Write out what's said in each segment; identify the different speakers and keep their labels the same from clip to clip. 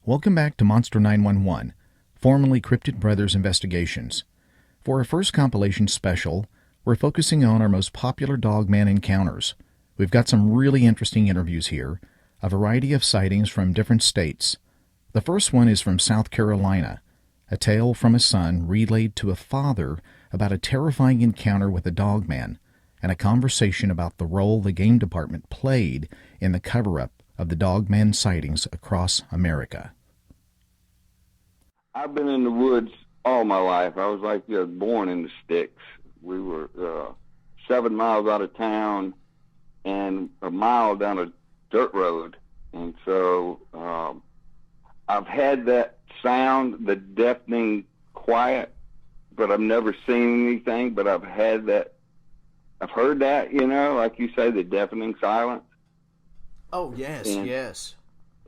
Speaker 1: Welcome back to Monster 911, formerly Cryptid Brothers Investigations. For our first compilation special, we're focusing on our most popular Dogman encounters. We've got some really interesting interviews here, a variety of sightings from different states. The first one is from South Carolina, a tale from a son relayed to a father about a terrifying encounter with a Dogman, and a conversation about the role the game department played in the cover-up of the Dogman sightings across America.
Speaker 2: I've been in the woods all my life. I was like born in the sticks. We were 7 miles out of town and a mile down a dirt road. And so I've had that sound, the deafening quiet, but I've never seen anything, but I've had that. I've heard that, like you say, the deafening silence.
Speaker 3: Oh, yes,
Speaker 2: and
Speaker 3: yes.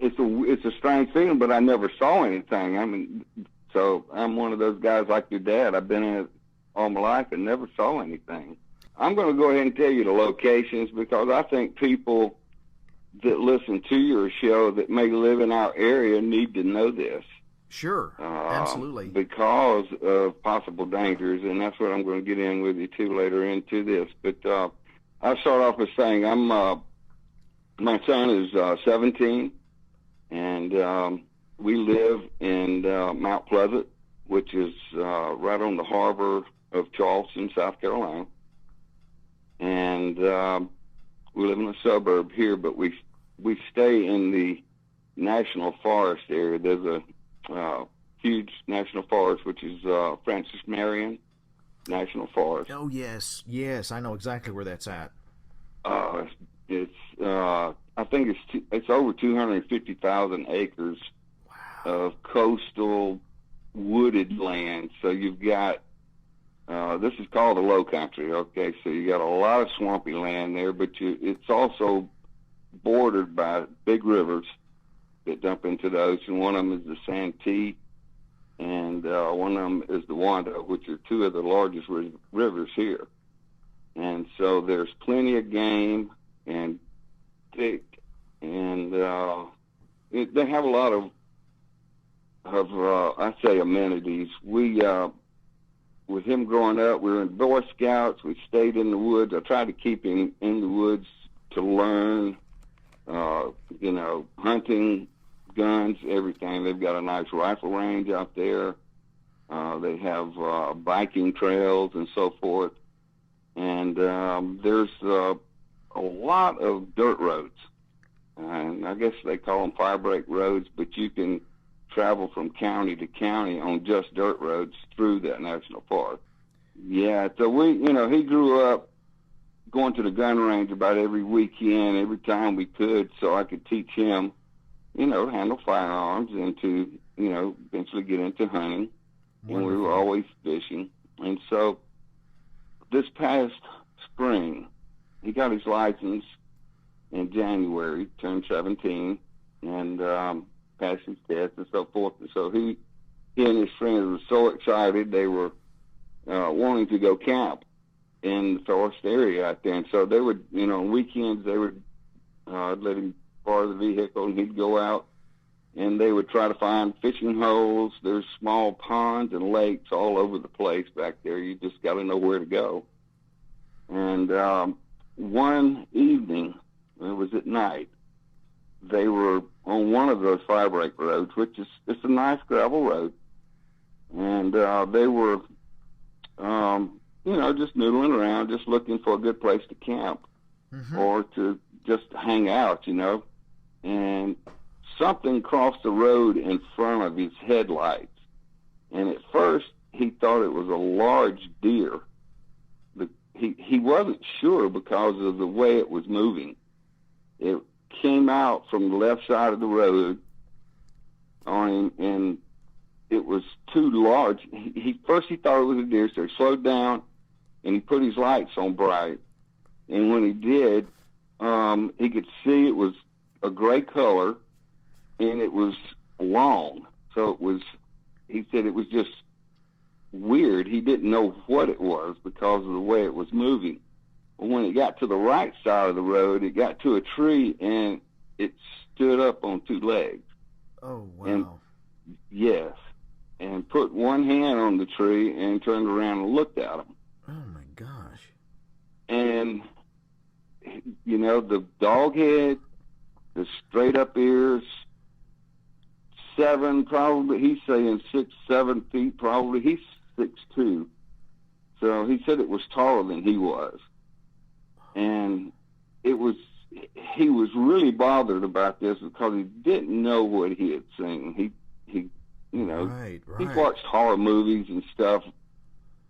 Speaker 2: It's a strange feeling, but I never saw anything. I mean, so I'm one of those guys like your dad. I've been in it all my life and never saw anything. I'm going to go ahead and tell you the locations because I think people that listen to your show that may live in our area need to know this.
Speaker 3: Sure, absolutely.
Speaker 2: Because of possible dangers, and that's what I'm going to get in with you too later into this. But I'll start off with saying my son is 17, and we live in Mount Pleasant, which is right on the harbor of Charleston, South Carolina. And we live in a suburb here, but we stay in the National Forest area. There's a huge national forest, which is Francis Marion National Forest.
Speaker 3: Oh, yes, yes, I know exactly where that's at.
Speaker 2: It's I think it's over 250,000 acres of coastal wooded land. So you've got this is called the Low Country. Okay, so you got a lot of swampy land there, but it's also bordered by big rivers that dump into the ocean. One of them is the Santee, and one of them is the Wanda, which are two of the largest rivers here. And so there's plenty of game and thick, and they have a lot of I say amenities. We with him growing up, we were in Boy Scouts. We stayed in the woods. I tried to keep him in the woods to learn, hunting, guns, everything. They've got a nice rifle range out there. They have biking trails and so forth. And there's a lot of dirt roads. And I guess they call them firebreak roads, but you can travel from county to county on just dirt roads through that national forest. Yeah, so he grew up going to the gun range about every weekend, every time we could, so I could teach him, to handle firearms and to, eventually get into hunting.
Speaker 3: Wonderful.
Speaker 2: And we were always fishing. And so this past spring, he got his license in January, turned 17, and passed his test and so forth. And so he and his friends were so excited. They were wanting to go camp in the forest area out there. And so they would, on weekends, they would let him borrow the vehicle, and he'd go out, and they would try to find fishing holes. There's small ponds and lakes all over the place back there. You just got to know where to go. And one evening, it was at night, they were on one of those firebreak roads, which is it's a nice gravel road, and they were, just noodling around, just looking for a good place to camp or to just hang out, and something crossed the road in front of his headlights, and at first he thought it was a large deer. He wasn't sure because of the way it was moving. It came out from the left side of the road on him, and it was too large. First he thought it was a deer, so he slowed down, and he put his lights on bright. And when he did, he could see it was a gray color, and it was long. So he said it was just weird. He didn't know what it was because of the way it was moving. But when it got to the right side of the road, it got to a tree, and it stood up on two legs.
Speaker 3: Oh,
Speaker 2: And
Speaker 3: wow.
Speaker 2: yes, and put one hand on the tree and turned around and looked at him.
Speaker 3: Oh, my gosh.
Speaker 2: And, you know, the dog head, the straight up ears, 7, probably, he's saying 6, 7 feet, probably. He's 6'2". So he said it was taller than he was. And he was really bothered about this because he didn't know what he had seen. He you know,
Speaker 3: Right.
Speaker 2: he's watched horror movies and stuff,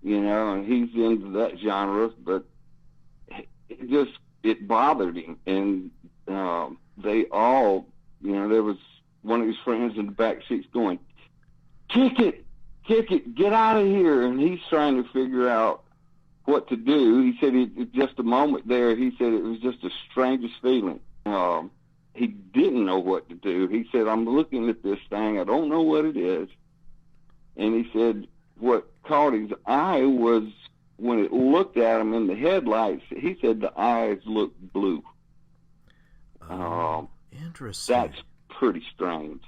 Speaker 2: you know, and he's into that genre, but it bothered him. And they all, you know, there was one of his friends in the back seats going, kick it, get out of here. And he's trying to figure out what to do. He said just a moment there, he said it was just the strangest feeling. He didn't know what to do. He said, I'm looking at this thing, I don't know what it is. And he said what caught his eye was when it looked at him in the headlights, he said the eyes looked blue.
Speaker 3: Interesting.
Speaker 2: That's pretty strange.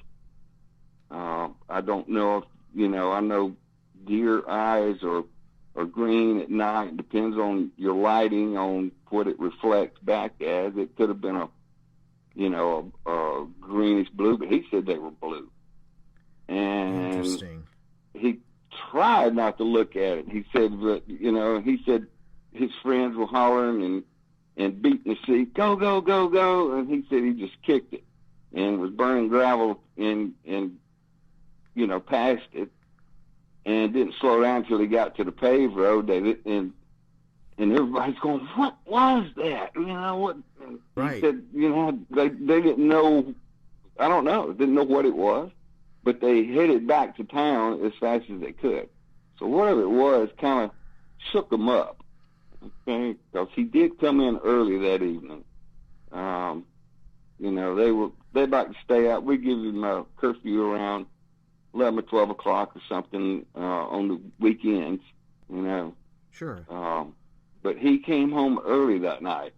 Speaker 2: I don't know if, you know, I know deer eyes are green at night. It depends on your lighting, on what it reflects back as. It could have been a greenish blue, but he said they were blue. And
Speaker 3: interesting.
Speaker 2: he tried not to look at it. He said, but, you know, he said his friends were hollering and beating the seat, go, go, go, go. And he said he just kicked it and was burning gravel and you know, past it, and didn't slow down until he got to the paved road. And everybody's going, what was that? You know, what? And
Speaker 3: right.
Speaker 2: He said, you know, they didn't know, I don't know, didn't know what it was, but they headed back to town as fast as they could. So whatever it was kind of shook them up, okay? Because he did come in early that evening. You know, they'd like to stay out. We give him a curfew around 11 or 12 o'clock or something on the weekends, you know.
Speaker 3: Sure.
Speaker 2: But he came home early that night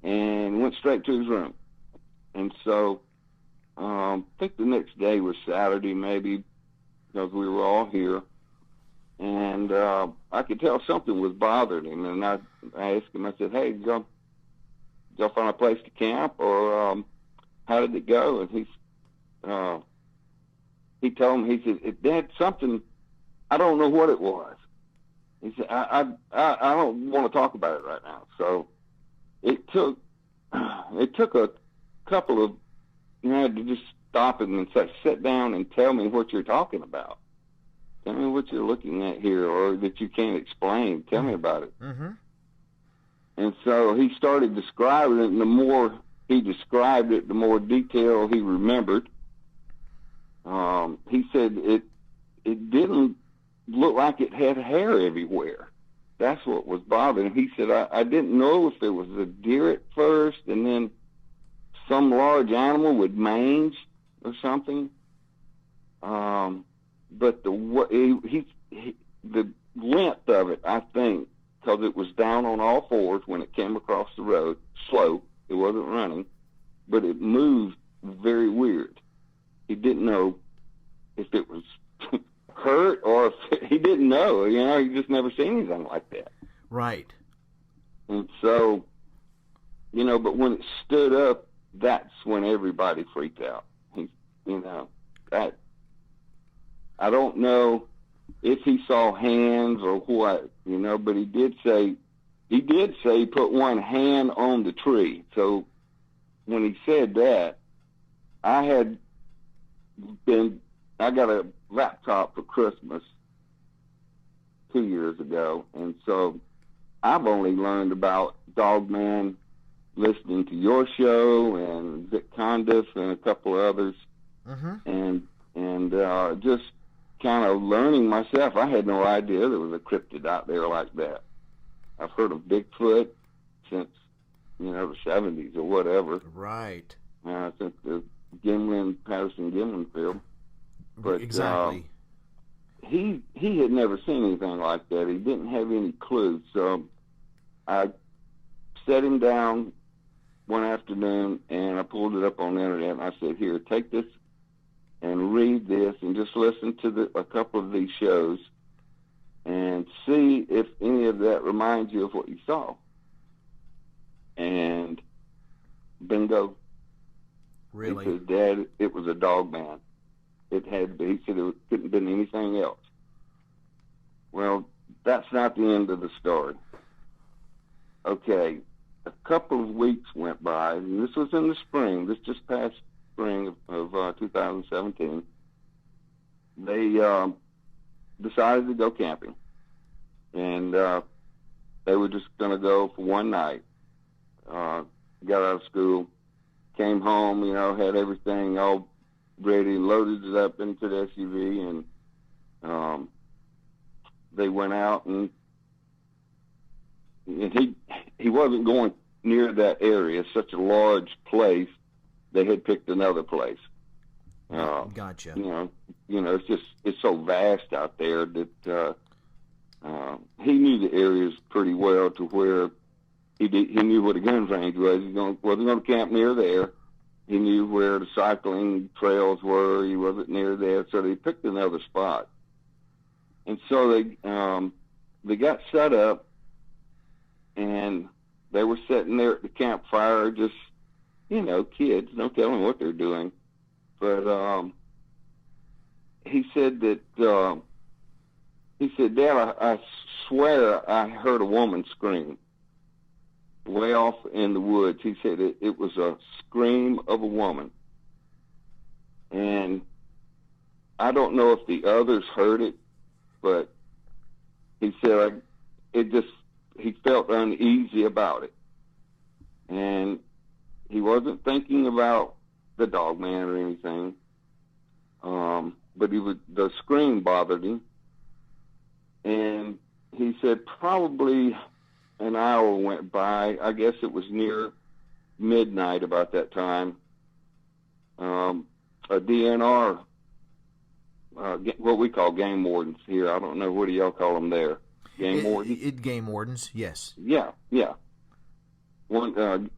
Speaker 2: and went straight to his room. And so I think the next day was Saturday maybe, because we were all here. And I could tell something was bothering him. And I asked him, I said, hey, did y'all find a place to camp, or how did it go? And he told me, he said, Dad, something, I don't know what it was. He said, I don't want to talk about it right now. So it took a couple of, you had to just stop him and say, sit down and tell me what you're talking about. Tell me what you're looking at here, or that you can't explain. Tell me about it.
Speaker 3: Mm-hmm.
Speaker 2: And so he started describing it, and the more he described it, the more detail he remembered. He said it didn't look like it had hair everywhere. That's what was bothering him. He said, I didn't know if it was a deer at first and then some large animal with mange or something. But the length of it, I think, because it was down on all fours when it came across the road, slow, it wasn't running, but it moved very weird. He didn't know if it was hurt or if he didn't know, you know, he just never seen anything like that.
Speaker 3: Right.
Speaker 2: And so, you know, but when it stood up, that's when everybody freaked out. You know, that, I don't know if he saw hands or what, you know, but he did say he put one hand on the tree. So when he said that, I got a laptop for Christmas 2 years ago, and so I've only learned about Dogman listening to your show and Vic Condiff and a couple of others, and just kind of learning myself. I had no idea there was a cryptid out there like that. I've heard of Bigfoot since, you know, the 70s or whatever.
Speaker 3: Right.
Speaker 2: Since the Patterson-Gimlin film. But
Speaker 3: exactly.
Speaker 2: He had never seen anything like that. He didn't have any clue. So I set him down one afternoon, and I pulled it up on the internet, and I said, here, take this and read this and just listen to a couple of these shows and see if any of that reminds you of what you saw. And bingo.
Speaker 3: Really?
Speaker 2: He says, Dad, it was a Dogman. It had, he said it couldn't have been anything else. Well, that's not the end of the story. Okay, a couple of weeks went by, and this was in the spring, this just past spring of 2017. They decided to go camping. And they were just going to go for one night. Got out of school, came home, you know, had everything all ready, loaded it up into the SUV, and they went out, and he wasn't going near that area. It's such a large place. They had picked another place.
Speaker 3: Gotcha.
Speaker 2: You know, it's so vast out there that he knew the areas pretty well to where he knew what a gun range was. He wasn't going to camp near there. He knew where the cycling trails were. He wasn't near there, so they picked another spot. And so they got set up, and they were sitting there at the campfire, just, you know, kids, no telling what they're doing. But he said, Dad, I swear I heard a woman scream way off in the woods. He said it was a scream of a woman. And I don't know if the others heard it, but he said he felt uneasy about it. And he wasn't thinking about the Dogman or anything. But the scream bothered him. And he said probably an hour went by. I guess it was near midnight about that time. A DNR, what we call game wardens here. I don't know, what do y'all call them there? Game wardens?
Speaker 3: Game wardens, yes.
Speaker 2: Yeah. One,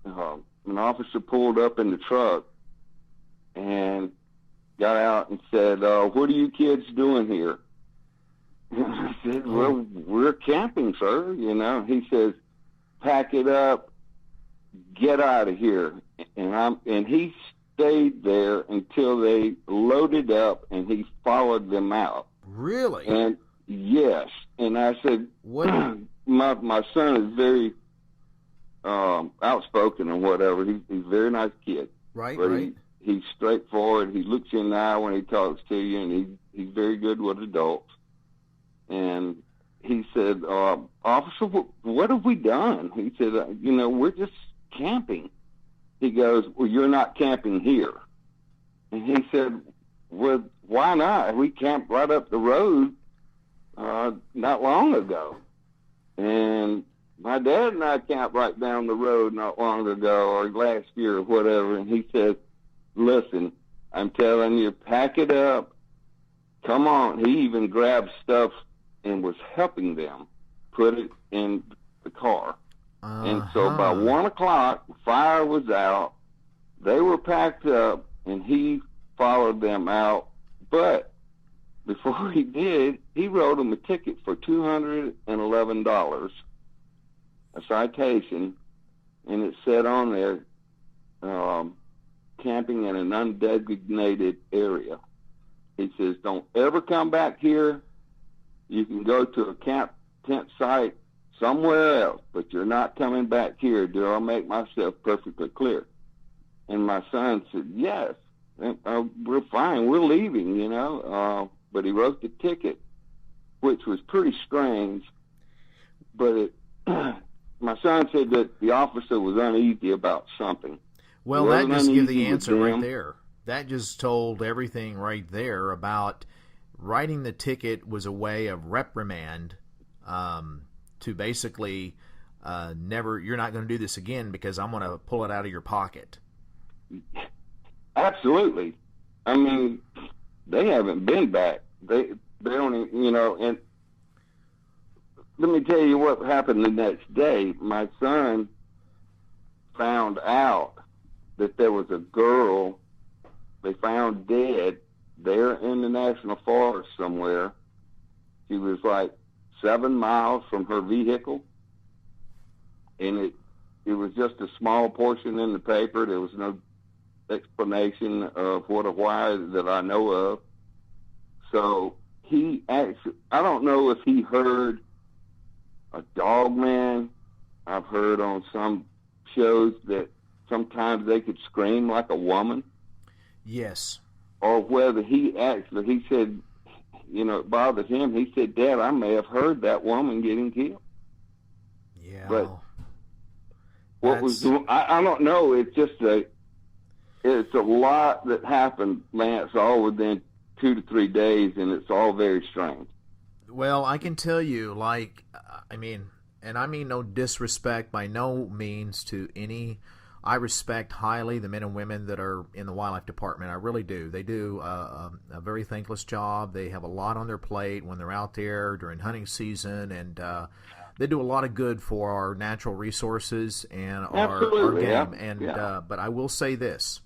Speaker 2: an officer pulled up in the truck and got out and said, what are you kids doing here? I said, well, we're camping, sir. You know, he says, pack it up, get out of here. And he stayed there until they loaded up, and he followed them out.
Speaker 3: Really?
Speaker 2: And yes. And I said, what? my son is very outspoken and whatever. He's a very nice kid.
Speaker 3: Right,
Speaker 2: but
Speaker 3: right.
Speaker 2: He's straightforward. He looks you in the eye when he talks to you, and he's very good with adults. And he said, officer, what have we done? He said, we're just camping. He goes, well, you're not camping here. And he said, well, why not? We camped right up the road not long ago. And my dad and I camped right down the road not long ago, or last year or whatever. And he said, listen, I'm telling you, pack it up. Come on. He even grabbed stuff and was helping them put it in the car. And so by 1 o'clock, the fire was out. They were packed up, and he followed them out. But before he did, he wrote them a ticket for $211, a citation, and it said on there, camping in an undesignated area. He says, don't ever come back here. You can go to a camp tent site somewhere else, but you're not coming back here. Do I make myself perfectly clear? And my son said, yes, we're fine. We're leaving, but he wrote the ticket, which was pretty strange. But my son said that the officer was uneasy about something.
Speaker 3: Well, that just gives the answer right there. That just told everything right there about writing the ticket was a way of reprimand to basically you're not going to do this again because I'm going to pull it out of your pocket.
Speaker 2: Absolutely. I mean, they haven't been back. They don't even, and let me tell you what happened the next day. My son found out that there was a girl they found dead there in the national forest somewhere. She was like 7 miles from her vehicle, and it was just a small portion in the paper. There was no explanation of what or why that I know of. So he actually, I don't know if he heard a dogman. I've heard on some shows that sometimes they could scream like a woman.
Speaker 3: Yes.
Speaker 2: Or whether he said, it bothered him. He said, Dad, I may have heard that woman getting killed.
Speaker 3: Yeah.
Speaker 2: But what was doing, I don't know. It's just it's a lot that happened, Lance, all within 2 to 3 days, and it's all very strange.
Speaker 3: Well, I can tell you, and I mean no disrespect by no means to any. I respect highly the men and women that are in the wildlife department. I really do. They do a very thankless job. They have a lot on their plate when they're out there during hunting season, and they do a lot of good for our natural resources and our game. And but I will say this,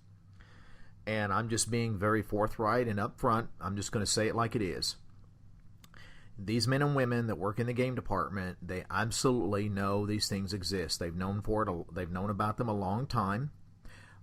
Speaker 3: and I'm just being very forthright and upfront. I'm just going to say it like it is. These men and women that work in the game department, they absolutely know these things exist. They've known they've known about them a long time,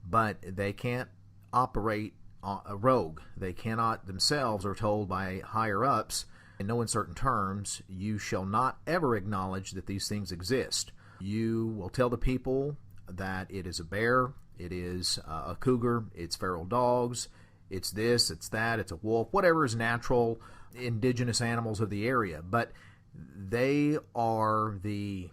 Speaker 3: but they can't operate a rogue. They cannot themselves, are told by higher ups, in no uncertain terms, you shall not ever acknowledge that these things exist. You will tell the people that it is a bear, it is a cougar, it's feral dogs, it's this, it's that, it's a wolf, whatever is natural, indigenous animals of the area, but they are the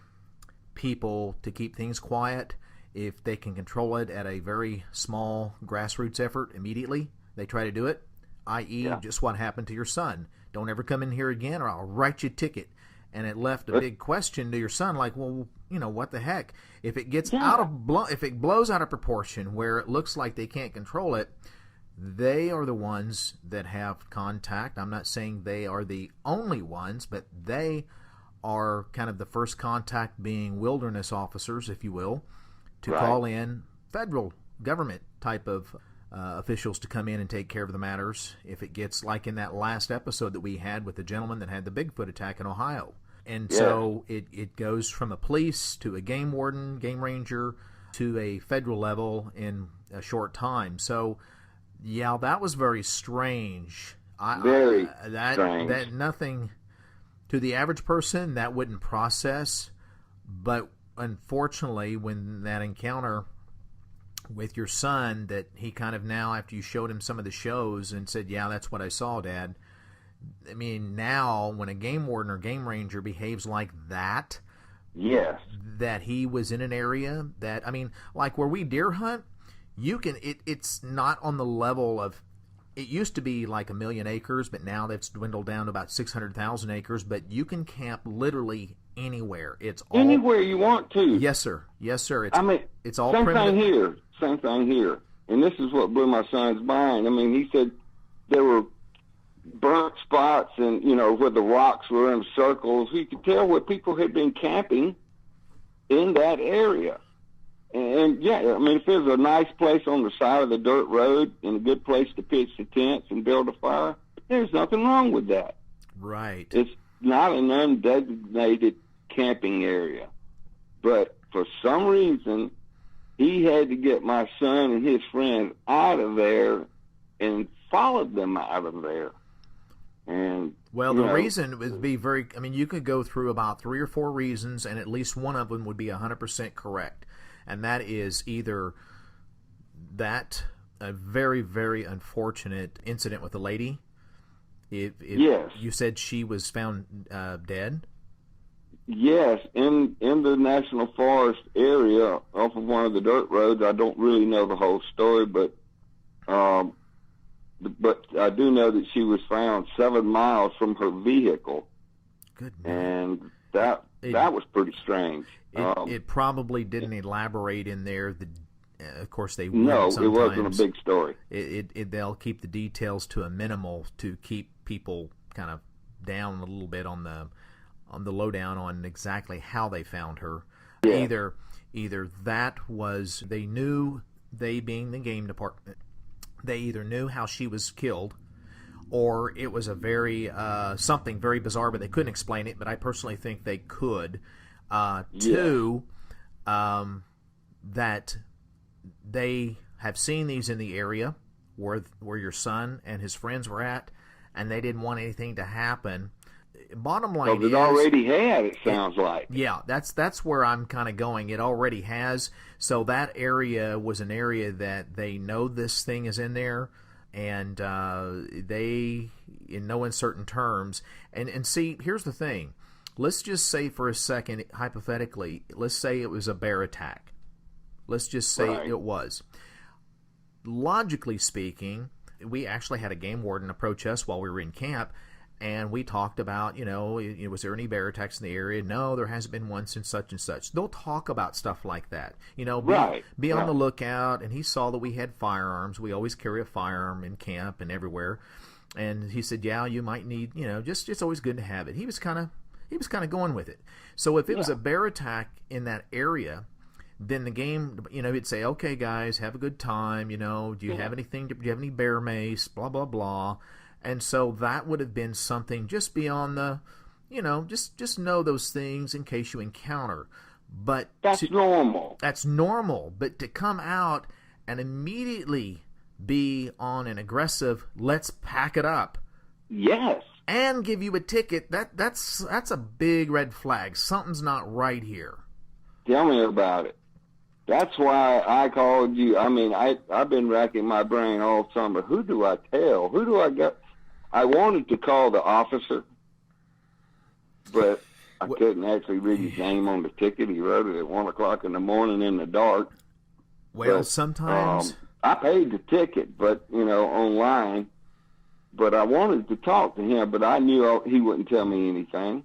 Speaker 3: people to keep things quiet. If they can control it at a very small grassroots effort immediately, they try to do it, i.e. just what happened to your son. Don't ever come in here again or I'll write you a ticket. And it left a big question to your son, like, well, what the heck? If it gets if it blows out of proportion where it looks like they can't control it, they are the ones that have contact. I'm not saying they are the only ones, but they are kind of the first contact, being wilderness officers, if you will, to call in federal government type of officials to come in and take care of the matters if it gets like in that last episode that we had with the gentleman that had the Bigfoot attack in Ohio. And so it goes from a police to a game warden, game ranger, to a federal level in a short time. So yeah, that was very strange.
Speaker 2: Strange.
Speaker 3: That nothing to the average person that wouldn't process. But unfortunately, when that encounter with your son, that he kind of now, after you showed him some of the shows and said, yeah, that's what I saw, Dad. I mean, now when a game warden or game ranger behaves like that, that he was in an area that, like where we deer hunt, it's not on the level of, it used to be like 1 million acres, but now that's dwindled down to about 600,000 acres, but you can camp literally anywhere. It's all,
Speaker 2: anywhere you want to.
Speaker 3: Yes, sir. It's all
Speaker 2: same
Speaker 3: primitive.
Speaker 2: Same thing here. And this is what blew my son's mind. He said there were burnt spots and, where the rocks were in circles. You could tell where people had been camping in that area. And if there's a nice place on the side of the dirt road and a good place to pitch the tents and build a fire, there's nothing wrong with that.
Speaker 3: Right.
Speaker 2: It's not an undesignated camping area. But for some reason, he had to get my son and his friends out of there and followed them out of there. And
Speaker 3: well, the reason would be very, you could go through about 3 or 4 reasons, and at least one of them would be 100% correct. And that is either that a very, very unfortunate incident with a lady. If you said she was found dead.
Speaker 2: Yes, in the national forest area off of one of the dirt roads. I don't really know the whole story, but I do know that she was found 7 miles from her vehicle.
Speaker 3: Good.
Speaker 2: And that was pretty strange.
Speaker 3: It probably didn't elaborate in there. Of course, they
Speaker 2: no,
Speaker 3: sometimes.
Speaker 2: It wasn't a big story.
Speaker 3: They'll keep the details to a minimal to keep people kind of down a little bit on the lowdown on exactly how they found her. Yeah. Either that was they knew, they being the game department, they either knew how she was killed, or it was a very something very bizarre, but they couldn't explain it. But I personally think they could. Two, that they have seen these in the area where your son and his friends were at, and they didn't want anything to happen. Bottom line is,
Speaker 2: it already had. It sounds like.
Speaker 3: Yeah, that's where I'm kind of going. It already has. So that area was an area that they know this thing is in there, and they, in no uncertain terms, and see, here's the thing. Let's just say for a second, hypothetically, let's say it was a bear attack. Let's just say it was. Logically speaking, we actually had a game warden approach us while we were in camp, and we talked about, was there any bear attacks in the area? No, there hasn't been one since such and such. They'll talk about stuff like that. Be on the lookout, and he saw that we had firearms. We always carry a firearm in camp and everywhere. And he said, yeah, you might need, just it's always good to have it. He was kind of going with it. So if it was a bear attack in that area, then the game, it'd say, okay, guys, have a good time. Do you have anything? Do you have any bear mace? Blah, blah, blah. And so that would have been something just beyond the, just know those things in case you encounter. But
Speaker 2: that's normal.
Speaker 3: That's normal. But to come out and immediately be on an aggressive, let's pack it up.
Speaker 2: Yes.
Speaker 3: And give you a ticket, that's a big red flag. Something's not right here.
Speaker 2: Tell me about it. That's why I called you. I mean, I've been racking my brain all summer. Who do I tell? Who do I get? I wanted to call the officer, but I couldn't actually read his name on the ticket. He wrote it at 1 o'clock in the morning in the dark.
Speaker 3: Well, but, sometimes
Speaker 2: I paid the ticket, but online. But I wanted to talk to him, but I knew he wouldn't tell me anything.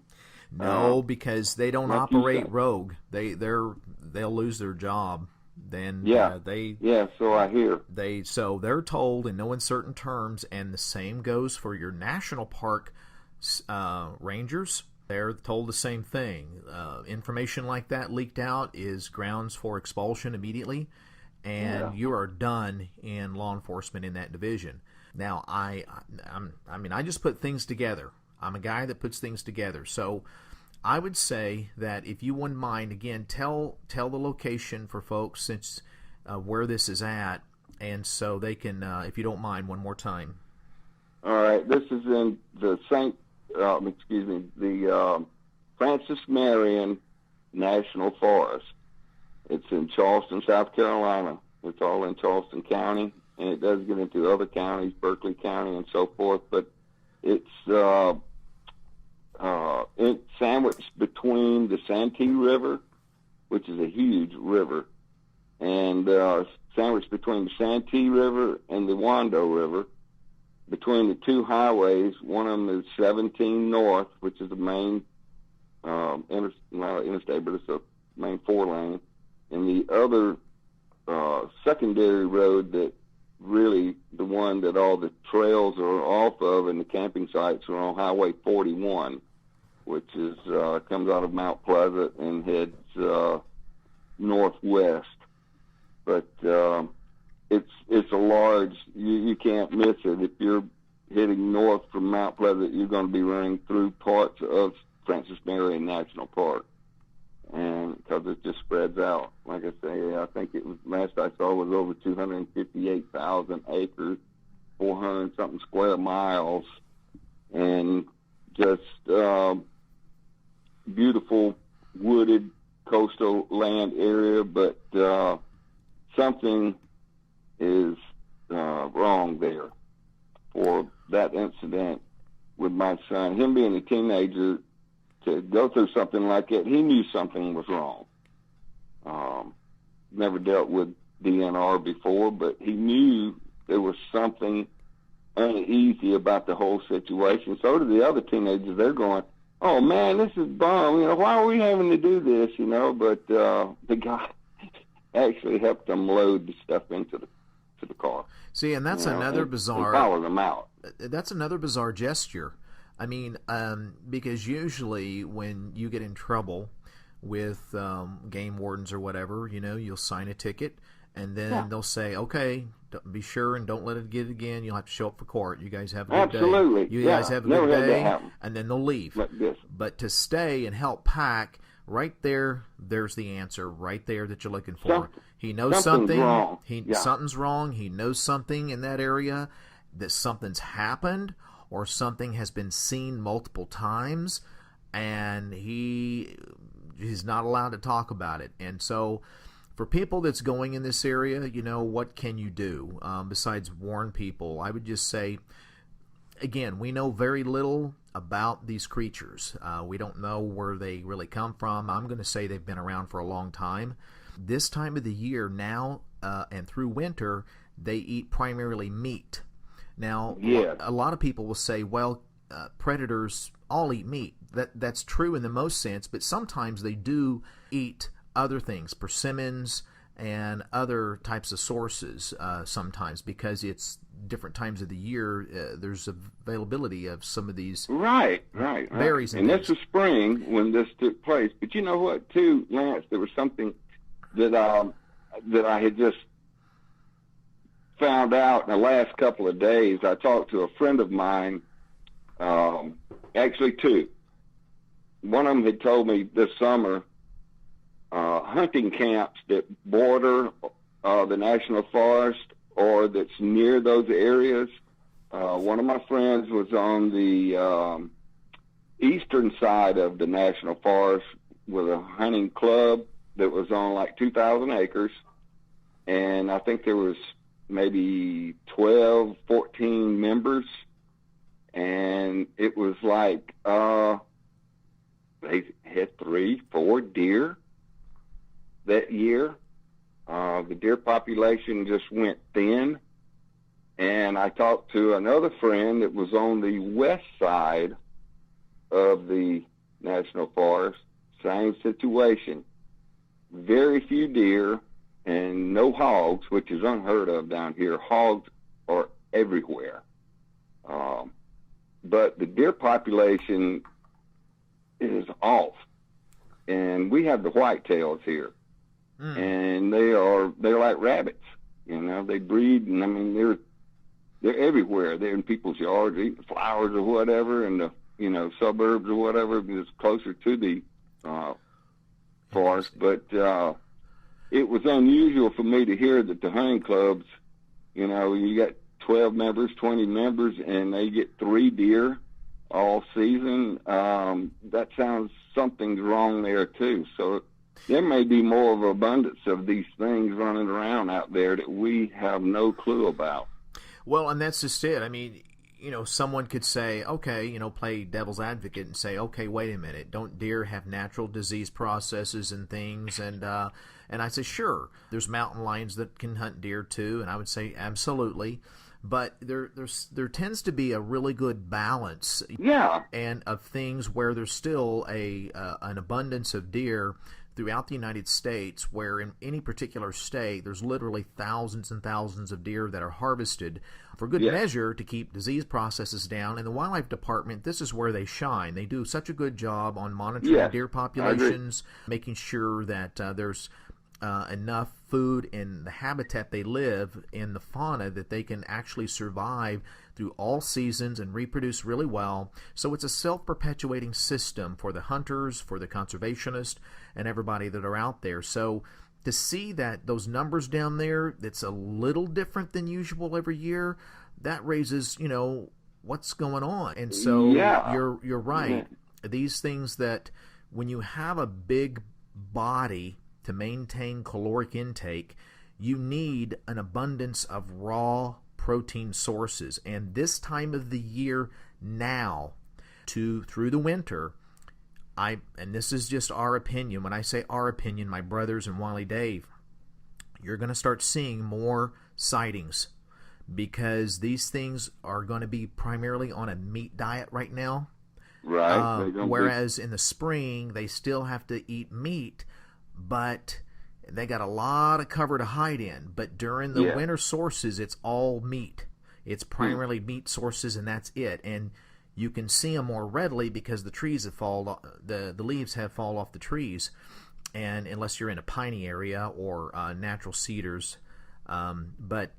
Speaker 3: No, because they don't operate rogue. They'll lose their job. Then
Speaker 2: so I hear.
Speaker 3: So they're told in no uncertain terms, and the same goes for your national park rangers. They're told the same thing. Information like that leaked out is grounds for expulsion immediately, and you are done in law enforcement in that division. Now, I just put things together. I'm a guy that puts things together. So I would say that if you wouldn't mind, again, tell the location for folks since where this is at, and so they can, if you don't mind, one more time.
Speaker 2: All right. This is in the Francis Marion National Forest. It's in Charleston, South Carolina. It's all in Charleston County, and it does get into other counties, Berkeley County and so forth, but it's sandwiched between the Santee River, which is a huge river, and sandwiched between the Santee River and the Wando River, between the two highways. One of them is 17 North, which is the main interstate, but it's a main 4-lane, and the other secondary road that really the one that all the trails are off of and the camping sites are on Highway 41, which is comes out of Mount Pleasant and heads northwest. But it's a large. You can't miss it. If you're heading north from Mount Pleasant, you're going to be running through parts of Francis Marion National Park, and because it just spreads out. Like I say, I think it was last I saw was over 258,000 acres, 400 something square miles, and just beautiful wooded coastal land area. But something is wrong there for that incident with my son. Him being a teenager, to go through something like that, he knew something was wrong. Never dealt with DNR before, but he knew there was something uneasy about the whole situation. So do the other teenagers. They're going, "Oh man, this is bomb. Why are we having to do this?" But the guy actually helped them load the stuff into the car.
Speaker 3: See, and that's another bizarre.
Speaker 2: Follow them out.
Speaker 3: That's another bizarre gesture. I mean, because usually when you get in trouble with game wardens or whatever, you'll sign a ticket and then they'll say, okay, be sure and don't let it get again. You'll have to show up for court. You guys have a good day. You guys have a good day, and then they'll leave. But to stay and help pack, right there, there's the answer right there that you're looking for. He knows something.
Speaker 2: Wrong.
Speaker 3: Something's wrong. He knows something in that area, that something's happened or something has been seen multiple times, and he's not allowed to talk about it. And so for people that's going in this area, what can you do besides warn people? I would just say, again, we know very little about these creatures. We don't know where they really come from. I'm going to say they've been around for a long time. This time of the year now and through winter, they eat primarily meat. Now, a lot of people will say, well, predators all eat meat. That's true in the most sense, but sometimes they do eat other things, persimmons and other types of sources sometimes, because it's different times of the year. There's availability of some of these berries and
Speaker 2: this was spring when this took place. But you know what, too, Lance? There was something that I had just found out in the last couple of days. I talked to a friend of mine, actually two. One of them had told me this summer, hunting camps that border the national forest or that's near those areas. One of my friends was on the eastern side of the national forest with a hunting club that was on like 2,000 acres. And I think there was maybe 12, 14 members. And it was like they had 3, 4 deer that year. The deer population just went thin. And I talked to another friend that was on the west side of the national forest. Same situation. Very few deer and no hogs, which is unheard of down here. Hogs are everywhere. But the deer population is off. And we have the whitetails here. And they're like rabbits. They breed, and I mean they're everywhere. They're in people's yards eating flowers or whatever, in the suburbs or whatever, because it's closer to the forest. But it was unusual for me to hear that the hunting clubs, you got 12 members, 20 members, and they get 3 deer all season. That sounds something's wrong there too. So there may be more of an abundance of these things running around out there that we have no clue about.
Speaker 3: Well, and that's just it. I mean, someone could say, okay, play devil's advocate and say, okay, wait a minute, don't deer have natural disease processes and things? And I say, sure, there's mountain lions that can hunt deer too, and I would say absolutely. But there tends to be a really good balance, and of things where there's still an abundance of deer throughout the United States, where in any particular state there's literally thousands and thousands of deer that are harvested for good measure to keep disease processes down. And the wildlife department, this is where they shine. They do such a good job on monitoring deer populations, making sure that there's enough food in the habitat they live in, the fauna, that they can actually survive through all seasons and reproduce really well. So it's a self-perpetuating system for the hunters, for the conservationists, and everybody that are out there. So to see that those numbers down there, that's a little different than usual every year, that raises, what's going on. And so you're right. These things that when you have a big body to maintain caloric intake, you need an abundance of raw protein sources. And this time of the year now, through the winter, and this is just our opinion. When I say our opinion, my brothers and Wally Dave, you're going to start seeing more sightings, because these things are going to be primarily on a meat diet right now.
Speaker 2: Right.
Speaker 3: Whereas in the spring, they still have to eat meat, but they got a lot of cover to hide in. But during the winter sources, it's all meat. It's primarily meat sources, and that's it. And you can see them more readily because the trees have the leaves have fall off the trees, and unless you're in a piney area or natural cedars But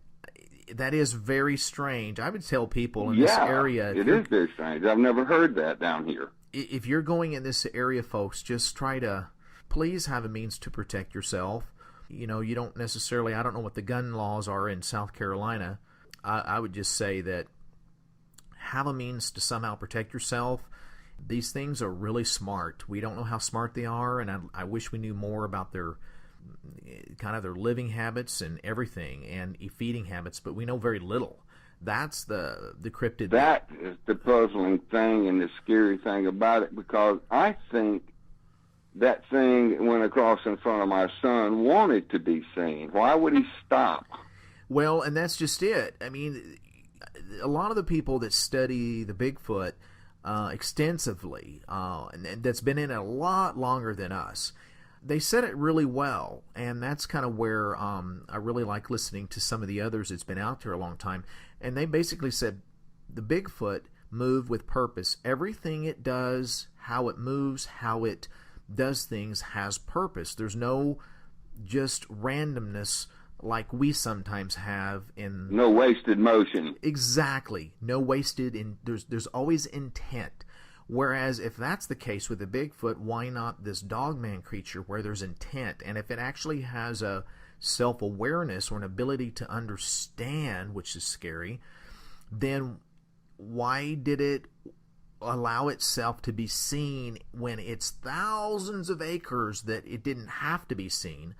Speaker 3: that is very strange. I would tell people in this area...
Speaker 2: it is very strange. I've never heard that down here.
Speaker 3: If you're going in this area, folks, just try to please have a means to protect yourself. You know, you don't necessarily... I don't know what the gun laws are in South Carolina. I would just say that have a means to somehow protect yourself. These things are really smart. We don't know how smart they are, and I wish we knew more about their living habits and everything, and feeding habits, but we know very little. That's the cryptid.
Speaker 2: That is the puzzling thing and the scary thing about it, because I think that thing went across in front of my son, wanted to be seen. Why would he stop?
Speaker 3: Well, and that's just it. I mean, a lot of the people that study the Bigfoot extensively, and that's been in it a lot longer than us, they said it really well, and that's kind of where I really like listening to some of the others that's been out there a long time. And they basically said the Bigfoot moved with purpose. Everything it does, how it moves, how it does things has purpose. There's no just randomness like we sometimes have in...
Speaker 2: No wasted motion.
Speaker 3: Exactly. No wasted... There's always intent. Whereas if that's the case with the Bigfoot, why not this Dogman creature where there's intent? And if it actually has a self-awareness or an ability to understand, which is scary, then why did it allow itself to be seen when it's thousands of acres that it didn't have to be seen?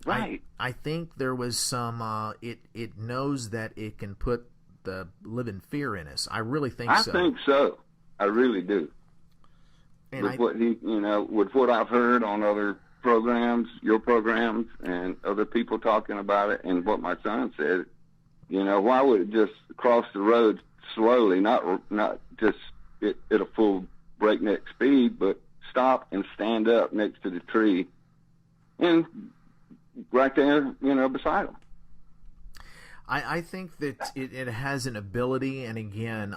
Speaker 2: Right.
Speaker 3: I think there was some... It knows that it can put the living fear in us. I really think so.
Speaker 2: I think so. I really do.
Speaker 3: And
Speaker 2: with what I've heard on other programs, your programs, and other people talking about it, and what my son said, why would it just cross the road slowly, not just at a full breakneck speed, but stop and stand up next to the tree, and right there, beside him.
Speaker 3: I think that it has an ability, and again,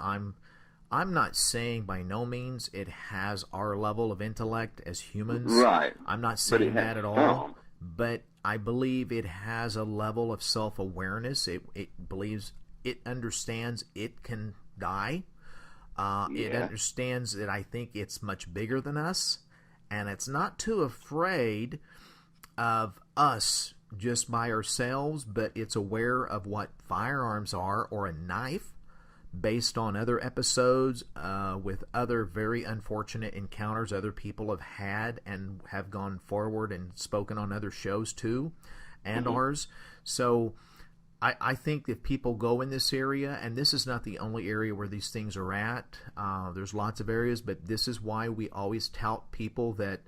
Speaker 3: I'm not saying by no means it has our level of intellect as humans.
Speaker 2: Right.
Speaker 3: I'm not saying that at all. But I believe it has a level of self-awareness. It believes, it understands it can die. It understands that I think it's much bigger than us. And it's not too afraid of us just by ourselves, but it's aware of what firearms are, or a knife, based on other episodes with other very unfortunate encounters other people have had and have gone forward and spoken on other shows too, and ours. So I think if people go in this area, and this is not the only area where these things are at, there's lots of areas, but this is why we always tout people that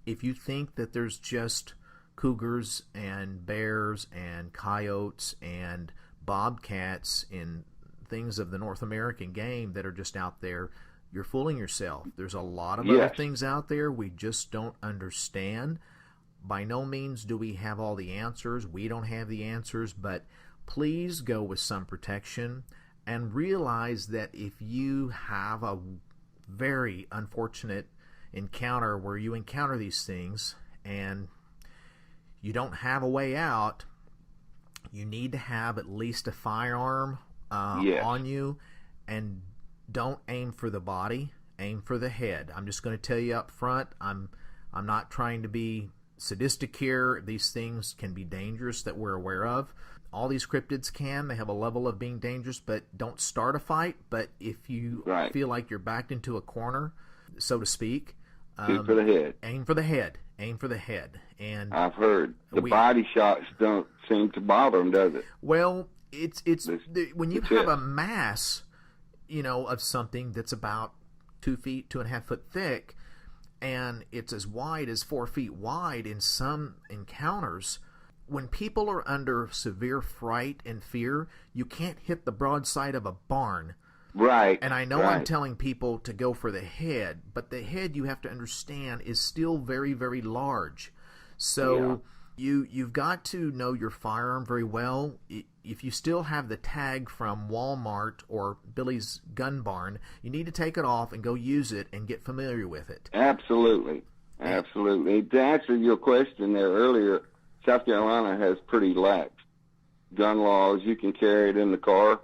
Speaker 3: if you think that there's just cougars and bears and coyotes and bobcats in things of the North American game that are just out there, you're fooling yourself. There's a lot of other things out there we just don't understand. By no means do we have all the answers. We don't have the answers, but please go with some protection and realize that if you have a very unfortunate encounter where you encounter these things and you don't have a way out, you need to have at least a firearm on you, and don't aim for the body, aim for the head. I'm just going to tell you up front, I'm not trying to be sadistic here. These things can be dangerous that we're aware of. All these cryptids they have a level of being dangerous, but don't start a fight. But if you feel like you're backed into a corner, so to speak,
Speaker 2: shoot for the head.
Speaker 3: Aim for the head. Aim for the head. And
Speaker 2: I've heard the body shots don't seem to bother them, does it?
Speaker 3: Well, it's when you have a mass, of something that's about 2 feet, 2.5 foot thick, and it's as wide as 4 feet wide in some encounters. When people are under severe fright and fear, you can't hit the broadside of a barn.
Speaker 2: Right.
Speaker 3: And I know I'm telling people to go for the head, but the head, you have to understand, is still very, very large. So you've got to know your firearm very well. If you still have the tag from Walmart or Billy's Gun Barn, you need to take it off and go use it and get familiar with it.
Speaker 2: Absolutely. To answer your question there earlier, South Carolina has pretty lax gun laws, you can carry it in the car.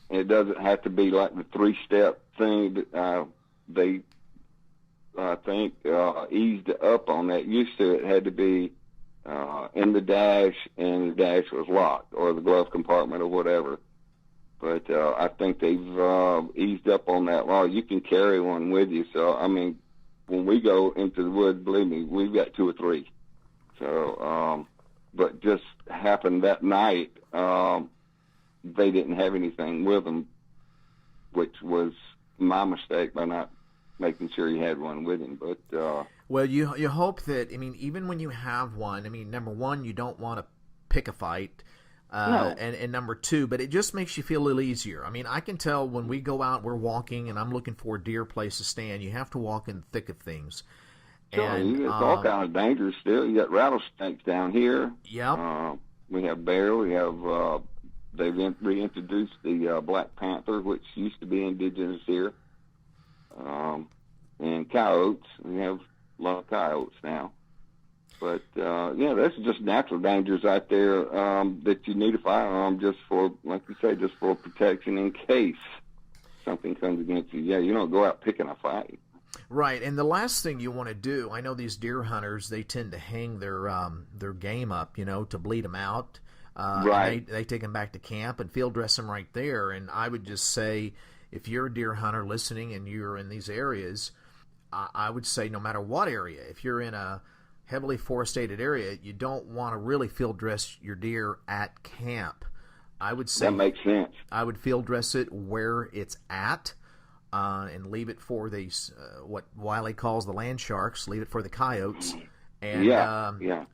Speaker 2: It doesn't have to be like the 3-step thing that they, I think, eased up on that. Used to, it had to be in the dash, and the dash was locked, or the glove compartment, or whatever. But I think they've eased up on that law. You can carry one with you. So, I mean, when we go into the woods, believe me, we've got 2 or 3. So, but just happened that night, they didn't have anything with them, which was my mistake by not making sure he had one with him. But
Speaker 3: well, you hope that, I mean, even when you have one, I mean, number one, you don't want to pick a fight.
Speaker 2: No.
Speaker 3: And number 2, but it just makes you feel a little easier. I mean, I can tell when we go out, we're walking, and I'm looking for a deer place to stand. You have to walk in the thick of things.
Speaker 2: Sure,
Speaker 3: And,
Speaker 2: it's all kind of dangerous still. You got rattlesnakes down here.
Speaker 3: Yep.
Speaker 2: We have bear. We have they've reintroduced the black panther, which used to be indigenous here, and coyotes. We have a lot of coyotes now. But, yeah, that's just natural dangers out there that you need a firearm just for, like you say, just for protection in case something comes against you. Yeah, you don't go out picking a fight.
Speaker 3: Right, and the last thing you want to do, I know these deer hunters, they tend to hang their game up, to bleed them out.
Speaker 2: Right.
Speaker 3: They take them back to camp and field dress them right there. And I would just say, if you're a deer hunter listening and you're in these areas, I would say no matter what area, if you're in a heavily forested area, you don't want to really field dress your deer at camp. I would say
Speaker 2: that makes sense.
Speaker 3: I would field dress it where it's at, and leave it for these what Wiley calls the land sharks. Leave it for the coyotes, and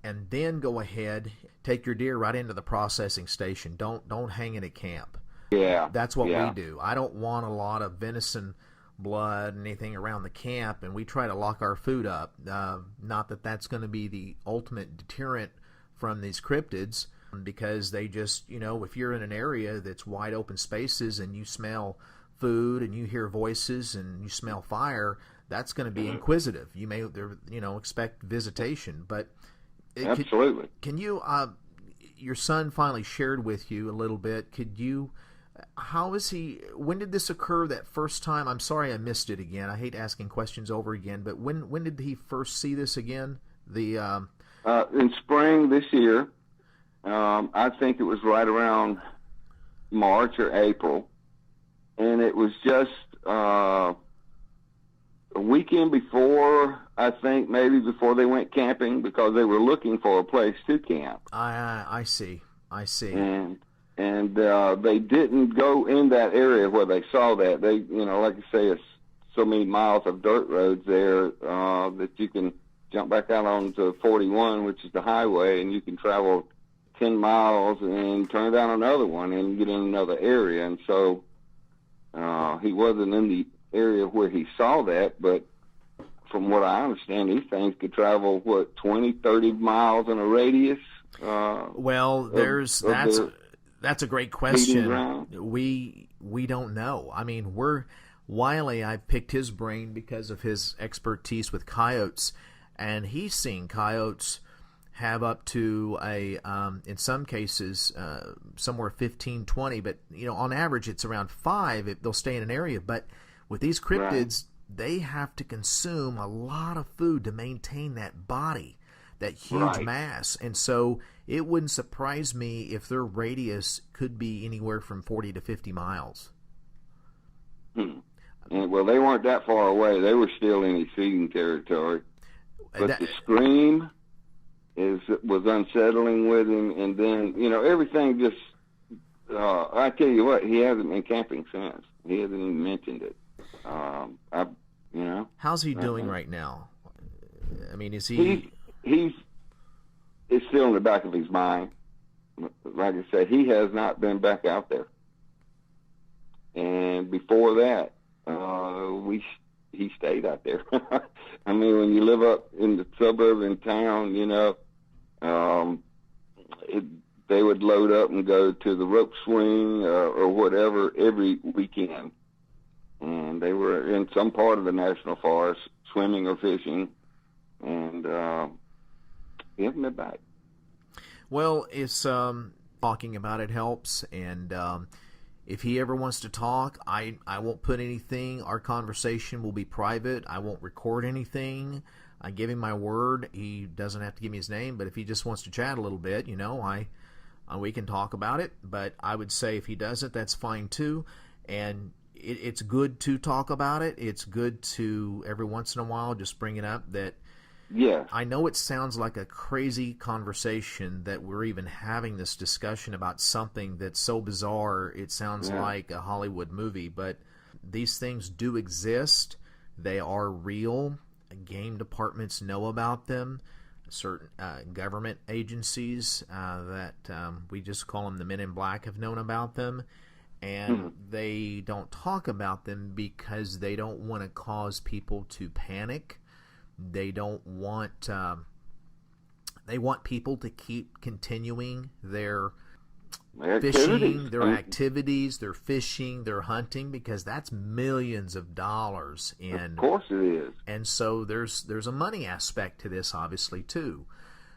Speaker 3: and then go ahead, take your deer right into the processing station. Don't hang it at camp.
Speaker 2: Yeah,
Speaker 3: that's what we do. I don't want a lot of venison blood, anything around the camp, and we try to lock our food up. Not that that's going to be the ultimate deterrent from these cryptids, because they just, if you're in an area that's wide open spaces and you smell food and you hear voices and you smell fire, that's going to be inquisitive. You may, expect visitation. But
Speaker 2: absolutely.
Speaker 3: Can you? Your son finally shared with you a little bit. Could you? How is he? When did this occur? That first time? I'm sorry I missed it again. I hate asking questions over again. But when did he first see this again?
Speaker 2: In spring this year. I think it was right around March or April, and it was just a weekend before. I think maybe before they went camping, because they were looking for a place to camp.
Speaker 3: I see.
Speaker 2: And they didn't go in that area where they saw that. They, like you say, it's so many miles of dirt roads there that you can jump back out onto 41, which is the highway, and you can travel 10 miles and turn down another one and get in another area. And so he wasn't in the area where he saw that, but from what I understand, these things could travel, 20, 30 miles in a radius?
Speaker 3: That's a great question. We don't know. I mean, Wiley, I picked his brain because of his expertise with coyotes, and he's seen coyotes have up to in some cases, somewhere 15, 20, but, on average it's around 5 they'll stay in an area. But with these cryptids, they have to consume a lot of food to maintain that body, that huge mass. And so it wouldn't surprise me if their radius could be anywhere from 40 to 50 miles.
Speaker 2: And, well, they weren't that far away. They were still in his feeding territory. But the scream was unsettling with him. And then, everything just, I tell you what, he hasn't been camping since. He hasn't even mentioned it.
Speaker 3: How's he doing right now? I mean, is he...
Speaker 2: It's still in the back of his mind. Like I said, he has not been back out there. And before that, he stayed out there. I mean, when you live up in the suburban town, they would load up and go to the rope swing or whatever every weekend. And they were in some part of the national forest, swimming or fishing, and he hasn't been back.
Speaker 3: Well, it's talking about it helps, and if he ever wants to talk, I won't put anything. Our conversation will be private. I won't record anything. I give him my word. He doesn't have to give me his name, but if he just wants to chat a little bit, we can talk about it. But I would say if he doesn't, that's fine too. And it's good to talk about it. It's good to every once in a while just bring it up. That
Speaker 2: yes.
Speaker 3: I know it sounds like a crazy conversation that we're even having this discussion about something that's so bizarre. It sounds like a Hollywood movie, but these things do exist. They are real. Game departments know about them. Certain government agencies that we just call them the Men in Black have known about them, and they don't talk about them because they don't want to cause people to panic. They don't want. They want people to keep continuing their fishing, their activities, their fishing, their hunting, because that's millions of dollars. And
Speaker 2: of course it is.
Speaker 3: And so there's a money aspect to this, obviously, too.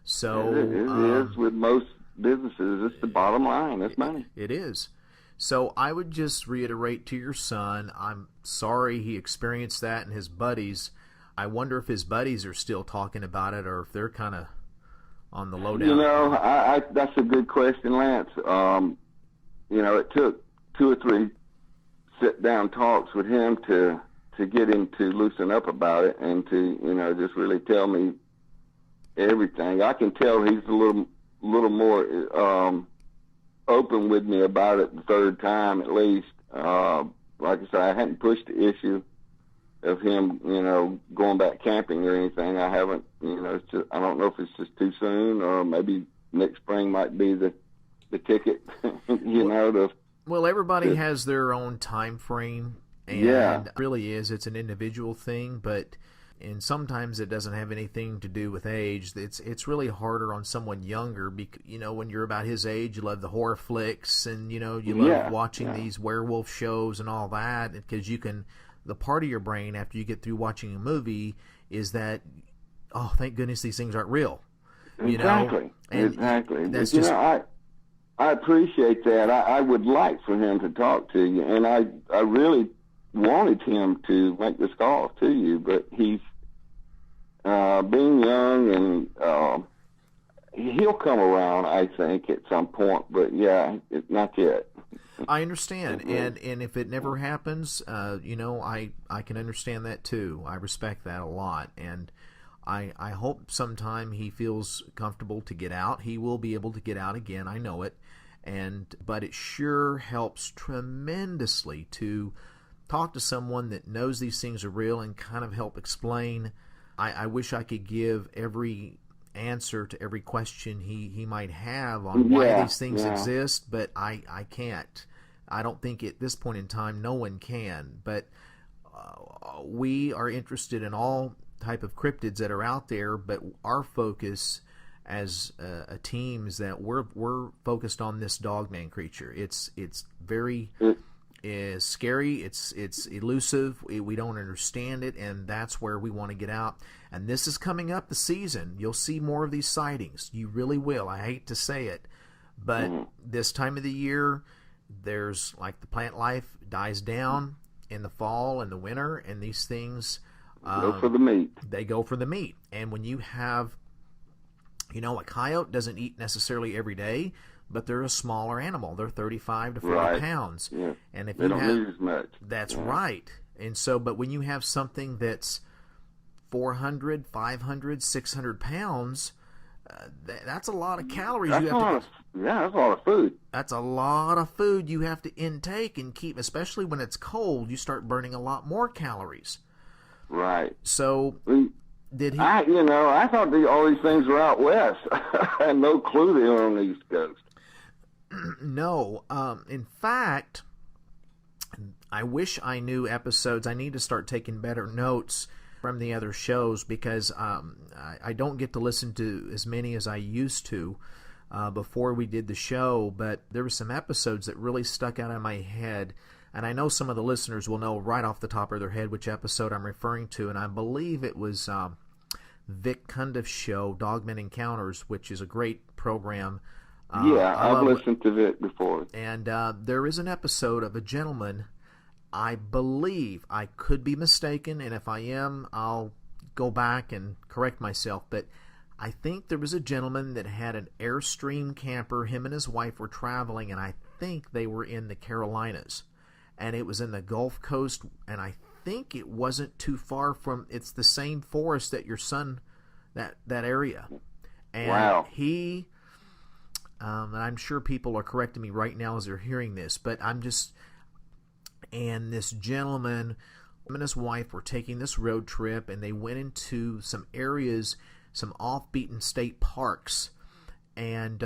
Speaker 3: So
Speaker 2: it is with most businesses. It's the bottom line. It's money.
Speaker 3: It is. So I would just reiterate to your son, I'm sorry he experienced that, and his buddies. I wonder if his buddies are still talking about it, or if they're kind of on the lowdown.
Speaker 2: That's a good question, Lance. It took 2 or 3 sit-down talks with him to get him to loosen up about it and to, just really tell me everything. I can tell he's a little more open with me about it the third time at least. Like I said, I hadn't pushed the issue of him, going back camping or anything. I haven't, it's just, I don't know if it's just too soon, or maybe next spring might be the ticket,
Speaker 3: Well, everybody has their own time frame, and it really is. It's an individual thing, and sometimes it doesn't have anything to do with age. It's really harder on someone younger, because, when you're about his age, you love the horror flicks, and, you love watching these werewolf shows and all that, because you can... The part of your brain after you get through watching a movie is that, oh, thank goodness these things aren't real.
Speaker 2: Exactly. Exactly.
Speaker 3: That's
Speaker 2: just... I appreciate that. I would like for him to talk to you, and I really wanted him to make this call to you, but he's being young, and he'll come around, I think, at some point, but not yet.
Speaker 3: I understand, and if it never happens, I can understand that too. I respect that a lot, and I hope sometime he feels comfortable to get out. He will be able to get out again, I know it, but it sure helps tremendously to talk to someone that knows these things are real and kind of help explain. I wish I could give every answer to every question he might have on why these things exist, but I can't. I don't think at this point in time no one can, but we are interested in all type of cryptids that are out there, but our focus as a team is that we're focused on this Dogman creature. It's very scary, it's elusive, we don't understand it, and that's where we want to get out. And this is coming up the season. You'll see more of these sightings. You really will. I hate to say it, but this time of the year, there's like the plant life dies down in the fall and the winter, and these things
Speaker 2: go for the meat.
Speaker 3: They go for the meat. And when you have, a coyote doesn't eat necessarily every day, but they're a smaller animal. They're 35 to 40 pounds.
Speaker 2: Yeah.
Speaker 3: And if
Speaker 2: they don't need as much.
Speaker 3: That's right. And so, but when you have something that's 400, 500, 600 pounds, that's a lot of calories.
Speaker 2: That's a lot of food.
Speaker 3: That's a lot of food you have to intake and keep, especially when it's cold. You start burning a lot more calories.
Speaker 2: Right.
Speaker 3: So, did he?
Speaker 2: I thought all these things were out west. I had no clue they were on the East Coast.
Speaker 3: No. In fact, I wish I knew episodes. I need to start taking better notes from the other shows, because I don't get to listen to as many as I used to before we did the show, but there were some episodes that really stuck out in my head, and I know some of the listeners will know right off the top of their head which episode I'm referring to, and I believe it was Vic Cundiff's show, Dogman Encounters, which is a great program.
Speaker 2: I've listened to Vic before.
Speaker 3: And there is an episode of a gentleman, I believe, I could be mistaken, and if I am, I'll go back and correct myself, but I think there was a gentleman that had an Airstream camper. Him and his wife were traveling, and I think they were in the Carolinas. And it was in the Gulf Coast, and I think it wasn't too far from, it's the same forest that your son, that area. And
Speaker 2: wow.
Speaker 3: He, and I'm sure people are correcting me right now as they're hearing this, but and this gentleman, him and his wife were taking this road trip, and they went into some areas, some off-beaten state parks, and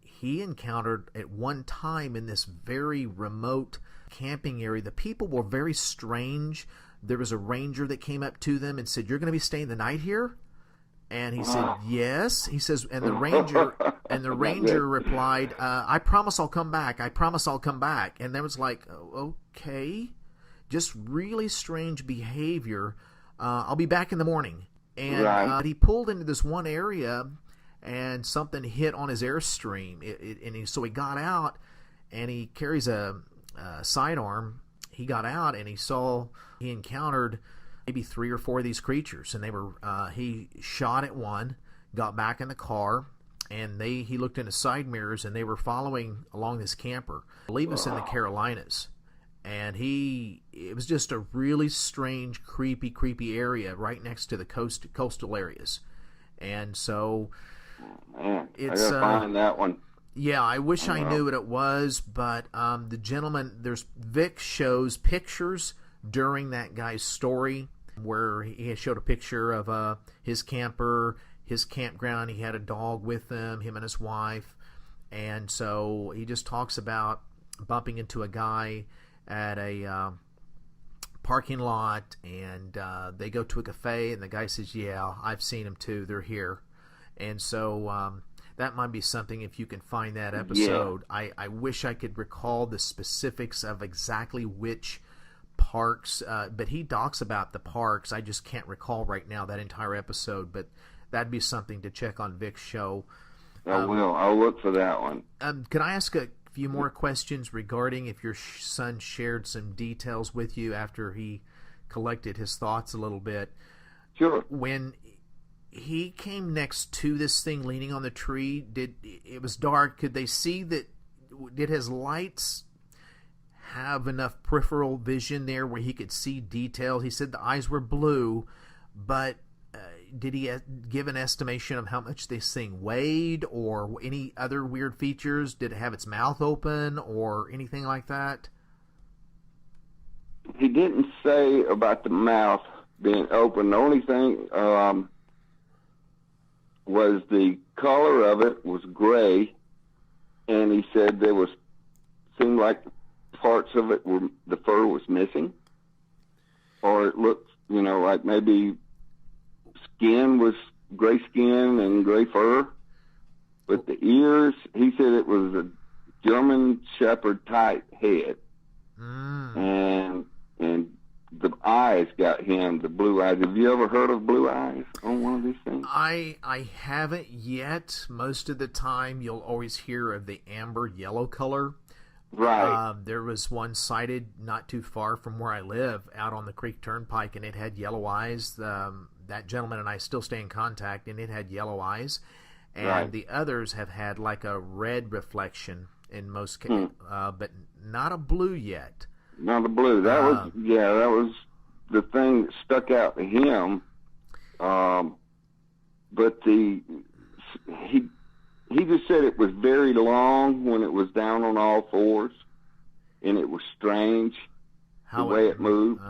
Speaker 3: he encountered at one time in this very remote camping area, the people were very strange. There was a ranger that came up to them and said, "You're going to be staying the night here?" And he said, "Yes." He says, and the ranger replied, "I promise I'll come back. I promise I'll come back." And there was like, okay, just really strange behavior. I'll be back in the morning. And he pulled into this one area, and something hit on his Airstream. So he got out, and he carries a sidearm. He got out, and he encountered maybe 3 or 4 of these creatures, and they were. He shot at one, got back in the car, and he looked in his side mirrors, and they were following along this camper. I believe it was in the Carolinas. And it was just a really strange, creepy area right next to the coastal areas. And so
Speaker 2: I gotta find that one.
Speaker 3: Yeah, I wish I knew what it was, but the gentleman, Vic shows pictures during that guy's story where he showed a picture of his camper, his campground. He had a dog with him and his wife. And so he just talks about bumping into a guy at a parking lot, and they go to a cafe, and the guy says, "Yeah, I've seen them too. They're here." And so that might be something if you can find that episode. Yeah. I wish I could recall the specifics of exactly which parks, but he talks about the parks. I just can't recall right now that entire episode, but that'd be something to check on Vic's show.
Speaker 2: I will. I'll look for that one.
Speaker 3: Can I ask a few more questions regarding if your son shared some details with you after he collected his thoughts a little bit?
Speaker 2: Sure.
Speaker 3: When he came next to this thing leaning on the tree, it was dark. Could they see that? Did his lights have enough peripheral vision there where he could see details? He said the eyes were blue, but did he give an estimation of how much this thing weighed or any other weird features? Did it have its mouth open or anything like that?
Speaker 2: He didn't say about the mouth being open. The only thing was the color of it was gray, and he said seemed like parts of it the fur was missing, or it looked, like maybe skin was gray skin and gray fur, but the ears, he said it was a German Shepherd type head, and the eyes got him, the blue eyes. Have you ever heard of blue eyes on one of these things?
Speaker 3: I haven't yet. Most of the time, you'll always hear of the amber yellow color.
Speaker 2: Right.
Speaker 3: There was one sighted not too far from where I live, out on the Creek Turnpike, and it had yellow eyes. That gentleman and I still stay in contact, and it had yellow eyes. And the others have had like a red reflection in most cases, but not a blue yet.
Speaker 2: Not a blue. That was the thing that stuck out to him. But he just said it was very long when it was down on all fours, and it was strange the way it moved.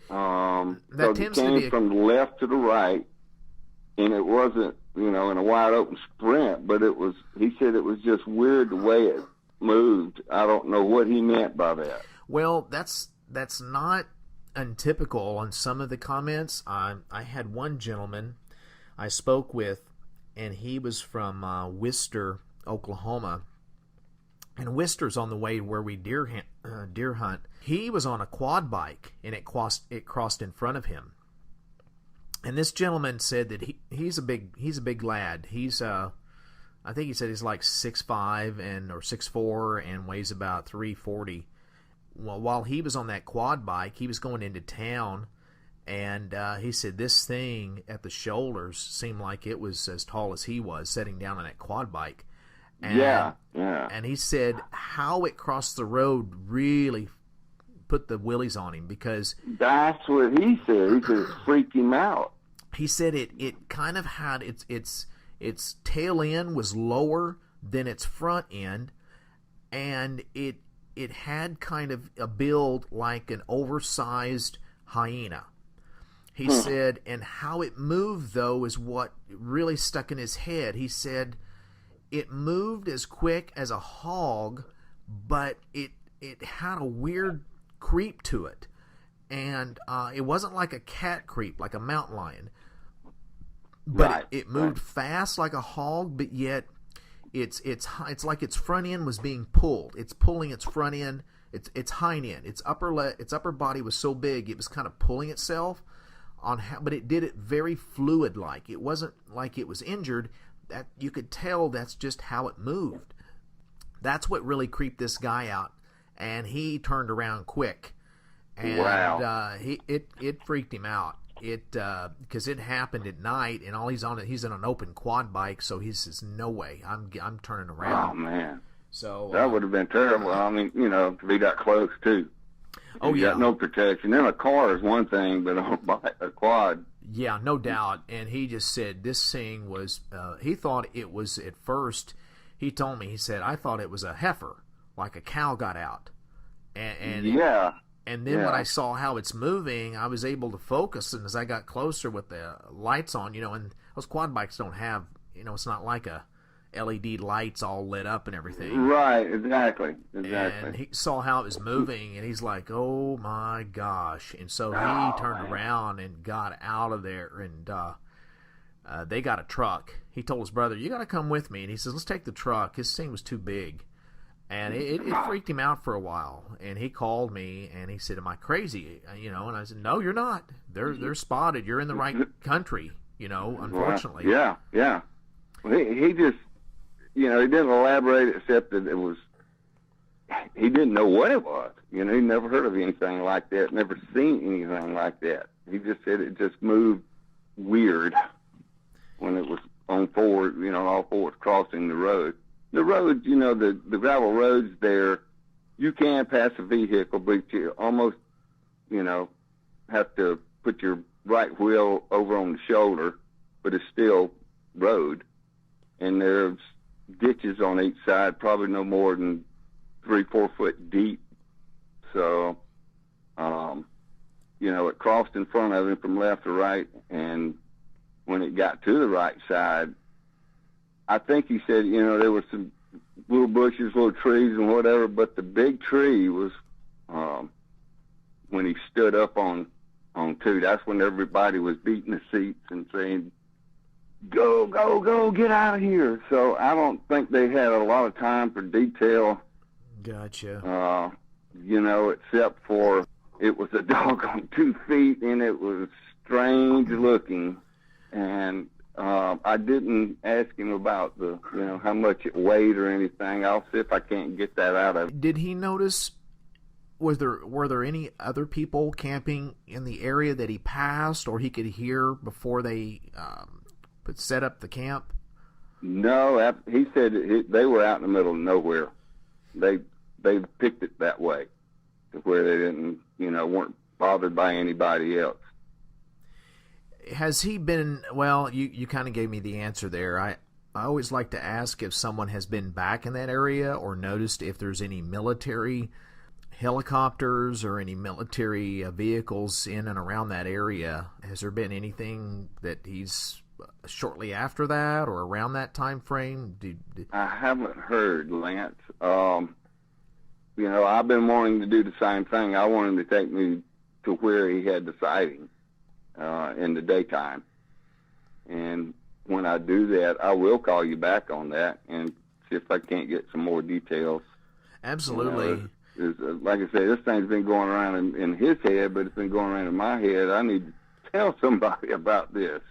Speaker 3: That
Speaker 2: tends to be from the left to the right, and it wasn't, in a wide open sprint, but he said it was just weird the way it moved. I don't know what he meant by that.
Speaker 3: Well, that's not untypical on some of the comments. I had one gentleman I spoke with, and he was from Wister, Oklahoma. And Wister's on the way where we deer hunt. He was on a quad bike, and it crossed in front of him. And this gentleman said that he's a big lad. He's I think he said he's like 6'5" or 6'4" and weighs about 340. Well, while he was on that quad bike, he was going into town, and he said this thing at the shoulders seemed like it was as tall as he was, sitting down on that quad bike. And,
Speaker 2: yeah.
Speaker 3: And he said how it crossed the road really put the willies on him, because
Speaker 2: that's what he said. He said it freaked him out.
Speaker 3: He said it kind of had its tail end was lower than its front end, and it had kind of a build like an oversized hyena. He said, and how it moved, though, is what really stuck in his head. He said it moved as quick as a hog, but it had a weird creep to it. And it wasn't like a cat creep, like a mountain lion. But
Speaker 2: right,
Speaker 3: it moved fast like a hog, but yet it's like its front end was being pulled. It's pulling its front end, its hind end, its upper body was so big it was kind of pulling itself but it did it very fluid like. It wasn't like it was injured. That you could tell that's just how it moved. That's what really creeped this guy out, and he turned around quick. And
Speaker 2: wow.
Speaker 3: It freaked him out. Because it happened at night, and he's on an open quad bike, so he says, "No way, I'm turning around."
Speaker 2: Oh man,
Speaker 3: so
Speaker 2: that would have been terrible. I mean, to be that close too.
Speaker 3: Oh
Speaker 2: you
Speaker 3: yeah,
Speaker 2: got no protection. Then a car is one thing, but a quad.
Speaker 3: Yeah, no doubt. And he just said this thing was. He thought it was at first. He told me. He said, "I thought it was a heifer, like a cow got out." And
Speaker 2: yeah.
Speaker 3: And then when I saw how it's moving, I was able to focus. And as I got closer with the lights on, and those quad bikes don't have, it's not like a LED lights all lit up and everything.
Speaker 2: Right, exactly.
Speaker 3: And he saw how it was moving, and he's like, "Oh my gosh!" And so he turned around and got out of there, and they got a truck. He told his brother, "You got to come with me." And he says, "Let's take the truck." His thing was too big. And it freaked him out for a while. And he called me and he said, "Am I crazy?" And I said, "No, you're not. They're spotted. You're in the right country, unfortunately."
Speaker 2: Well, yeah. Well, he just, he didn't elaborate except that he didn't know what it was. He never heard of anything like that, never seen anything like that. He just said it just moved weird when it was on forward, all fours crossing the road. The roads, the gravel roads there, you can pass a vehicle, but you almost, have to put your right wheel over on the shoulder, but it's still road. And there's ditches on each side, probably no more than 3-4 foot deep. So, it crossed in front of him from left to right, and when it got to the right side, I think he said, there were some little bushes, little trees and whatever, but the big tree was when he stood up on two. That's when everybody was beating the seats and saying, "Go, go, go, get out of here." So I don't think they had a lot of time for detail.
Speaker 3: Gotcha.
Speaker 2: Except for it was a dog on 2 feet, and it was strange looking. And I didn't ask him about the, how much it weighed or anything. I'll see if I can't get that out of him.
Speaker 3: Did he notice? Were there any other people camping in the area that he passed, or he could hear before they set up the camp?
Speaker 2: No, he said they were out in the middle of nowhere. They picked it that way, to where they didn't, weren't bothered by anybody else.
Speaker 3: Has he been, well, you kind of gave me the answer there. I always like to ask if someone has been back in that area or noticed if there's any military helicopters or any military vehicles in and around that area. Has there been anything that he's shortly after that or around that time frame?
Speaker 2: I haven't heard, Lance. I've been wanting to do the same thing. I want him to take me to where he had the sighting. In the daytime. And when I do that, I will call you back on that and see if I can't get some more details.
Speaker 3: Absolutely.
Speaker 2: Like I say, this thing's been going around in his head, but it's been going around in my head. I need to tell somebody about this?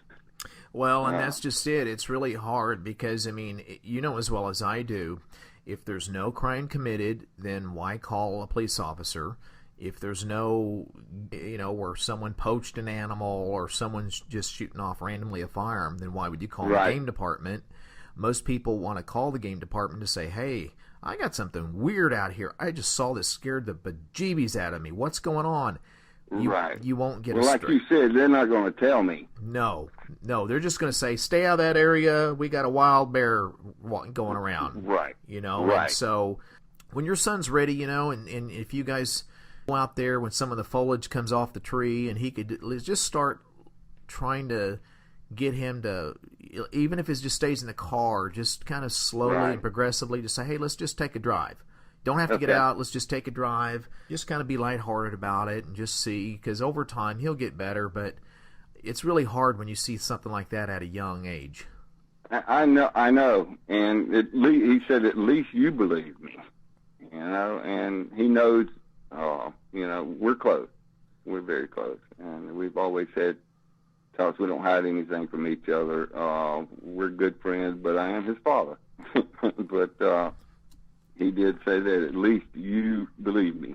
Speaker 3: Well, and that's just it. It's really hard because, I mean, you know as well as I do, if there's no crime committed, then why call a police officer? If there's no, where someone poached an animal or someone's just shooting off randomly a firearm, then why would you call the game department? Most people want to call the game department to say, hey, I got something weird out here. I just saw this, scared the bejeebies out of me. What's going on? You won't get
Speaker 2: like you said, they're not going to tell me.
Speaker 3: No, they're just going to say, stay out of that area. We got a wild bear going around.
Speaker 2: Right.
Speaker 3: And so when your son's ready, and if you guys go out there when some of the foliage comes off the tree and he could just start trying to get him to, even if it just stays in the car, just kind of slowly and progressively just say, hey, let's just take a drive. Don't have to get out. Let's just take a drive. Just kind of be lighthearted about it and just see, because over time he'll get better, but it's really hard when you see something like that at a young age.
Speaker 2: I know. And he said, at least you believe me, and he knows, we're close. We're very close. And we've always said, because we don't hide anything from each other. We're good friends, but I am his father. But he did say that at least you believe me.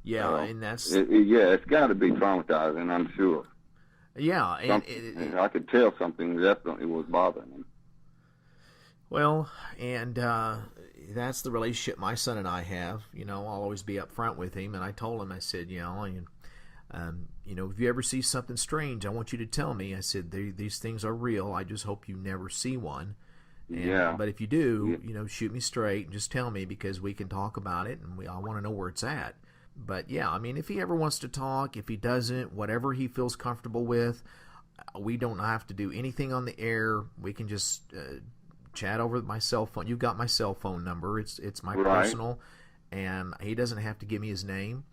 Speaker 3: Yeah, and that's...
Speaker 2: it's got to be traumatizing, I'm sure.
Speaker 3: Yeah.
Speaker 2: And I could tell something definitely was bothering him.
Speaker 3: Well, and that's the relationship my son and I have. I'll always be up front with him, and I told him, I said, if you ever see something strange, I want you to tell me. I said, these things are real. I just hope you never see one. But if you do, shoot me straight and just tell me, because we can talk about it, and I want to know where it's at. But yeah, I mean, if he ever wants to talk, if he doesn't, whatever he feels comfortable with, we don't have to do anything on the air. We can just chat over my cell phone. You've got my cell phone number. It's my personal, and he doesn't have to give me his name.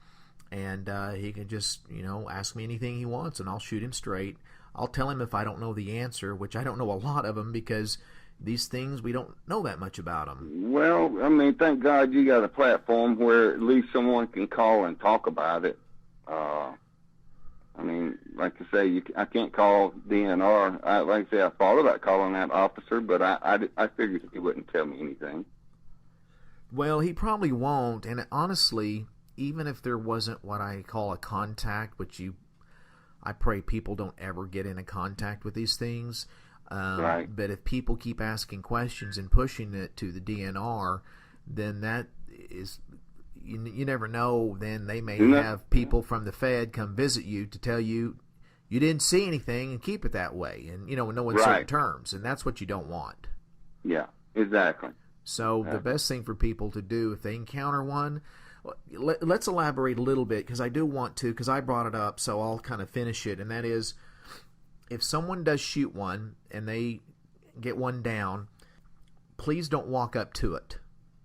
Speaker 3: And he can just, ask me anything he wants, and I'll shoot him straight. I'll tell him if I don't know the answer, which I don't know a lot of them, because these things, we don't know that much about them.
Speaker 2: Well, I mean, thank God you got a platform where at least someone can call and talk about it. I mean, like I say, I can't call DNR. Like I say, I thought about calling that officer, but I figured he wouldn't tell me anything.
Speaker 3: Well, he probably won't, and honestly, even if there wasn't what I call a contact, which I pray people don't ever get into contact with these things. But if people keep asking questions and pushing it to the DNR, then that is, you never know. Then they may have people from the Fed come visit you to tell you you didn't see anything and keep it that way, and no uncertain terms, and that's what you don't want.
Speaker 2: Yeah, exactly.
Speaker 3: So the best thing for people to do if they encounter one, let's elaborate a little bit, because I do want to, because I brought it up, so I'll kind of finish it, and that is, if someone does shoot one and they get one down, please don't walk up to it.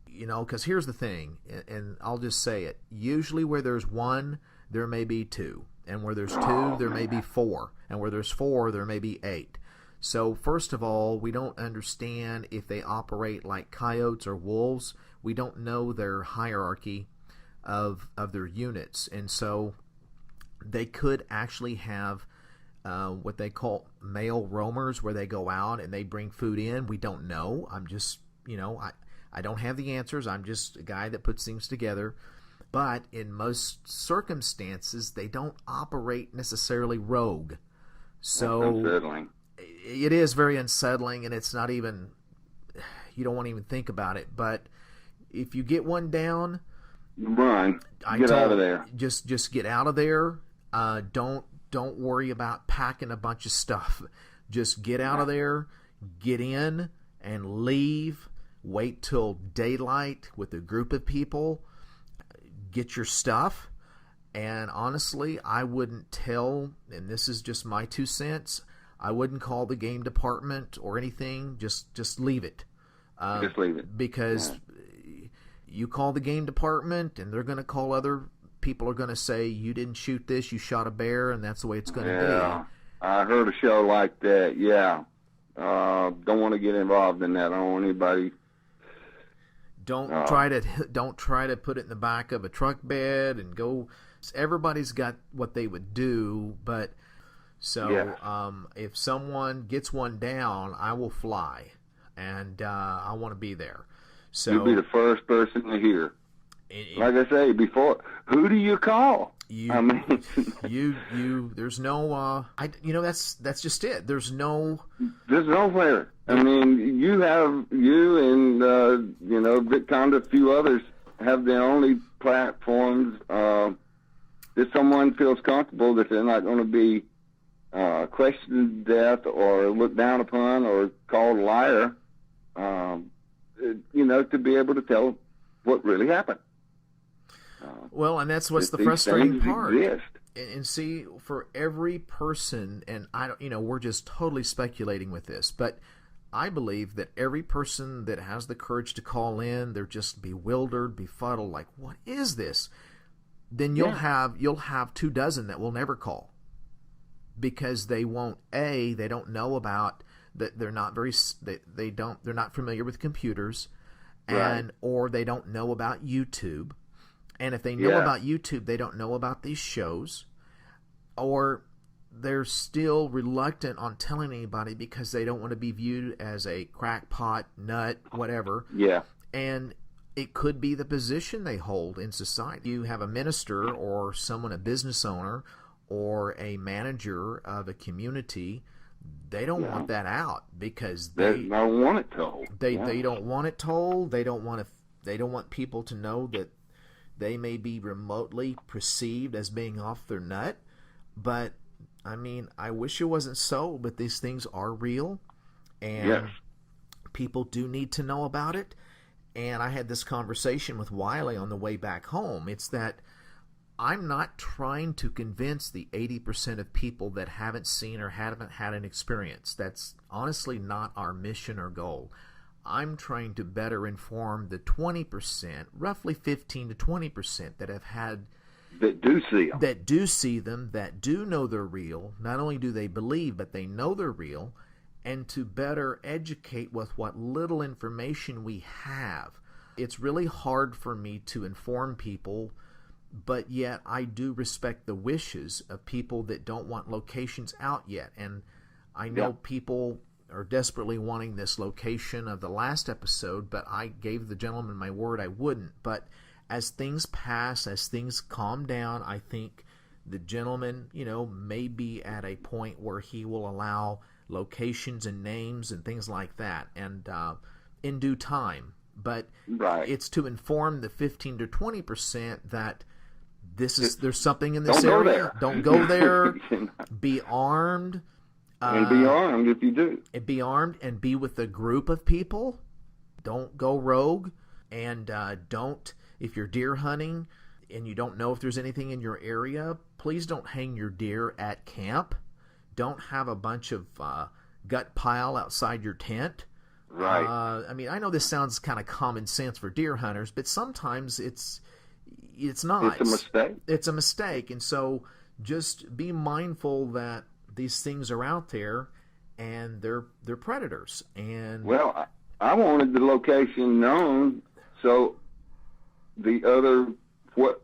Speaker 3: Because here's the thing, and I'll just say it. Usually where there's one, there may be two. And where there's two, there may be four. And where there's four, there may be 8. So first of all, we don't understand if they operate like coyotes or wolves. We don't know their hierarchy of their units. And so they could actually have what they call male roamers, where they go out and they bring food in. We don't know. I'm just, I don't have the answers. I'm just a guy that puts things together. But in most circumstances, they don't operate necessarily rogue. So
Speaker 2: that's unsettling.
Speaker 3: It is very unsettling, and it's not even, you don't want to even think about it. But if you get one down,
Speaker 2: run. Get out of there.
Speaker 3: Just get out of there. Don't worry about packing a bunch of stuff. Just get out of there, get in, and leave. Wait till daylight with a group of people. Get your stuff. And honestly, I wouldn't tell, and this is just my 2 cents, I wouldn't call the game department or anything. Just leave it.
Speaker 2: Just leave it.
Speaker 3: Because you call the game department, and they're going to call other people are going to say, you didn't shoot this, you shot a bear, and that's the way it's going to be.
Speaker 2: I heard a show like that, yeah. Don't want to get involved in that. I don't want anybody...
Speaker 3: Don't try to put it in the back of a truck bed and go... Everybody's got what they would do, but So if someone gets one down, I will fly, and I want to be there. So
Speaker 2: you'll be the first person to hear. Like I say before, who do you call?
Speaker 3: I mean, there's no, that's just it. There's nowhere.
Speaker 2: I mean, you and VidCon, a few others have their only platforms. If someone feels comfortable that they're not going to be questioned to death or looked down upon or called a liar, to be able to tell what really happened.
Speaker 3: Well, and that's what's the frustrating part.
Speaker 2: Exist.
Speaker 3: And see, for every person, and I don't, we're just totally speculating with this, but I believe that every person that has the courage to call in, they're just bewildered, befuddled, like, what is this? Then you'll have 24 that will never call, because they don't know about that. They're not they're not familiar with computers, or they don't know about YouTube. And if they know about YouTube, they don't know about these shows, or they're still reluctant on telling anybody because they don't want to be viewed as a crackpot, nut, whatever.
Speaker 2: Yeah.
Speaker 3: And it could be the position they hold in society. You have a minister or someone, a business owner or a manager of a community, they don't want that out because they
Speaker 2: don't want it told.
Speaker 3: They don't want it told. They don't want people to know that they may be remotely perceived as being off their nut. But, I mean, I wish it wasn't so, but these things are real, and people do need to know about it. And I had this conversation with Wiley on the way back home. It's that I'm not trying to convince the 80% of people that haven't seen or haven't had an experience. That's honestly not our mission or goal. I'm trying to better inform the 20%, roughly 15 to 20% that have had,
Speaker 2: that do see
Speaker 3: them, that do know they're real. Not only do they believe, but they know they're real, and to better educate with what little information we have. It's really hard for me to inform people, but yet I do respect the wishes of people that don't want locations out yet. And I know people are desperately wanting this location of the last episode, but I gave the gentleman my word I wouldn't. But as things pass, as things calm down, I think the gentleman, may be at a point where he will allow locations and names and things like that, and in due time. But it's to inform the 15 to 20% that there's something in this area. Don't go there. Be armed.
Speaker 2: And be armed if you do.
Speaker 3: And be armed and be with a group of people. Don't go rogue. And don't, if you're deer hunting and you don't know if there's anything in your area, please don't hang your deer at camp. Don't have a bunch of gut pile outside your tent.
Speaker 2: Right.
Speaker 3: I mean, I know this sounds kind of common sense for deer hunters, but sometimes it's not.
Speaker 2: It's a mistake.
Speaker 3: It's a mistake. And so just be mindful that these things are out there, and they're predators. And
Speaker 2: well, I wanted the location known so the other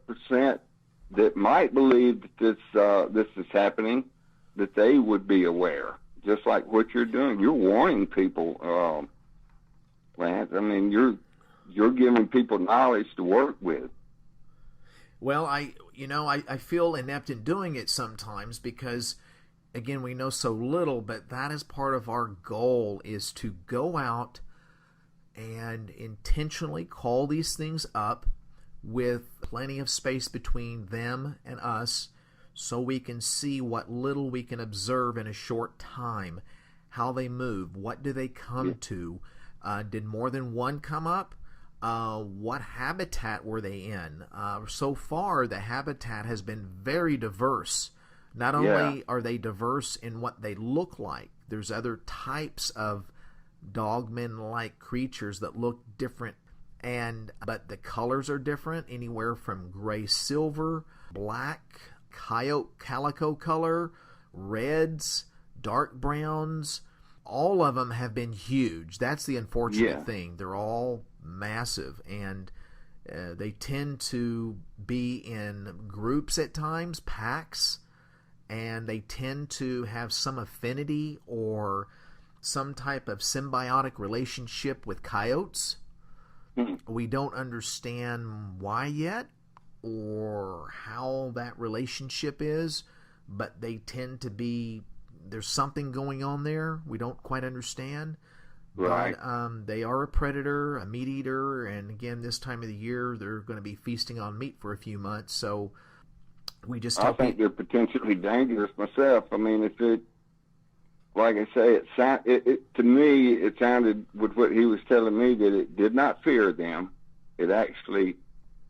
Speaker 2: percent that might believe that this is happening, that they would be aware. Just like what you're doing, you're warning people, Lance. I mean, you're giving people knowledge to work with.
Speaker 3: Well, I feel inept in doing it sometimes because, again, we know so little, but that is part of our goal, is to go out and intentionally call these things up with plenty of space between them and us, so we can see what little we can observe in a short time, how they move, what do they come to, did more than one come up, what habitat were they in. So far, the habitat has been very diverse. Not only are they diverse in what they look like, there's other types of dogman-like creatures that look different, but the colors are different, anywhere from gray-silver, black, calico color, reds, dark browns. All of them have been huge. That's the unfortunate thing. They're all massive, and they tend to be in groups at times, packs, and they tend to have some affinity or some type of symbiotic relationship with coyotes. We don't understand why yet or how that relationship is, but they tend to be, there's something going on there we don't quite understand.
Speaker 2: Right.
Speaker 3: But they are a predator, a meat eater, and again, this time of the year, they're going to be feasting on meat for a few months, so we just...
Speaker 2: I think they're potentially dangerous myself. I mean, if it, like I say, to me, it sounded with what he was telling me that it did not fear them. It actually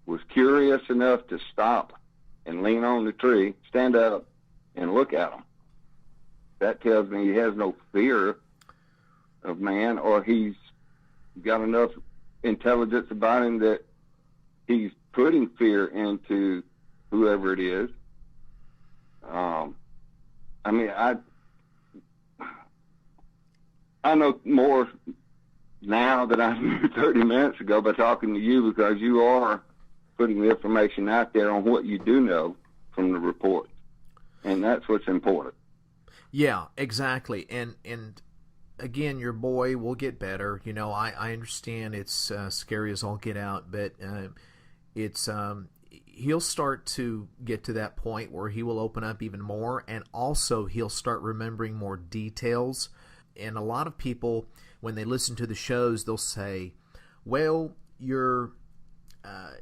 Speaker 2: was curious enough to stop and lean on the tree, stand up, and look at them. That tells me he has no fear of man, or he's got enough intelligence about him that he's putting fear into whoever it is. I mean, I know more now than I knew 30 minutes ago by talking to you, because you are putting the information out there on what you do know from the report, and that's what's important.
Speaker 3: Yeah, exactly. And again, your boy will get better. You know, I understand it's scary as all get out, but it's he'll start to get to that point where he will open up even more, and also he'll start remembering more details. And a lot of people, when they listen to the shows, they'll say, well,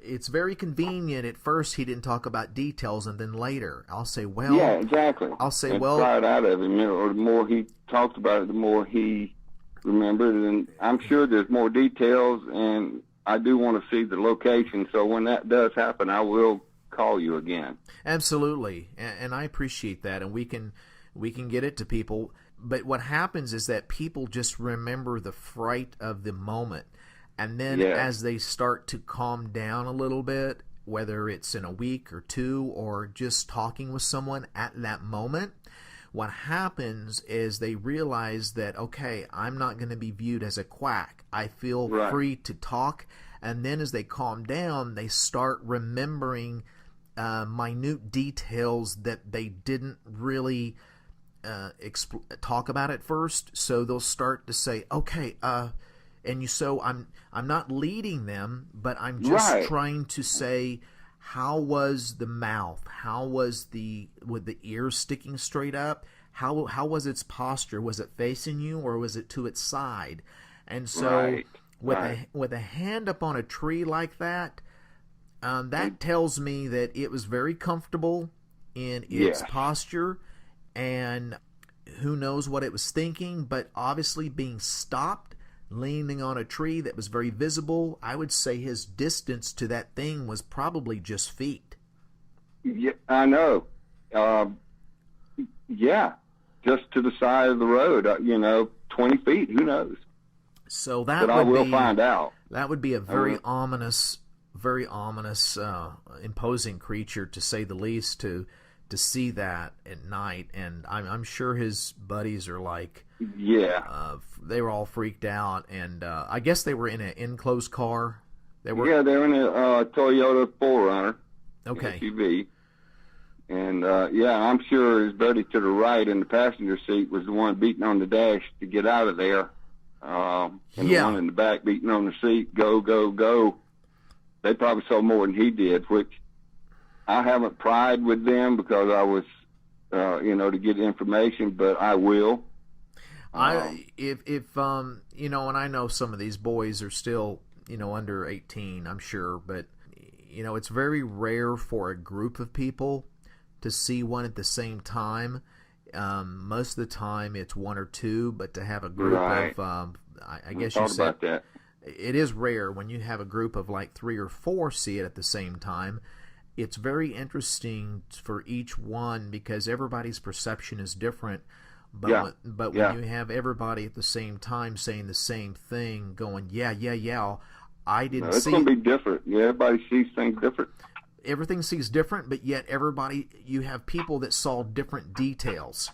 Speaker 3: it's very convenient. At first, he didn't talk about details, and then later, I'll say, well...
Speaker 2: Yeah, exactly.
Speaker 3: I'll say,
Speaker 2: and
Speaker 3: well...
Speaker 2: pry it out of him, or the more he talked about it, the more he remembered. And I'm sure there's more details, and I do want to see the location. So when that does happen, I will call you again.
Speaker 3: Absolutely, and I appreciate that, and we can get it to people. But what happens is that people just remember the fright of the moment. And then as they start to calm down a little bit, whether it's in a week or two or just talking with someone at that moment, what happens is they realize that, okay, I'm not going to be viewed as a quack. I feel free to talk. And then as they calm down, they start remembering minute details that they didn't really talk about at first. So they'll start to say, okay, so I'm not leading them, but I'm just trying to say, how was the mouth? How was with the ears sticking straight up? How was its posture? Was it facing you, or was it to its side? And so with a hand up on a tree like that, that tells me that it was very comfortable in its posture, and who knows what it was thinking, but obviously being stopped, leaning on a tree that was very visible, I would say his distance to that thing was probably just feet.
Speaker 2: Yeah, I know. Just to the side of the road, 20 feet, who knows?
Speaker 3: So that
Speaker 2: I will find out.
Speaker 3: That would be a very ominous, imposing creature, to say the least, to see that at night. And I'm sure his buddies are like... they were all freaked out, and I guess they were in an enclosed car. They were
Speaker 2: in a Toyota 4Runner SUV, and I'm sure his buddy to the right in the passenger seat was the one beating on the dash to get out of there, and the one in the back beating on the seat, go, go, go. They probably saw more than he did, which I haven't pried with them because I was, to get information, but I will.
Speaker 3: And I know some of these boys are still, under 18, I'm sure, but, it's very rare for a group of people to see one at the same time. Most of the time it's one or two, but to have a group of, I guess you said,
Speaker 2: that.
Speaker 3: It is rare when you have a group of like 3 or 4 see it at the same time. It's very interesting for each one because everybody's perception is different. But when you have everybody at the same time saying the same thing, going, I didn't see it.
Speaker 2: It's going to be different. Yeah, everybody sees things different.
Speaker 3: Everything sees different, but yet you have people that saw different details.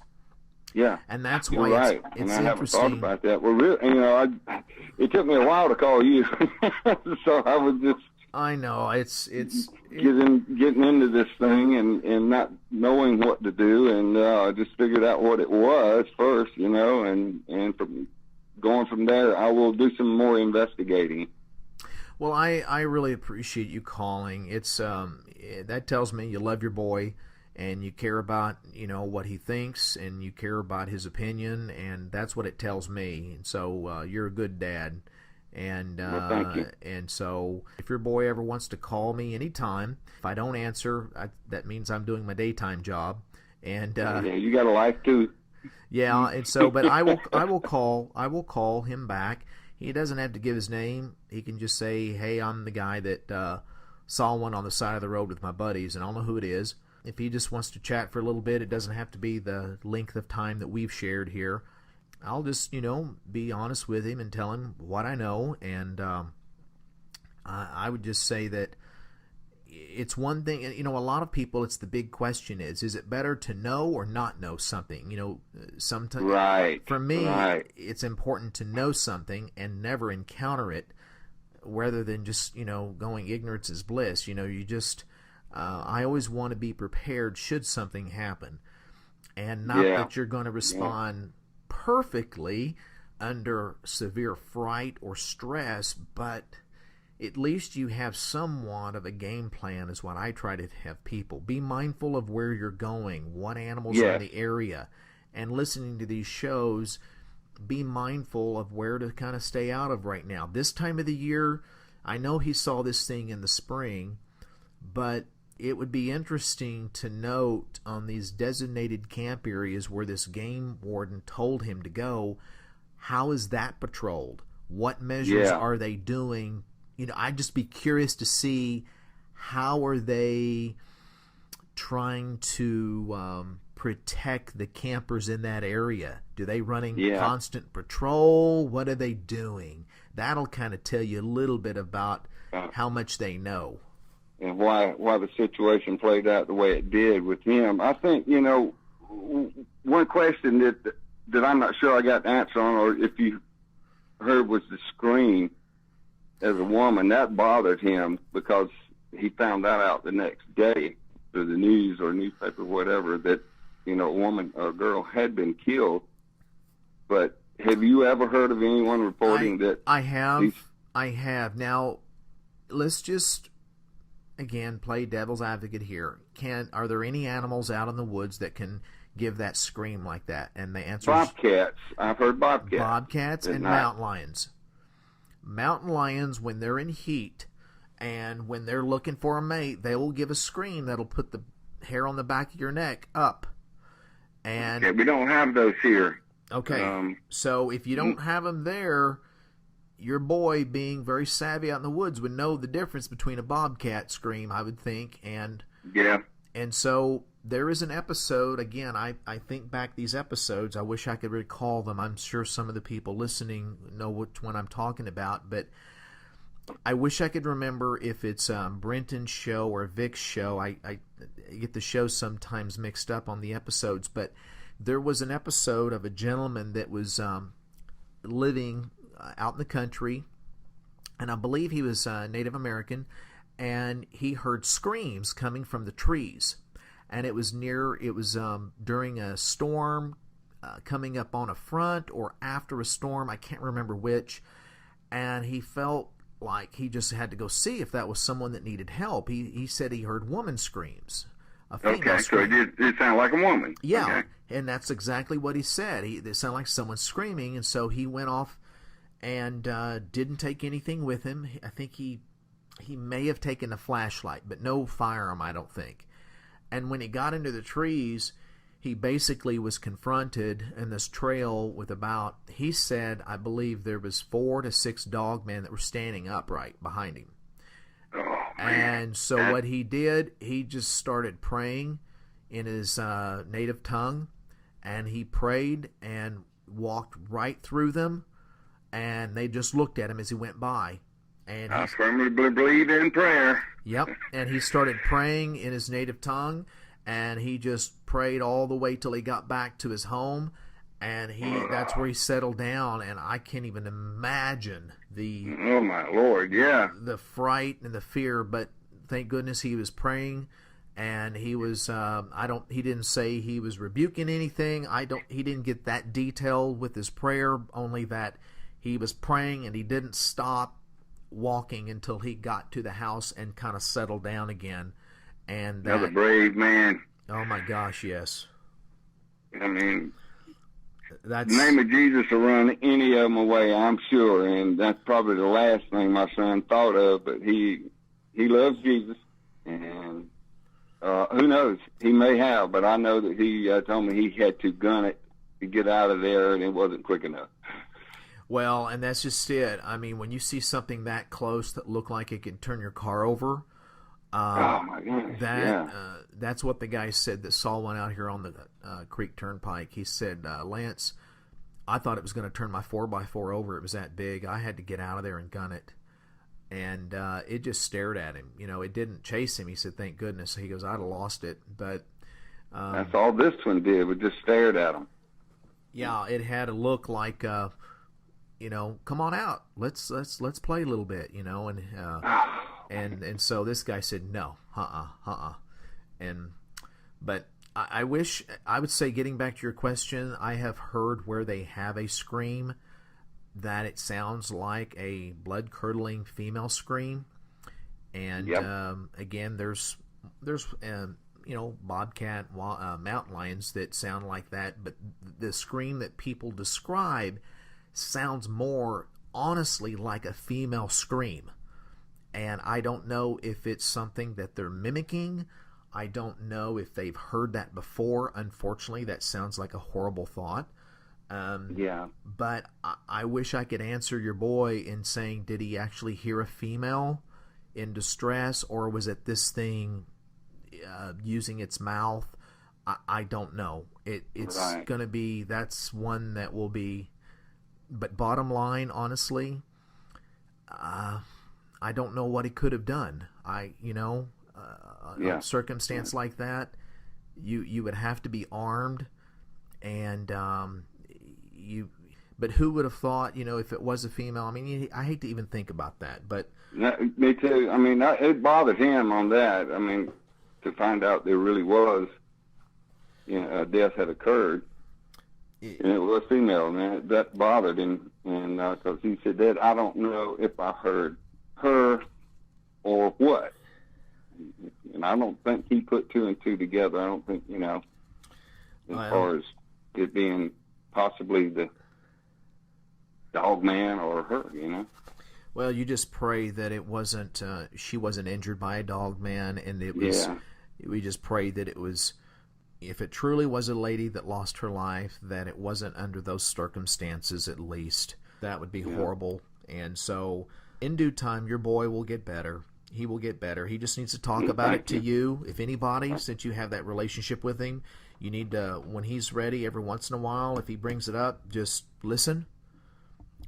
Speaker 2: Yeah.
Speaker 3: And that's why it's
Speaker 2: and I
Speaker 3: interesting.
Speaker 2: haven't thought about that. Well, really, it took me a while to call you. So I was just
Speaker 3: I know it's
Speaker 2: getting into this thing and not knowing what to do, and I just figured out what it was first, and from going from there, I will do some more investigating.
Speaker 3: Well, I really appreciate you calling. It's that tells me you love your boy, and you care about what he thinks, and you care about his opinion, and that's what it tells me. And so you're a good dad. And
Speaker 2: well, thank you.
Speaker 3: And so if your boy ever wants to call me anytime, if I don't answer, that means I'm doing my daytime job. And
Speaker 2: yeah, you got a life too.
Speaker 3: Yeah, and so but I will call him back. He doesn't have to give his name. He can just say, "Hey, I'm the guy that saw one on the side of the road with my buddies, and I don't know who it is." If he just wants to chat for a little bit, it doesn't have to be the length of time that we've shared here. I'll just, be honest with him and tell him what I know, and I would just say that it's one thing, a lot of people, it's the big question is it better to know or not know something? Sometimes,
Speaker 2: right.
Speaker 3: For me,
Speaker 2: right.
Speaker 3: It's important to know something and never encounter it, rather than just, going ignorance is bliss. You just, I always want to be prepared should something happen, and not that you're going to respond perfectly under severe fright or stress, but at least you have somewhat of a game plan is what I try to have people. Be mindful of where you're going, what animals are in the area, and listening to these shows, be mindful of where to kind of stay out of right now. This time of the year, I know he saw this thing in the spring, but it would be interesting to note on these designated camp areas where this game warden told him to go, how is that patrolled? What measures are they doing? I'd just be curious to see how are they trying to protect the campers in that area. Do they running constant patrol? What are they doing? That'll kind of tell you a little bit about how much they know.
Speaker 2: And why the situation played out the way it did with him. I think, one question that I'm not sure I got the answer on, or if you heard, was the scream as a woman. That bothered him because he found that out the next day through the news or newspaper, whatever, that, a woman or a girl had been killed. But have you ever heard of anyone reporting that?
Speaker 3: I have. Now, let's just, again, play devil's advocate here. Are there any animals out in the woods that can give that scream like that? And the answer is
Speaker 2: bobcats. I've heard bobcats.
Speaker 3: Bobcats and mountain lions. Mountain lions, when they're in heat and when they're looking for a mate, they will give a scream that'll put the hair on the back of your neck up. And
Speaker 2: we don't have those here.
Speaker 3: Okay, so if you don't have them there, your boy, being very savvy out in the woods, would know the difference between a bobcat scream, I would think, and so there is an episode, again, I think back these episodes, I wish I could recall them. I'm sure some of the people listening know which one I'm talking about, but I wish I could remember if it's Brenton's show or Vic's show. I get the shows sometimes mixed up on the episodes, but there was an episode of a gentleman that was living out in the country, and I believe he was Native American, and he heard screams coming from the trees, and it was during a storm, coming up on a front or after a storm, I can't remember which, and he felt like he just had to go see if that was someone that needed help. He said he heard woman screams, a female scream.
Speaker 2: So it sounded like a woman.
Speaker 3: Yeah,
Speaker 2: okay.
Speaker 3: And that's exactly what he said. It sounded like someone screaming, and so he went off and didn't take anything with him. I think he may have taken a flashlight, but no firearm, I don't think. And when he got into the trees, he basically was confronted in this trail with he said, I believe there was 4 to 6 dogmen that were standing upright behind him.
Speaker 2: Oh,
Speaker 3: and so what he did, he just started praying in his native tongue, and he prayed and walked right through them, and they just looked at him as he went by. And
Speaker 2: I firmly believe in prayer.
Speaker 3: Yep, and he started praying in his native tongue, and he just prayed all the way till he got back to his home, and that's where he settled down, and I can't even imagine
Speaker 2: oh my Lord, yeah,
Speaker 3: the fright and the fear. But thank goodness he was praying, and he was he didn't say he was rebuking anything. He didn't get that detailed with his prayer, only that he was praying and he didn't stop walking until he got to the house and kind of settled down again. And
Speaker 2: another brave man.
Speaker 3: Oh my gosh, yes.
Speaker 2: I mean,
Speaker 3: that's
Speaker 2: the name of Jesus will run any of them away, I'm sure, and that's probably the last thing my son thought of. But he loves Jesus, and who knows? He may have, but I know that he told me he had to gun it to get out of there, and it wasn't quick enough.
Speaker 3: Well, and that's just it. I mean, when you see something that close that looked like it could turn your car over,
Speaker 2: oh my goodness!
Speaker 3: That's what the guy said that saw one out here on the Creek Turnpike. He said, Lance, I thought it was going to turn my 4x4 over. It was that big. I had to get out of there and gun it. And it just stared at him. You know, it didn't chase him. He said, thank goodness. He goes, I'd have lost it. But
Speaker 2: that's all this one did. It just stared at him.
Speaker 3: Yeah, it had a look like, you know, come on out. Let's play a little bit, you know. And so this guy said, no, but I wish, I would say, getting back to your question, I have heard where they have a scream that it sounds like a blood-curdling female scream. And again, there's you know, bobcat, mountain lions that sound like that, but the scream that people describe sounds more honestly like a female scream. And I don't know if it's something that they're mimicking. I don't know if they've heard that before. Unfortunately, that sounds like a horrible thought. But I wish I could answer your boy in saying, did he actually hear a female in distress, or was it this thing using its mouth? I don't know. It's right. Going to be, that's one that will be, but bottom line, honestly, I don't know what he could have done. A circumstance like that, you would have to be armed, and but who would have thought, you know, if it was a female? I mean, I hate to even think about that, but
Speaker 2: me too. I mean, it bothered him on that. I mean, to find out there really was, you know, a death had occurred, and it was female, man. That bothered him, and because he said that I don't know if I heard her or what, and I don't think he put two and two together. I don't think, you know, as far as it being possibly the Dogman or her, you know.
Speaker 3: Well, you just pray that it wasn't, she wasn't injured by a Dogman, and it was, we just pray that it was, if it truly was a lady that lost her life, that it wasn't under those circumstances at least. That would be horrible. And so, in due time, your boy will get better. He will get better. He just needs to talk about it to you. If anybody, since you have that relationship with him, you need to, when he's ready, every once in a while, if he brings it up, just listen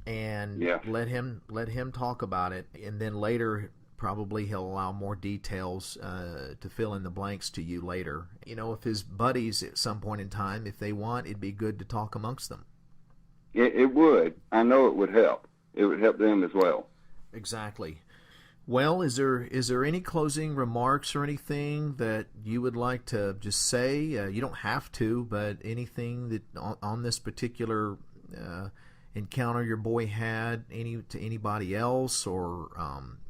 Speaker 3: and let him talk about it. And then later, probably he'll allow more details to fill in the blanks to you later. You know, if his buddies at some point in time, if they want, it'd be good to talk amongst them.
Speaker 2: It would. I know it would help. It would help them as well.
Speaker 3: Exactly. Well, is there any closing remarks or anything that you would like to just say? You don't have to, but anything that on this particular encounter your boy had, to anybody else, or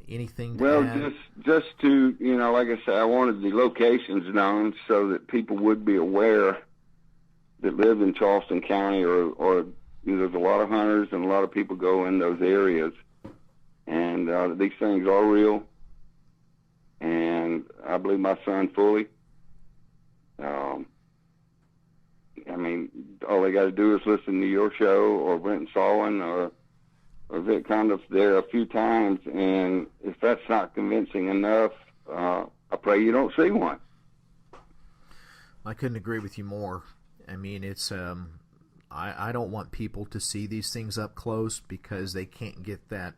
Speaker 3: anything to add?
Speaker 2: Well, just to, you know, like I said, I wanted the locations known so that people would be aware that live in Charleston County, or there's a lot of hunters and a lot of people go in those areas. And these things are real, and I believe my son fully. I mean, all they got to do is listen to your show or Brent and Solon or Vic Conniff's there a few times, and if that's not convincing enough, I pray you don't see one.
Speaker 3: I couldn't agree with you more. I mean, it's I don't want people to see these things up close because they can't get that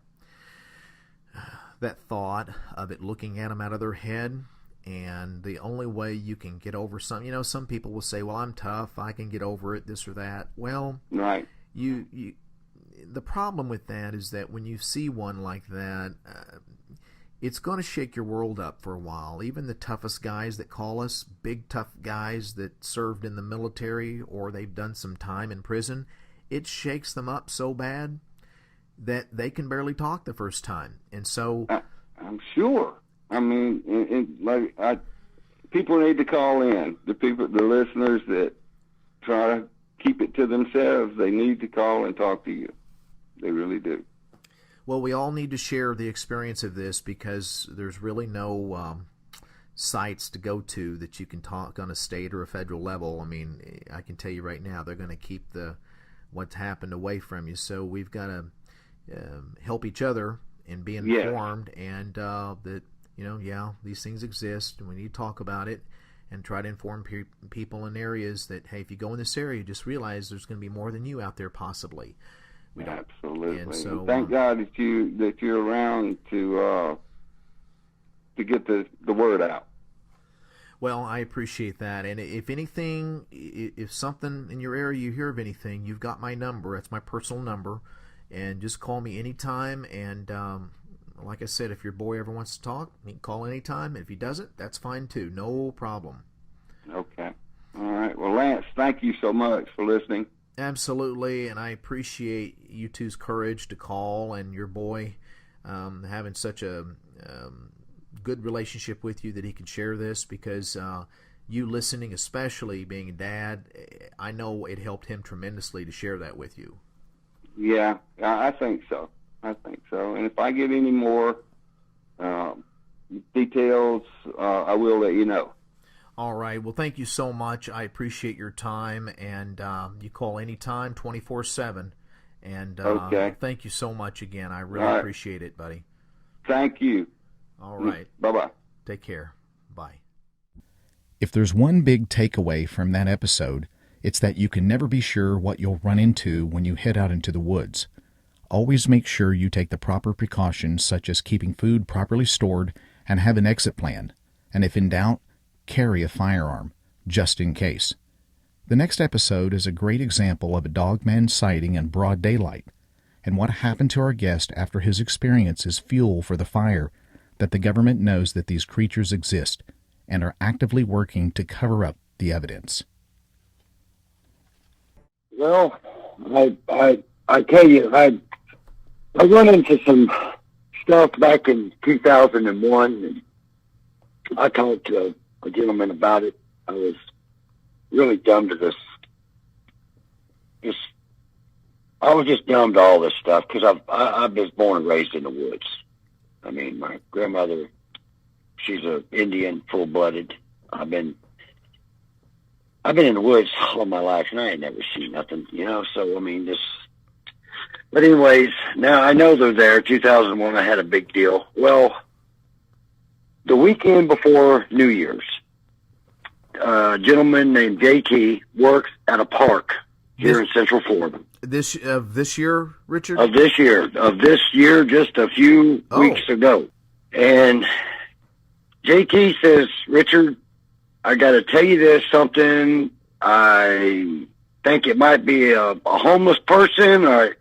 Speaker 3: thought of it looking at them out of their head. and the only way you can get over something, some people will say, well, I'm tough, I can get over it, this or that. Well,
Speaker 2: right.
Speaker 3: The problem with that is that when you see one like that, it's going to shake your world up for a while. Even the toughest guys that call us, big tough guys that served in the military or they've done some time in prison, it shakes them up so bad that they can barely talk the first time. And so
Speaker 2: I'm sure. I mean, people need to call in. The listeners that try to keep it to themselves, they need to call and talk to you. They really do.
Speaker 3: Well, we all need to share the experience of this because there's really no sites to go to that you can talk on a state or a federal level. I mean, I can tell you right now, they're going to keep what's happened away from you. So we've got to help each other and be informed, and that these things exist, and we need to talk about it and try to inform people in areas that, hey, if you go in this area, just realize there's going to be more than you out there possibly.
Speaker 2: Absolutely.
Speaker 3: And so,
Speaker 2: thank God that you're around to get the word out.
Speaker 3: Well, I appreciate that. And if anything, if something in your area you hear of anything, you've got my number. It's my personal number, and just call me anytime. And like I said, if your boy ever wants to talk, he can call anytime. If he doesn't, that's fine too. No problem.
Speaker 2: Okay. All right. Well, Lance, thank you so much for listening.
Speaker 3: Absolutely, and I appreciate you two's courage to call, and your boy having such a good relationship with you that he can share this, because you listening, especially being a dad, I know it helped him tremendously to share that with you.
Speaker 2: Yeah, I think so. And if I get any more details, I will let you know.
Speaker 3: All right. Well, thank you so much. I appreciate your time, and you call anytime, 24/7. And
Speaker 2: okay.
Speaker 3: Thank you so much again. I really appreciate it, buddy.
Speaker 2: Thank you.
Speaker 3: All right.
Speaker 2: Bye-bye.
Speaker 3: Take care. Bye.
Speaker 1: If there's one big takeaway from that episode, it's that you can never be sure what you'll run into when you head out into the woods. Always make sure you take the proper precautions, such as keeping food properly stored and have an exit plan. And if in doubt, carry a firearm, just in case. The next episode is a great example of a Dogman sighting in broad daylight, and what happened to our guest after his experience is fuel for the fire that the government knows that these creatures exist and are actively working to cover up the evidence.
Speaker 4: Well, I tell you, I run into some stuff back in 2001, and I talked to a gentleman about it. I was really dumb to this. I was just dumb to all this stuff because I was born and raised in the woods. I mean, my grandmother, she's an Indian, full-blooded. I've been in the woods all my life, and I ain't never seen nothing, So I mean, But anyways, now I know they're there. 2001, I had a big deal. Well, the weekend before New Year's, a gentleman named JT works at a park here in Central Florida.
Speaker 3: This year, Richard?
Speaker 4: Of this year, just a few weeks ago. And JT says, Richard, I got to tell you this, something. I think it might be a homeless person, or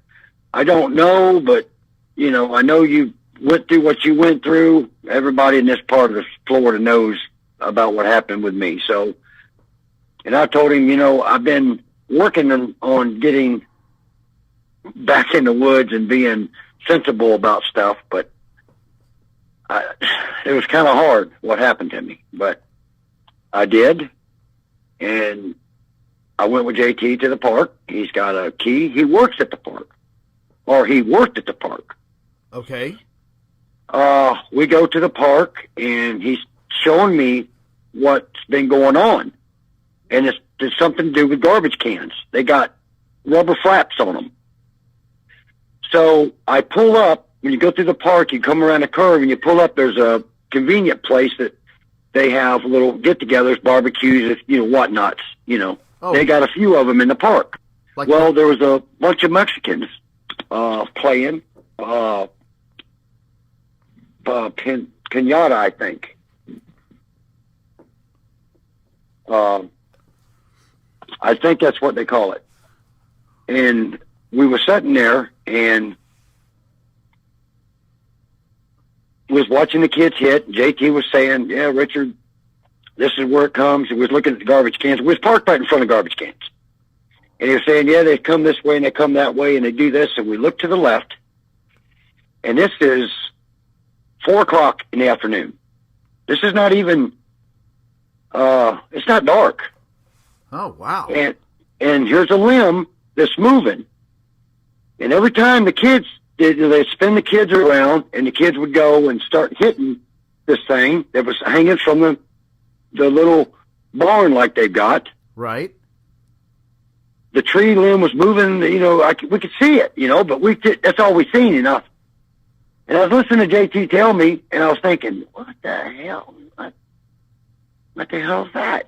Speaker 4: I don't know, but, I know you went through what you went through. Everybody in this part of Florida knows about what happened with me. So, and I told him, I've been working on getting back in the woods and being sensible about stuff, but it was kind of hard what happened to me, but I did. And I went with JT to the park. He's got a key. He works at the park, or he worked at the park.
Speaker 3: Okay.
Speaker 4: We go to the park, and he's showing me what's been going on. And it's something to do with garbage cans. They got rubber flaps on them. So I pull up. When you go through the park, you come around a curve, and you pull up. There's a convenient place that they have little get-togethers, barbecues, whatnots. They got a few of them in the park. There was a bunch of Mexicans playing pinata, I think. I think that's what they call it. And we were sitting there and was watching the kids hit. JT was saying, yeah, Richard, this is where it comes. He was looking at the garbage cans. We was parked right in front of garbage cans. And he was saying, yeah, they come this way and they come that way and they do this. And we look to the left, and this is 4:00 in the afternoon. This is not even, it's not dark.
Speaker 3: Oh, wow.
Speaker 4: And here's a limb that's moving. And every time the kids, they spin the kids around, and the kids would go and start hitting this thing that was hanging from the little barn like they've got.
Speaker 3: Right.
Speaker 4: The tree limb was moving, we could see it, but that's all we seen, enough. And I was listening to JT tell me, and I was thinking, what the hell? What the hell is that?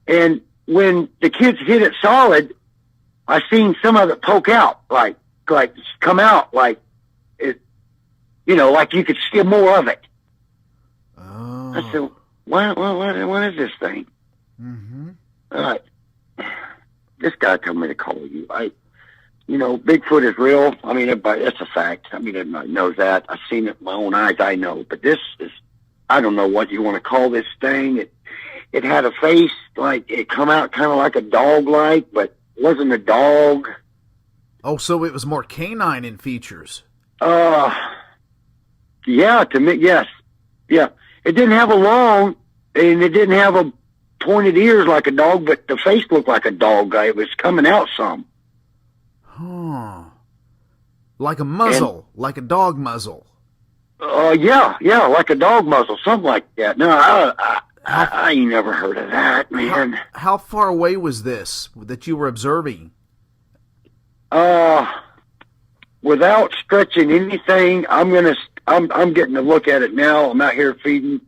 Speaker 4: And when the kids hit it solid, I seen some of it poke out, like come out, like it, like you could see more of it.
Speaker 3: Oh.
Speaker 4: I said, what is this thing?
Speaker 3: Mm-hmm.
Speaker 4: All right. This guy told me to call you. Bigfoot is real. I mean, that's a fact. I mean, everybody knows that. I've seen it with my own eyes. I know. But this is, I don't know what you want to call this thing. It had a face, like it come out kind of like a dog-like, but wasn't a dog.
Speaker 3: Oh, so it was more canine in features.
Speaker 4: Yeah, to me, yes. Yeah. It didn't have a long, and it didn't have a pointed ears like a dog, but the face looked like a dog. It was coming out some.
Speaker 3: Huh. Like a muzzle, like a dog muzzle.
Speaker 4: Yeah, like a dog muzzle, something like that. No, I ain't never heard of that, man.
Speaker 3: How far away was this that you were observing?
Speaker 4: Without stretching anything, I'm getting a look at it now. I'm out here feeding.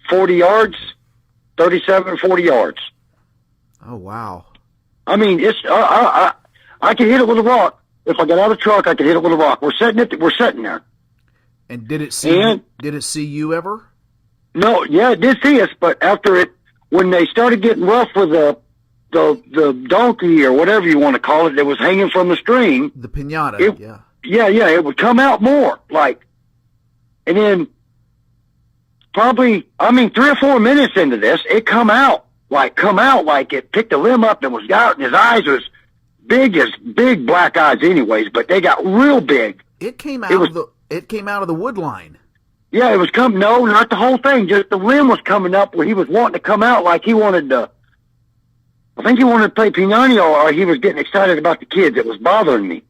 Speaker 4: 40 yards, 37, 40 yards.
Speaker 3: Oh, wow.
Speaker 4: I mean, it's, I could hit it with a rock. If I got out of the truck, I could hit it with a rock. We're sitting there.
Speaker 3: And did it see you ever?
Speaker 4: No, yeah, it did see us, but when they started getting rough with the donkey or whatever you want to call it that was hanging from the string.
Speaker 3: The piñata, yeah.
Speaker 4: Yeah, it would come out more, and then probably, 3 or 4 minutes into this, it come out like it picked a limb up and was out, and his eyes was big black eyes anyways, but they got real big.
Speaker 3: It came out of the wood line.
Speaker 4: Yeah, it was no, not the whole thing, just the limb was coming up where he was wanting to come out like he wanted to, I think he wanted to play piñata, or he was getting excited about the kids. It was bothering me.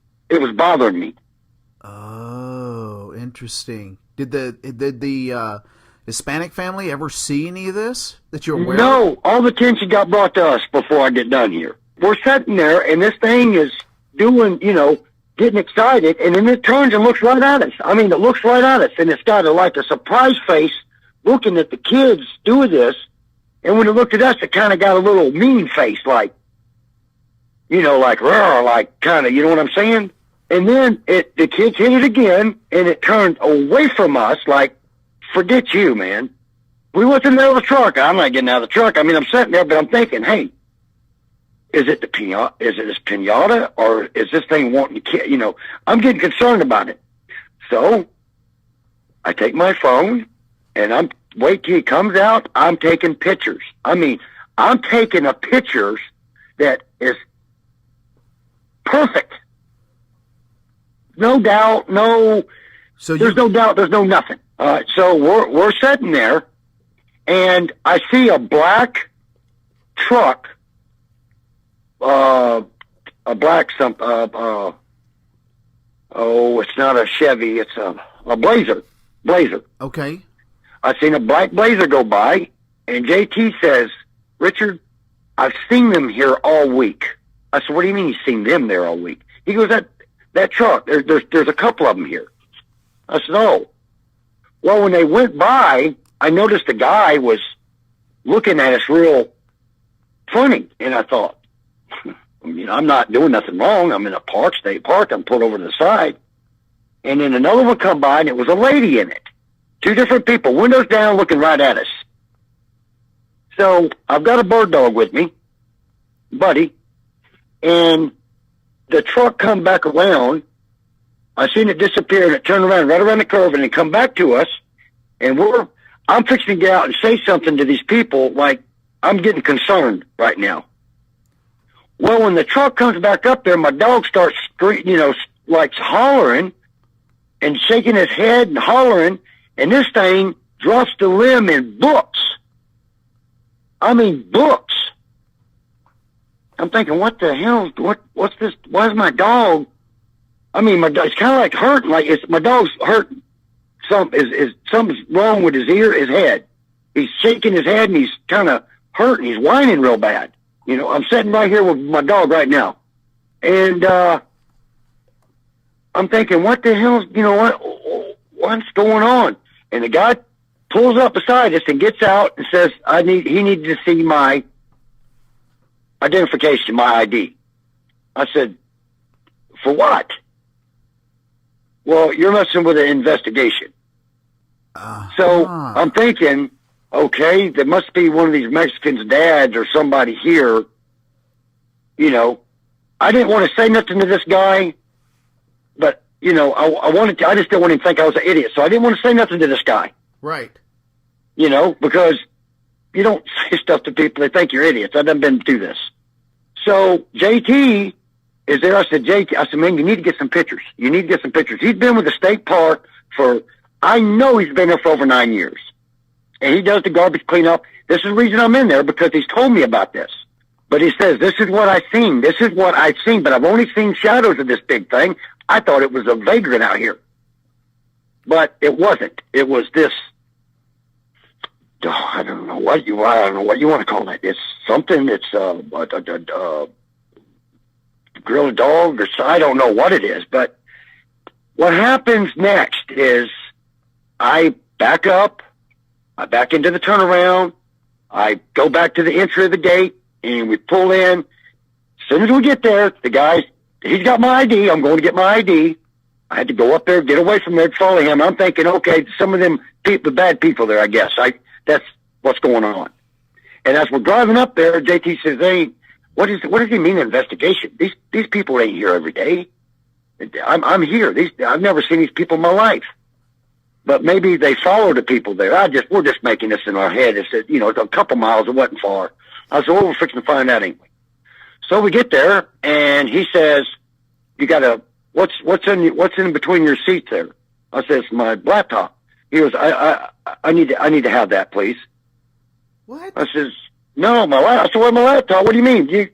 Speaker 3: Oh, interesting. Did the Hispanic family ever see any of this that you're aware of?
Speaker 4: No, all the attention got brought to us before I get done here. We're sitting there, and this thing is doing, getting excited, and then it turns and looks right at us. I mean, it looks right at us, and it's got a surprise face looking at the kids doing this, and when it looked at us, it kind of got a little mean face, like roar, like kind of, you know what I'm saying? And then the kids hit it again, and it turned away from us, like, forget you, man. We went in the middle of the truck. I'm not getting out of the truck. I mean, I'm sitting there, but I'm thinking, hey, is it this piñata, or is this thing wanting to kill? I'm getting concerned about it. So I take my phone, and wait till he comes out. I'm taking pictures. I mean, I'm taking a pictures that is perfect. No doubt, no. So there's no doubt. There's no nothing. So we're sitting there, and I see a black truck, a black it's not a Chevy, it's a Blazer.
Speaker 3: Okay.
Speaker 4: I seen a black Blazer go by, and JT says, Richard, I've seen them here all week. I said, what do you mean you've seen them there all week? He goes, that truck, there's a couple of them here. I said, oh. Well, when they went by, I noticed the guy was looking at us real funny, and I thought, I'm not doing nothing wrong. I'm in a state park. I'm pulled over to the side. And then another one come by, and it was a lady in it. Two different people, windows down, looking right at us. So I've got a bird dog with me, Buddy, and the truck come back around. I seen it disappear, and it turned around right around the curve, and it come back to us. And I'm fixing to get out and say something to these people, like I'm getting concerned right now. Well, when the truck comes back up there, my dog starts like hollering and shaking his head and hollering, and this thing drops the limb in books. I mean, books. I'm thinking, what the hell? What's this? Why is my dog? I mean, my dog, it's kind of like hurting. Like my dog's hurting. Something's wrong with his head. He's shaking his head and he's kind of hurting. He's whining real bad. You know, I'm sitting right here with my dog right now, and I'm thinking, what the hell? You know what's going on? And the guy pulls up beside us and gets out and says, he needed to see my identification, my ID. I said, for what? Well, you're messing with an investigation. So I'm thinking, okay, there must be one of these Mexicans' dads or somebody here. You know, I didn't want to say nothing to this guy, but, you know, I just didn't want him to think I was an idiot. So I didn't want to say nothing to this guy.
Speaker 3: Right.
Speaker 4: You know, because you don't say stuff to people, they think you're idiots. I've been through this. So JT is there. I said, man, you need to get some pictures. You need to get some pictures. He's been with the state park I know he's been there for over 9 years. And he does the garbage cleanup. This is the reason I'm in there, because he's told me about this. But he says, this is what I've seen. This is what I've seen. But I've only seen shadows of this big thing. I thought it was a vagrant out here. But it wasn't. It was this, I don't know what you want to call it. It's something. It's gorilla dog, or I don't know what it is. But what happens next is I back up. I back into the turnaround. I go back to the entry of the gate, and we pull in. As soon as we get there, the guy, he's got my ID. I'm going to get my ID. I had to go up there, get away from there, follow him. I'm thinking, okay, some of them the bad people there, I guess. That's what's going on. And as we're driving up there, JT says, "Hey, what does he mean investigation? These people ain't here every day. I'm here. I've never seen these people in my life. But maybe they follow the people there. We're just making this in our head. It's a couple miles. It wasn't far." I said, "Well, we're fixing to find out anyway." So we get there, and he says, "You got what's in between your seats there?" I says, "My laptop." He goes, I need to have that, please."
Speaker 3: What?
Speaker 4: I says, "No, my laptop." I said, "Where's my laptop? What do you mean? You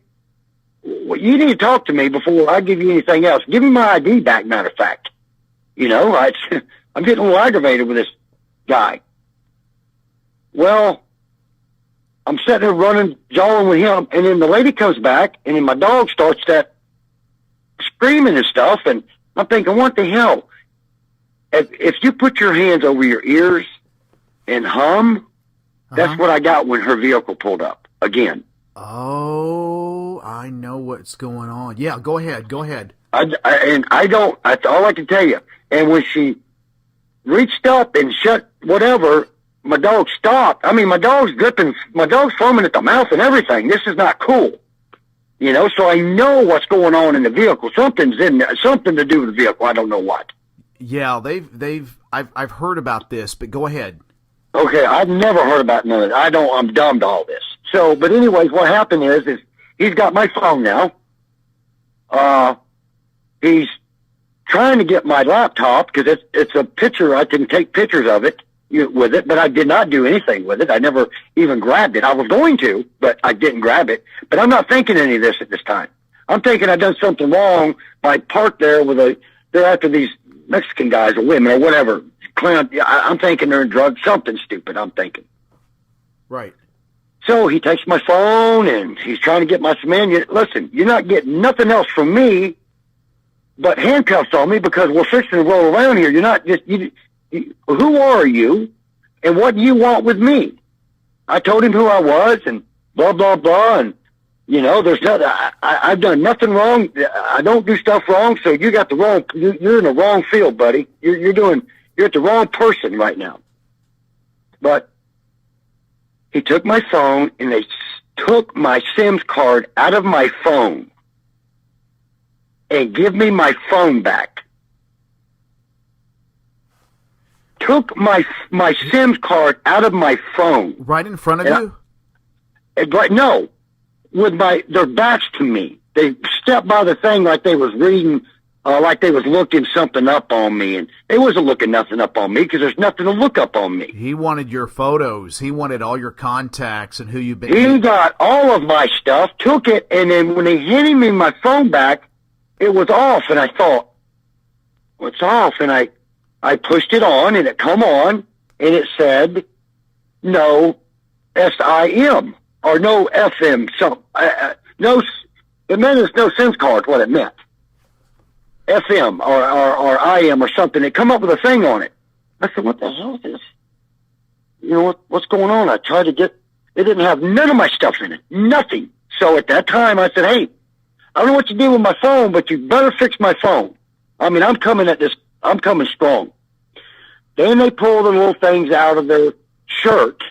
Speaker 4: need to talk to me before I give you anything else. Give me my ID back, matter of fact." I'm getting a little aggravated with this guy. Well, I'm sitting there jawing with him, and then the lady comes back, and then my dog starts that screaming and stuff, and I'm thinking, what the hell? If you put your hands over your ears and hum, that's what I got when her vehicle pulled up again.
Speaker 3: Oh, I know what's going on. Yeah, go ahead.
Speaker 4: That's all I can tell you. And when she reached up and shut whatever, my dog stopped. I mean, my dog's foaming at the mouth and everything. This is not cool. So I know what's going on in the vehicle. Something's in there, something to do with the vehicle. I don't know what.
Speaker 3: Yeah, I've heard about this, but go ahead.
Speaker 4: Okay, I've never heard about none of it. I'm dumb to all this. So, but anyways, what happened is he's got my phone now. He's trying to get my laptop, because it's a picture. I can take pictures of it with it, but I did not do anything with it. I never even grabbed it. I was going to, but I didn't grab it. But I'm not thinking any of this at this time. I'm thinking I've done something wrong by parked there they're after these Mexican guys or women or whatever. I'm thinking they're in drugs, something stupid, I'm thinking.
Speaker 3: Right.
Speaker 4: So he takes my phone, and he's trying to get my man. Listen, you're not getting nothing else from me but handcuffs on me, because we're fixing to roll around here. You're not just, who are you, and what do you want with me? I told him who I was, and blah, blah, blah, and, there's nothing, I've done nothing wrong. I don't do stuff wrong, so you're in the wrong field, buddy. You're at the wrong person right now. But he took my phone, and they took my SIM card out of my phone and give me my phone back. Took my SIM card out of my phone.
Speaker 3: Right in front of you?
Speaker 4: No, with their backs to me. They stepped by the thing like they was reading, like they was looking something up on me, and they wasn't looking nothing up on me because there's nothing to look up on me.
Speaker 3: He wanted your photos. He wanted all your contacts and who you've been.
Speaker 4: He got all of my stuff, took it, and then when he handed me my phone back, it was off, and I thought, what's off? And I pushed it on, and it come on, and it said, no SIM, or no FM, no, it meant it's no SIM card, what it meant. FM, or IM, or something. It come up with a thing on it. I said, what the hell is this? You know, what's going on? I tried to it didn't have none of my stuff in it, nothing. So at that time, I said, hey, I don't know what you do with my phone, but you better fix my phone. I mean, I'm coming strong. Then they pull the little things out of their shirt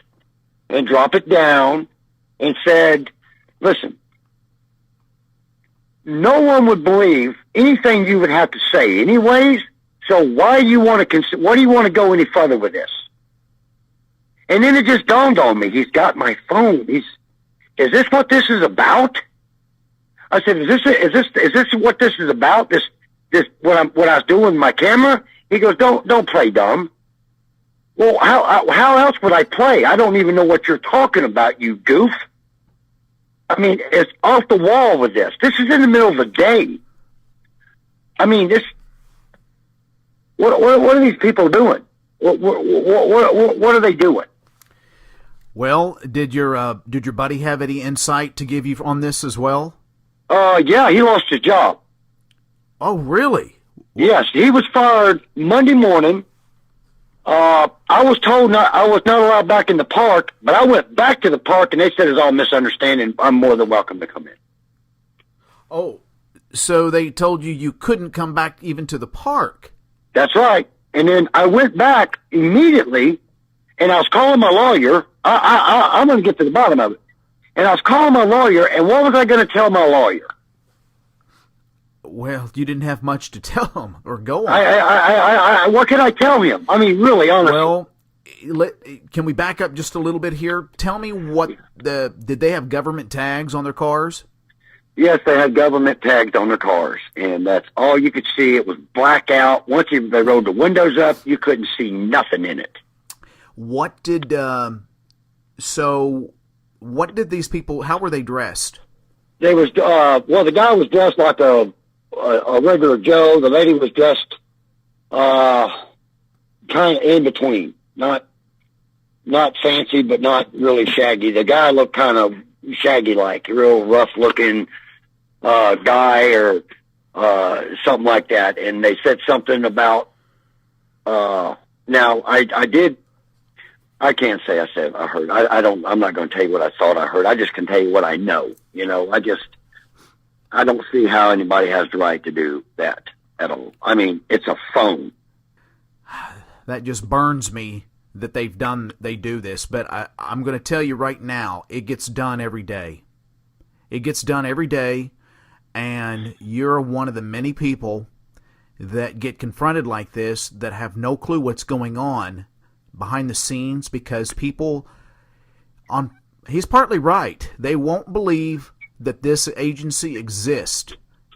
Speaker 4: and drop it down and said, listen, no one would believe anything you would have to say anyways, so why do you want to go any further with this? And then it just dawned on me, he's got my phone. Is this what this is about? I said, is this what this is about? This what I was doing with my camera? He goes, don't play dumb. Well, how else would I play? I don't even know what you're talking about, you goof. I mean, it's off the wall with this. This is in the middle of the day. I mean, what are these people doing? What are they doing?
Speaker 3: Well, did your buddy have any insight to give you on this as well?
Speaker 4: Yeah, he lost his job.
Speaker 3: Oh, really?
Speaker 4: Yes, he was fired Monday morning. I was told I was not allowed back in the park, but I went back to the park, and they said it's all misunderstanding. I'm more than welcome to come in.
Speaker 3: Oh, so they told you couldn't come back even to the park?
Speaker 4: That's right. And then I went back immediately, and I was calling my lawyer. I'm going to get to the bottom of it. And I was calling my lawyer, and what was I going to tell my lawyer?
Speaker 3: Well, you didn't have much to tell him or go on.
Speaker 4: What can I tell him? I mean, really, honestly.
Speaker 3: Well, can we back up just a little bit here? Tell me did they have government tags on their cars?
Speaker 4: Yes, they had government tags on their cars, and that's all you could see. It was blackout. Once they rolled the windows up, you couldn't see nothing in it.
Speaker 3: What did these people? How were they dressed?
Speaker 4: They was the guy was dressed like a regular Joe. The lady was dressed kind of in between, not fancy, but not really shaggy. The guy looked kind of shaggy, like real rough looking guy or something like that. And they said something about. Now I can't say I said I heard. I'm not going to tell you what I thought I heard. I just can tell you what I know. You know, I don't see how anybody has the right to do that at all. I mean, it's a phone.
Speaker 3: That just burns me that they do this. But I'm going to tell you right now, it gets done every day. It gets done every day, and you're one of the many people that get confronted like this that have no clue what's going on behind the scenes, because he's partly right. They won't believe that this agency exists,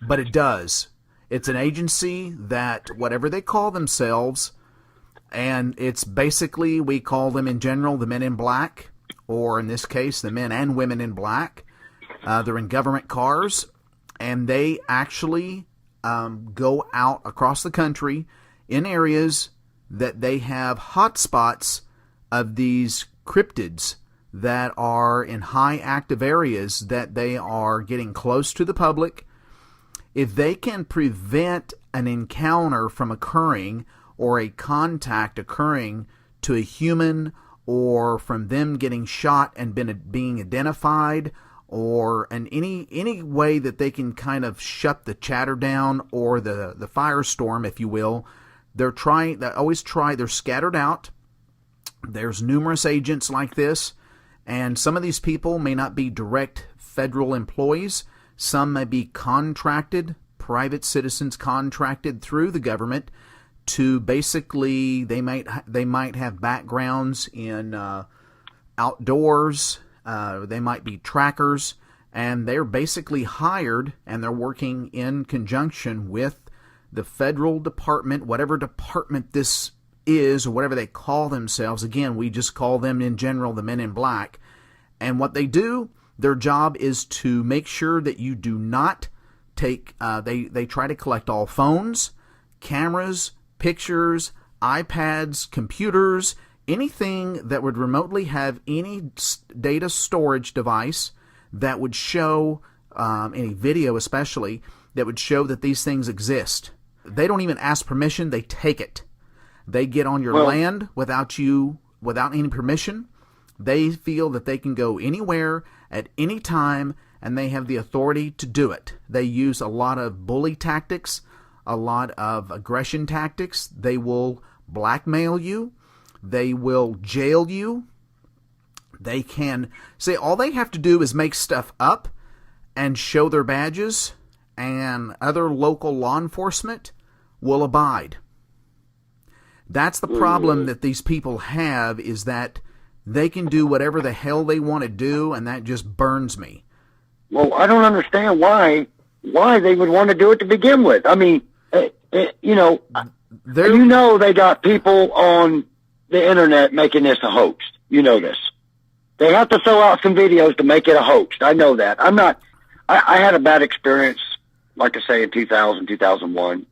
Speaker 3: but it does. It's an agency that, whatever they call themselves, and it's basically, we call them in general the men in black, or in this case, the men and women in black. They're in government cars, and they actually go out across the country in areas that they have hotspots of these cryptids that are in high active areas, that they are getting close to the public. If they can prevent an encounter from occurring or a contact occurring to a human, or from them getting shot and being identified, or in any way that they can kind of shut the chatter down or the firestorm, if you will, they're scattered out. There's numerous agents like this, and some of these people may not be direct federal employees. Some may be contracted, private citizens contracted through the government to basically, they might have backgrounds in outdoors, they might be trackers, and they're basically hired, and they're working in conjunction with the federal department, whatever department this is, or whatever they call themselves. Again, we just call them in general the Men in Black. And what they do, their job is to make sure that you do not take, they try to collect all phones, cameras, pictures, iPads, computers, anything that would remotely have any data storage device that would show, any video especially, that would show that these things exist. They don't even ask permission, they take it. They get on your land without any permission. They feel that they can go anywhere at any time, and they have the authority to do it. They use a lot of bully tactics, a lot of aggression tactics. They will blackmail you. They will jail you. They can say all they have to do is make stuff up and show their badges, and other local law enforcement will abide. That's the problem that these people have, is that they can do whatever the hell they want to do, and that just burns me.
Speaker 4: Well, I don't understand why they would want to do it to begin with. I mean, you know, they got people on the internet making this a hoax. You know this. They have to throw out some videos to make it a hoax. I know that. I had a bad experience, like I say, in 2000, 2001,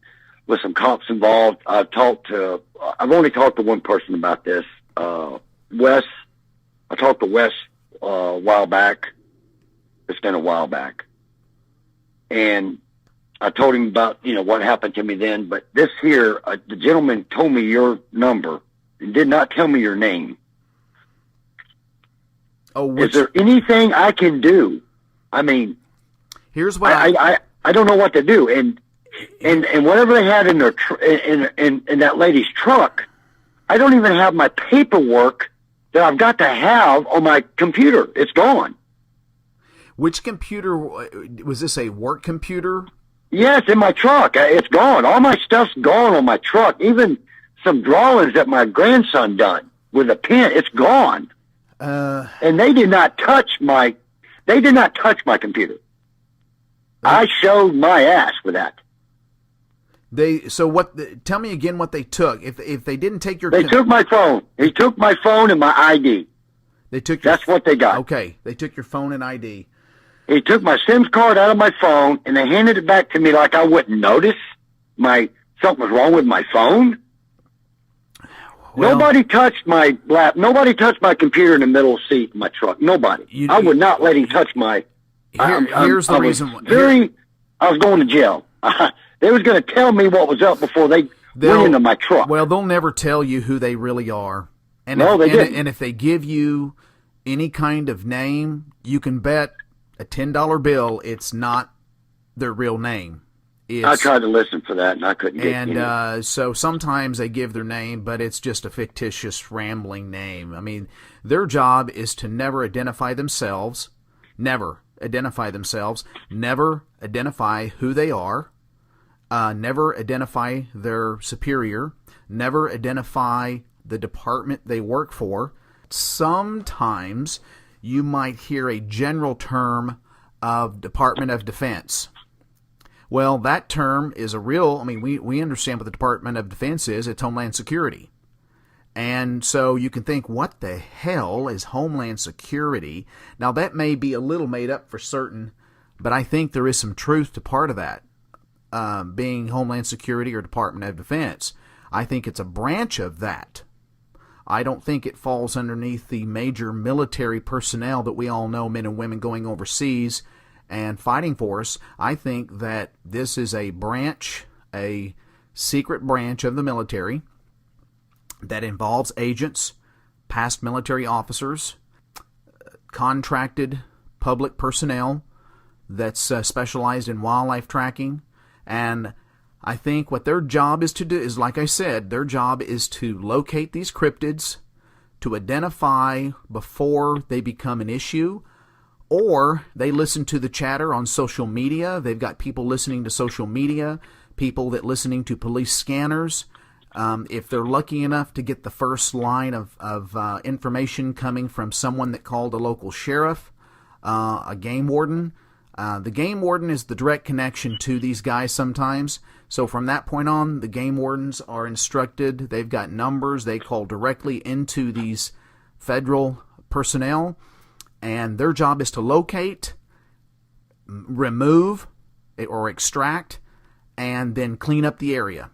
Speaker 4: with some cops involved. I've only talked to one person about this, Wes. I talked to Wes a while back. It's been a while back. And I told him about, what happened to me then. But this here, the gentleman told me your number and did not tell me your name.
Speaker 3: Oh,
Speaker 4: is there anything I can do? I mean,
Speaker 3: here's what
Speaker 4: I don't know what to do. And whatever they had in their in that lady's truck, I don't even have my paperwork that I've got to have on my computer. It's gone.
Speaker 3: Which computer was this? A work computer?
Speaker 4: Yes, in my truck. It's gone. All my stuff's gone on my truck. Even some drawings that my grandson done with a pen. It's gone. And they did not touch my computer. I showed my ass for that.
Speaker 3: Tell me again what they took. If they didn't take your...
Speaker 4: They took my phone. He took my phone and my ID. That's what they got.
Speaker 3: Okay. They took your phone and ID.
Speaker 4: He took my SIM card out of my phone, and they handed it back to me like I wouldn't notice something was wrong with my phone. Well, nobody touched my computer in the middle seat in my truck. Nobody. I would not let him touch my...
Speaker 3: Here's the reason.
Speaker 4: I was going to jail. They was going to tell me what was up before they went into my truck.
Speaker 3: Well, they'll never tell you who they really are. And
Speaker 4: they didn't.
Speaker 3: And if they give you any kind of name, you can bet a $10 bill it's not their real name.
Speaker 4: I tried to listen for that, and I couldn't get it.
Speaker 3: And so sometimes they give their name, but it's just a fictitious, rambling name. I mean, their job is to never identify themselves, never identify who they are, never identify their superior, never identify the department they work for. Sometimes you might hear a general term of Department of Defense. Well, that term is we understand what the Department of Defense is. It's Homeland Security. And so you can think, what the hell is Homeland Security? Now, that may be a little made up for certain, but I think there is some truth to part of that, being Homeland Security or Department of Defense. I think it's a branch of that. I don't think it falls underneath the major military personnel that we all know, men and women going overseas and fighting for us. I think that this is a branch, a secret branch of the military that involves agents, past military officers, contracted public personnel that's specialized in wildlife tracking. And I think what their job is to do is, like I said, their job is to locate these cryptids, to identify before they become an issue, or they listen to the chatter on social media. They've got people listening to social media, people that listening to police scanners. If they're lucky enough to get the first line of information coming from someone that called a local sheriff, a game warden. The game warden is the direct connection to these guys sometimes. So from that point on, the game wardens are instructed. They've got numbers. They call directly into these federal personnel, and their job is to locate, remove, or extract, and then clean up the area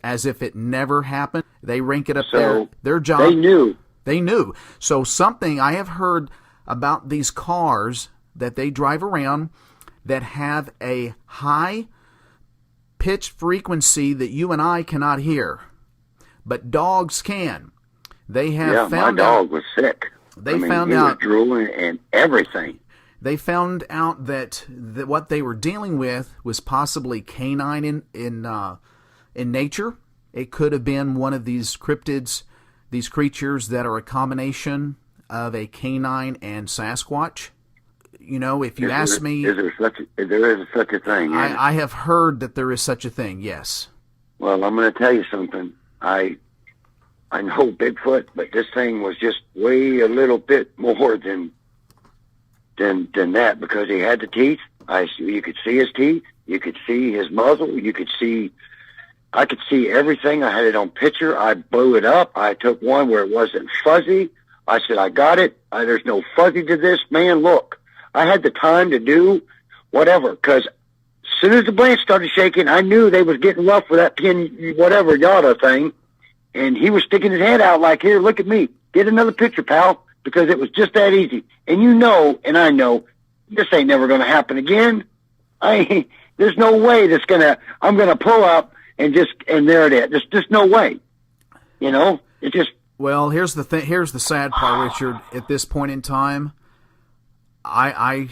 Speaker 3: as if it never happened. They rank it up there. Their job. They knew. So something I have heard about these cars that they drive around that have a high pitch frequency that you and I cannot hear, but dogs can. They have found
Speaker 4: my dog
Speaker 3: out,
Speaker 4: was sick.
Speaker 3: They
Speaker 4: he
Speaker 3: found out
Speaker 4: was drooling and everything.
Speaker 3: They found out that what they were dealing with was possibly canine in nature. It could have been one of these cryptids, these creatures that are a combination of a canine and Sasquatch. You know, if you ask me,
Speaker 4: there is such a thing.
Speaker 3: I have heard that there is such a thing. Yes.
Speaker 4: Well, I'm going to tell you something. I know Bigfoot, but this thing was just way a little bit more than that, because he had the teeth. You could see his teeth. You could see his muzzle. I could see everything. I had it on picture. I blew it up. I took one where it wasn't fuzzy. I said, I got it. There's no fuzzy to this. Man, look. I had the time to do whatever, because as soon as the branch started shaking, I knew they was getting rough with that pin, whatever, yada thing. And he was sticking his head out like, here, look at me. Get another picture, pal, because it was just that easy. And you know, and I know, this ain't never going to happen again. There's no way I'm going to pull up and there it is. There's just no way. You know, it just.
Speaker 3: Well, here's the thing. Here's the sad part, Richard. At this point in time, I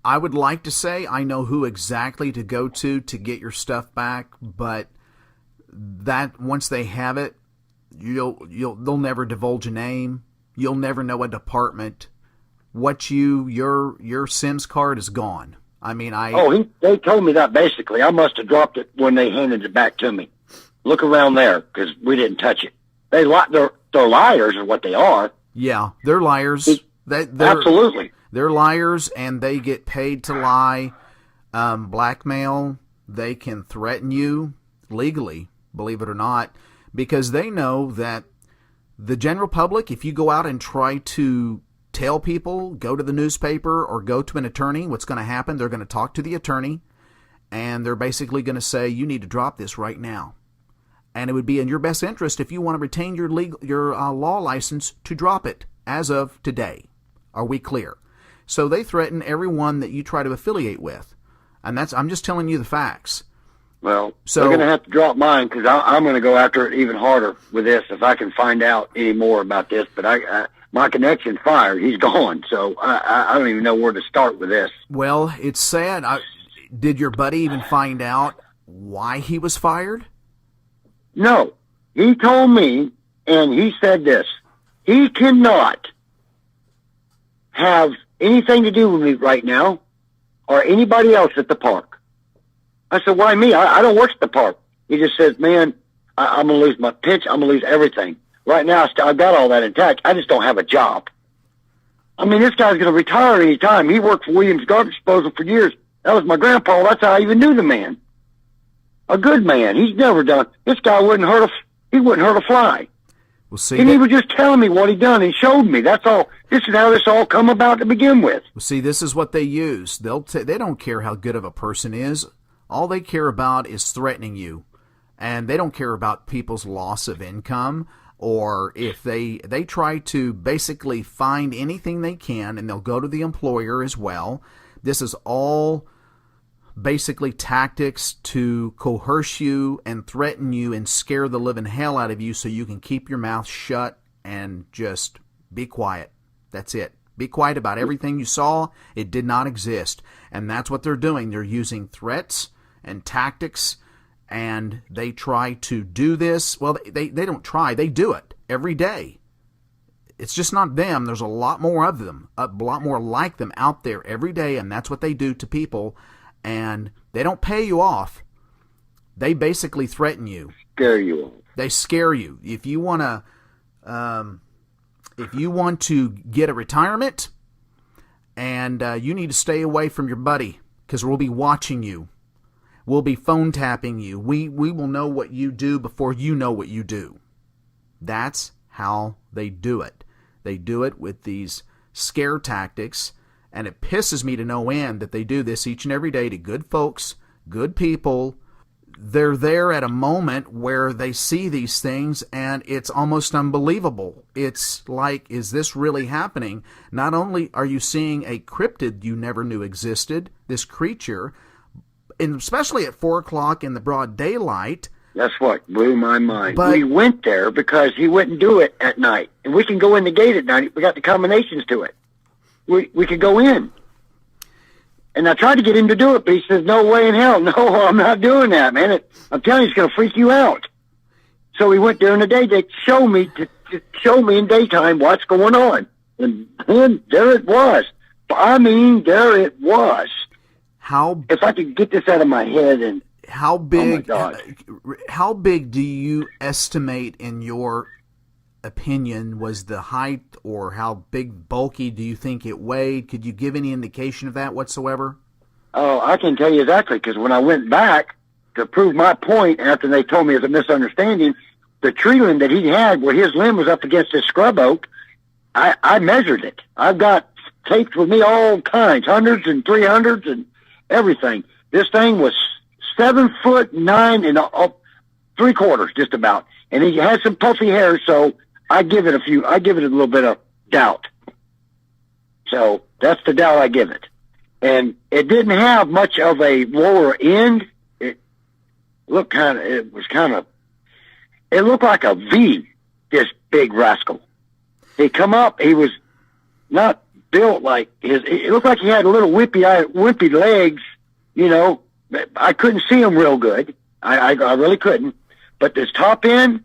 Speaker 3: would like to say I know who exactly to go to get your stuff back, but that once they have it, they'll never divulge a name. You'll never know a department. Your Sims card is gone. I mean,
Speaker 4: they told me that basically. I must have dropped it when they handed it back to me. Look around there, because we didn't touch it. They're liars, is what they are.
Speaker 3: Yeah, they're liars.
Speaker 4: Absolutely.
Speaker 3: They're liars, and they get paid to lie, blackmail. They can threaten you legally, believe it or not, because they know that the general public, if you go out and try to tell people, go to the newspaper or go to an attorney, what's going to happen, they're going to talk to the attorney, and they're basically going to say, you need to drop this right now. And it would be in your best interest, if you want to retain your law license, to drop it as of today. Are we clear? So they threaten everyone that you try to affiliate with. And I'm just telling you the facts.
Speaker 4: Well, they're going to have to drop mine, because I'm going to go after it even harder with this if I can find out any more about this. But my connection's fired. He's gone. So I don't even know where to start with this.
Speaker 3: Well, it's sad. Did your buddy even find out why he was fired?
Speaker 4: No. He told me, and he said this. He cannot have anything to do with me right now or anybody else at the park. I said, why me? I don't work at the park. He just says, man, I'm going to lose my pitch. I'm going to lose everything. Right now, I've got all that intact. I just don't have a job. I mean, this guy's going to retire any time. He worked for Williams Garbage Disposal for years. That was my grandpa. That's how I even knew the man. A good man. He's never done. This guy wouldn't hurt a fly.
Speaker 3: Well, see,
Speaker 4: and he was just telling me what he done. He showed me. That's all. This is how this all come about to begin with.
Speaker 3: Well, see, this is what they use. They don't care how good of a person is. All they care about is threatening you, and they don't care about people's loss of income, or if they try to basically find anything they can, and they'll go to the employer as well. This is all basically tactics to coerce you and threaten you and scare the living hell out of you so you can keep your mouth shut and just be quiet. That's it. Be quiet about everything you saw. It did not exist. And that's what they're doing. They're using threats and tactics, and they try to do this. Well, they don't try. They do it every day. it's just not them. There's a lot more of them, a lot more like them out there every day, and that's what they do to people. And they don't pay you off. They basically threaten you.
Speaker 4: Scare you.
Speaker 3: They scare you. If you want to get a retirement, and you need to stay away from your buddy because we'll be watching you. We'll be phone tapping you. We will know what you do before you know what you do. That's how they do it. They do it with these scare tactics, and it pisses me to no end that they do this each and every day to good folks, good people. They're there at a moment where they see these things, and it's almost unbelievable. It's like, is this really happening? Not only are you seeing a cryptid you never knew existed, this creature, and especially at 4 o'clock in the broad daylight.
Speaker 4: That's what blew my mind.
Speaker 3: But,
Speaker 4: we went there because he wouldn't do it at night. And we can go in the gate at night. We got the combinations to it. We could go in. And I tried to get him to do it, but he says, no way in hell. No, I'm not doing that, man. I'm telling you, it's going to freak you out. So we went during the day to show me in daytime what's going on. And then there it was. I mean, there it was. If I could get this out of my head and
Speaker 3: how big?
Speaker 4: Oh my God.
Speaker 3: How big do you estimate, in your opinion, was the height, or how big, bulky do you think it weighed? Could you give any indication of that whatsoever?
Speaker 4: Oh, I can tell you exactly, because when I went back to prove my point after they told me it was a misunderstanding, the tree limb that he had where his limb was up against this scrub oak, I measured it. I've got taped with me all kinds, 100s and 300s and everything. This thing was 7'9" 3/4", just about. And he had some puffy hair, so I give it a little bit of doubt. So that's the doubt I give it. And it didn't have much of a lower end. It looked it looked like a V, this big rascal. He come up, he was not built like it looked like he had a little wimpy legs, you know. I couldn't see him real good. I really couldn't. But this top end,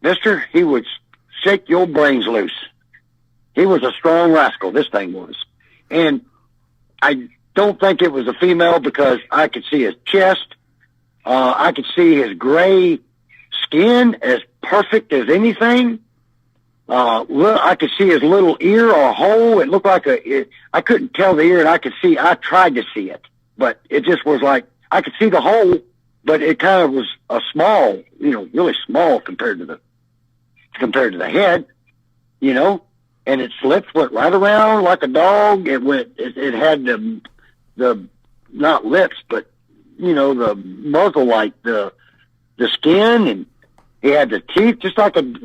Speaker 4: mister, he would shake your brains loose. He was a strong rascal, this thing was. And I don't think it was a female because I could see his chest. I could see his gray skin as perfect as anything. I could see his little ear or hole. It looked like I couldn't tell the ear, and I tried to see it. But it just was like, I could see the hole, but it kind of was a small, really small compared to the head, and its lips went right around like a dog. It had the not lips, but, the muzzle like the skin, and he had the teeth just like a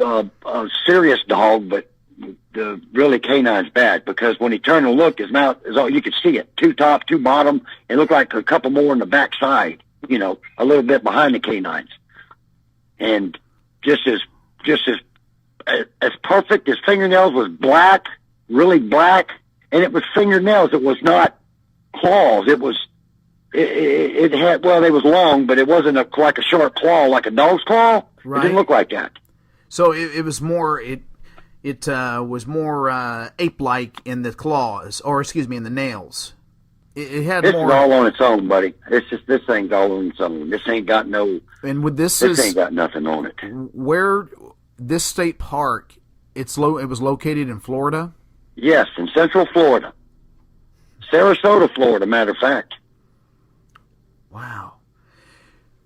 Speaker 4: serious dog, but the really canine's bad, because when he turned to look, his mouth is all you could see it. 2 top, 2 bottom. It looked like a couple more on the back side, a little bit behind the canines. And just as perfect. His fingernails was black, really black, and it was fingernails. It was not claws. It had, well, they was long, but it wasn't like a short claw, like a dog's claw. Right. It didn't look like that.
Speaker 3: So it was more, it was more ape-like in the claws, or in the nails. It had
Speaker 4: this
Speaker 3: more.
Speaker 4: This is all on its own, buddy. This thing's all on its own. This ain't got no.
Speaker 3: And with
Speaker 4: this ain't got nothing on it.
Speaker 3: Where this state park, it was located in Florida.
Speaker 4: Yes, in Central Florida, Sarasota, Florida. Matter of fact.
Speaker 3: Wow.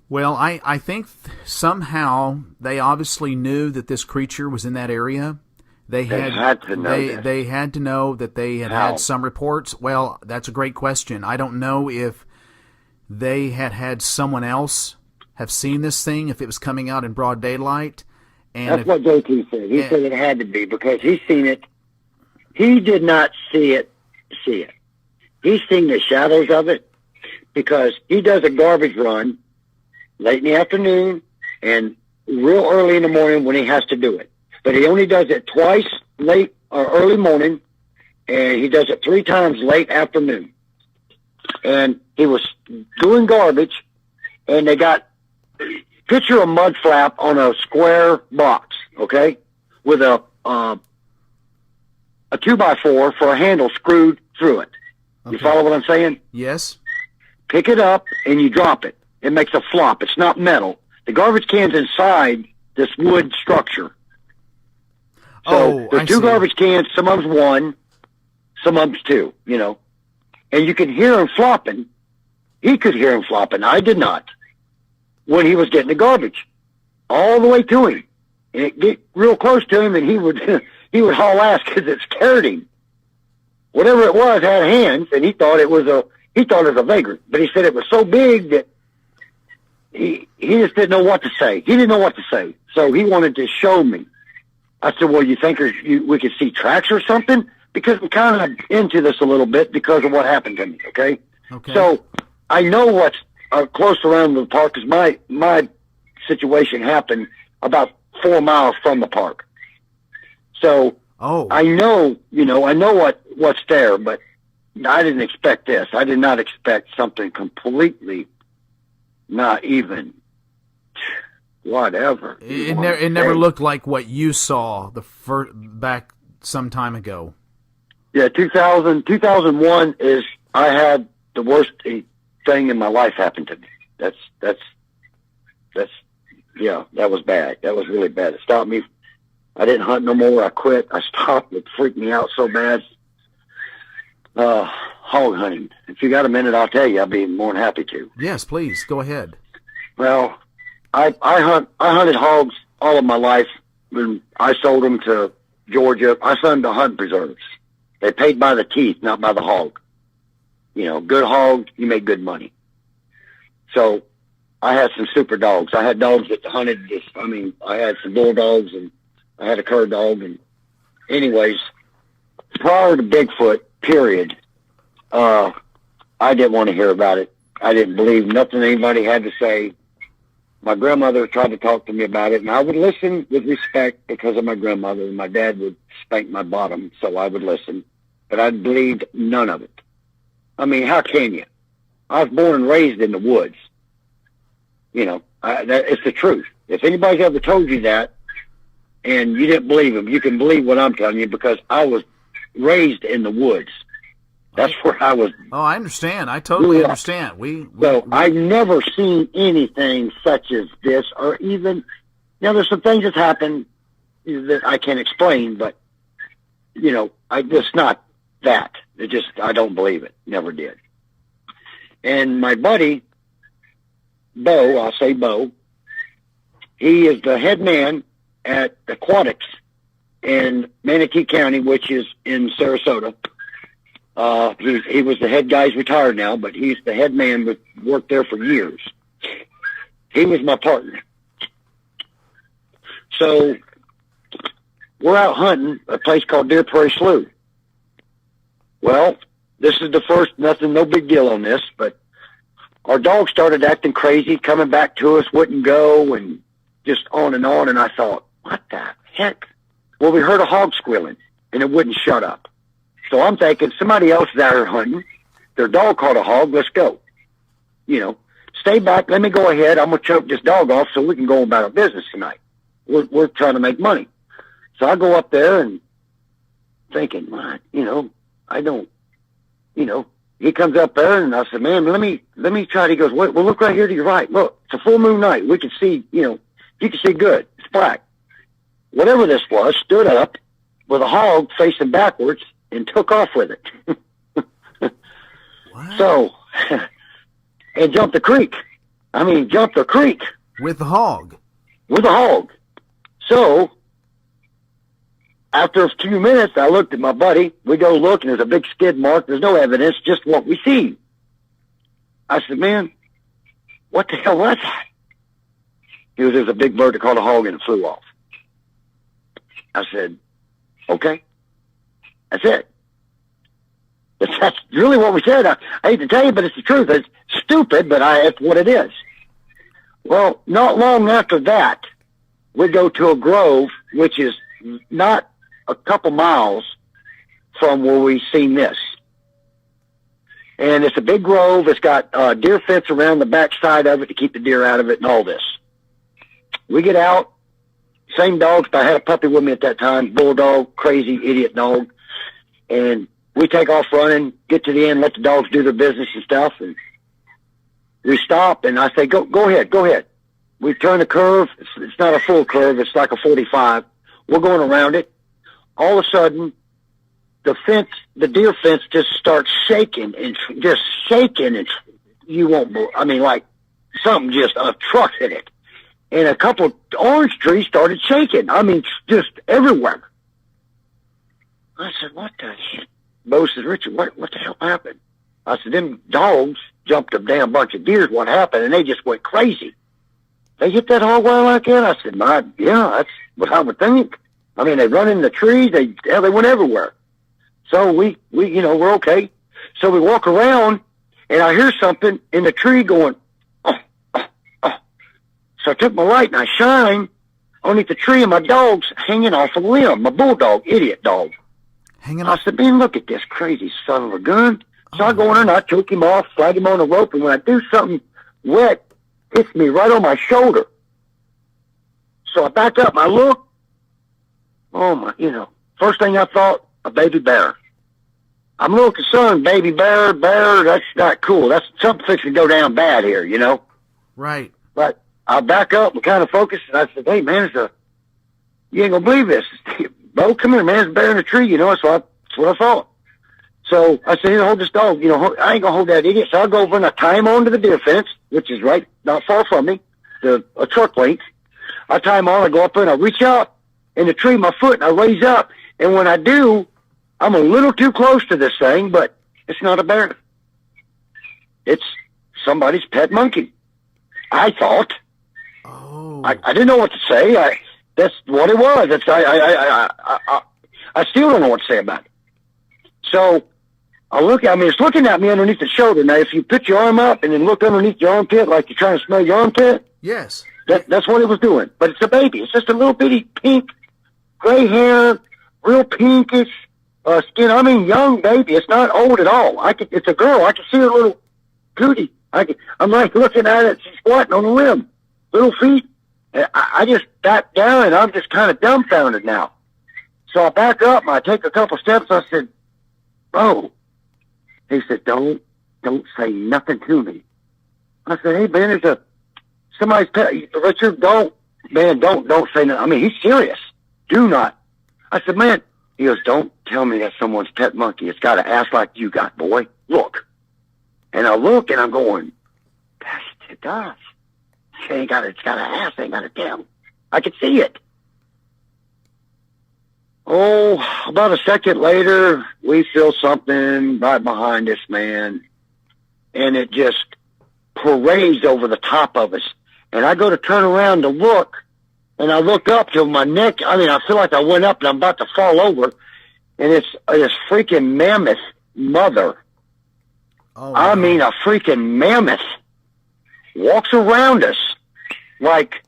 Speaker 3: Well, I think somehow they obviously knew that this creature was in that area. They had to know they had to know that they had some reports. Well, that's a great question. I don't know if they had someone else have seen this thing, if it was coming out in broad daylight. And
Speaker 4: that's what JT said. He said it had to be because he's seen it. He did not see it. He's seen the shadows of it because he does a garbage run late in the afternoon and real early in the morning when he has to do it. But he only does it twice late or early morning, and he does it 3 times late afternoon. And he was doing garbage, and they got, picture a mud flap on a square box, okay, with a a 2x4 for a handle screwed through it. Okay. You follow what I'm saying?
Speaker 3: Yes.
Speaker 4: Pick it up and you drop it. It makes a flop. It's not metal. The garbage can's inside this wood structure. So there's two garbage cans. Some of them's one, some of them's two, you know. And you can hear him flopping. He could hear him flopping. I did not. When he was getting the garbage. All the way to him. And it get real close to him and he would haul ass because it scared him. Whatever it was had hands, and he thought it was a vagrant. But he said it was so big that he just didn't know what to say. He didn't know what to say. So he wanted to show me. I said, well, you think we could see tracks or something? Because I'm kind of into this a little bit because of what happened to me, okay?
Speaker 3: Okay.
Speaker 4: So I know what's close around the park because my situation happened about 4 miles from the park. So I know, I know what's there, but I didn't expect this. I did not expect something completely not even whatever.
Speaker 3: It never looked like what you saw back some time ago.
Speaker 4: Yeah, 2001 is I had the worst thing in my life happen to me. That's yeah, that was bad. That was really bad. It stopped me. I didn't hunt no more. I quit. I stopped. It freaked me out so bad. Hog hunting. If you got a minute, I'll tell you. I'd be more than happy to.
Speaker 3: Yes, please. Go ahead.
Speaker 4: Well, I hunted hogs all of my life. When I sold them to Georgia, I sold them to hunt preserves. They paid by the teeth, not by the hog. Good hog, you make good money. So I had some super dogs. I had dogs that hunted I had some bulldogs and I had a cur dog. And anyways, prior to Bigfoot, period, I didn't want to hear about it. I didn't believe nothing anybody had to say. My grandmother tried to talk to me about it, and I would listen with respect because of my grandmother, and my dad would spank my bottom, so I would listen. But I believed none of it. How can you? I was born and raised in the woods. It's the truth. If anybody's ever told you that, and you didn't believe them, you can believe what I'm telling you because I was raised in the woods. That's where I was.
Speaker 3: Oh, I understand. I totally understand.
Speaker 4: I've never seen anything such as this, or even, there's some things that happen that I can't explain, but, I just not that. I don't believe it. Never did. And my buddy, Bo, I'll say Bo, he is the head man at Aquatics in Manatee County, which is in Sarasota. He was the head guy. He's retired now, but he's the head man, but worked there for years. He was my partner. So we're out hunting a place called Deer Prairie Slough. Well, this is the first, no big deal on this, but our dog started acting crazy, coming back to us, wouldn't go, and just on, and I thought, what the heck? Well, we heard a hog squealing, and it wouldn't shut up. So I'm thinking somebody else is out here hunting. Their dog caught a hog. Let's go. Stay back. Let me go ahead. I'm going to choke this dog off so we can go about our business tonight. We're trying to make money. So I go up there and thinking, I don't, he comes up there and I said, man, let me try it. He goes, well, look right here to your right. Look, it's a full moon night. We can see, you can see good. It's black. Whatever this was stood up with a hog facing backwards and took off with it. So, and jumped the creek. Jumped the creek.
Speaker 3: With the hog?
Speaker 4: With the hog. So, after a few minutes, I looked at my buddy. We go look, and there's a big skid mark. There's no evidence, just what we see. I said, man, what the hell was that? He goes, there's a big bird that caught a hog and it flew off. I said, okay. That's it. That's really what we said. I hate to tell you, but it's the truth. It's stupid, but it's what it is. Well, not long after that, we go to a grove, which is not a couple miles from where we seen this. And it's a big grove. It's got deer fence around the back side of it to keep the deer out of it and all this. We get out, same dogs, but I had a puppy with me at that time, bulldog, crazy, idiot dog. And we take off running, get to the end, let the dogs do their business and stuff. And we stop, and I say, go ahead. We turn the curve. It's not a full curve. It's like a 45. We're going around it. All of a sudden, the deer fence just starts shaking, and you won't move. I mean, like something just, a truck hit it. And a couple of orange trees started shaking. I mean, just everywhere. I said, what the shit? Bo says, Richard, what the hell happened? I said, them dogs jumped a damn bunch of deer. What happened? And they just went crazy. They hit that hog wild like that? I said, yeah, that's what I would think. I mean, they run in the trees. They went everywhere. So we we're okay. So we walk around, and I hear something in the tree going, oh. So I took my light and I shine underneath the tree, and my dog's hanging off a limb. My bulldog, idiot dog.
Speaker 3: Hanging off.
Speaker 4: I said, man, look at this crazy son of a gun. So I go in there and I choke him off, slide him on the rope, and when I do something wet, hits me right on my shoulder. So I back up and I look. Oh my, first thing I thought, a baby bear. I'm a little concerned, baby bear, that's not cool. That's something fixing to go down bad here,
Speaker 3: Right.
Speaker 4: But I back up and kind of focus, and I said, hey, man, you ain't going to believe this. Bo, come here, man, there's a bear in the tree, that's what I thought. So I said, hold this dog, I ain't going to hold that idiot. So I go over and I tie him onto the deer fence, which is right, not far from me, a truck length. I tie him on, I go up there, and I reach out in the tree, my foot, and I raise up. And when I do, I'm a little too close to this thing, but it's not a bear. It's somebody's pet monkey. I thought.
Speaker 3: Oh.
Speaker 4: I didn't know what to say. That's what it was. I still don't know what to say about it. So it's looking at me underneath the shoulder. Now, if you put your arm up and then look underneath your armpit like you're trying to smell your armpit.
Speaker 3: Yes.
Speaker 4: That's what it was doing. But it's a baby. It's just a little bitty pink, gray hair, real pinkish skin. I mean, young baby. It's not old at all. It's a girl. I can see her little cootie. I'm like looking at it. She's squatting on the limb, little feet. And I just got down, and I'm just kind of dumbfounded now. So I back up, and I take a couple steps. I said, "Bro," he said, "Don't say nothing to me." I said, "Hey, man, there's somebody's pet. Richard, don't say nothing." I mean, he's serious. Do not. I said, "Man," he goes, "Don't tell me that's someone's pet monkey. It's got an ass like you got, boy. Look." And I look, and I'm going, "Gosh, it does. It's got an ass. Ain't got a tail. I could see it." Oh, about a second later, we feel something right behind us, man. And it just parades over the top of us. And I go to turn around to look, and I look up to my neck. I mean, I feel like I went up and I'm about to fall over. And it's this freaking mammoth mother.
Speaker 3: Oh,
Speaker 4: I mean, a freaking mammoth walks around us like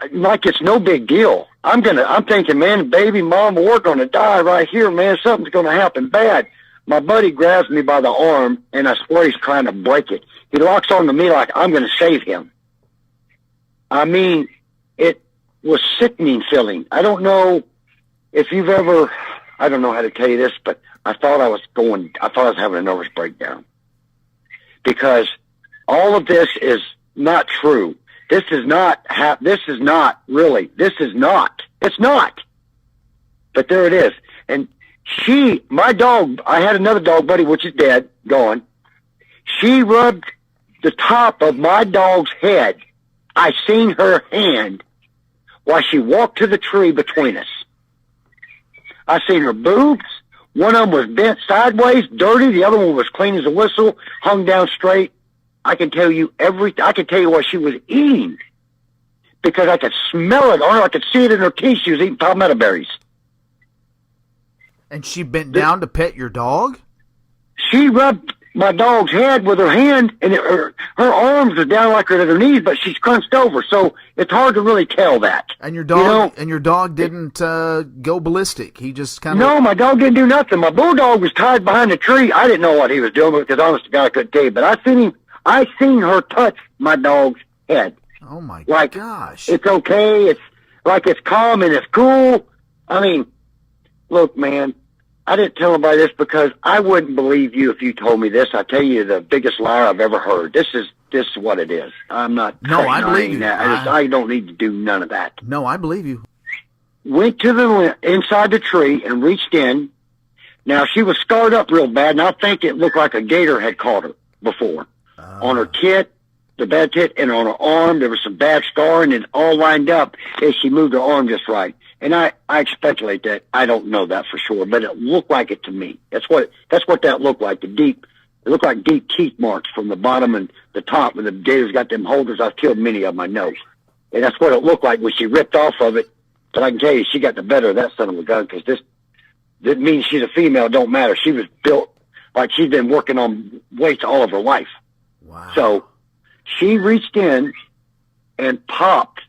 Speaker 4: it's no big deal. I'm thinking, man, baby mama, we're going to die right here, man. Something's going to happen bad. My buddy grabs me by the arm, and I swear he's trying to break it. He locks onto me like I'm going to save him. I mean, it was sickening feeling. I don't know if you've ever, I don't know how to tell you this, but I thought I was having a nervous breakdown. Because all of this is not true. It's not. It's not. But there it is. And my dog, I had another dog buddy, which is dead, gone. She rubbed the top of my dog's head. I seen her hand while she walked to the tree between us. I seen her boobs. One of them was bent sideways, dirty. The other one was clean as a whistle, hung down straight. I can tell you everything. I can tell you what she was eating because I could smell it on her. I could see it in her teeth. She was eating palmetto berries.
Speaker 3: And she bent down to pet your dog?
Speaker 4: She rubbed my dog's head with her hand, and her arms are down like her knees, but she's crunched over, so it's hard to really tell that.
Speaker 3: And your dog didn't go ballistic. He just kind of...
Speaker 4: No, my dog didn't do nothing. My bulldog was tied behind a tree. I didn't know what he was doing because, honest to God, I couldn't tell you. But I seen her touch my dog's head.
Speaker 3: Oh my gosh!
Speaker 4: It's okay. It's like it's calm and it's cool. I mean, look, man, I didn't tell anybody this because I wouldn't believe you if you told me this. I tell you, the biggest liar I've ever heard. This is what it is. I'm not.
Speaker 3: No, I believe you.
Speaker 4: I don't need to do none of that.
Speaker 3: No, I believe you.
Speaker 4: Went to the inside the tree and reached in. Now she was scarred up real bad, and I think it looked like a gator had caught her before. On her tit, the bad tit, and on her arm there was some bad scarring, and all lined up as she moved her arm just right. And I speculate that. I don't know that for sure, but it looked like it to me. That's what that looked like. It looked like deep teeth marks from the bottom and the top, and the gator's got them holders. I've killed many of them, I know. And that's what it looked like when she ripped off of it. But I can tell you, she got the better of that son of a gun, because this means she's a female. It don't matter. She was built like she's been working on weights all of her life.
Speaker 3: Wow.
Speaker 4: So she reached in and popped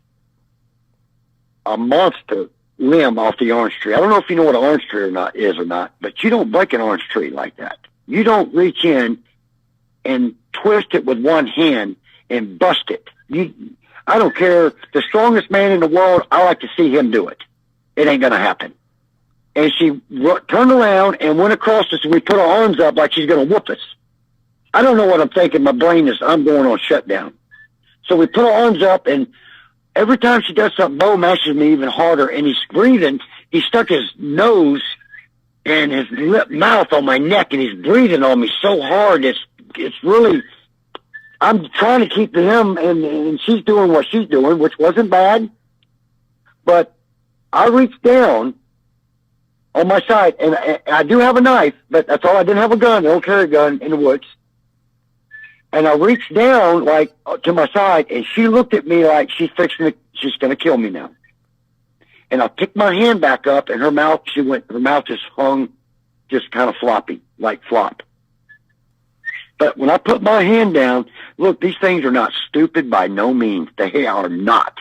Speaker 4: a monster limb off the orange tree. I don't know if you know what an orange tree is or not, but you don't break an orange tree like that. You don't reach in and twist it with one hand and bust it. I don't care. The strongest man in the world, I like to see him do it. It ain't going to happen. And she turned around and went across us, and we put our arms up like she's going to whoop us. I don't know what I'm thinking. My brain is, I'm going on shutdown. So we put our arms up, and every time she does something, Bo mashes me even harder, and he's breathing. He stuck his nose and his mouth on my neck, and he's breathing on me so hard. It's really, I'm trying to keep him, and she's doing what she's doing, which wasn't bad. But I reached down on my side, and I do have a knife, but that's all. I didn't have a gun. I don't carry a gun in the woods. And I reached down, like, to my side, and she looked at me like she's going to kill me now. And I picked my hand back up, and her mouth just hung, just kind of floppy, like flop. But when I put my hand down, look, these things are not stupid by no means. They are not.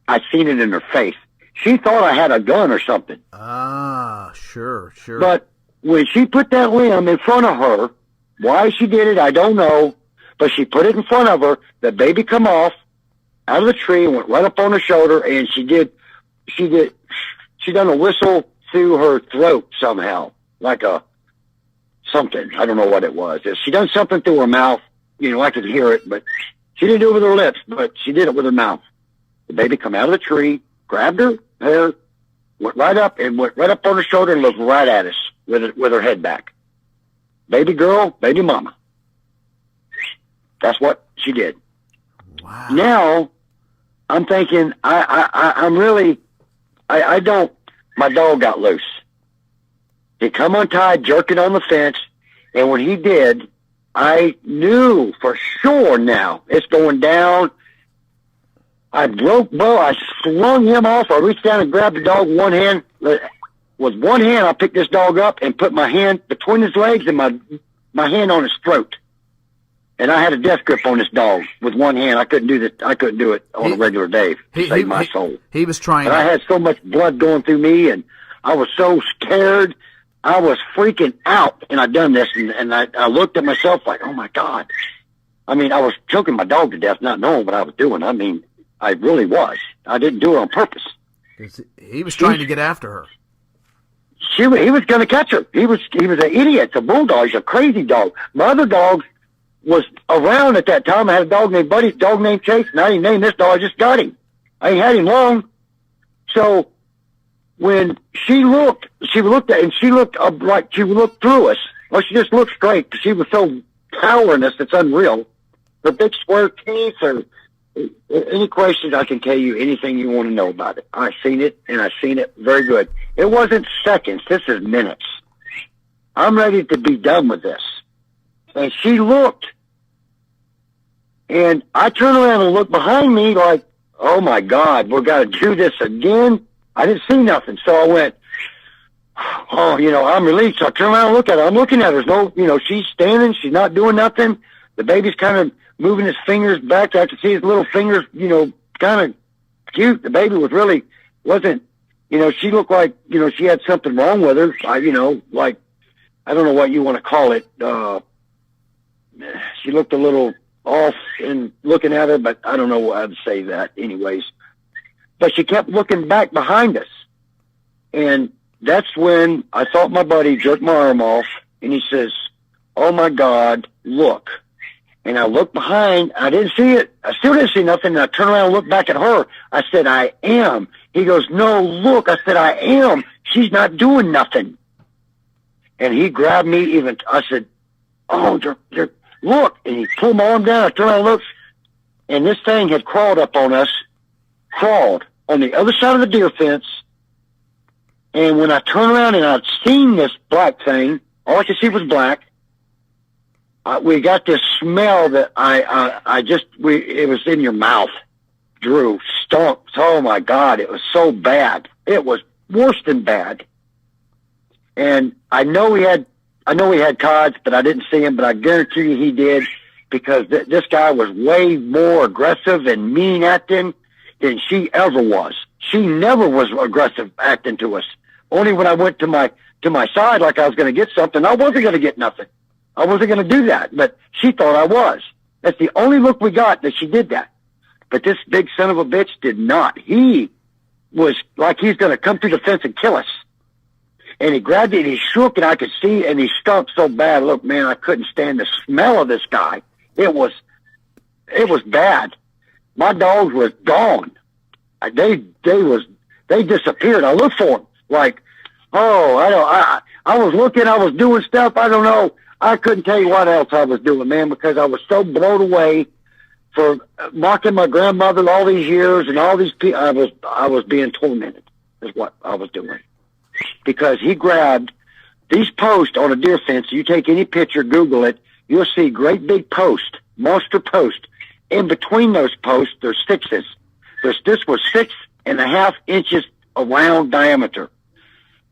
Speaker 4: I seen it in her face. She thought I had a gun or something.
Speaker 3: Ah, sure.
Speaker 4: But when she put that limb in front of her, why she did it, I don't know. But she put it in front of her. The baby come off out of the tree and went right up on her shoulder, and she done a whistle through her throat somehow, like something. I don't know what it was. She done something through her mouth. I could hear it, but she didn't do it with her lips, but she did it with her mouth. The baby come out of the tree, grabbed her hair, went right up on her shoulder and looked right at us with her head back. Baby girl, baby mama. That's what she did.
Speaker 3: Wow.
Speaker 4: Now, I'm thinking, my dog got loose. He come untied, jerking on the fence, and when he did, I knew for sure now it's going down. I broke Bo. I slung him off. I reached down and grabbed the dog with one hand. With one hand, I picked this dog up and put my hand between his legs and my hand on his throat. And I had a death grip on this dog with one hand. I couldn't do it on a regular day to save my soul.
Speaker 3: He was trying.
Speaker 4: And I had so much blood going through me, and I was so scared. I was freaking out, and I done this, and I looked at myself like, oh my God. I mean, I was choking my dog to death, not knowing what I was doing. I mean, I really was. I didn't do it on purpose.
Speaker 3: He was trying to get after her.
Speaker 4: He was going to catch her. He was an idiot. It's a bulldog. He's a crazy dog. My other dog was around at that time. I had a dog named Buddy, dog named Chase, and I didn't name this dog. I just got him. I ain't had him long. So when she looked up like she looked through us. Well, she just looked straight because she was so towering us. It's unreal. Her big square teeth, or any questions, I can tell you anything you want to know about it. I seen it, and I seen it very good. It wasn't seconds. This is minutes. I'm ready to be done with this. And she looked, and I turned around and looked behind me like, oh my God, we're got to do this again. I didn't see nothing. So I went, oh, I'm relieved. So I turned around and looked at her. I'm looking at her. There's no, she's standing. She's not doing nothing. The baby's kind of moving his fingers back. I could see his little fingers, kind of cute. The baby wasn't, she looked like, she had something wrong with her. I don't know what you want to call it. She looked a little off in looking at her, but I don't know how to say that anyways. But she kept looking back behind us. And that's when I thought my buddy jerked my arm off, and he says, "Oh my God, look." And I looked behind. I didn't see it. I still didn't see nothing. And I turned around and looked back at her. I said, "I am." He goes, "No, look." I said, "I am. She's not doing nothing." And he grabbed me even. I said, "Oh, look." And he pulled my arm down. I turned around and looked. And this thing had crawled up on us, crawled on the other side of the deer fence. And when I turned around and I'd seen this black thing, all I could see was black. We got this smell that it was in your mouth, Drew. Stunk. Oh my God, it was so bad. It was worse than bad. And I know he had cods, but I didn't see him, but I guarantee you he did, because this guy was way more aggressive and mean acting than she ever was. She never was aggressive acting to us. Only when I went to my side like I was going to get something, I wasn't going to get nothing. I wasn't going to do that, but she thought I was. That's the only look we got, that she did that. But this big son of a bitch did not. He was like he's going to come through the fence and kill us. And he grabbed it and he shook, and I could see, and he stunk so bad. Look, man, I couldn't stand the smell of this guy. It was bad. My dogs was gone. They disappeared. I looked for them. Like, I was looking, I was doing stuff. I don't know. I couldn't tell you what else I was doing, man, because I was so blown away for mocking my grandmother all these years, and all these people. I was being tormented, is what I was doing, because he grabbed these posts on a deer fence. You take any picture, Google it, you'll see great big post, monster post. In between those posts, there's sixes. This was 6.5 inches around diameter.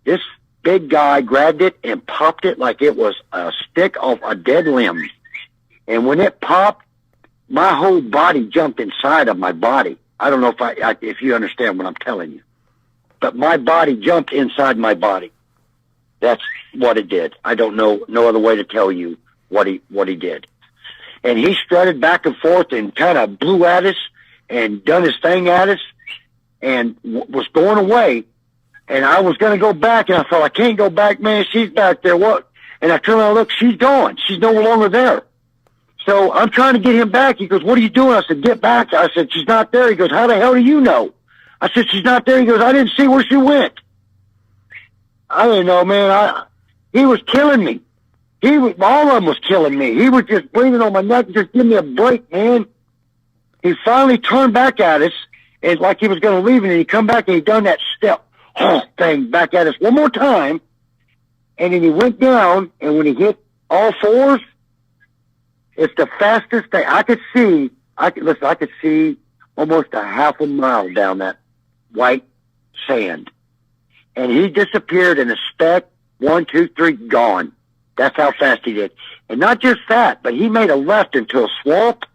Speaker 4: This big guy grabbed it and popped it like it was a stick off a dead limb. And when it popped, my whole body jumped inside of my body. I don't know if you understand what I'm telling you, but my body jumped inside my body. That's what it did. I don't know no other way to tell you what he did. And he strutted back and forth and kind of blew at us and done his thing at us and was going away. And I was going to go back, and I thought, I can't go back, man. She's back there. What? And I turned around and looked. She's gone. She's no longer there. So I'm trying to get him back. He goes, "What are you doing?" I said, "Get back." I said, "She's not there." He goes, "How the hell do you know?" I said, "She's not there." He goes, "I didn't see where she went." I didn't know, man. He was killing me. All of them was killing me. He was just breathing on my neck, just give me a break, man. He finally turned back at us, and like he was going to leave, and he come back and he done that step thing back at us one more time, and then he went down, and when he hit all fours, it's the fastest thing I could see. I could see almost a half a mile down that white sand, and he disappeared in a speck. 1, 2, 3, gone. That's how fast he did. And not just that, but he made a left into a swamp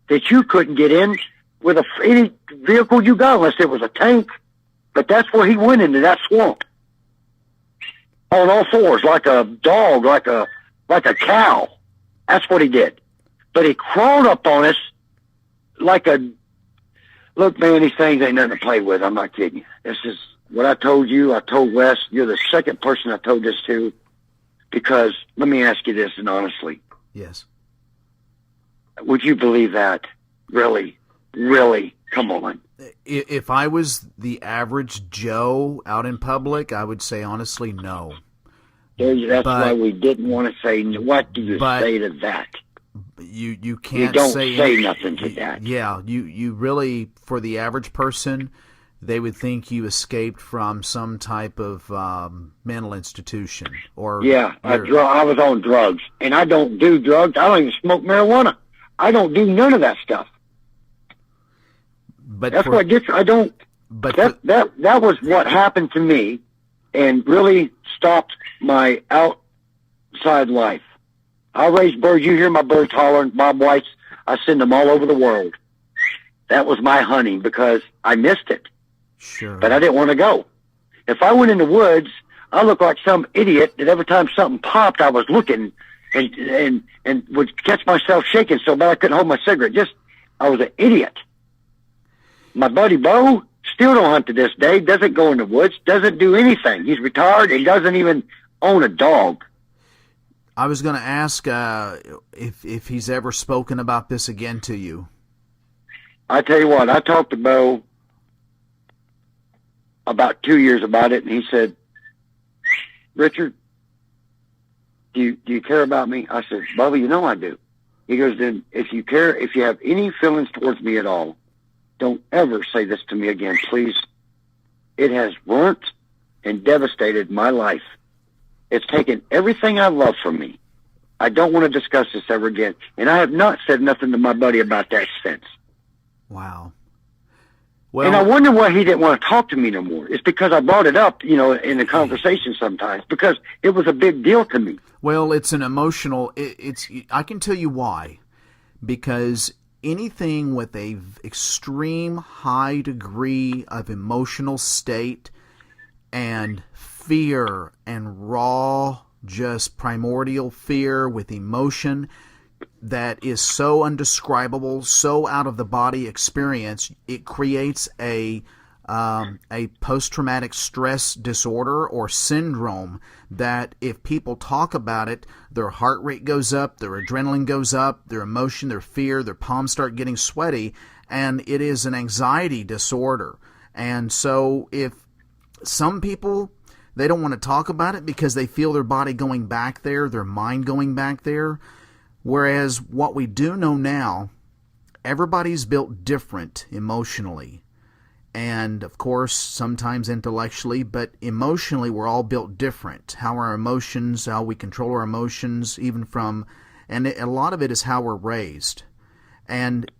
Speaker 4: that you couldn't get in with any vehicle you got, unless it was a tank. But that's where he went, into that swamp, on all fours, like a dog, like a cow. That's what he did. But he crawled up on us like a... Look, man, these things ain't nothing to play with. I'm not kidding you. This is what I told you. I told Wes. You're the second person I told this to. Because, let me ask you this, and honestly.
Speaker 3: Yes.
Speaker 4: Would you believe that? Really? Really? Come on.
Speaker 3: If I was the average Joe out in public, I would say honestly no.
Speaker 4: That's why we didn't want to say. What do you say to that?
Speaker 3: You can't.
Speaker 4: You don't say nothing to that.
Speaker 3: Yeah, you really, for the average person, they would think you escaped from some type of mental institution. Or
Speaker 4: yeah, I was on drugs, and I don't do drugs. I don't even smoke marijuana. I don't do none of that stuff.
Speaker 3: But
Speaker 4: that's what gets. I don't. But that was what happened to me, and really stopped my outside life. I raise birds. You hear my birds hollering, Bob Whites. I send them all over the world. That was my hunting, because I missed it.
Speaker 3: Sure.
Speaker 4: But I didn't want to go. If I went in the woods, I looked like some idiot that every time something popped, I was looking and would catch myself shaking so bad I couldn't hold my cigarette. I was an idiot. My buddy Bo, Still don't hunt to this day. Doesn't go in the woods. Doesn't do anything. He's retired and doesn't even own a dog.
Speaker 3: I was going to ask if he's ever spoken about this again to you.
Speaker 4: I tell you what, I talked to Bo about 2 years about it, and he said, Richard, do you care about me? I said, Bubba, you know I do. He goes, then if you care, if you have any feelings towards me at all, don't ever say this to me again, please. It has burnt and devastated my life. It's taken everything I love from me. I don't want to discuss this ever again. And I have not said nothing to my buddy about that since.
Speaker 3: Wow. Well,
Speaker 4: and I wonder why he didn't want to talk to me no more. It's because I brought it up, you know, in the conversation sometimes, because it was a big deal to me.
Speaker 3: Well, it's an emotional, I can tell you why. Because anything with a extreme high degree of emotional state and fear and raw, just primordial fear with emotion that is so undescribable, so out of the body experience, it creates a post-traumatic stress disorder or syndrome that if people talk about it, their heart rate goes up, their adrenaline goes up, their emotion, their fear, their palms start getting sweaty, and it is an anxiety disorder. And so if some people, they don't want to talk about it because they feel their body going back there, their mind going back there. Whereas what we do know now, everybody's built different emotionally. And, of course, sometimes intellectually, but emotionally we're all built different. How our emotions, how we control our emotions, even from, and a lot of it is how we're raised. And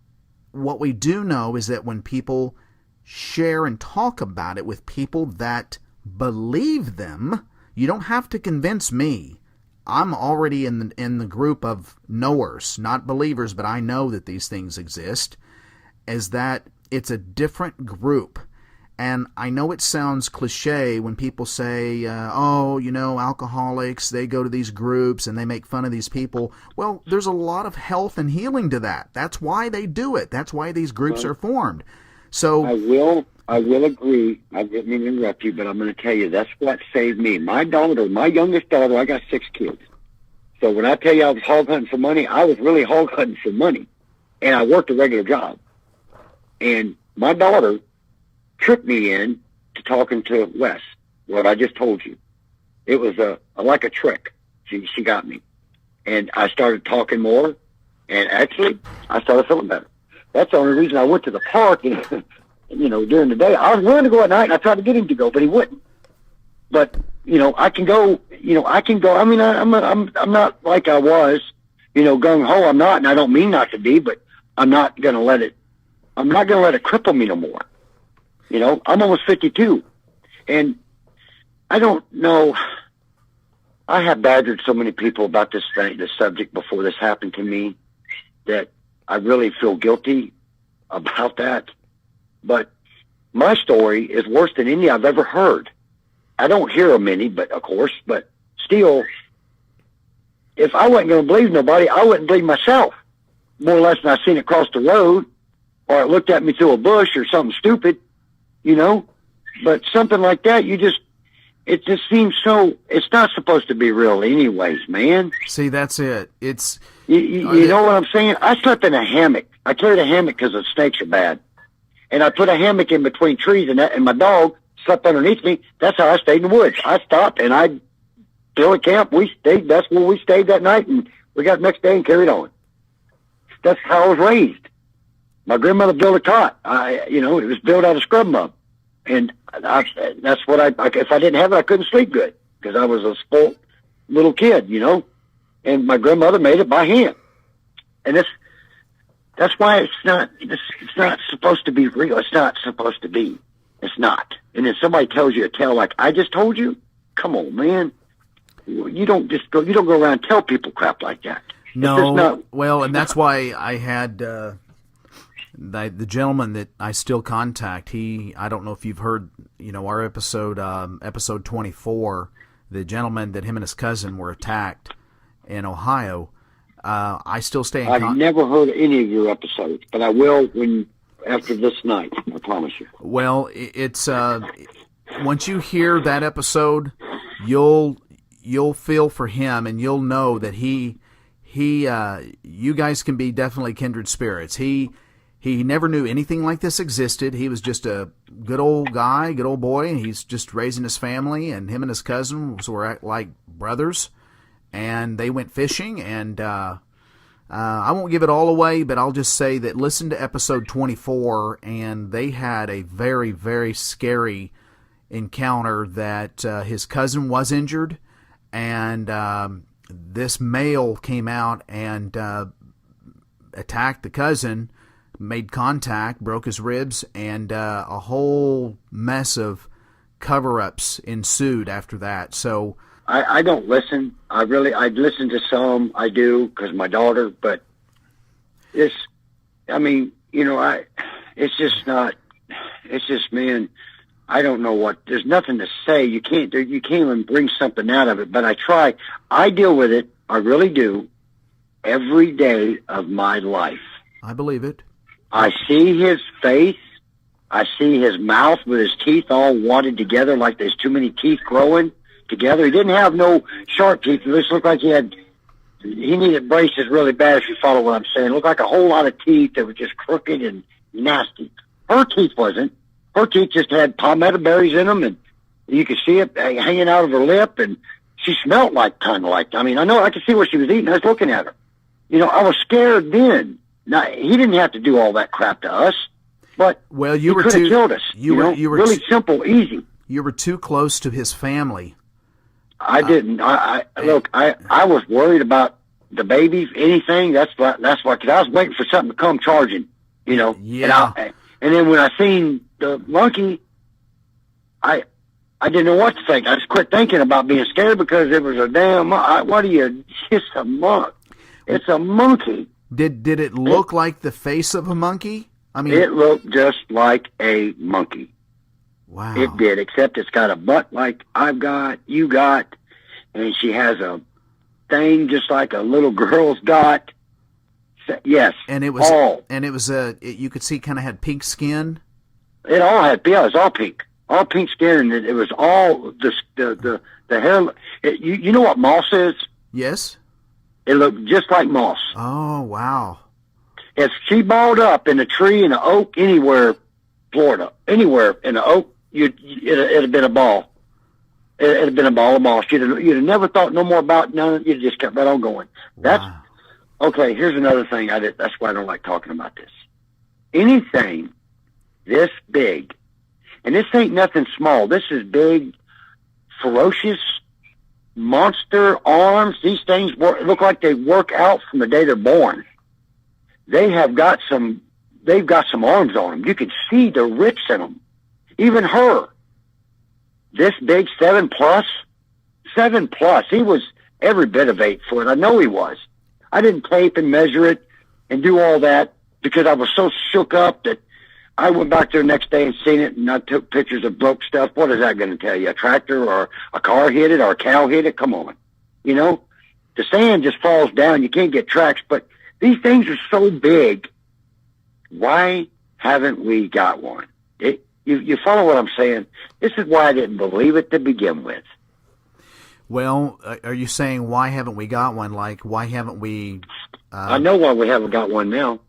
Speaker 3: what we do know is that when people share and talk about it with people that believe them, you don't have to convince me. I'm already in the group of knowers, not believers, but I know that these things exist, is that it's a different group. And I know it sounds cliche when people say, oh, you know, alcoholics, they go to these groups and they make fun of these people. Well, there's a lot of health and healing to that. That's why they do it. That's why these groups are formed. So
Speaker 4: I will agree. I didn't mean to interrupt you, but I'm going to tell you, that's what saved me. My youngest daughter, I got 6 kids. So when I tell you I was hog hunting for money, I was really hog hunting for money. And I worked a regular job. And my daughter tricked me in to talking to Wes, what I just told you. It was like a trick. She got me. And I started talking more, and actually, I started feeling better. That's the only reason I went to the park, you know, during the day. I was willing to go at night, and I tried to get him to go, but he wouldn't. But, you know, I can go. I mean, I'm not like I was, you know, gung-ho. I'm not, and I don't mean not to be, but I'm not going to let it cripple me no more. You know, I'm almost 52. And I don't know. I have badgered so many people about this subject before this happened to me, that I really feel guilty about that. But my story is worse than any I've ever heard. I don't hear of many, but of course, but still, if I wasn't going to believe nobody, I wouldn't believe myself. More or less than I seen it cross the road, or it looked at me through a bush or something stupid, you know. But something like that, it just seems so, it's not supposed to be real anyways, man.
Speaker 3: See, that's it. It's,
Speaker 4: you know what I'm saying? I slept in a hammock. I carried a hammock because the snakes are bad. And I put a hammock in between trees, and my dog slept underneath me. That's how I stayed in the woods. I stopped, and I built a camp. That's where we stayed that night, and we got the next day and carried on. That's how I was raised. My grandmother built a cot. It was built out of scrub mud. And that's what if I didn't have it, I couldn't sleep good, because I was a spoiled little kid, you know. And my grandmother made it by hand. And that's why it's not supposed to be real. It's not supposed to be. It's not. And then somebody tells you a tale like I just told you, come on, man. You don't go around and tell people crap like that.
Speaker 3: No. Well, and that's why I had the gentleman that I still contact. I don't know if you've heard, you know, our episode 24, the gentleman that him and his cousin were attacked in Ohio. I still stay in contact.
Speaker 4: I've never heard any of your episodes, but I will when after this night. I promise you.
Speaker 3: Well, it's once you hear that episode, you'll feel for him, and you'll know that you guys can be definitely kindred spirits. He never knew anything like this existed. He was just a good old guy, good old boy, and he's just raising his family, and him and his cousin were like brothers, and they went fishing, and I won't give it all away, but I'll just say that listen to episode 24, and they had a very, very scary encounter that his cousin was injured, and this male came out and attacked the cousin, made contact, broke his ribs, and a whole mess of cover-ups ensued after that. So
Speaker 4: I don't listen. I listen to some. I do because my daughter, but it's just me, and I don't know what. There's nothing to say. You can't even bring something out of it. But I try. I deal with it. I really do. Every day of my life.
Speaker 3: I believe it.
Speaker 4: I see his face. I see his mouth with his teeth all wadded together like there's too many teeth growing together. He didn't have no sharp teeth. It just looked like he needed braces really bad, if you follow what I'm saying. It looked like a whole lot of teeth that were just crooked and nasty. Her teeth wasn't. Her teeth just had palmetto berries in them, and you could see it hanging out of her lip, and she smelled kind of like, I know I could see what she was eating. I was looking at her. I was scared then. Now, he didn't have to do all that crap to us, but
Speaker 3: you could have
Speaker 4: killed us. You were really simple, easy.
Speaker 3: You were too close to his family.
Speaker 4: I didn't. Look. I was worried about the baby. Anything. That's why. Because I was waiting for something to come charging.
Speaker 3: Yeah.
Speaker 4: And then when I seen the monkey, I didn't know what to think. I just quit thinking about being scared because it was a damn. What are you? It's a monk. It's a monkey.
Speaker 3: Did it look like the face of a monkey?
Speaker 4: It looked just like a monkey.
Speaker 3: Wow.
Speaker 4: It did, except it's got a butt like I've got, you got, and she has a thing just like a little girl's got. Yes,
Speaker 3: and it was you could see kind of had pink skin.
Speaker 4: It all had, it was all pink skin, and it was all the hair. You know what moss is?
Speaker 3: Yes.
Speaker 4: It looked just like moss.
Speaker 3: Oh, wow.
Speaker 4: If she balled up in a tree, in an oak, anywhere, Florida, anywhere in an oak, it'd have been a ball. It'd have been a ball of moss. You'd have never thought no more about none. You'd just kept right on going.
Speaker 3: Wow.
Speaker 4: Okay, here's another thing. That's why I don't like talking about this. Anything this big, and this ain't nothing small. This is big, ferocious, monster arms. These things look like they work out from the day they're born. They've got some arms on them. You can see the rips in them. Even her, this big 7+. He was every bit of 8 foot. I know he was. I didn't tape and measure it and do all that because I was so shook up that I went back there the next day and seen it, and I took pictures of broke stuff. What is that going to tell you? A tractor or a car hit it or a cow hit it? Come on. The sand just falls down. You can't get tracks, but these things are so big. Why haven't we got one? You follow what I'm saying? This is why I didn't believe it to begin with.
Speaker 3: Well, are you saying why haven't we got one? Like, why haven't we...
Speaker 4: I know why we haven't got one now.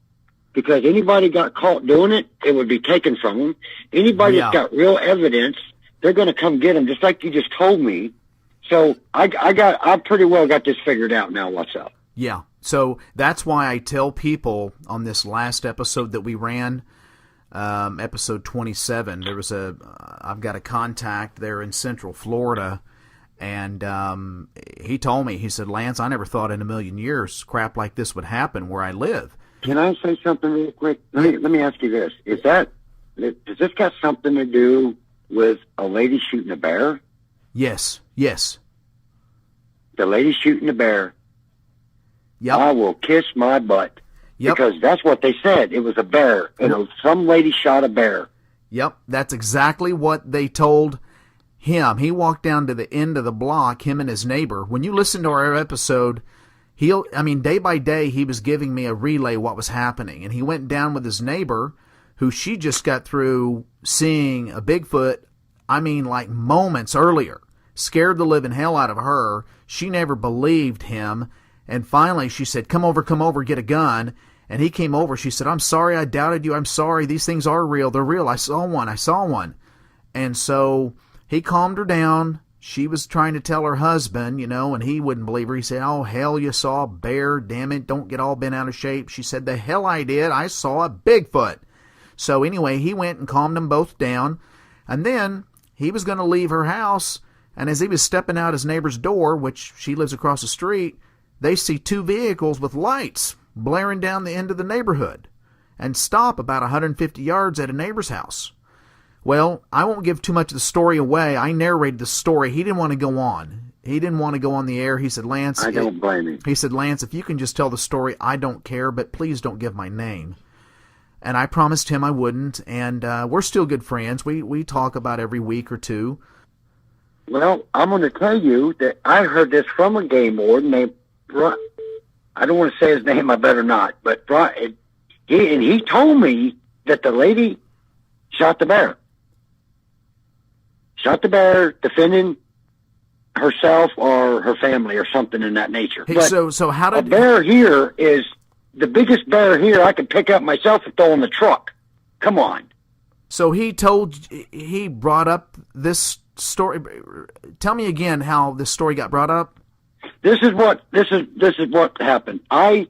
Speaker 4: Because anybody got caught doing it, it would be taken from them. Anybody that's got real evidence, they're going to come get them, just like you just told me. So I pretty well got this figured out now. What's up?
Speaker 3: Yeah. So that's why I tell people on this last episode that we ran, episode 27. I've got a contact there in Central Florida, and he told me, he said, Lance, I never thought in a million years crap like this would happen where I live.
Speaker 4: Can I say something real quick? Let me ask you this: does this got something to do with a lady shooting a bear?
Speaker 3: Yes.
Speaker 4: The lady shooting a bear.
Speaker 3: Yep.
Speaker 4: I will kiss my butt.
Speaker 3: Yep.
Speaker 4: Because that's what they said. It was a bear. Some lady shot a bear.
Speaker 3: Yep. That's exactly what they told him. He walked down to the end of the block, him and his neighbor. When you listen to our episode, day by day, he was giving me a relay what was happening. And he went down with his neighbor who she just got through seeing a Bigfoot, I mean, like moments earlier. Scared the living hell out of her. She never believed him. And finally she said, come over, get a gun. And he came over. She said, I'm sorry I doubted you. I'm sorry. These things are real. They're real. I saw one. And so he calmed her down. She was trying to tell her husband, and he wouldn't believe her. He said, oh, hell, you saw a bear. Damn it. Don't get all bent out of shape. She said, the hell I did. I saw a Bigfoot. So anyway, he went and calmed them both down. And then he was going to leave her house. And as he was stepping out his neighbor's door, which she lives across the street, they see two vehicles with lights blaring down the end of the neighborhood and stop about 150 yards at a neighbor's house. Well, I won't give too much of the story away. I narrated the story. He didn't want to go on. He didn't want to go on the air. He said, Lance...
Speaker 4: I don't blame him.
Speaker 3: He said, Lance, if you can just tell the story, I don't care, but please don't give my name. And I promised him I wouldn't, and we're still good friends. We talk about every week or two.
Speaker 4: Well, I'm going to tell you that I heard this from a game warden named Brian. I don't want to say his name, I better not. But Brian, he told me that the lady shot the bear. Shot the bear defending herself or her family or something in that nature.
Speaker 3: Hey,
Speaker 4: but
Speaker 3: so how did...
Speaker 4: A bear here is the biggest bear here I could pick up myself and throw in the truck. Come on.
Speaker 3: So he brought up this story. Tell me again how this story got brought up.
Speaker 4: This is what happened. I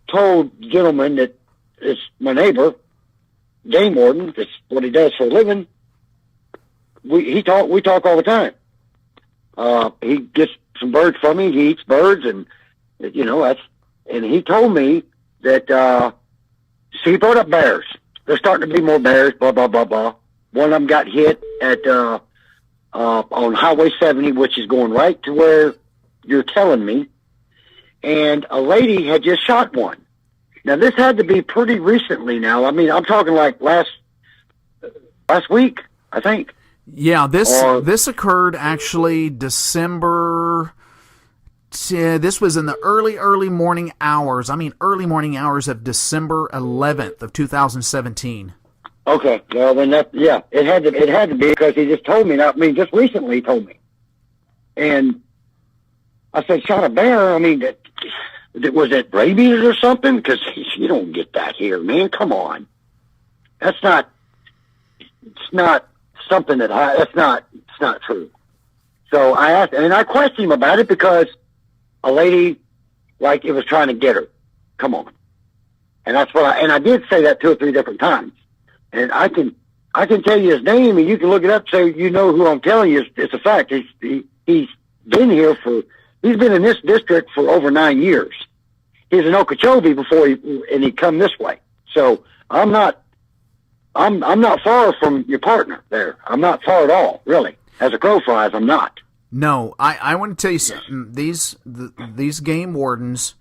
Speaker 4: told the gentleman that it's my neighbor, game warden. That's what he does for a living. We talk all the time. He gets some birds from me. He eats birds, and and he told me that. So he brought up bears. There's starting to be more bears. Blah blah blah blah. One of them got hit at on Highway 70, which is going right to where you're telling me, and a lady had just shot one. Now, this had to be pretty recently now. I mean, I'm talking like last week, I think.
Speaker 3: Yeah, this occurred actually December. This was in the early morning hours. I mean, early morning hours of December 11th of 2017.
Speaker 4: Okay, well then it had to be because he just told me. I mean, just recently he told me, and I said, shot a bear. I mean, was it rabies or something? Because you don't get that here, man. Come on, it's not something it's not true. So I asked, and I questioned him about it because a lady, like, it was trying to get her. Come on, and that's what I did say that 2 or 3 different times. And I can tell you his name, and you can look it up, so you know who I'm telling you. It's a fact. He's been here he's been in this district for over 9 years. He's in Okeechobee before he come this way. So I'm not far from your partner there. I'm not far at all, really. As a crow flies, I'm not.
Speaker 3: No, I want to tell you something. These game wardens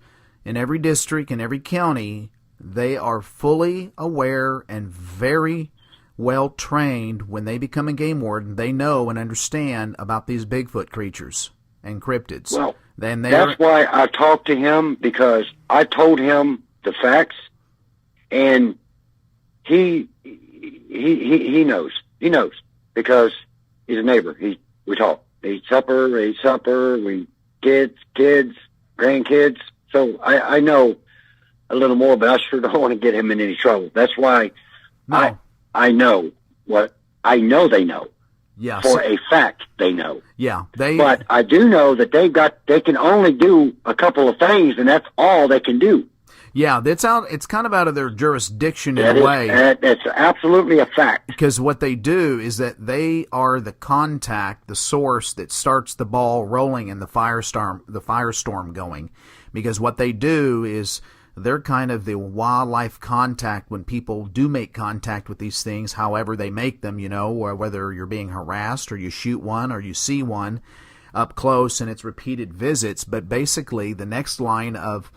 Speaker 3: in every district, in every county, they are fully aware and very well trained. When they become a game warden, they know and understand about these Bigfoot creatures and cryptids.
Speaker 4: Well, that's why I talked to him, because I told him the facts, and he knows. He knows because he's a neighbor. We talk. They eat supper. We kids, grandkids. So I know a little more, but I sure don't want to get him in any trouble. That's why I know what I know. They know.
Speaker 3: Yeah,
Speaker 4: for a fact, they know.
Speaker 3: Yeah,
Speaker 4: but I do know that they can only do a couple of things, and that's all they can do.
Speaker 3: Yeah, it's kind of out of their jurisdiction in a way.
Speaker 4: That's absolutely a fact.
Speaker 3: Because what they do is that they are the contact, the source that starts the ball rolling and the firestorm going. Because what they do is they're kind of the wildlife contact when people do make contact with these things, however they make them, or whether you're being harassed or you shoot one or you see one up close and it's repeated visits. But basically the next line of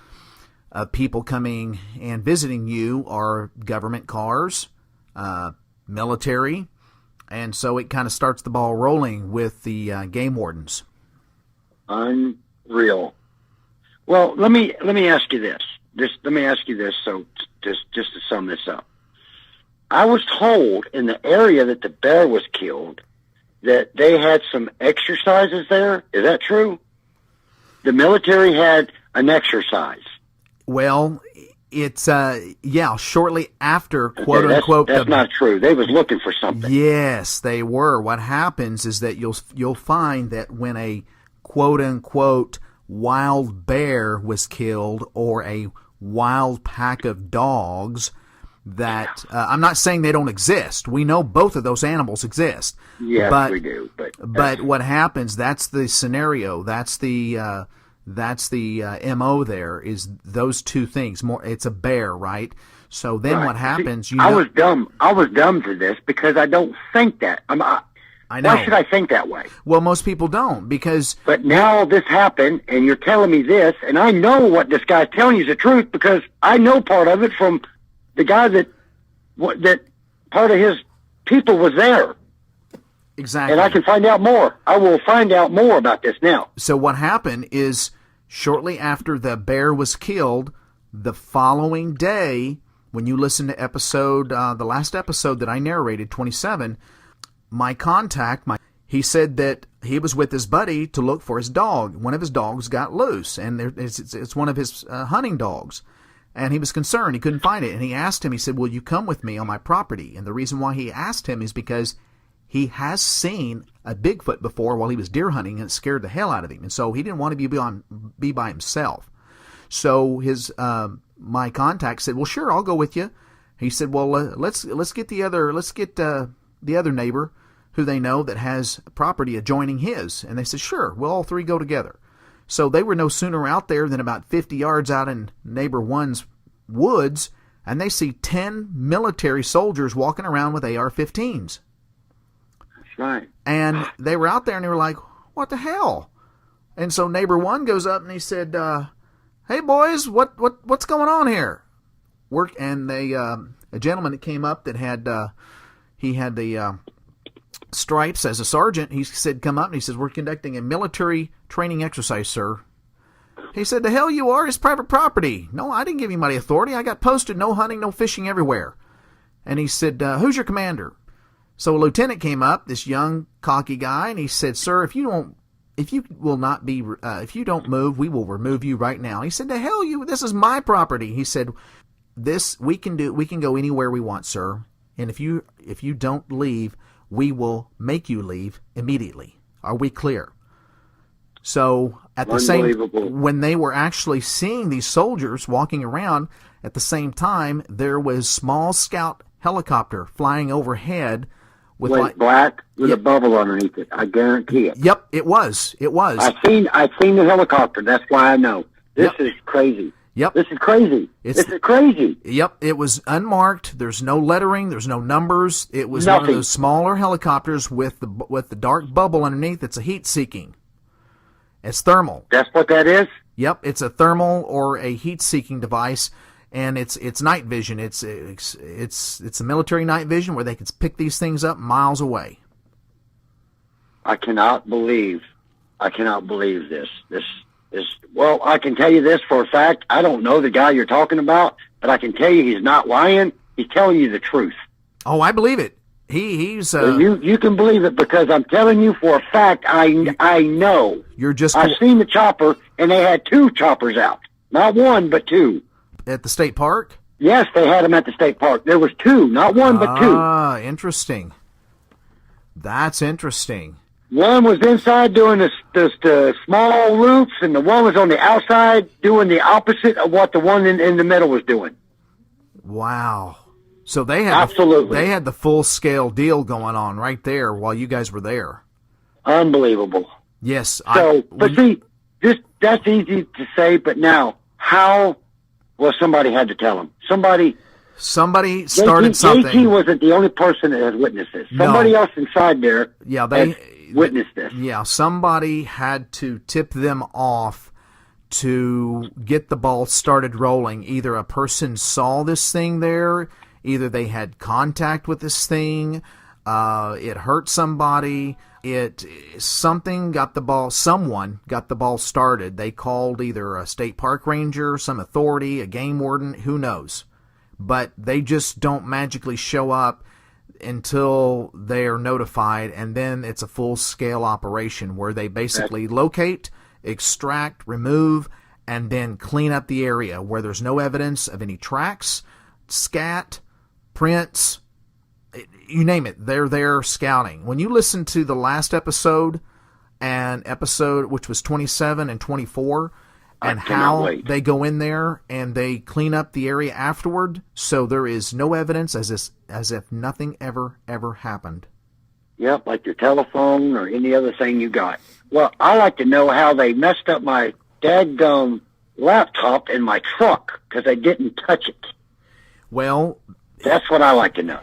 Speaker 3: people coming and visiting you are government cars, military, and so it kind of starts the ball rolling with the game wardens.
Speaker 4: Unreal. Well, let me ask you this. Let me ask you this. So just to sum this up, I was told in the area that the bear was killed that they had some exercises there. Is that true? The military had an exercise.
Speaker 3: Well, it's shortly after, quote unquote.
Speaker 4: That's not true. They was looking for something.
Speaker 3: Yes, they were. What happens is that you'll find that when a quote unquote wild bear was killed, or a wild pack of dogs, that I'm not saying they don't exist. We know both of those animals exist.
Speaker 4: Yes, we do.
Speaker 3: But what happens? That's the scenario. That's the MO there, is those two things. More, it's a bear, right? So then what happens?
Speaker 4: I was dumb. I was dumb for this because I don't think that. I know. Why should I think that way?
Speaker 3: Well, most people don't, because.
Speaker 4: But now this happened, and you're telling me this, and I know what this guy's telling you is the truth because I know part of it from the guy that part of his people was there.
Speaker 3: Exactly.
Speaker 4: And I can find out more. I will find out more about this now.
Speaker 3: So what happened is, shortly after the bear was killed, the following day, when you listen to the last episode that I narrated, 27, my contact, he said that he was with his buddy to look for his dog. One of his dogs got loose, and it's one of his hunting dogs. And he was concerned. He couldn't find it. And he asked him, he said, will you come with me on my property? And the reason why he asked him is because he has seen a Bigfoot before while he was deer hunting, and it scared the hell out of him. And so he didn't want to be by himself. So my contact said, well, sure, I'll go with you. He said, well, let's get the other neighbor who they know that has property adjoining his. And they said, sure, we'll all three go together. So they were no sooner out there than about 50 yards out in neighbor one's woods, and they see 10 military soldiers walking around with AR-15s.
Speaker 4: That's right.
Speaker 3: And they were out there, and they were like, what the hell? And so neighbor one goes up, and he said, hey, boys, what's going on here? And a gentleman that came up that had he had the stripes as a sergeant, he said, come up, and he says, we're conducting a military training exercise, sir. He said, the hell you are? It's private property. No, I didn't give you my authority. I got posted, no hunting, no fishing everywhere. And he said, who's your commander? So a lieutenant came up, this young, cocky guy, and he said, sir, if you don't move, we will remove you right now. He said, the hell you, this is my property. He said, we can go anywhere we want, sir. And if you don't leave, we will make you leave immediately. Are we clear? So at the same, when they were actually seeing these soldiers walking around, at the same time, there was small scout helicopter flying overhead with
Speaker 4: black with a bubble underneath it. I guarantee it.
Speaker 3: Yep, it was. I've
Speaker 4: seen the helicopter. That's why I know. This is crazy.
Speaker 3: Yep.
Speaker 4: This is crazy. This is crazy.
Speaker 3: Yep. It was unmarked. There's no lettering. There's no numbers. It was
Speaker 4: Nothing.
Speaker 3: One of those smaller helicopters with the dark bubble underneath. It's a heat-seeking. It's thermal.
Speaker 4: That's what that is?
Speaker 3: Yep. It's a thermal or a heat-seeking device, and it's night vision. It's a military night vision where they can pick these things up miles away.
Speaker 4: I cannot believe this. Well, I can tell you this for a fact. I don't know the guy you're talking about, but I can tell you he's not lying. He's telling you the truth.
Speaker 3: Oh, I believe it. He's
Speaker 4: you can believe it because I'm telling you for a fact. I know. I've seen the chopper, and they had 2 choppers out, not 1 but 2
Speaker 3: at the state park.
Speaker 4: Yes, they had them at the state park. There was 2, not 1 but 2.
Speaker 3: Ah, interesting. That's interesting.
Speaker 4: One was inside doing the small loops, and the one was on the outside doing the opposite of what the one in the middle was doing.
Speaker 3: Wow. So they had the full-scale deal going on right there while you guys were there.
Speaker 4: Unbelievable.
Speaker 3: Yes.
Speaker 4: That's easy to say, but now, how? Well, somebody had to tell them. Somebody
Speaker 3: started something.
Speaker 4: JT wasn't the only person that has witnessed this. Somebody else inside there witnessed this.
Speaker 3: Yeah, somebody had to tip them off to get the ball started rolling. Either a person saw this thing there, either they had contact with this thing, it hurt somebody, someone got the ball started. They called either a state park ranger, some authority, a game warden, who knows. but they just don't magically show up until they are notified, and then it's a full-scale operation where they basically locate, extract, remove, and then clean up the area where there's no evidence of any tracks, scat, prints, you name it. They're there scouting. When you listen to the last episode, which was 27 and 24, and how they go in there and they clean up the area afterward, so there is no evidence, as if nothing ever happened.
Speaker 4: Yep, like your telephone or any other thing you got. Well, I like to know how they messed up my dadgum laptop in my truck because they didn't touch it.
Speaker 3: Well,
Speaker 4: that's what I like to know.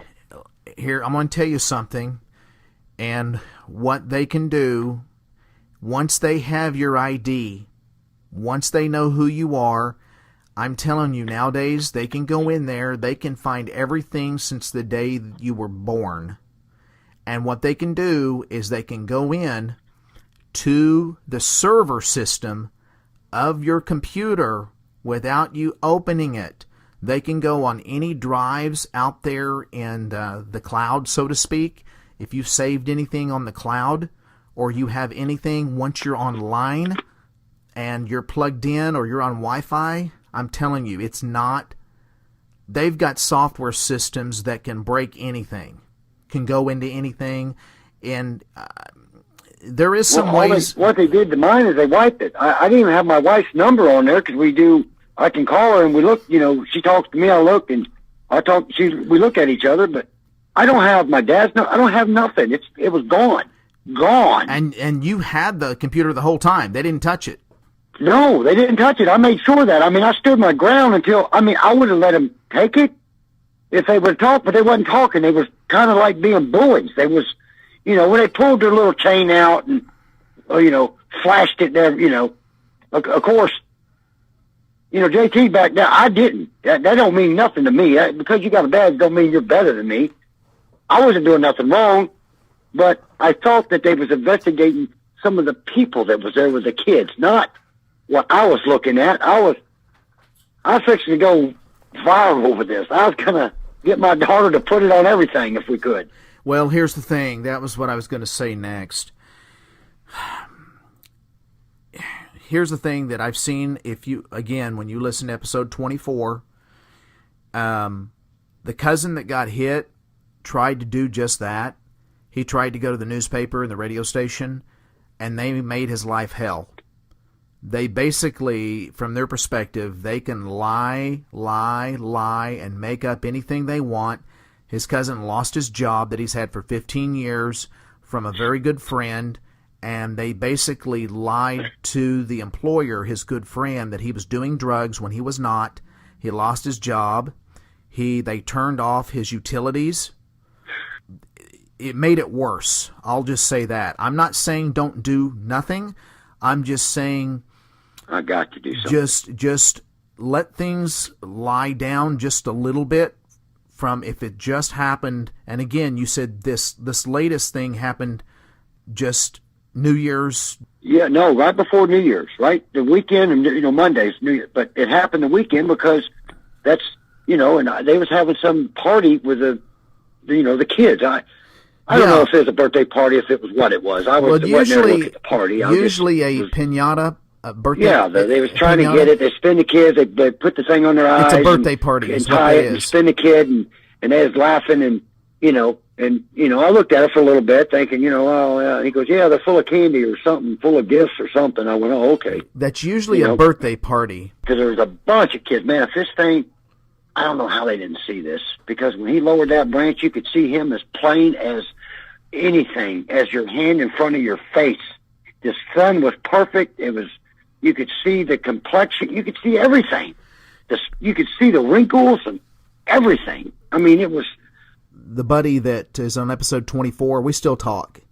Speaker 3: Here, I'm going to tell you something, and what they can do once they have your ID, once they know who you are, I'm telling you, nowadays, they can go in there, they can find everything since the day you were born. And what they can do is they can go in to the server system of your computer without you opening it. They can go on any drives out there in the cloud, so to speak. If you've saved anything on the cloud, or you have anything once you're online and you're plugged in or you're on Wi-Fi, I'm telling you, it's not. They've got software systems that can break anything, can go into anything, and there is some ways.
Speaker 4: What they did to mine is they wiped it. I didn't even have my wife's number on there because I can call her and we look, she talks to me, I look, and we look at each other, but I don't have my dad's number. I don't have nothing. It was gone. Gone.
Speaker 3: And you had the computer the whole time. They didn't touch it.
Speaker 4: No, they didn't touch it. I made sure of that. I stood my ground until, I would have let them take it if they would talk, but they wasn't talking. They was kind of like being bullies. They was, when they pulled their little chain out and, flashed it there, of course, JT back there, I didn't. That don't mean nothing to me. Because you got a badge don't mean you're better than me. I wasn't doing nothing wrong, but I thought that they was investigating some of the people that was there with the kids, not what I was looking at. I was fixing to go viral over this. I was going to get my daughter to put it on everything if we could.
Speaker 3: Well, here's the thing. That was what I was going to say next. Here's the thing that I've seen. When you listen to episode 24, the cousin that got hit tried to do just that. He tried to go to the newspaper and the radio station, and they made his life hell. They basically, from their perspective, they can lie, and make up anything they want. His cousin lost his job that he's had for 15 years from a very good friend, and they basically lied to the employer, his good friend, that he was doing drugs when he was not. He lost his job. They turned off his utilities. It made it worse. I'll just say that. I'm not saying don't do nothing. I'm just saying
Speaker 4: I got to do something.
Speaker 3: Just let things lie down just a little bit from if it just happened. And again, you said this latest thing happened just New Year's.
Speaker 4: Yeah, no, right before New Year's, right? The weekend, and Monday's New Year, but it happened the weekend because that's, and they was having some party with the kids. I don't know if it was a birthday party, if it was what it was. I wasn't there to look at the party.
Speaker 3: Usually a pinata, a birthday.
Speaker 4: Yeah, they was trying to get it. They spin the kids. They put the thing on their eyes.
Speaker 3: It's a birthday party.
Speaker 4: And tie it and spin the kid, and they was laughing, and I looked at it for a little bit, thinking, he goes, yeah, they're full of candy or something, full of gifts or something. I went, oh, okay.
Speaker 3: That's usually a birthday party.
Speaker 4: Because there was a bunch of kids. Man, if this thing, I don't know how they didn't see this, because when he lowered that branch, you could see him as plain as anything, as your hand in front of your face. The sun was perfect. You could see the complexion. You could see everything. You could see the wrinkles and everything. It was...
Speaker 3: The buddy that is on episode 24, we still talk.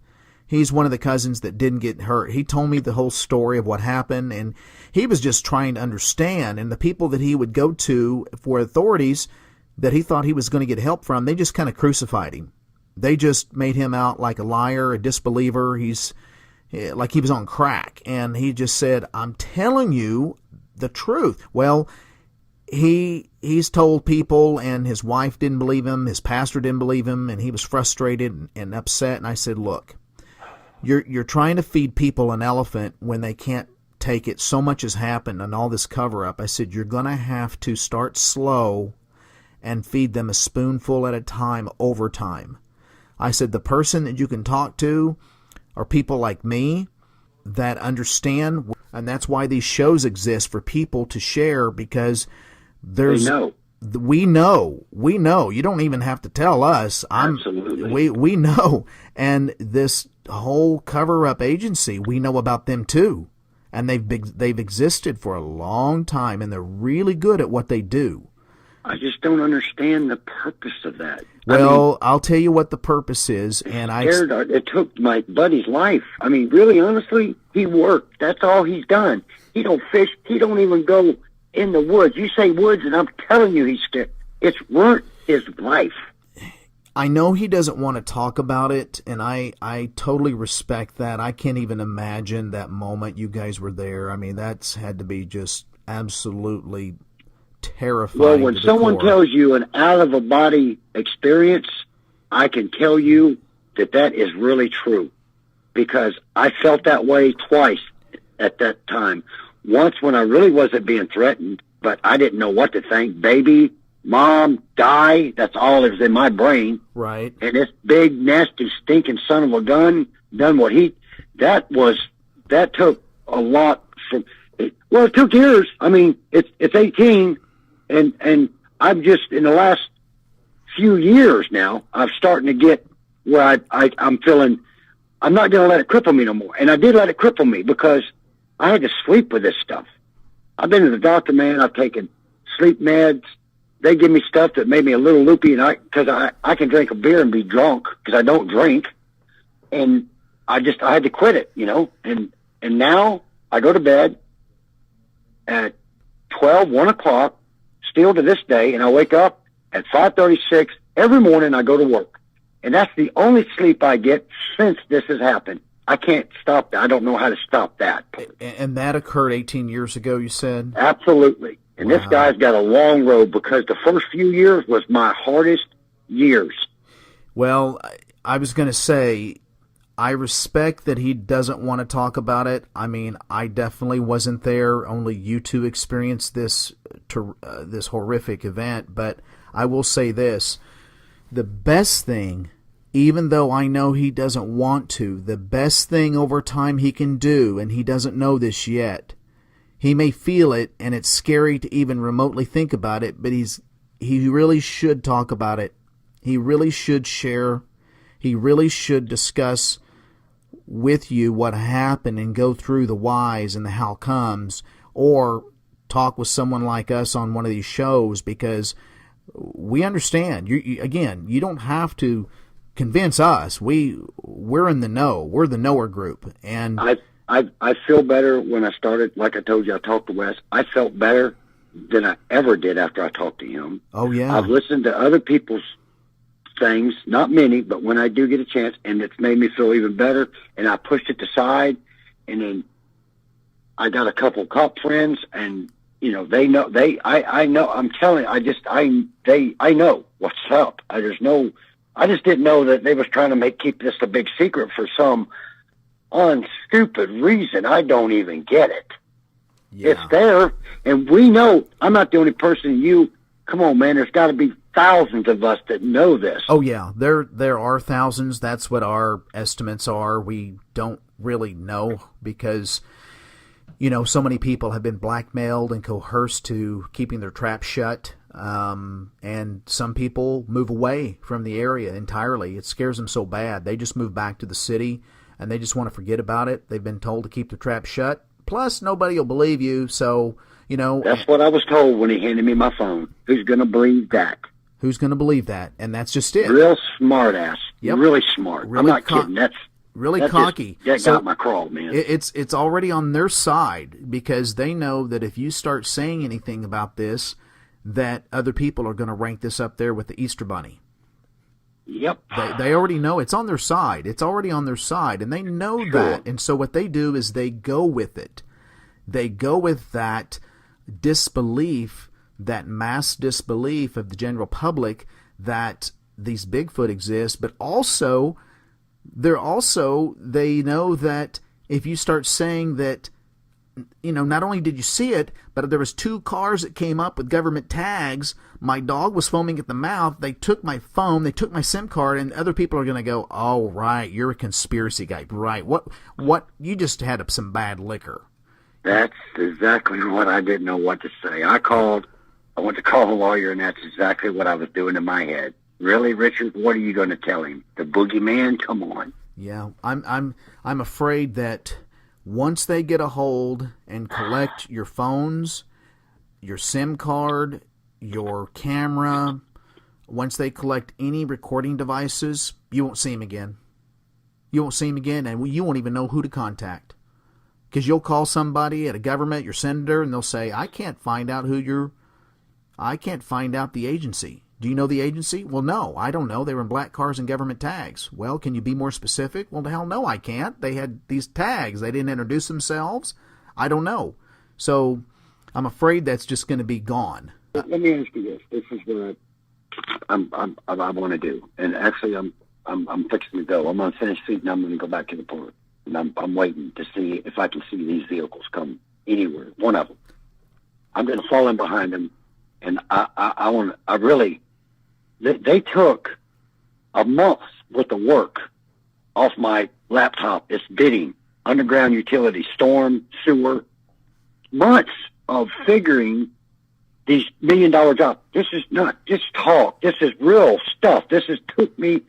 Speaker 3: He's one of the cousins that didn't get hurt. He told me the whole story of what happened, and he was just trying to understand. And the people that he would go to for authorities that he thought he was going to get help from, they just kind of crucified him. They just made him out like a liar, a disbeliever. He's like he was on crack. And he just said, I'm telling you the truth. Well, he's told people, and his wife didn't believe him, his pastor didn't believe him, and he was frustrated and upset. And I said, look, you're trying to feed people an elephant when they can't take it. So much has happened and all this cover-up. I said, you're going to have to start slow and feed them a spoonful at a time over time. I said, the person that you can talk to are people like me that understand, and that's why these shows exist, for people to share, because there's... We know. You don't even have to tell us.
Speaker 2: Absolutely.
Speaker 3: We know. And this whole cover-up agency, we know about them too. And they've existed for a long time, and they're really good at what they do.
Speaker 4: I just don't understand the purpose of that.
Speaker 3: Well, I'll tell you what the purpose is. And
Speaker 4: it took my buddy's life. I mean, really, honestly, he worked. That's all he's done. He don't fish. He don't even go in the woods. You say woods, and I'm telling you, he's scared. It's ruined his life.
Speaker 3: I know he doesn't want to talk about it, and I totally respect that. I can't even imagine that moment you guys were there. I mean, that's had to be just absolutely terrifying.
Speaker 4: Well, when someone tells you an out-of-a-body experience, I can tell you that is really true, because I felt that way twice at that time. Once when I really wasn't being threatened, but I didn't know what to think. Baby, mom, die, that's all that was in my brain.
Speaker 3: Right.
Speaker 4: And this big, nasty, stinking son of a gun done what that took a lot from, well, it took years. I mean, it's 18, and I've just, in the last few years now, I'm starting to get where I'm feeling, I'm not going to let it cripple me no more. And I did let it cripple me, because I had to sleep with this stuff. I've been to the doctor, man. I've taken sleep meds. They give me stuff that made me a little loopy, and because I can drink a beer and be drunk, because I don't drink, and I had to quit it, and now I go to bed at 1 o'clock, still to this day, and I wake up at 5:36 every morning. I go to work, and that's the only sleep I get since this has happened. I can't stop that. I don't know how to stop that.
Speaker 3: And that occurred 18 years ago, you said?
Speaker 4: Absolutely. And Wow. This guy's got a long road, because the first few years was my hardest years.
Speaker 3: Well, I was going to say, I respect that he doesn't want to talk about it. I mean, I definitely wasn't there. Only you two experienced this horrific event. But I will say this. The best thing, even though I know he doesn't want to, the best thing over time he can do, and he doesn't know this yet, he may feel it, and it's scary to even remotely think about it, but he really should talk about it. He really should share. He really should discuss with you what happened and go through the whys and the how comes, or talk with someone like us on one of these shows, because we understand. You don't have to convince us. We're in the know. We're the knower group. And
Speaker 4: I feel better when I started. Like I told you, I talked to Wes. I felt better than I ever did after I talked to him.
Speaker 3: Oh, yeah.
Speaker 4: I've listened to other people's things, not many, but when I do get a chance, and it's made me feel even better, and I pushed it aside, and then I got a couple cop friends, and, they know, I know, I'm telling you, I know what's up. I just didn't know that they was trying to keep this a big secret for some unstupid reason. I don't even get it. Yeah. It's there, and we know. I'm not the only person. Come on, man. There's got to be thousands of us that know this.
Speaker 3: Oh yeah, there are thousands. That's what our estimates are. We don't really know, because so many people have been blackmailed and coerced to keeping their traps shut. And some people move away from the area entirely. It scares them so bad. They just move back to the city, and they just want to forget about it. They've been told to keep their trap shut. Plus, nobody will believe you, so,
Speaker 4: That's what I was told when he handed me my phone. Who's going to believe that?
Speaker 3: Who's going to believe that? And that's just it.
Speaker 4: Real smart ass. Yep. Really smart.
Speaker 3: Really
Speaker 4: I'm not kidding. That's
Speaker 3: cocky.
Speaker 4: That got my crawl, man.
Speaker 3: It's already on their side, because they know that if you start saying anything about this, that other people are going to rank this up there with the Easter Bunny.
Speaker 4: Yep.
Speaker 3: They already know it's on their side. It's already on their side, and they know that. And so what they do is they go with it. They go with that disbelief that mass disbelief of the general public that these Bigfoot exist, but also they know that if you start saying that, not only did you see it, but there was 2 cars that came up with government tags, my dog was foaming at the mouth, they took my phone, they took my SIM card, and other people are going to go, oh, right, you're a conspiracy guy. Right, what, you just had some bad liquor.
Speaker 4: That's exactly what I didn't know what to say. I went to call a lawyer, and that's exactly what I was doing in my head. Really, Richard, what are you going to tell him? The boogeyman? Come on.
Speaker 3: Yeah, I'm afraid that once they get a hold and collect your phones, your SIM card, your camera, once they collect any recording devices, you won't see them again. You won't see them again, and you won't even know who to contact. Because you'll call somebody at a government, your senator, and they'll say, I can't find out the agency. Do you know the agency? Well, no, I don't know. They were in black cars and government tags. Well, can you be more specific? Well, the hell no, I can't. They had these tags. They didn't introduce themselves. I don't know. So I'm afraid that's just going to be gone.
Speaker 4: Let me ask you this. This is what I want to do. And actually, I'm fixing to go. I'm going to finish feeding. I'm going to go back to the port. And I'm waiting to see if I can see these vehicles come anywhere. One of them. I'm going to fall in behind them. And they took a month worth of work off my laptop. It's bidding, underground utility, storm, sewer, months of figuring these $1 million jobs. This is not just talk. This is real stuff. This has took me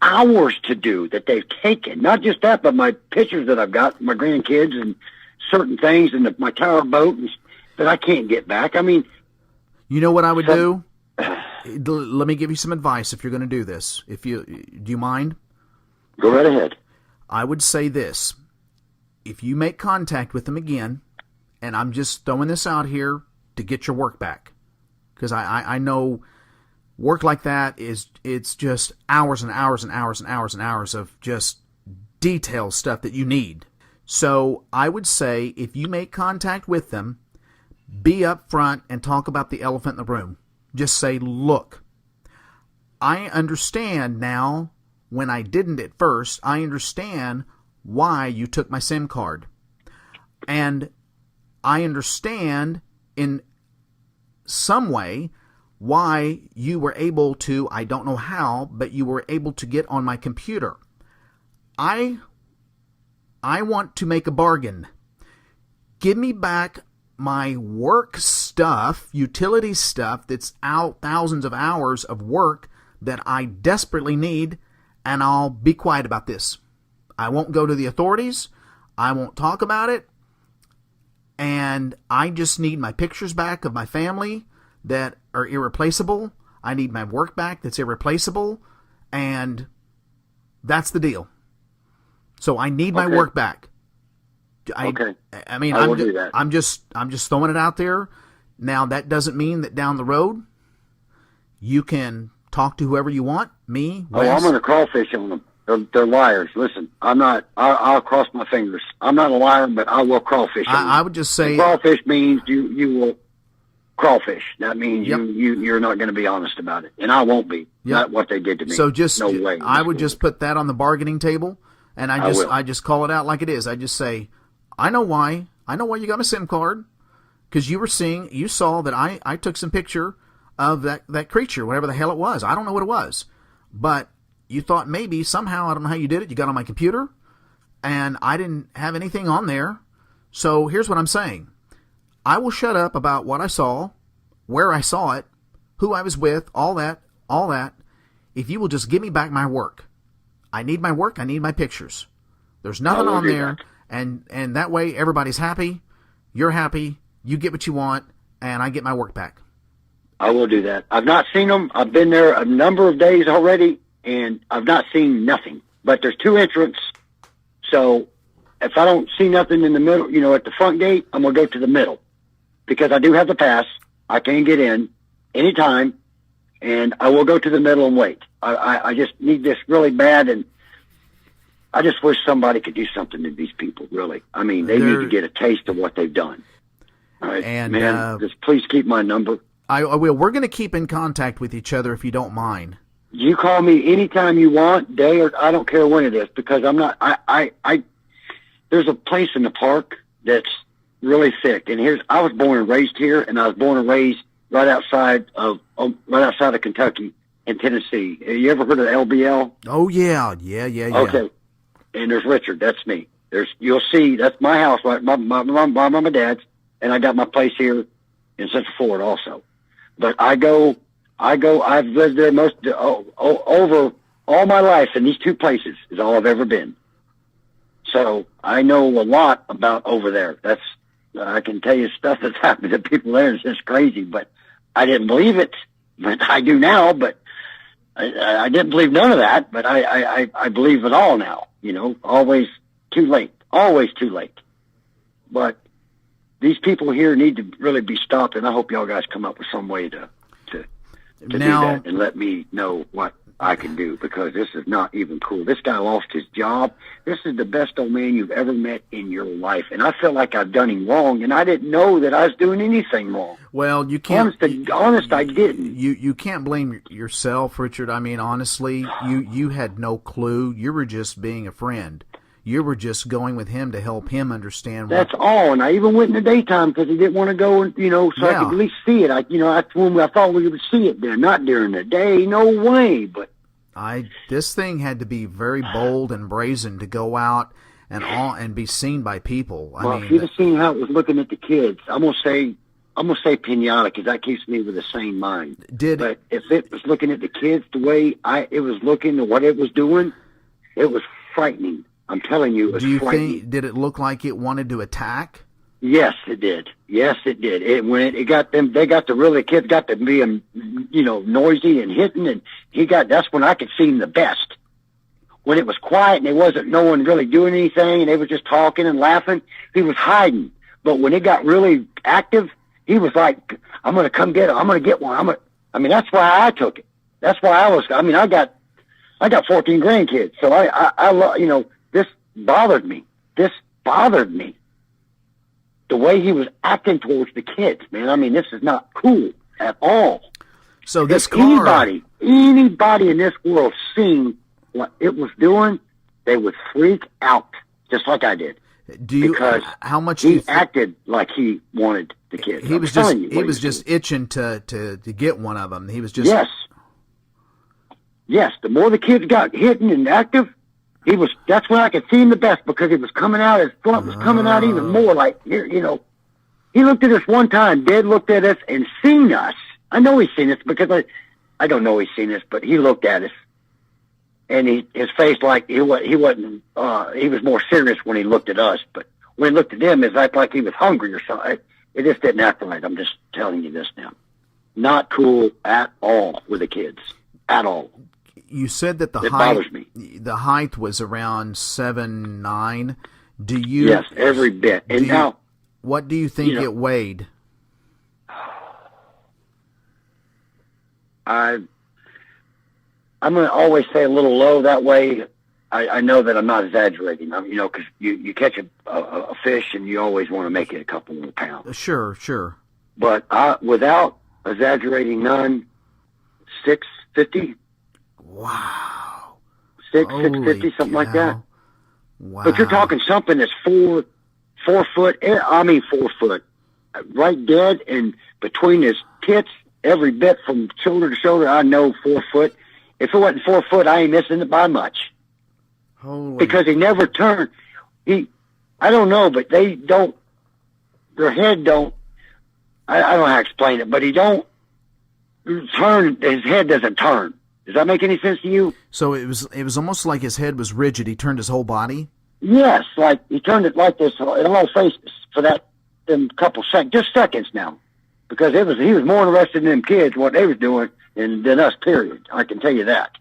Speaker 4: hours to do that they've taken. Not just that, but my pictures that I've got, my grandkids and certain things, and my tower boat that I can't get back. I mean,
Speaker 3: you know what I would do? Let me give you some advice if you're going to do this. Do you mind?
Speaker 4: Go right ahead.
Speaker 3: I would say this. If you make contact with them again, and I'm just throwing this out here to get your work back, because I know work like that it's just hours and hours and hours and hours and hours of just detailed stuff that you need. So I would say if you make contact with them, be up front and talk about the elephant in the room. Just say, look, I understand now, when I didn't at first, I understand why you took my SIM card. And I understand in some way why you were able to, I don't know how, but you were able to get on my computer. I want to make a bargain. Give me back my work stuff, utility stuff that's out, thousands of hours of work that I desperately need, and I'll be quiet about this. I won't go to the authorities. I won't talk about it. And I just need my pictures back of my family that are irreplaceable. I need my work back that's irreplaceable. And that's the deal. So I need my work back.
Speaker 4: Okay.
Speaker 3: I mean,
Speaker 4: I will do that.
Speaker 3: I'm just throwing it out there. Now, that doesn't mean that down the road you can talk to whoever you want. Me, Wes.
Speaker 4: I'm going to crawfish on them. They're liars. Listen, I'm not. I'll cross my fingers. I'm not a liar, but I will crawfish on them.
Speaker 3: I would just say
Speaker 4: crawfish means you will crawfish. That means you're not going to be honest about it, and I won't be. Not what they did to me.
Speaker 3: So just
Speaker 4: no way.
Speaker 3: I would just put that on the bargaining table, and I just call it out like it is. I just say, I know why. I know why you got my SIM card, because you saw that I took some picture of that creature, whatever the hell it was. I don't know what it was, but you thought maybe somehow, I don't know how you did it, you got on my computer, and I didn't have anything on there. So here's what I'm saying. I will shut up about what I saw, where I saw it, who I was with, all that, if you will just give me back my work. I need my work, I need my pictures. There's nothing on there, and that way everybody's happy, you're happy, you get what you want, and I get my work back.
Speaker 4: I will do that. I've not seen them. I've been there a number of days already, and I've not seen nothing. But there's 2 entrances, so if I don't see nothing in the middle, at the front gate, I'm going to go to the middle, because I do have the pass. I can get in anytime, and I will go to the middle and wait. I just need this really bad, and I just wish somebody could do something to these people, really. I mean, they need to get a taste of what they've done. All right,
Speaker 3: And
Speaker 4: man, just please keep my number.
Speaker 3: I will. We're going to keep in contact with each other if you don't mind.
Speaker 4: You call me anytime you want, day or I don't care when it is, because I'm not. There's a place in the park that's really thick, and I was born and raised here, and I was born and raised right outside of Kentucky and Tennessee. You ever heard of LBL?
Speaker 3: Oh yeah.
Speaker 4: Okay, and there's Richard. That's me. You'll see. That's my house, right? My dad's, and I got my place here in Central Florida also. But I've lived there over all my life in these two places is all I've ever been. So I know a lot about over there. I can tell you stuff that's happened to people there. It's just crazy, but I didn't believe it. But I do now, but I didn't believe none of that, but I believe it all now, always too late, always too late. But these people here need to really be stopped, and I hope y'all guys come up with some way to do that and let me know what I can do, because this is not even cool. This guy lost his job. This is the best old man you've ever met in your life, and I feel like I've done him wrong, and I didn't know that I was doing anything wrong.
Speaker 3: Well, you can't.
Speaker 4: Honest, I didn't.
Speaker 3: You can't blame yourself, Richard. I mean, honestly, you had no clue. You were just being a friend. You were just going with him to help him understand.
Speaker 4: That's all, and I even went in the daytime because he didn't want to go, and so I could at least see it. I thought we would see it then, not during the day. No way. But
Speaker 3: this thing had to be very bold and brazen to go out and be seen by people.
Speaker 4: Well, if you'd have seen how it was looking at the kids, I'm gonna say pinata because that keeps me with a sane mind. But if it was looking at the kids the way it was looking at what it was doing, it was frightening. I'm telling you, it was frightening.
Speaker 3: Did it look like it wanted to attack?
Speaker 4: Yes, it did. Yes, it did. It got them. The kids got to being, noisy and hitting, and that's when I could see him the best. When it was quiet and there wasn't no one really doing anything, and they were just talking and laughing, he was hiding. But when it got really active, he was like, "I'm going to come get it. I'm going to get one." That's why I took it. That's why I got 14 grandkids, so I this bothered me. This bothered me. The way he was acting towards the kids, man. This is not cool at all.
Speaker 3: So this
Speaker 4: anybody in this world seen what it was doing, they would freak out, just like I did. Because
Speaker 3: how much
Speaker 4: he acted like he wanted the kids.
Speaker 3: He was just itching to get one of them. He was just
Speaker 4: yes. The more the kids got hitting and active, that's when I could see him the best, because it was coming out, his front was coming out even more like, he looked at us one time, Dad looked at us and seen us. I know he's seen us because I don't know he's seen us, but he looked at us, and his face like he wasn't, he was more serious when he looked at us, but when he looked at them, it acted like he was hungry or something. It just didn't act right. I'm just telling you this now. Not cool at all with the kids. At all.
Speaker 3: You said that the height was around 7'9".
Speaker 4: Yes, every bit. And now,
Speaker 3: what do you think it weighed?
Speaker 4: I'm going to always say a little low. That way, I know that I'm not exaggerating. Because you catch a fish and you always want to make it a couple more pounds.
Speaker 3: Sure.
Speaker 4: But without exaggerating none, 650.
Speaker 3: Wow.
Speaker 4: 650, something like that.
Speaker 3: Wow.
Speaker 4: But you're talking something that's 4 foot, 4 foot, right dead, and between his tits, every bit from shoulder to shoulder, I know 4 foot. If it wasn't 4 foot, I ain't missing it by much. Because he never turned. I don't know, but their head don't, I don't know how to explain it, but he don't turn, his head doesn't turn. Does that make any sense to you?
Speaker 3: So it was almost like his head was rigid. He turned his whole body?
Speaker 4: Yes, like he turned it like this, whole face for them couple seconds, just seconds now. Because he was more interested in them kids, what they was doing, than us, period. I can tell you that.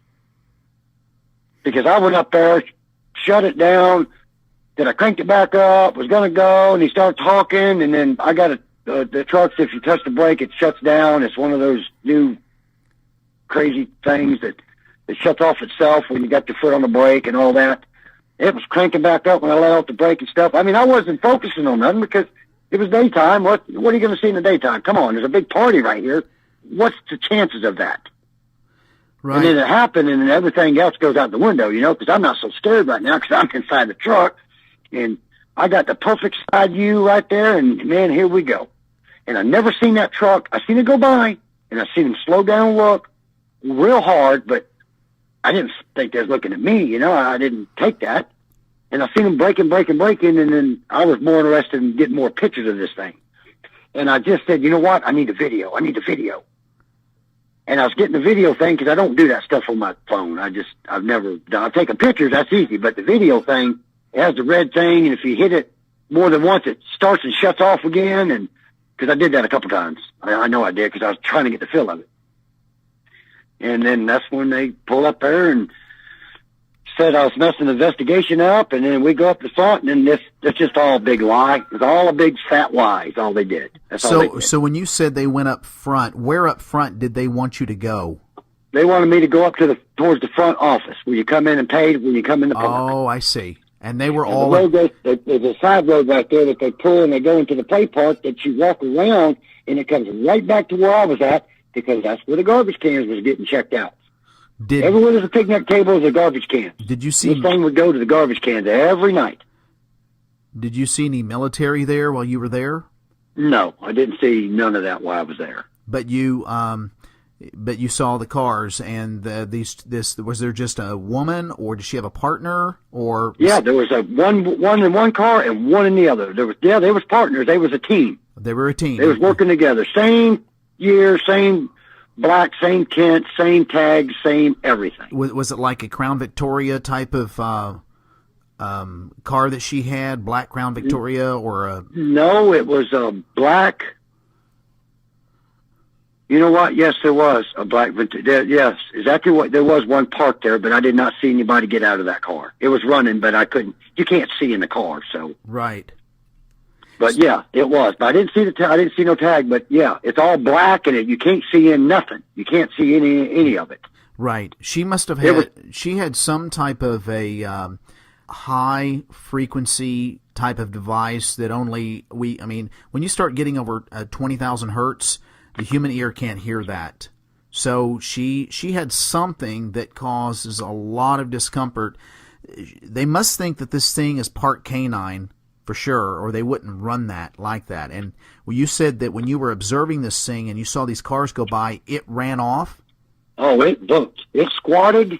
Speaker 4: Because I went up there, shut it down, then I cranked it back up, was going to go, and he started talking, and then I got the trucks, if you touch the brake, it shuts down. It's one of those new crazy things that shuts off itself when you got your foot on the brake and all that. It was cranking back up when I let off the brake and stuff. I wasn't focusing on nothing because It was daytime. What are you going to see in the daytime? Come on, there's a big party right here. What's the chances of that? Right. And then it happened, and then everything else goes out the window, because I'm not so scared right now because I'm inside the truck, and I got the perfect side view right there, and, man, here we go. And I never seen that truck. I seen it go by, and I seen him slow down and look real hard, but I didn't think they was looking at me, I didn't take that. And I seen him braking, and then I was more interested in getting more pictures of this thing. And I just said, you know what? I need a video. And I was getting the video thing because I don't do that stuff on my phone. I've never done. I've taken pictures, that's easy, but the video thing, it has the red thing, and if you hit it more than once, it starts and shuts off again, and because I did that a couple times. I know I did because I was trying to get the feel of it. And then that's when they pull up there and said I was messing the investigation up, and then we go up the front, and then that's just all a big lie. It's all a big fat lie is all they did. That's all they did.
Speaker 3: So when you said they went up front, where up front did they want you to go?
Speaker 4: They wanted me to go up towards the front office where you come in and pay when you come in the park.
Speaker 3: Oh, I see. And they were all...
Speaker 4: There's a side road right there that they pull, and they go into the play park that you walk around, and it comes right back to where I was at because that's where the garbage cans was getting checked out. Everywhere there's a picnic table, there's a garbage can.
Speaker 3: Did you see...
Speaker 4: This thing would go to the garbage cans every night.
Speaker 3: Did you see any military there while you were there?
Speaker 4: No, I didn't see none of that while I was there.
Speaker 3: But you saw the cars, and was there just a woman, or did she have a partner, or?
Speaker 4: Yeah, there was one in one car and one in the other. They was partners. They was a team.
Speaker 3: They were a team.
Speaker 4: They was working together. Same year, same black, same tint, same tags, same everything.
Speaker 3: Was it like a Crown Victoria type of car that she had, black Crown Victoria, or a...
Speaker 4: No, it was a black... You know what? Yes, there was a black... Yes, exactly what... There was one parked there, but I did not see anybody get out of that car. It was running, but I couldn't... You can't see in the car, so...
Speaker 3: Right.
Speaker 4: But yeah, it was. But I didn't see I didn't see no tag, but yeah, it's all black, and you can't see in nothing. You can't see any of it.
Speaker 3: Right. She must have had... She had some type of a... high frequency type of device that only when you start getting over 20,000 hertz, the human ear can't hear that. So she had something that causes a lot of discomfort. They must think that this thing is part canine for sure, or they wouldn't run that like that. And you said that when you were observing this thing and you saw these cars go by, it ran off?
Speaker 4: Oh, it looked. It squatted,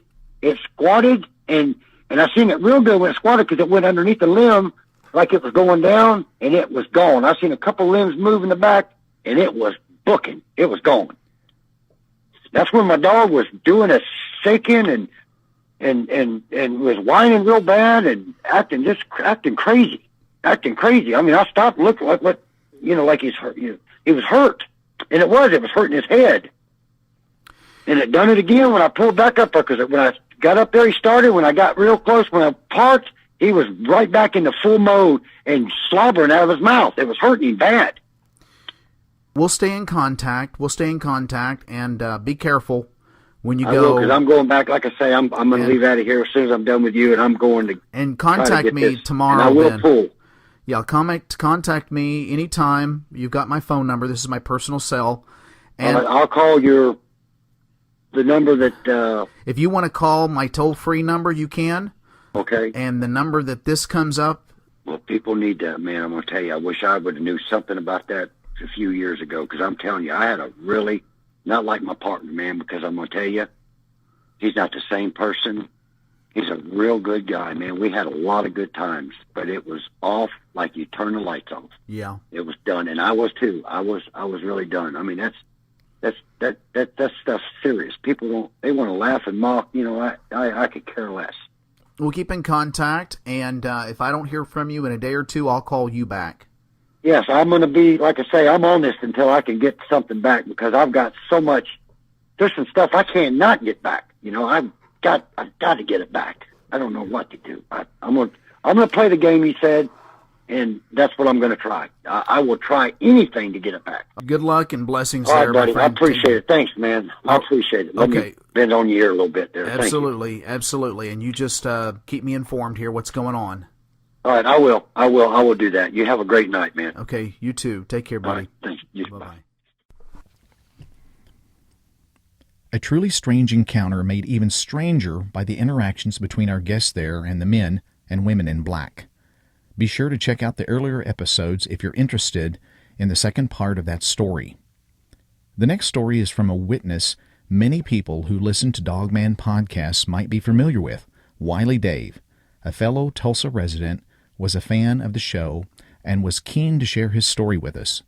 Speaker 4: and I seen it real good when it squatted because it went underneath the limb like it was going down, and it was gone. I seen a couple limbs move in the back, and it was booking. It was gone. That's when my dog was doing a shaking and was whining real bad and acting crazy. I mean, I stopped and looked like like he's hurt. He was hurt, and it was hurting his head. And it done it again when I pulled back up there because when I got up there, he started. When I got real close, when I parked, he was right back into full mode and slobbering out of his mouth. It was hurting him bad.
Speaker 3: We'll stay in contact. And be careful when you
Speaker 4: I
Speaker 3: go.
Speaker 4: Because I'm going back. Like I say, I'm going to leave out of here as soon as I'm done with you, and I'm going to.
Speaker 3: And contact me tomorrow.
Speaker 4: And I will pull.
Speaker 3: Yeah, contact me anytime. You've got my phone number. This is my personal cell. And
Speaker 4: I'll call the number that...
Speaker 3: if you want to call my toll-free number, you can.
Speaker 4: Okay.
Speaker 3: And the number that this comes up...
Speaker 4: Well, people need that, man. I'm going to tell you, I wish I would have knew something about that a few years ago, because I'm telling you, I had a really... Not like my partner, man, because I'm going to tell you, he's not the same person. He's a real good guy, man. We had a lot of good times, but it was off like you turn the lights off.
Speaker 3: Yeah.
Speaker 4: It was done, and I was too. I was really done. I mean, that stuff's serious. People they want to laugh and mock. I could care less.
Speaker 3: We'll keep in contact, and if I don't hear from you in a day or two, I'll call you back.
Speaker 4: Yes, I'm going to be, like I say, I'm on this until I can get something back, because I've got so much. There's some stuff I can't not get back. I've got to get it back. I don't know what to do. I'm going to play the game you said, and that's what I'm going to try. I will try anything to get it back.
Speaker 3: Good luck and blessings
Speaker 4: all
Speaker 3: there,
Speaker 4: right, buddy.
Speaker 3: my friend.
Speaker 4: I appreciate it. Thanks, man. I appreciate it. Let me bend on your ear a little bit there.
Speaker 3: Absolutely. And you just keep me informed here what's going on.
Speaker 4: All right, I will. I will do that. You have a great night, man.
Speaker 3: Okay, you too. Take care, buddy.
Speaker 4: All right, thank you.
Speaker 3: Bye-bye.
Speaker 1: A truly strange encounter made even stranger by the interactions between our guests there and the men and women in black. Be sure to check out the earlier episodes if you're interested in the second part of that story. The next story is from a witness many people who listen to Dogman podcasts might be familiar with. Wiley Dave, a fellow Tulsa resident, was a fan of the show and was keen to share his story with us.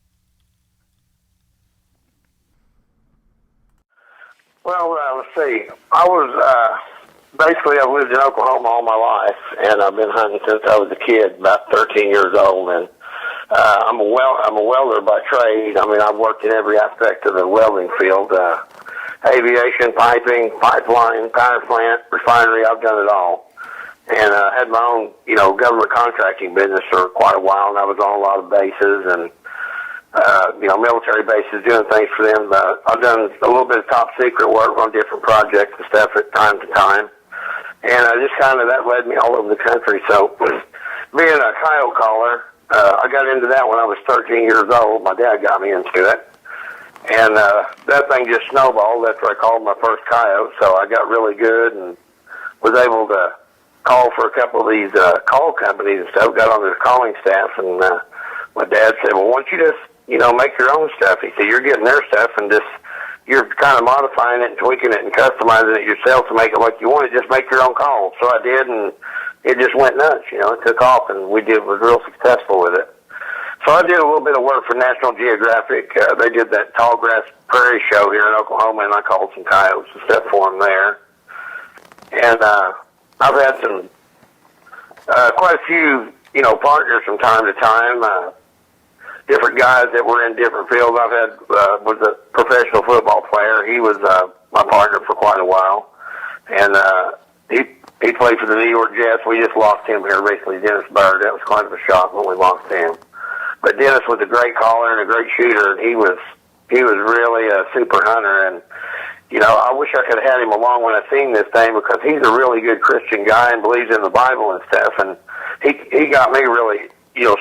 Speaker 5: Well, let's see. I've lived in Oklahoma all my life, and I've been hunting since I was a kid, about 13 years old, and I'm a welder by trade. I mean, I've worked in every aspect of the welding field, aviation, piping, pipeline, power plant, refinery. I've done it all. And had my own, government contracting business for quite a while, and I was on a lot of bases and, military bases, doing things for them. I've done a little bit of top secret work on different projects and stuff at time to time. And that led me all over the country. So being a coyote caller, I got into that when I was 13 years old. My dad got me into it. And that thing just snowballed after I called my first coyote. So I got really good and was able to call for a couple of these call companies and stuff, got on their calling staff, and my dad said, well, why don't you just, make your own stuff? He said, you're getting their stuff and you're kind of modifying it and tweaking it and customizing it yourself to make it like you want it. Just make your own calls. So I did, and it just went nuts, it took off, and was real successful with it. So I did a little bit of work for National Geographic. They did that Tall Grass Prairie show here in Oklahoma, and I called some coyotes and stuff for them there. And I've had some quite a few, partners from time to time. Different guys that were in different fields. I've had was a professional football player. He was my partner for quite a while, and he played for the New York Jets. We just lost him here recently, Dennis Bird. That was quite of a shock when we lost him. But Dennis was a great caller and a great shooter, and he was really a super hunter. And I wish I could have had him along when I seen this thing, because he's a really good Christian guy and believes in the Bible and stuff. And he got me really,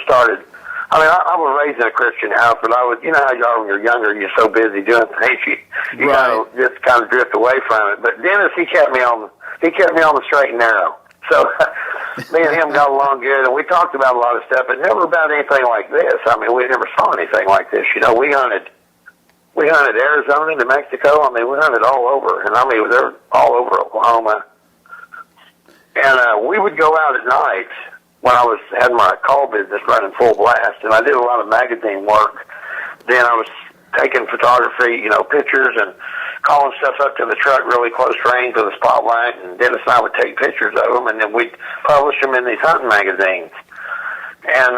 Speaker 5: started. I mean, I was raised in a Christian house, but I was, how you are when you're younger, you're so busy doing things, you
Speaker 3: right.
Speaker 5: just kind of drift away from it. But Dennis, he kept me on the straight and narrow. So me and him got along good, and we talked about a lot of stuff, but never about anything like this. I mean, we never saw anything like this. We hunted Arizona, New Mexico. I mean, we hunted all over, and I mean, they're all over Oklahoma. And we would go out at night when I had my call business running full blast, and I did a lot of magazine work. Then I was taking photography, pictures, and calling stuff up to the truck really close range with a spotlight, and Dennis and I would take pictures of them, and then we'd publish them in these hunting magazines. And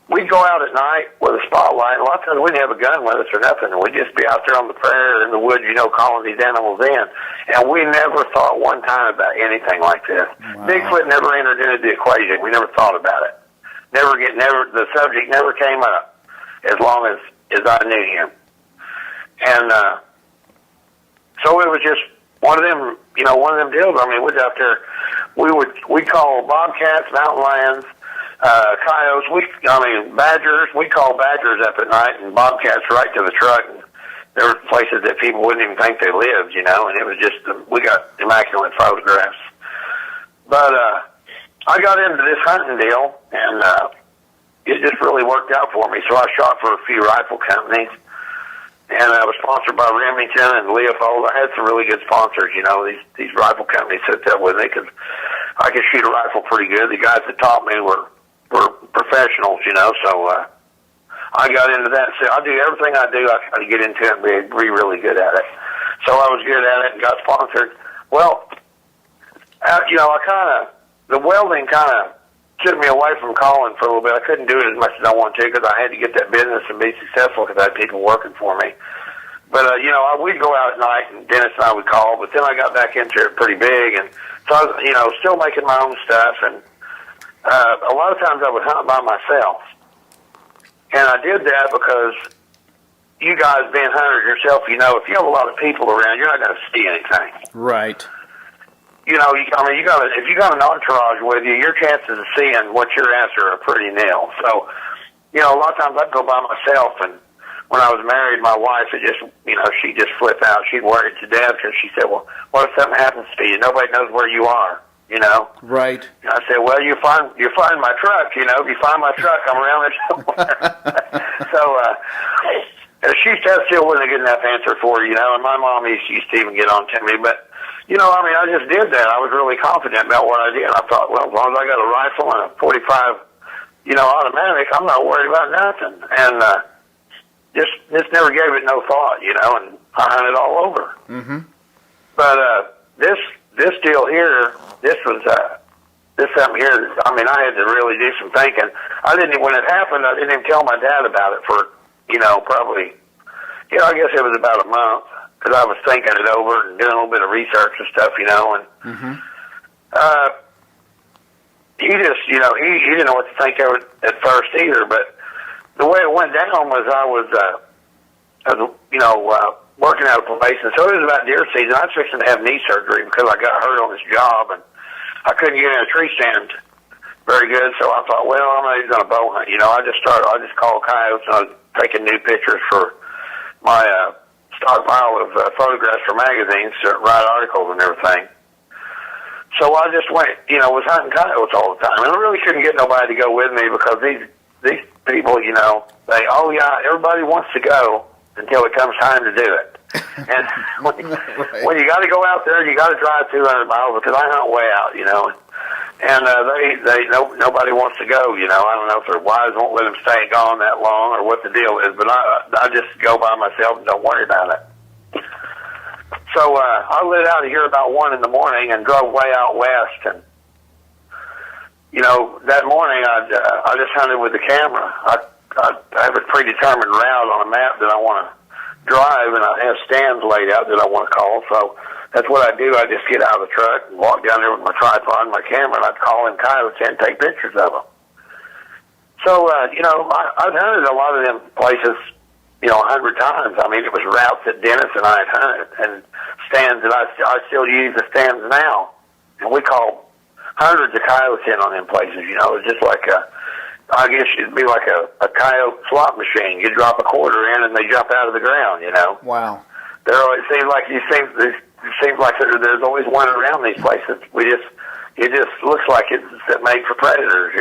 Speaker 5: we'd go out at night with a spotlight. A lot of times we didn't have a gun with us or nothing, and we'd just be out there on the prairie or in the woods, calling these animals in. And we never thought one time about anything like this. Wow. Bigfoot never entered into the equation. We never thought about it. The subject never came up as long as I knew him. And so it was just one of them deals. I mean, we'd out there, we'd call bobcats, mountain lions, coyotes, badgers. We call badgers up at night and bobcats right to the truck. And there were places that people wouldn't even think they lived, and it was just, we got immaculate photographs. But I got into this hunting deal, and it just really worked out for me. So I shot for a few rifle companies, and I was sponsored by Remington and Leopold. I had some really good sponsors, these rifle companies hooked up with me, because I could shoot a rifle pretty good. The guys that taught me were professionals, so I got into that. So I do everything I do. I try to get into it and be really good at it. So I was good at it and got sponsored. Well, the welding kind of took me away from calling for a little bit. I couldn't do it as much as I wanted to, because I had to get that business and be successful, because I had people working for me. But, we'd go out at night, and Dennis and I would call, but then I got back into it pretty big. And so I was, still making my own stuff. And a lot of times I would hunt by myself. And I did that because you guys being hunters yourself, if you have a lot of people around, you're not going to see anything.
Speaker 3: Right.
Speaker 5: if you got an entourage with you, your chances of seeing what you're after are pretty nil. So, a lot of times I'd go by myself, and when I was married, my wife would just, she'd just flip out. She'd worry to death because she said, well, what if something happens to you? Nobody knows where you are,
Speaker 3: Right.
Speaker 5: And I said, well, you find my truck, if you find my truck, I'm around there somewhere. So, she still wasn't a good enough answer for her, and my mom used to even get on to me, but, I just did that. I was really confident about what I did. I thought, well, as long as I got a rifle and a 45, automatic, I'm not worried about nothing. And, just never gave it no thought, and I hunted all over.
Speaker 3: Mm-hmm.
Speaker 5: But this deal here, this something here. I mean, I had to really do some thinking. When it happened, I didn't even tell my dad about it for, probably, I guess it was about a month because I was thinking it over and doing a little bit of research and stuff, and
Speaker 3: mm-hmm.
Speaker 5: He just, he didn't know what to think of it at first either, but the way it went down was I was working out a place, and so it was about deer season. I was fixing to have knee surgery because I got hurt on this job, and I couldn't get in a tree stand very good, so I thought, well, I'm not even going to bow hunt. I just called coyotes, and I was taking new pictures for my stockpile of photographs for magazines to write articles and everything. So I just went, was hunting coyotes all the time, and I really couldn't get nobody to go with me because these people, everybody wants to go until it comes time to do it. And when you got to go out there, you got to drive 200 miles because I hunt way out, And nobody wants to go, I don't know if their wives won't let them stay gone that long or what the deal is, but I just go by myself and don't worry about it. So I lit out of here about 1 in the morning and drove way out west, and that morning I just hunted with the camera. I have a predetermined route on a map that I want to drive, and I have stands laid out that I want to call. So that's what I do. I just get out of the truck and walk down there with my tripod and my camera, and I'd call in coyotes and take pictures of them. So, I've hunted a lot of them places, 100 times. I mean, it was routes that Dennis and I had hunted, and stands that I still use the stands now. And we call hundreds of coyotes in on them places, It's just like I guess it'd be like a coyote slot machine. You drop a quarter in and they jump out of the ground,
Speaker 3: Wow.
Speaker 5: It seems like there's always one around these places. It just looks like it's made for predators,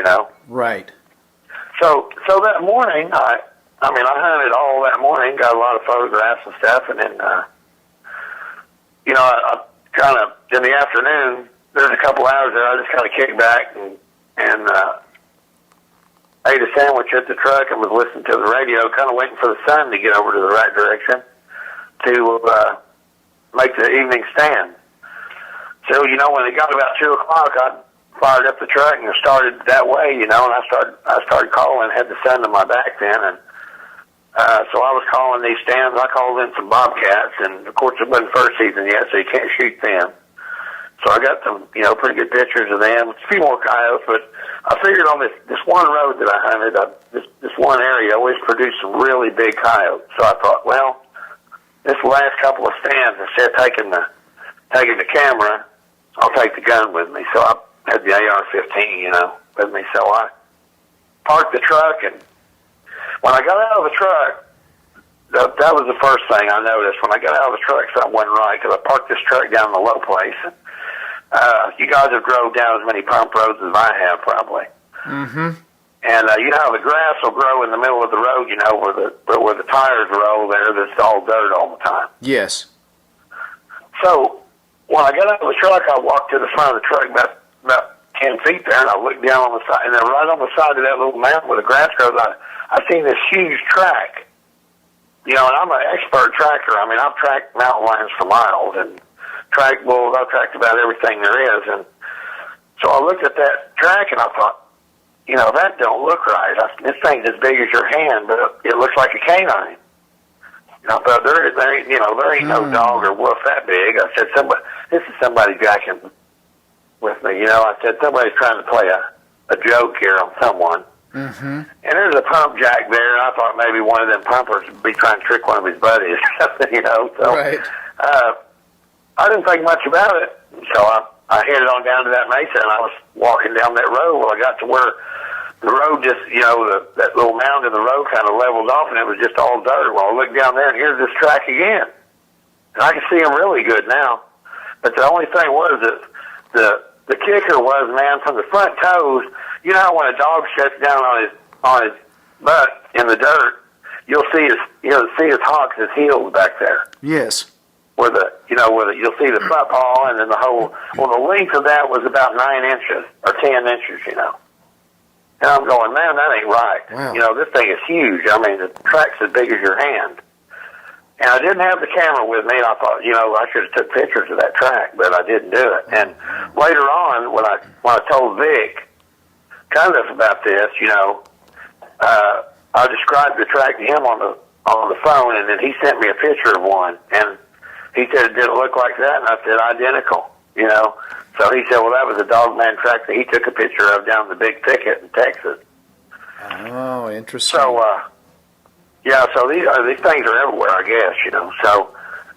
Speaker 3: Right.
Speaker 5: So that morning, I hunted all that morning, got a lot of photographs and stuff, and then, I kind of, in the afternoon, there's a couple hours there, I just kind of kicked back and ate a sandwich at the truck and was listening to the radio, kind of waiting for the sun to get over to the right direction to make the evening stand. So, when it got about 2 o'clock, I fired up the truck and started that way, and I started calling, had the sun to my back then, and so I was calling these stands. I called in some bobcats, and of course it wasn't first season yet, so you can't shoot them. So I got some, pretty good pictures of them. A few more coyotes, but I figured on this one road that I hunted, this one area always produced some really big coyotes. So I thought, well, this last couple of stands, instead of taking the camera, I'll take the gun with me. So I had the AR-15, with me. So I parked the truck, and when I got out of the truck, that was the first thing I noticed. When I got out of the truck, something wasn't right, because I parked this truck down in the low place. You guys have drove down as many pump roads as I have, probably.
Speaker 3: Mm-hmm.
Speaker 5: And you know how the grass will grow in the middle of the road, where the tires roll there, that's all dirt all the time.
Speaker 3: Yes.
Speaker 5: So when I got out of the truck, I walked to the front of the truck about 10 feet there, and I looked down on the side, and then right on the side of that little mountain where the grass grows, I seen this huge track. And I'm an expert tracker. I mean, I've tracked mountain lions for miles and tracked bulls. I've tracked about everything there is. And so I looked at that track and I thought, that don't look right. This thing's as big as your hand, but it looks like a canine. And I thought, there ain't no dog or wolf that big. I said, this is somebody jacking with me. I said, somebody's trying to play a joke here on someone.
Speaker 3: Mm-hmm.
Speaker 5: And there's a pump jack there, and I thought maybe one of them pumpers would be trying to trick one of his buddies, So
Speaker 3: right.
Speaker 5: I didn't think much about it. So I headed on down to that mesa, and I was walking down that road. Well, I got to where the road just, that little mound in the road kind of leveled off, and it was just all dirt. Well, I looked down there, and here's this track again. And I can see them really good now. But the only thing was that the kicker was, man, from the front toes, you know how when a dog sits down on his butt in the dirt, you'll see his hocks, his heels back there.
Speaker 3: Yes.
Speaker 5: Where you'll see the front paw, and then the length of that was about 9 inches or 10 inches, And I'm going, man, that ain't right.
Speaker 3: Wow.
Speaker 5: This thing is huge. I mean, the track's as big as your hand. And I didn't have the camera with me, and I thought, I should have took pictures of that track, but I didn't do it. And later on, when I told Vic kind of about this, I described the track to him on the phone, and then he sent me a picture of one, and he said, did it look like that? And I said, identical, So he said, well, that was a Dogman track that he took a picture of down the Big Thicket in Texas.
Speaker 3: Oh, interesting.
Speaker 5: So, so these things are everywhere, I guess, So,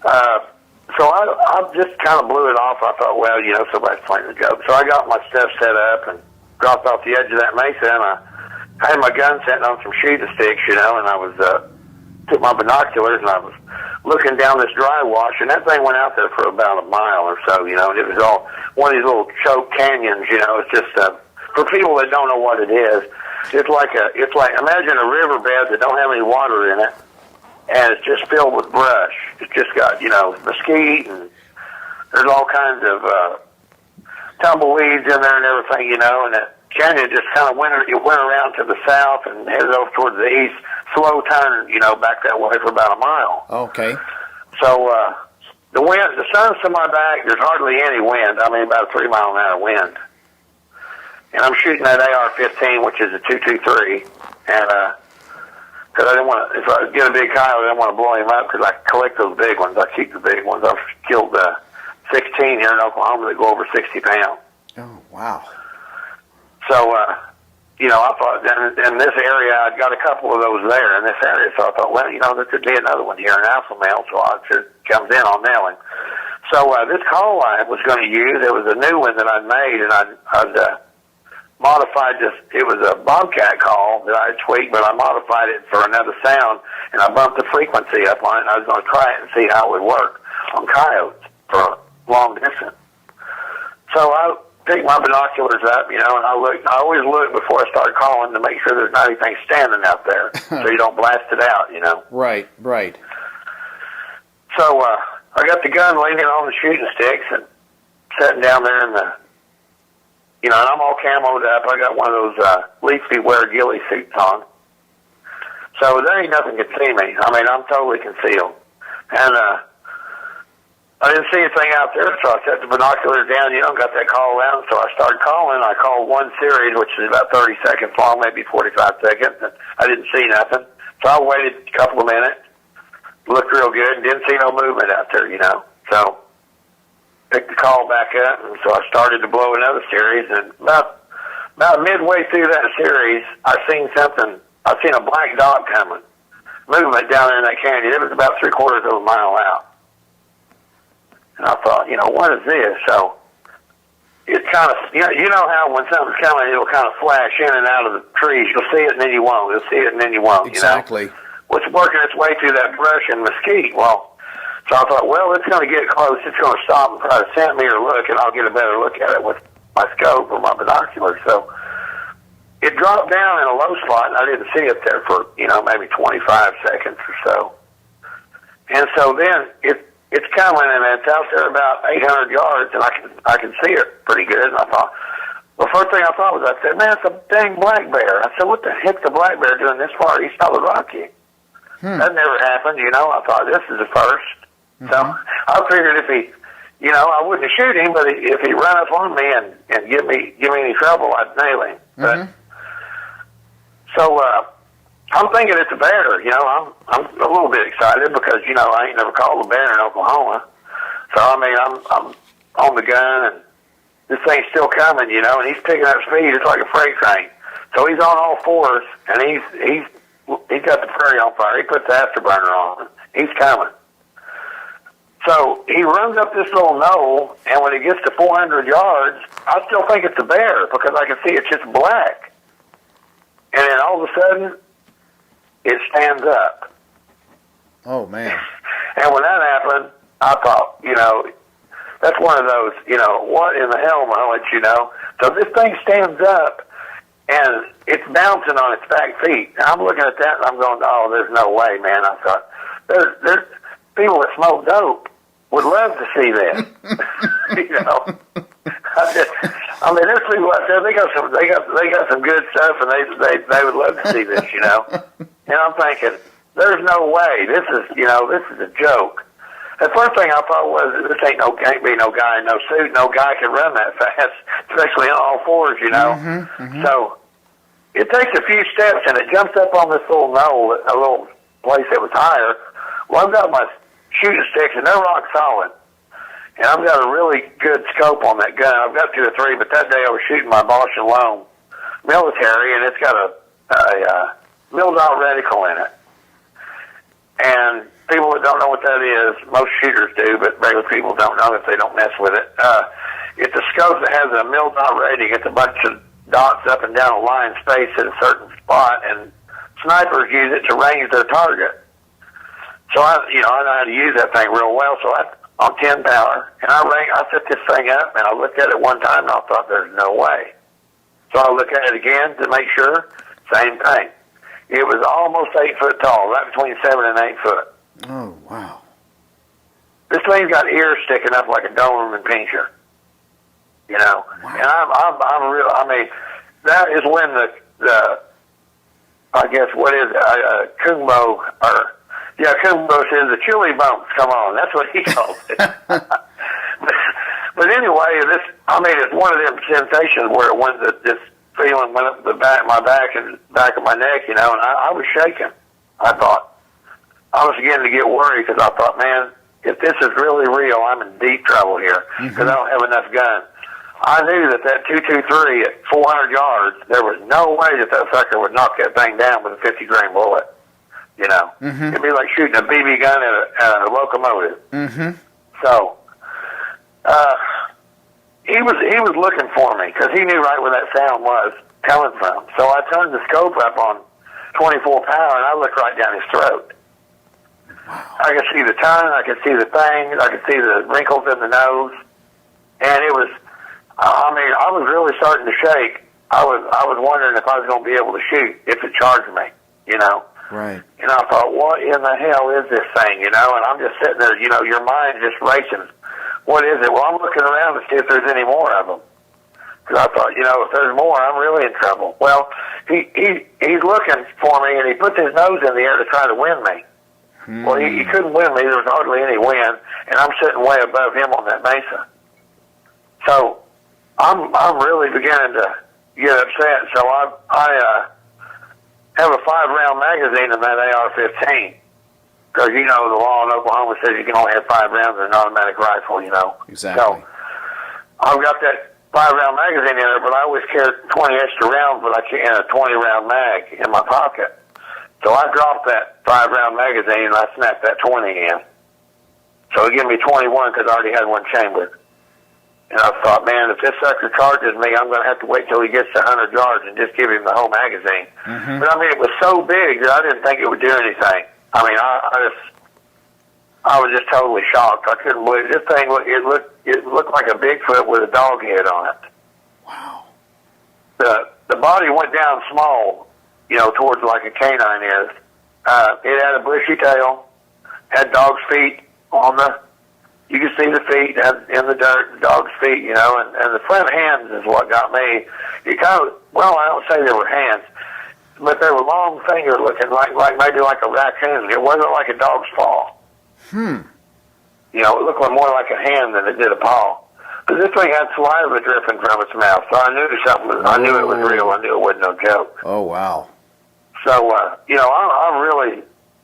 Speaker 5: I just kind of blew it off. I thought, well, somebody's playing a joke. So I got my stuff set up and dropped off the edge of that mesa, and I had my gun sitting on some shooting sticks, and I was took my binoculars, and I was looking down this dry wash, and that thing went out there for about a mile or so, and it was all one of these little choked canyons, It's just for people that don't know what it is, it's like imagine a riverbed that don't have any water in it, and it's just filled with brush. It's just got mesquite, and there's all kinds of tumbleweeds in there and everything, and that canyon just kind of went around to the south and headed over towards the east, slow turn, back that way for about a mile.
Speaker 3: Okay.
Speaker 5: So the sun's to my back. There's hardly any wind. I mean, about a 3 mile an hour wind. And I'm shooting that AR-15, which is a 223, and because I didn't want to, if I get a big coyote, I didn't want to blow him up because I collect those big ones. I keep the big ones. I've killed 16 here in Oklahoma that go over 60 pounds.
Speaker 3: Oh, wow.
Speaker 5: So, I thought in this area, I'd got a couple of those there in this area, so I thought, well, there could be another one here in alpha male, so I should comes in on that one. So this call I was going to use, it was a new one that I'd made, and I'd modified this. It was a Bobcat call that I tweaked, but I modified it for another sound, and I bumped the frequency up on it, and I was going to try it and see how it would work on coyotes for long distance. So I picked my binoculars up, and I always look before I start calling to make sure there's not anything standing out there, so you don't blast it out,
Speaker 3: Right.
Speaker 5: So I got the gun leaning on the shooting sticks and sitting down there in the, and I'm all camoed up. I got one of those leafy wear ghillie suits on. So there ain't nothing can see me. I mean, I'm totally concealed. And I didn't see anything out there, so I set the binoculars down, got that call out. So I started calling. I called one series, which is about 30 seconds long, maybe 45 seconds. And I didn't see nothing. So I waited a couple of minutes, looked real good, and didn't see no movement out there, So picked the call back up, and so I started to blow another series, and about midway through that series, I seen a black dot coming, movement down there in that canyon. It was about 3/4 of a mile out. And I thought, what is this? So it's kind of, you know how when something's coming, it'll kind of flash in and out of the trees. You'll see it and then you won't. You'll see it and then you won't.
Speaker 3: Exactly.
Speaker 5: Well, it's working its way through that brush and mesquite. So I thought, well, it's going to get close. It's going to stop and try to scent me or look, and I'll get a better look at it with my scope or my binoculars. So it dropped down in a low spot, and I didn't see it there for, maybe 25 seconds or so. And so then it's coming, and it's out there about 800 yards, and I can see it pretty good. And I thought, the first thing I thought was, I said, man, it's a dang black bear. I said, what the heck's a black bear doing this far east of the Rocky? That never happened, I thought, this is the first. So I figured if he, I wouldn't shoot him, but if he ran up on me and give me any trouble, I'd nail him. But so I'm thinking it's a bear. I'm a little bit excited because I ain't never called a bear in Oklahoma. So I mean I'm on the gun and this thing's still coming, and he's picking up speed. It's like a freight train. So he's on all fours and he's got the prairie on fire. He puts the afterburner on. He's coming. So he runs up this little knoll, and when he gets to 400 yards, I still think it's a bear because I can see it's just black. And then all of a sudden, it stands up.
Speaker 3: Oh, man.
Speaker 5: And when that happened, I thought, that's one of those, what in the hell, Mullet, So this thing stands up, and it's bouncing on its back feet. And I'm looking at that, and I'm going, oh, there's no way, man. I thought, there's people that smoke dope would love to see this. I mean, there's people out there. They got some good stuff, and they would love to see this. And I'm thinking, there's no way. This is a joke. The first thing I thought was, this can't be no guy in no suit. No guy can run that fast, especially on all fours. So it takes a few steps, and it jumps up on this little knoll, a little place that was higher. Well, I've got my shooting sticks, and they're rock solid. And I've got a really good scope on that gun. I've got 2 or 3, but that day I was shooting my Bosch and Lone military, and it's got a mil-dot reticle in it. And people that don't know what that is, most shooters do, but regular people don't know if they don't mess with it. It's a scope that has a mil-dot rating. It's a bunch of dots up and down a line space at a certain spot, and snipers use it to range their target. So I know how to use that thing real well. So on 10 power, and I set this thing up, and I looked at it one time, and I thought, there's no way. So I looked at it again to make sure. Same thing. It was almost 8 foot tall, right between 7 and 8 foot.
Speaker 3: Oh, wow.
Speaker 5: This thing's got ears sticking up like a Doberman pinscher. Wow. And I'm real. I mean, that is when the I guess what is it? Kumbo or. Yeah, Kumbo says the chili bumps come on. That's what he calls it. but anyway, it's one of them sensations where this feeling went up my back and back of my neck, and I was shaking. I thought I was beginning to get worried because I thought, man, if this is really real, I'm in deep trouble here because I don't have enough gun. I knew that 223 at 400 yards, there was no way that sucker would knock that thing down with a 50-grain bullet. It'd be like shooting a BB gun at a locomotive. So, he was looking for me because he knew right where that sound was coming from. So I turned the scope up on 24 power, and I looked right down his throat. Wow. I could see the tongue, I could see the fangs, I could see the wrinkles in the nose, and it was. I was really starting to shake. I was wondering if I was going to be able to shoot if it charged me.
Speaker 3: Right.
Speaker 5: And I thought, what in the hell is this thing, And I'm just sitting there, your mind just racing. What is it? Well, I'm looking around to see if there's any more of them. Because I thought, if there's more, I'm really in trouble. Well, he's looking for me, and he puts his nose in the air to try to win me. Well, he couldn't win me. There was hardly any wind, and I'm sitting way above him on that mesa. So I'm really beginning to get upset. So I have a 5-round magazine in that AR-15 because the law in Oklahoma says you can only have 5 rounds in an automatic rifle.
Speaker 3: Exactly.
Speaker 5: So I've got that 5-round magazine in there, but I always carry 20 extra rounds, but I can't a 20-round mag in my pocket. So I dropped that 5-round magazine and I snapped that 20 in. So it gave me 21 because I already had one chambered. And I thought, man, if this sucker charges me, I'm going to have to wait till he gets to 100 yards and just give him the whole magazine. But it was so big that I didn't think it would do anything. I was just totally shocked. I couldn't believe it. This thing. It looked like a Bigfoot with a dog head on it.
Speaker 3: Wow.
Speaker 5: The body went down small, towards like a canine is. It had a bushy tail, had dog's feet on the. You could see the feet in the dirt, the dog's feet, and the front hands is what got me. I don't say they were hands, but they were long finger looking, like maybe like a raccoon. It wasn't like a dog's paw. It looked more like a hand than it did a paw. But this thing had saliva dripping from its mouth, so I knew I knew it was real. I knew it wasn't no joke.
Speaker 3: Oh, wow.
Speaker 5: So,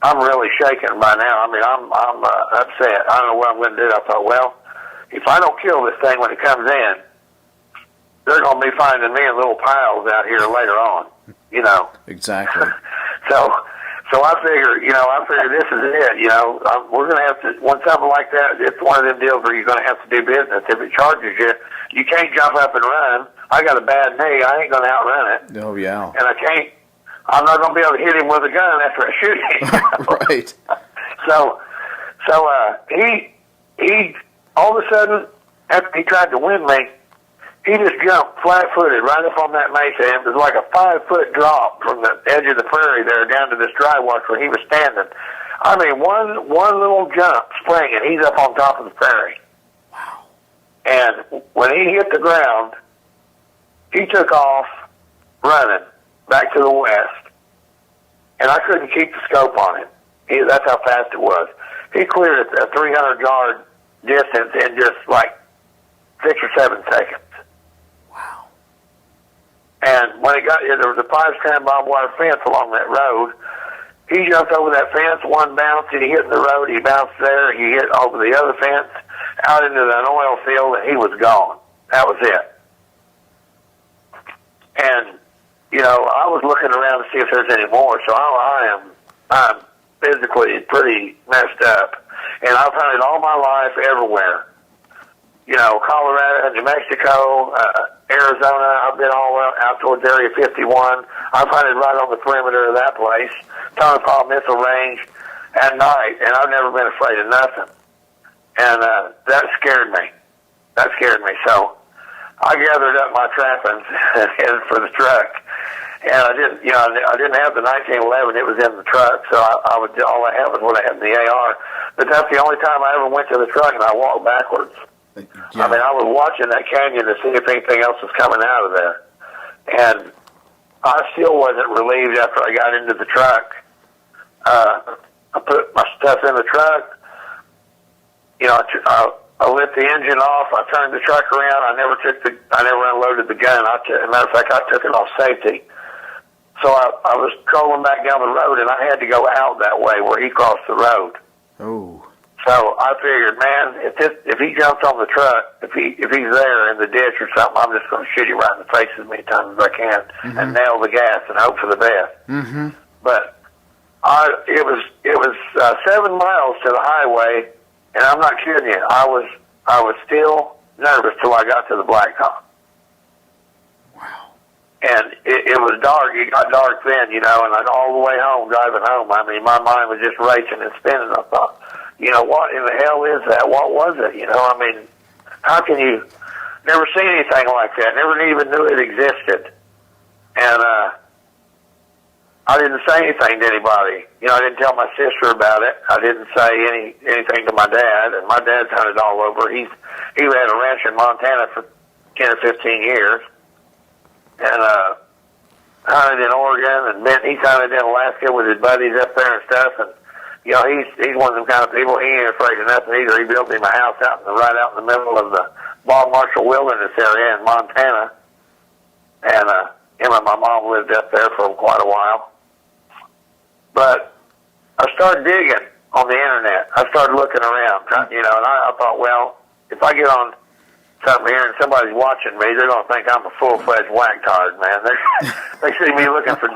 Speaker 5: I'm really shaking by now. I'm upset. I don't know what I'm going to do. I thought, well, if I don't kill this thing when it comes in, they're going to be finding me in little piles out here later on,
Speaker 3: Exactly.
Speaker 5: So So I figure this is it. We're going to have to, when something like that, it's one of them deals where you're going to have to do business. If it charges you, you can't jump up and run. I got a bad knee. I ain't going to outrun it.
Speaker 3: Oh, yeah.
Speaker 5: And I'm not going to be able to hit him with a gun after I shoot him.
Speaker 3: Right.
Speaker 5: So he all of a sudden, after he tried to win me, he just jumped flat-footed right up on that mesa. It was like a 5-foot drop from the edge of the prairie there down to this dry wash where he was standing. I mean, one little jump, spring, and he's up on top of the prairie.
Speaker 3: Wow.
Speaker 5: And when he hit the ground, he took off running back to the west, and I couldn't keep the scope on him. That's how fast it was. He cleared a 300-yard distance in just like 6 or 7 seconds.
Speaker 3: Wow.
Speaker 5: And when there was a 5-strand barbed wire fence along that road. He jumped over that fence, one bounce, and he hit the road. He bounced there. He hit over the other fence, out into an oil field, and he was gone. That was it. And I was looking around to see if there's any more. So I'm physically pretty messed up, and I've hunted all my life everywhere. Colorado, New Mexico, Arizona. I've been all out towards Area 51. I've hunted right on the perimeter of that place, Tonopah Missile Range, at night, and I've never been afraid of nothing. And that scared me. So I gathered up my trappings and headed for the truck. And I didn't have the 1911. It was in the truck, so all I had was what I had in the AR. But that's the only time I ever went to the truck and I walked backwards. Yeah. I mean, I was watching that canyon to see if anything else was coming out of there. And I still wasn't relieved after I got into the truck. I put my stuff in the truck. I lit the engine off. I turned the truck around. I never unloaded the gun. As a matter of fact, I took it off safety. So I was trolling back down the road, and I had to go out that way where he crossed the road.
Speaker 3: Oh.
Speaker 5: So I figured, man, if he jumps on the truck, if he's there in the ditch or something, I'm just going to shoot him right in the face as many times as I can and nail the gas and hope for the best.
Speaker 3: Mm-hmm.
Speaker 5: But it was 7 miles to the highway, and I'm not kidding you. I was still nervous till I got to the blacktop.
Speaker 3: Wow.
Speaker 5: And it was dark. It got dark then, and all the way home, driving home, I mean, my mind was just racing and spinning. I thought, what in the hell is that? What was it? I mean, how can you never see anything like that? Never even knew it existed. And I didn't say anything to anybody. I didn't tell my sister about it. I didn't say anything to my dad. And my dad's hunted all over. He had a ranch in Montana for 10 or 15 years. And hunted in Oregon, and he's hunted in Alaska with his buddies up there and stuff. And he's one of them kind of people. He ain't afraid of nothing either. He built him a house right out in the middle of the Bob Marshall Wilderness area in Montana. And him and my mom lived up there for quite a while. But I started digging on the internet. I started looking around, and I thought, well, if I get on something here and somebody's watching me, they're going to think I'm a full-fledged whack-tard, man. They see me looking for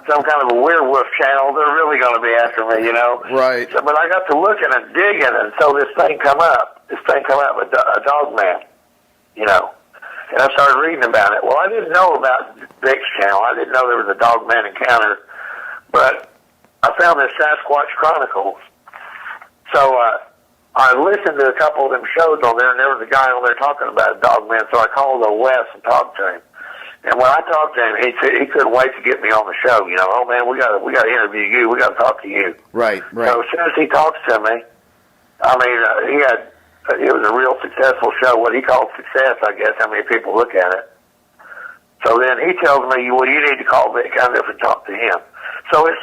Speaker 5: some kind of a werewolf channel, they're really going to be after me,
Speaker 3: Right.
Speaker 5: So, but I got to looking and digging, and so this thing come up, a Dogman, and I started reading about it. Well, I didn't know about Vic's channel. I didn't know there was a Dogman encounter, but I found this Sasquatch Chronicles. So, I listened to a couple of them shows on there, and there was a guy on there talking about a Dogman, so I called Wes and talked to him. And when I talked to him, he couldn't wait to get me on the show. Oh man, we got to interview you. We got to talk to you.
Speaker 3: Right.
Speaker 5: So as soon as he talks to me, I mean, it was a real successful show. What he called success, I guess. How many people look at it? So then he tells me, well, you need to call Vic Cundiff and talk to him. So it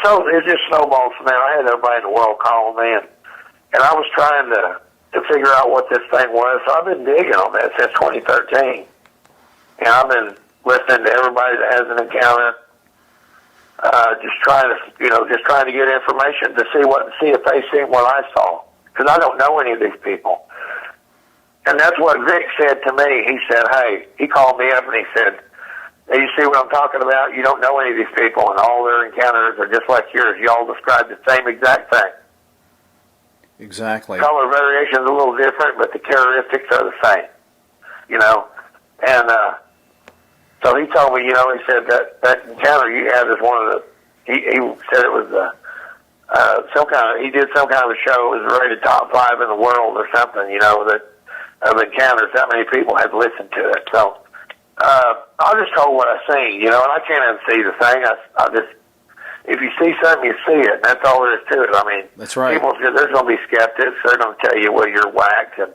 Speaker 5: just snowballed from there. I had everybody in the world calling me, and I was trying to figure out what this thing was. So I've been digging on that since 2013. And I've been listening to everybody that has an encounter, just trying to get information to see if they seen what I saw. Because I don't know any of these people. And that's what Vic said to me. He said, hey, he called me up and he said, And you see what I'm talking about? You don't know any of these people, and all their encounters are just like yours. You all describe the same exact thing.
Speaker 3: Exactly.
Speaker 5: Color variation is a little different, but the characteristics are the same. You know, and so he told me, you know, he said that encounter you had is one of the. He said it was some kind of. He did some kind of a show. It was rated top 5 in the world or something. You know, that of encounters. That many people had listened to it. So I just told what I seen. You know, and I can't unsee the thing. I just. If you see something, you see it. That's all there is to it. I mean,
Speaker 3: that's right.
Speaker 5: People, there's going to be skeptics. They're going to tell you, well, you're whacked, and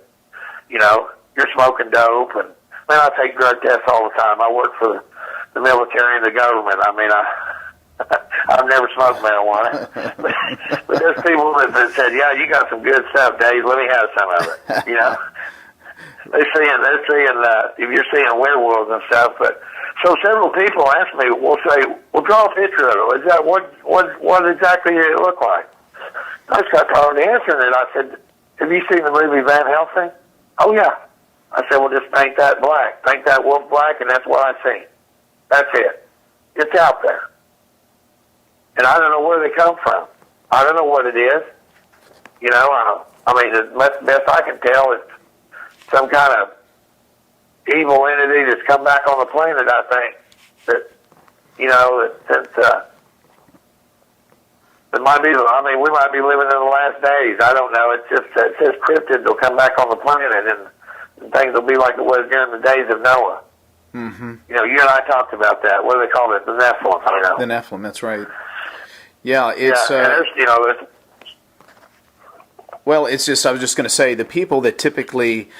Speaker 5: you know, you're smoking dope. And man, I take drug tests all the time. I work for the military and the government. I mean, I've never smoked marijuana, but there's people that said, yeah, you got some good stuff, Dave. Let me have some of it. You know, they're seeing if you're seeing werewolves and stuff, but. So several people ask me, we'll say, well, draw a picture of it. Is that what exactly did it look like? I just got tired of answering it. I said, have you seen the movie Van Helsing? Oh, yeah. I said, well, just paint that black. Paint that wolf black, and that's what I see. That's it. It's out there. And I don't know where they come from. I don't know what it is. You know, I mean, the best I can tell is some kind of evil entity that's come back on the planet, I think. That, you know, that it might be, I mean, we might be living in the last days. I don't know. It's just, it says cryptids will come back on the planet and things will be like it was during the days of Noah.
Speaker 3: Mm-hmm.
Speaker 5: You know, you and I talked about that. What do they call it? The Nephilim, you know.
Speaker 3: The Nephilim, that's right. Yeah, it's...
Speaker 5: Yeah, and there's, you know, there's...
Speaker 3: Well, it's just, I was just going to say, the people that typically...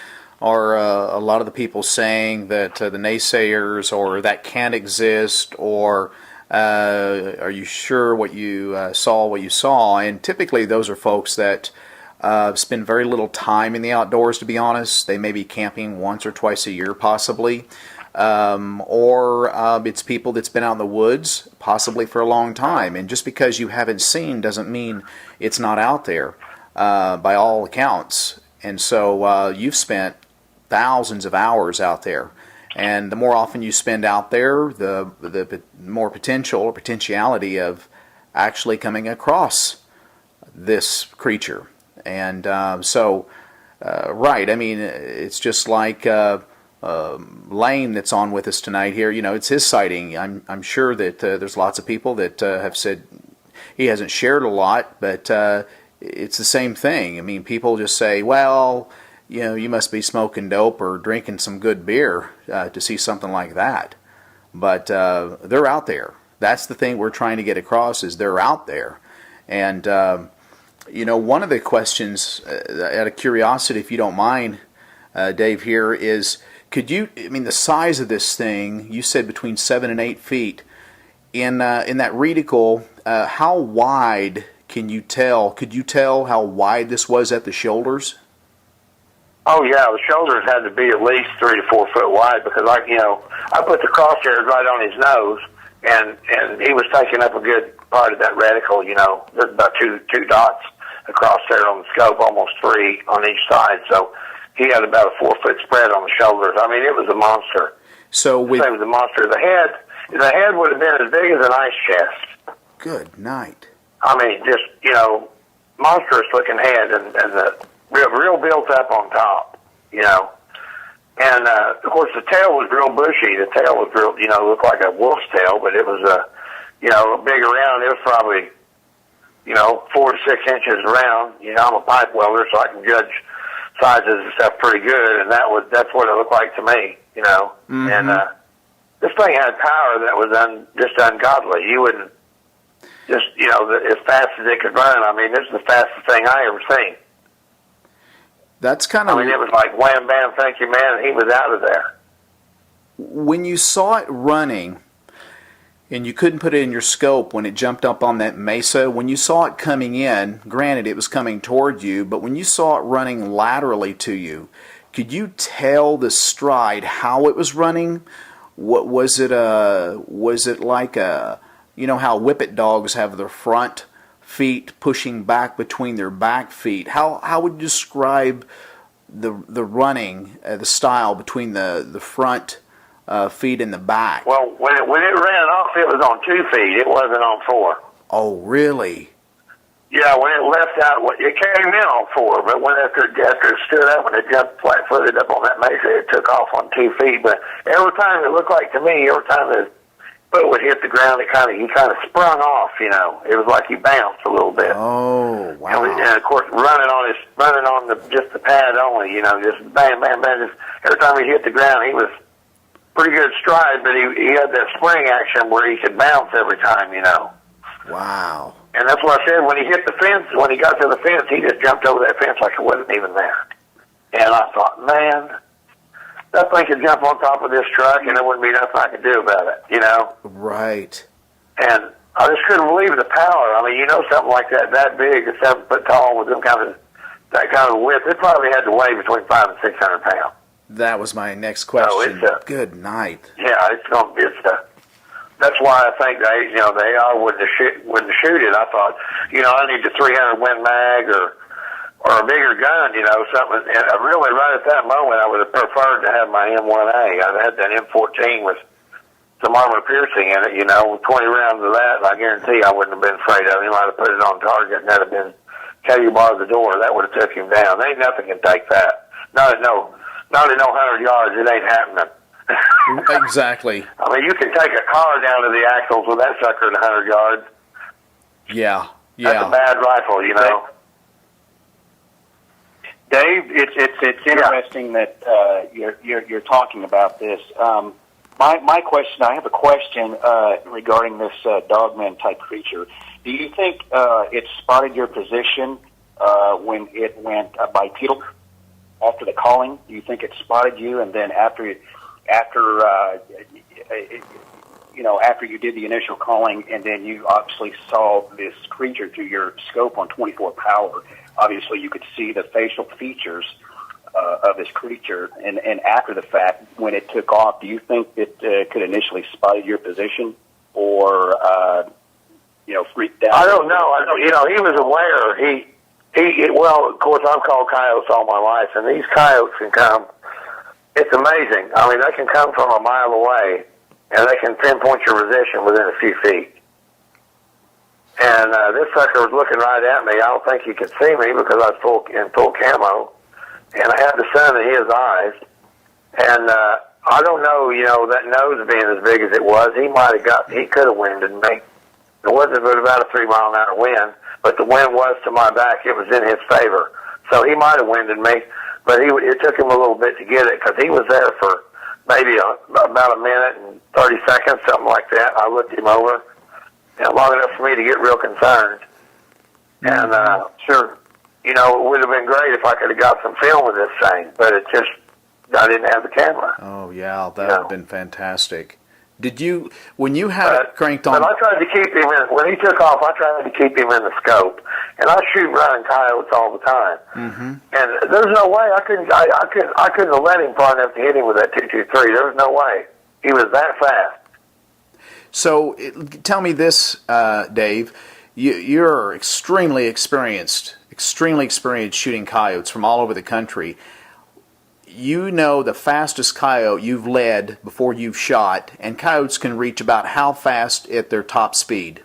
Speaker 3: are a lot of the people saying that the naysayers or that can't exist or are you sure what you saw? And typically those are folks that spend very little time in the outdoors, to be honest. They may be camping once or twice a year possibly. Or it's people that's been out in the woods possibly for a long time. And just because you haven't seen doesn't mean it's not out there by all accounts. And so you've spent thousands of hours out there, and the more often you spend out there, the more potential or potentiality of actually coming across this creature. And right, I mean, it's just like Lane that's on with us tonight here. You know, it's his sighting. I'm sure that there's lots of people that have said he hasn't shared a lot, but it's the same thing. I mean, people just say, well, you know, you must be smoking dope or drinking some good beer to see something like that. But they're out there. That's the thing we're trying to get across, is they're out there. And, you know, one of the questions, out of curiosity, if you don't mind, Dave, here is, the size of this thing, you said between 7 and 8 feet. In that reticle, how wide can you tell? Could you tell how wide this was at the shoulders?
Speaker 5: Oh yeah, the shoulders had to be at least 3 to 4 foot wide because I put the crosshairs right on his nose, and he was taking up a good part of that reticle. You know, there's about two dots across there on the scope, almost 3 on each side. So he had about a 4 foot spread on the shoulders. I mean, it was a monster.
Speaker 3: So
Speaker 5: it was a monster. The head would have been as big as an ice chest.
Speaker 3: Good night.
Speaker 5: I mean, just, you know, monstrous looking head, and the real built up on top, you know. And, of course, the tail was real bushy. The tail was real, you know, looked like a wolf's tail, but it was, big around. It was probably, 4 to 6 inches around. You know, I'm a pipe welder, so I can judge sizes and stuff pretty good, and that's what it looked like to me, you know. Mm-hmm. And this thing had power that was just ungodly. You wouldn't just, as fast as it could run. I mean, this is the fastest thing I ever seen.
Speaker 3: That's kind of...
Speaker 5: I mean, it was like wham, bam, thank you, man, and he was out of there.
Speaker 3: When you saw it running, and you couldn't put it in your scope when it jumped up on that mesa, when you saw it coming in, granted it was coming toward you, but when you saw it running laterally to you, could you tell the stride, how it was running? What was it? Was it like how whippet dogs have their front feet pushing back between their back feet? How would you describe the running, the style between the front feet in the back.
Speaker 5: Well, when it ran off, it was on 2 feet. It wasn't on 4.
Speaker 3: Oh, really?
Speaker 5: Yeah, when it left out, it came in on 4, but after it stood up, when it jumped flat-footed up on that mesa, it took off on 2 feet. But every time it looked like to me, every time the foot would hit the ground, he kind of sprung off. You know, it was like he bounced a little bit.
Speaker 3: Oh, wow!
Speaker 5: And of course, running on just the pad only. You know, just bam, bam, bam. Just every time he hit the ground, he was pretty good stride, but he had that spring action where he could bounce every time. You know.
Speaker 3: Wow.
Speaker 5: And that's what I said, when he hit the fence, when he got to the fence, he just jumped over that fence like it wasn't even there. And I thought, man, that thing could jump on top of this truck and there wouldn't be nothing I could do about it, you know?
Speaker 3: Right.
Speaker 5: And I just couldn't believe the power. I mean, you know, something like that big, 7 foot tall with that kind of width, it probably had to weigh between 500 and 600 pounds.
Speaker 3: That was my next question.
Speaker 5: So
Speaker 3: good night.
Speaker 5: Yeah, that's why I think the AR wouldn't shoot it. I thought, I need the 300 Win Mag or a bigger gun, something. And really, right at that moment, I would have preferred to have my M1A. I'd had that M14 with some armor piercing in it, with 20 rounds of that, and I guarantee I wouldn't have been afraid of him. I'd have put it on target, and that'd have been K-bar the door. That would have took him down. Ain't nothing can take that. Not at no 100 yards. It ain't happening.
Speaker 3: Exactly.
Speaker 5: I mean, you can take a car down to the axles with that sucker at 100 yards.
Speaker 3: Yeah.
Speaker 5: That's a bad rifle,
Speaker 6: Dave, it's interesting that you're talking about this. My question, I have a question regarding this Dogman type creature. Do you think it spotted your position when it went bipedal after the calling? Do you think it spotted you, and then after you did the initial calling, and then you obviously saw this creature through your scope on 24 power, obviously you could see the facial features of this creature, and after the fact, when it took off, do you think it could initially spotted your position, or freaked out?
Speaker 5: I don't know. He was aware. Well, of course, I've called coyotes all my life, and these coyotes can come. It's amazing. I mean, they can come from a mile away, and they can pinpoint your position within a few feet. And this sucker was looking right at me. I don't think he could see me because I was in full camo, and I had the sun in his eyes. And I don't know, that nose being as big as it was, he could have winded me. It wasn't but about a 3-mile-an-hour wind, but the wind was to my back. It was in his favor. So he might have winded me, but it took him a little bit to get it because he was there for maybe about a minute and 30 seconds, something like that. I looked him over, and long enough for me to get real concerned. And sure, it would have been great if I could have got some film of this thing, but I didn't have the camera.
Speaker 3: Oh, yeah, that would have been fantastic. When you had it cranked on...
Speaker 5: But I tried to keep him when he took off, I tried to keep him in the scope. And I shoot running coyotes all the time. Mm-hmm. And there's no way, I couldn't have let him far enough to hit him with that 223. There was no way. He was that fast.
Speaker 3: So, tell me this, Dave. You're extremely experienced shooting coyotes from all over the country. You know the fastest coyote you've led before you've shot, and coyotes can reach about how fast at their top speed?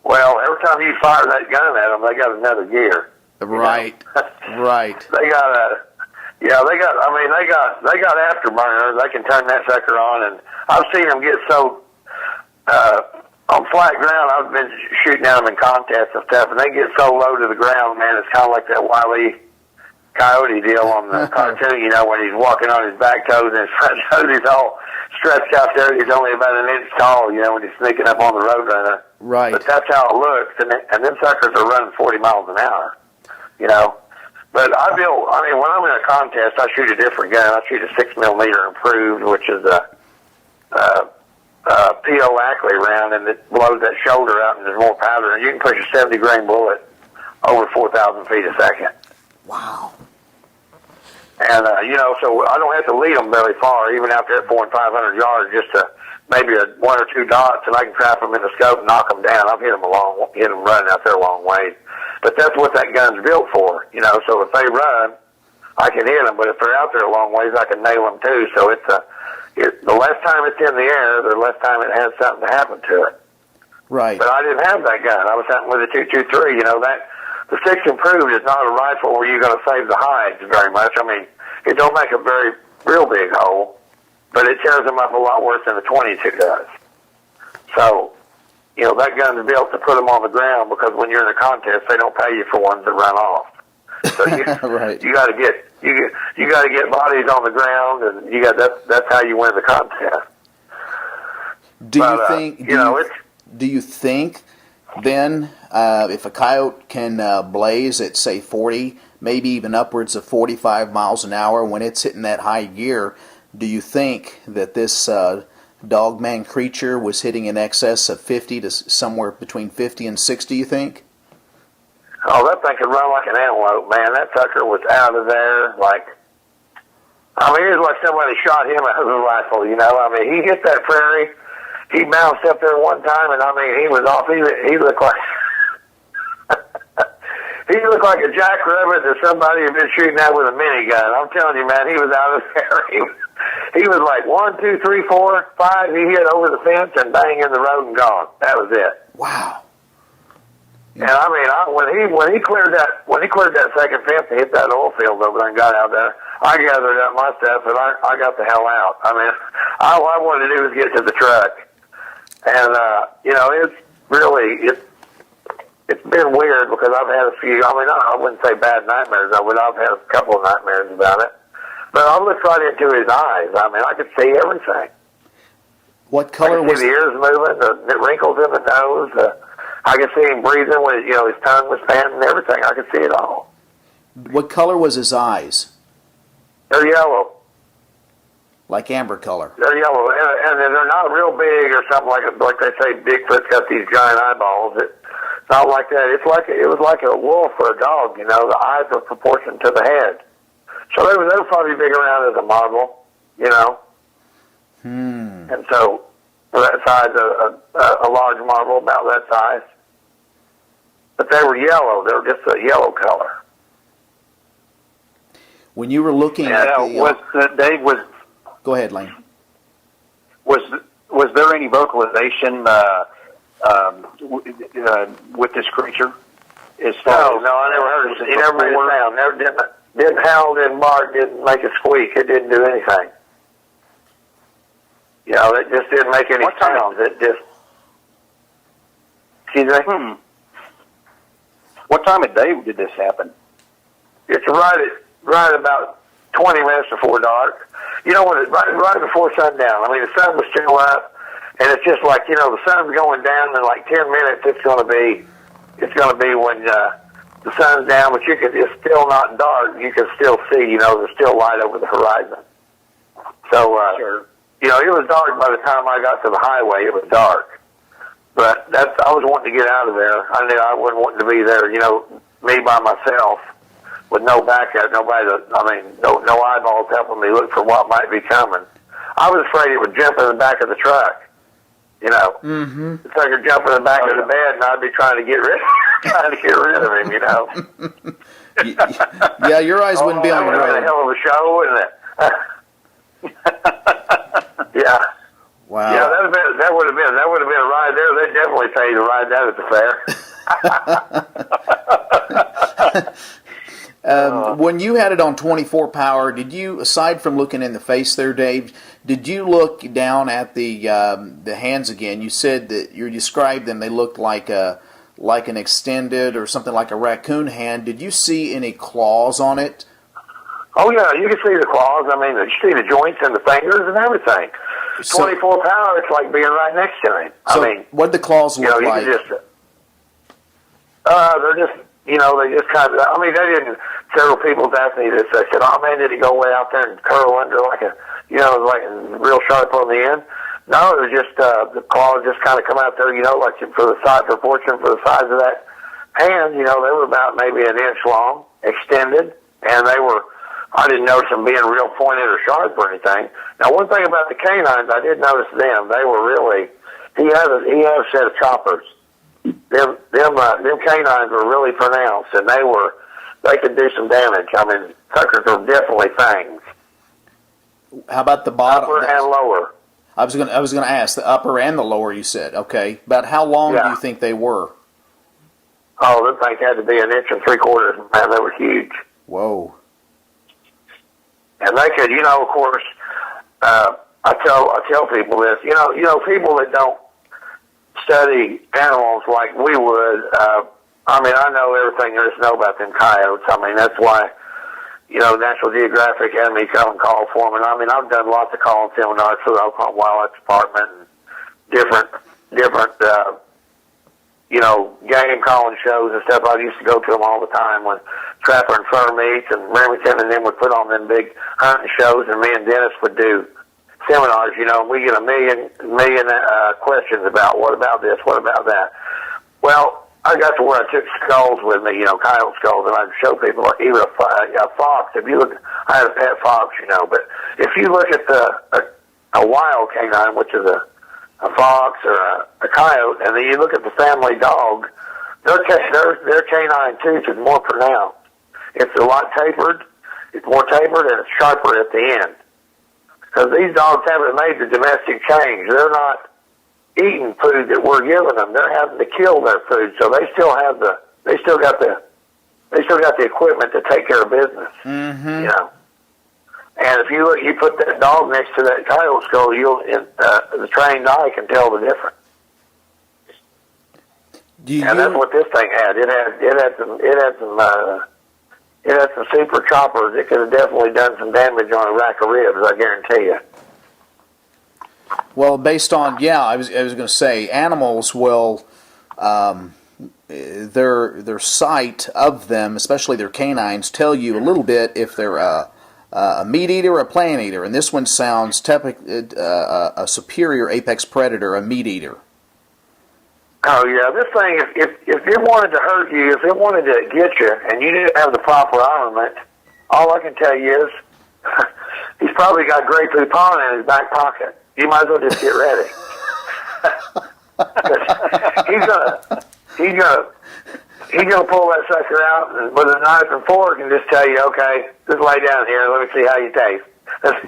Speaker 5: Well, every time you fire that gun at them, they got another gear.
Speaker 3: Right, right.
Speaker 5: They got afterburners. They can turn that sucker on, and I've seen them get so on flat ground. I've been shooting at them in contests and stuff, and they get so low to the ground, man. It's kind of like that Wile E. Coyote deal on the cartoon, when he's walking on his back toes and his front toes, he's all stretched out there. He's only about an inch tall, when he's sneaking up on the roadrunner.
Speaker 3: Right. But
Speaker 5: that's how it looks, and them suckers are running 40 miles an hour, But when I'm in a contest, I shoot a different gun. I shoot a 6mm improved, which is a P.O. Ackley round, and it blows that shoulder out, and there's more powder. And you can push a 70-grain bullet over 4,000 feet a second.
Speaker 3: Wow.
Speaker 5: And, so I don't have to lead them very far, even out there at 400 and 500 yards, just to maybe 1 or 2 dots, and I can trap them in the scope and knock them down. I've hit them running out there a long ways. But that's what that gun's built for, so if they run, I can hit them, but if they're out there a long ways, I can nail them too. So the less time it's in the air, the less time it has something to happen to it.
Speaker 3: Right.
Speaker 5: But I didn't have that gun. I was hunting with a 223. You know, that the 6 Improved is not a rifle where you're going to save the hides very much. I mean, it don't make a real big hole, but it tears them up a lot worse than the 22 does. So, you know, that gun's built to put them on the ground, because when you're in a contest, they don't pay you for ones that run off. So
Speaker 3: right.
Speaker 5: you got to get bodies on the ground, and that's how you win the contest.
Speaker 3: Do you think then if a coyote can blaze at say 40, maybe even upwards of 45 miles an hour when it's hitting that high gear, do you think that this Dogman creature was hitting in excess of 50 to somewhere between 50 and 60, you think?
Speaker 5: Oh, that thing could run like an antelope, man. That sucker was out of there like, I mean, it was like somebody shot him out of a rifle, you know. I mean, he hit that prairie. He bounced up there one time, and I mean, he was off. He looked like he looked like a jackrabbit that somebody had been shooting at with a minigun. I'm telling you, man, he was out of there. He was like 1, 2, 3, 4, 5. He hit over the fence and bang in the road and gone. That was it.
Speaker 3: Wow.
Speaker 5: And I mean, when he cleared that second fence and hit that oil field over there and got out there, I gathered up my stuff and I got the hell out. I mean, all I wanted to do was get to the truck. And, you know, it's been weird because I've had a few, I mean, I wouldn't say bad nightmares, but I've had a couple of nightmares about it. But I looked right into his eyes. I mean, I could see everything.
Speaker 3: What color was
Speaker 5: the ears moving, the wrinkles in the nose, I could see him breathing when, you know, his tongue was panting and everything. I could see it all.
Speaker 3: What color was his eyes?
Speaker 5: They're yellow.
Speaker 3: Like amber color.
Speaker 5: They're yellow, and they're not real big or something like they say. Bigfoot's got these giant eyeballs. It's not like that. It was like a wolf or a dog. You know, the eyes are proportioned to the head. So they were probably big around as a marble. You know. And so for that size, a large marble about that size. But they were yellow. They were just a yellow color.
Speaker 3: When you were looking at
Speaker 6: Dave was.
Speaker 3: Go ahead, Lane.
Speaker 6: Was there any vocalization with this creature?
Speaker 5: No, I never heard it. He never made a sound. Never didn't howl, didn't bark, didn't make a squeak. It didn't do anything. You know, it just didn't make any sounds. It just. Excuse me.
Speaker 6: What time of day did this happen?
Speaker 5: It's right about 20 minutes before dark. You know, right before sundown. I mean, the sun was still up, and it's just like, you know, the sun's going down in like 10 minutes. It's going to be when the sun's down, but it's still not dark. You can still see, you know, there's still light over the horizon. So,
Speaker 6: sure.
Speaker 5: You know, it was dark by the time I got to the highway. It was dark. But I was wanting to get out of there. I knew I wasn't wanting to be there, you know, me by myself with no backup, nobody to, no eyeballs helping me look for what might be coming. I was afraid it would jump in the back of the truck, you know. Mm-hmm. The sucker jump in the back of the bed, and I'd be trying to get rid of him, you know.
Speaker 3: Yeah, your eyes wouldn't be on the road.
Speaker 5: That was a hell of a show, wouldn't it? Yeah.
Speaker 3: Wow.
Speaker 5: Yeah, that would have been a ride there. They'd definitely pay you to ride that at the fair.
Speaker 3: When you had it on 24 power, did you, aside from looking in the face there, Dave, did you look down at the hands again? You said that you described them; they looked like an extended or something like a raccoon hand. Did you see any claws on it?
Speaker 5: Oh yeah, you can see the claws. I mean, you see the joints and the fingers and everything. 24 power, it's like being right next to him.
Speaker 3: So
Speaker 5: I mean,
Speaker 3: what did the claws look like?
Speaker 5: They're just, you know, they just kind of, I mean, they didn't, several people asked me this, they said, oh man, did he go way out there and curl under like a, you know, like real sharp on the end? No, it was just, the claws just kind of come out there, you know, like for the size, proportion for the size of that hand, you know, they were about maybe an inch long, extended, and they were, I didn't notice them being real pointed or sharp or anything. Now, one thing about the canines, I did notice them. They were really, he had a set of choppers. Them canines were really pronounced, and they were they can do some damage. I mean, suckers are definitely fangs.
Speaker 3: How about the bottom?
Speaker 5: Upper and lower.
Speaker 3: I was gonna ask the upper and the lower. You said okay. About how long do you think they were?
Speaker 5: Oh, them things had to be 1 3/4 inches. Man, they were huge.
Speaker 3: Whoa.
Speaker 5: And they could, of course, I tell people this. People that don't study animals like we would. I mean, I know everything there is to know about them coyotes. I mean, that's why, National Geographic had me come and call for them. And I mean, I've done lots of calling seminars for the Oklahoma Wildlife Department and different, game calling shows and stuff. I used to go to them all the time when Trapper and Fur meets, and Remington and them would put on them big hunting shows, and me and Dennis would do seminars, and we get a million questions about what about this, what about that. Well, I got to where I took skulls with me, coyote skulls, and I'd show people even a fox. If you look, I had a pet fox, but if you look at a wild canine, which is a fox or a coyote, and then you look at the family dog, their canine tooth is more pronounced. It's a lot tapered. It's more tapered, and it's sharper at the end. Because these dogs haven't made the domestic change. They're not eating food that we're giving them. They're having to kill their food, so they still got the equipment to take care of business.
Speaker 3: Mm-hmm.
Speaker 5: And if you put that dog next to that coyote skull, the trained eye can tell the difference. That's what this thing had. It had some super choppers. It could have definitely done some damage on a rack of ribs, I guarantee you.
Speaker 3: Well, based on I was going to say animals will their sight of them, especially their canines, tell you a little bit if they're a meat eater or a plant eater. And this one sounds a superior apex predator, a meat eater.
Speaker 5: Oh yeah, this thing, if it wanted to hurt you, if it wanted to get you, and you didn't have the proper armament, all I can tell you is he's probably got Grey Poupon in his back pocket. You might as well just get ready. he's gonna pull that sucker out with a knife and fork and just tell you, okay, just lay down here, let me see how you taste. That's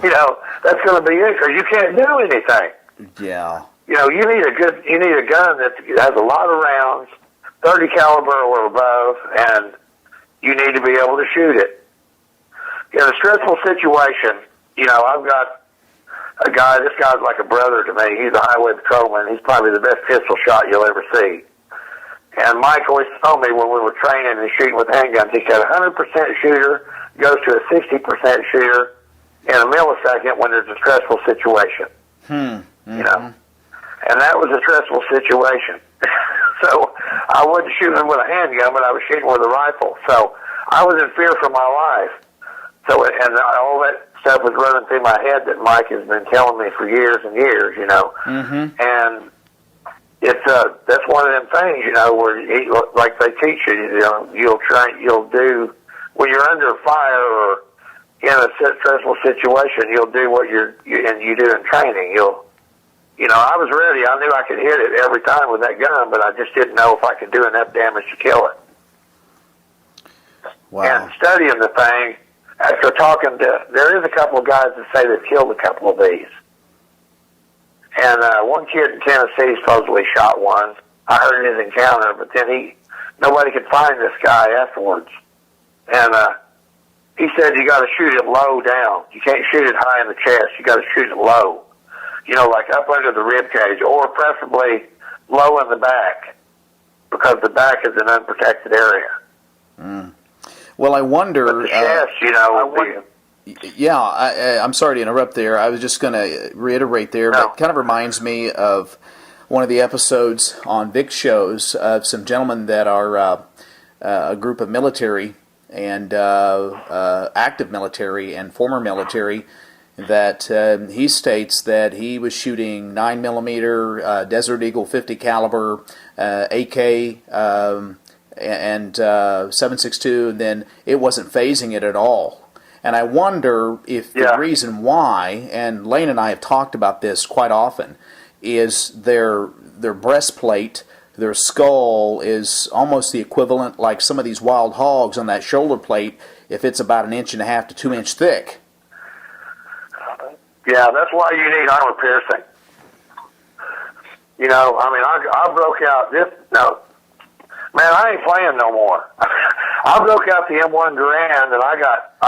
Speaker 5: gonna be it, because you can't do anything.
Speaker 3: Yeah.
Speaker 5: You need a gun that has a lot of rounds, 30 caliber or above, and you need to be able to shoot it. In a stressful situation, I've got a guy, this guy's like a brother to me. He's a highway patrolman. He's probably the best pistol shot you'll ever see. And Mike always told me when we were training and shooting with handguns, he said 100% shooter goes to a 60% shooter in a millisecond when there's a stressful situation.
Speaker 3: Mm-hmm.
Speaker 5: And that was a stressful situation. So I wasn't shooting with a handgun, but I was shooting with a rifle. So I was in fear for my life. So, and all that stuff was running through my head that Mike has been telling me for years and years,
Speaker 3: Mm-hmm.
Speaker 5: And that's one of them things, where like they teach you, you'll do, when you're under fire or in a stressful situation, you'll do what you do in training. I was ready. I knew I could hit it every time with that gun, but I just didn't know if I could do enough damage to kill it.
Speaker 3: Wow.
Speaker 5: And studying the thing, after talking there is a couple of guys that say they've killed a couple of these. And one kid in Tennessee supposedly shot one. I heard his encounter, but then nobody could find this guy afterwards. And he said you got to shoot it low down. You can't shoot it high in the chest. You got to shoot it low. Like up under the rib cage, or preferably low in the back, because the back is an unprotected area.
Speaker 3: Mm. Well, I wonder.
Speaker 5: But the chest,
Speaker 3: I'm sorry to interrupt there. I was just going to reiterate there.
Speaker 5: No.
Speaker 3: It kind of reminds me of one of the episodes on Vic's shows of some gentlemen that are a group of military and active military and former military, that he states that he was shooting 9mm Desert Eagle 50 caliber AK and 7.62, and then it wasn't phasing it at all. And I wonder if the reason why, and Lane and I have talked about this quite often, is their breastplate
Speaker 7: their skull is almost the equivalent, like some of these wild hogs on that shoulder plate, if it's about 1.5 to 2 inch thick.
Speaker 5: Yeah, that's why you need armor piercing. You know, I mean, I broke out this. No, man, I ain't playing no more. I broke out the M1 Garand, and I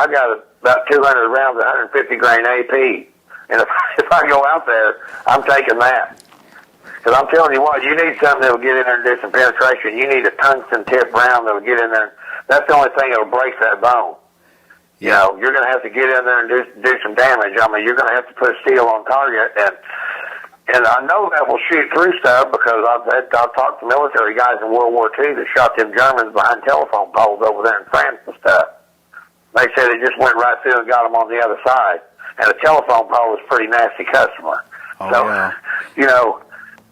Speaker 5: got about 200 rounds of 150 grain AP. And if I go out there, I'm taking that. Because I'm telling you what, you need something that will get in there and do some penetration. You need a tungsten tip round that will get in there. That's the only thing that will break that bone. You know, you're going to have to get in there and do some damage. I mean, you're going to have to put steel on target, and I know that will shoot through stuff because I've talked to military guys in World War II that shot them Germans behind telephone poles over there in France and stuff. They said it just went right through and got them on the other side, and a telephone pole is a pretty nasty customer.
Speaker 7: Oh,
Speaker 5: so,
Speaker 7: yeah.
Speaker 5: you know,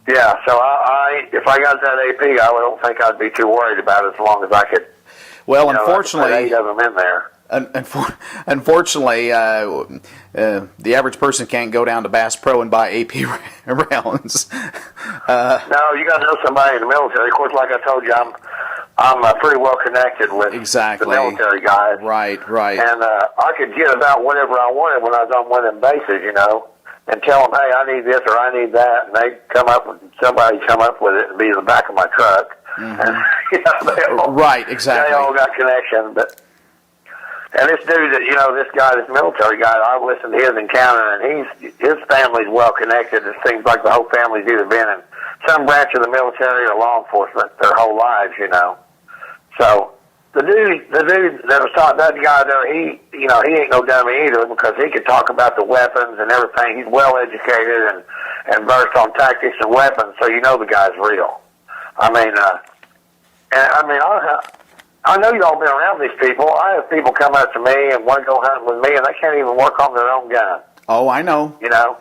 Speaker 5: yeah. So I if I got that AP, I don't think I'd be too worried about it as long as I could.
Speaker 7: Well,
Speaker 5: unfortunately, put 8 of them in there.
Speaker 7: Unfortunately, the average person can't go down to Bass Pro and buy AP rounds.
Speaker 5: No, you got to know somebody in the military. Of course, like I told you, I'm pretty well connected with the military guys.
Speaker 7: Right.
Speaker 5: And I could get about whatever I wanted when I was on one of them bases, you know, and tell them, hey, I need this or I need that, and somebody come up with it and be in the back of my truck.
Speaker 7: Mm-hmm.
Speaker 5: And, you know,
Speaker 7: right, exactly.
Speaker 5: They all got connection, but. And this dude, this military guy, I listened to his encounter, and his family's well connected. It seems like the whole family's either been in some branch of the military or law enforcement their whole lives, you know. So the dude that was taught, that guy there, he ain't no dummy either because he could talk about the weapons and everything. He's well educated and versed on tactics and weapons, so you know the guy's real. I know y'all been around these people. I have people come up to me and want to go hunting with me, and they can't even work on their own gun.
Speaker 7: Oh, I know.
Speaker 5: You know?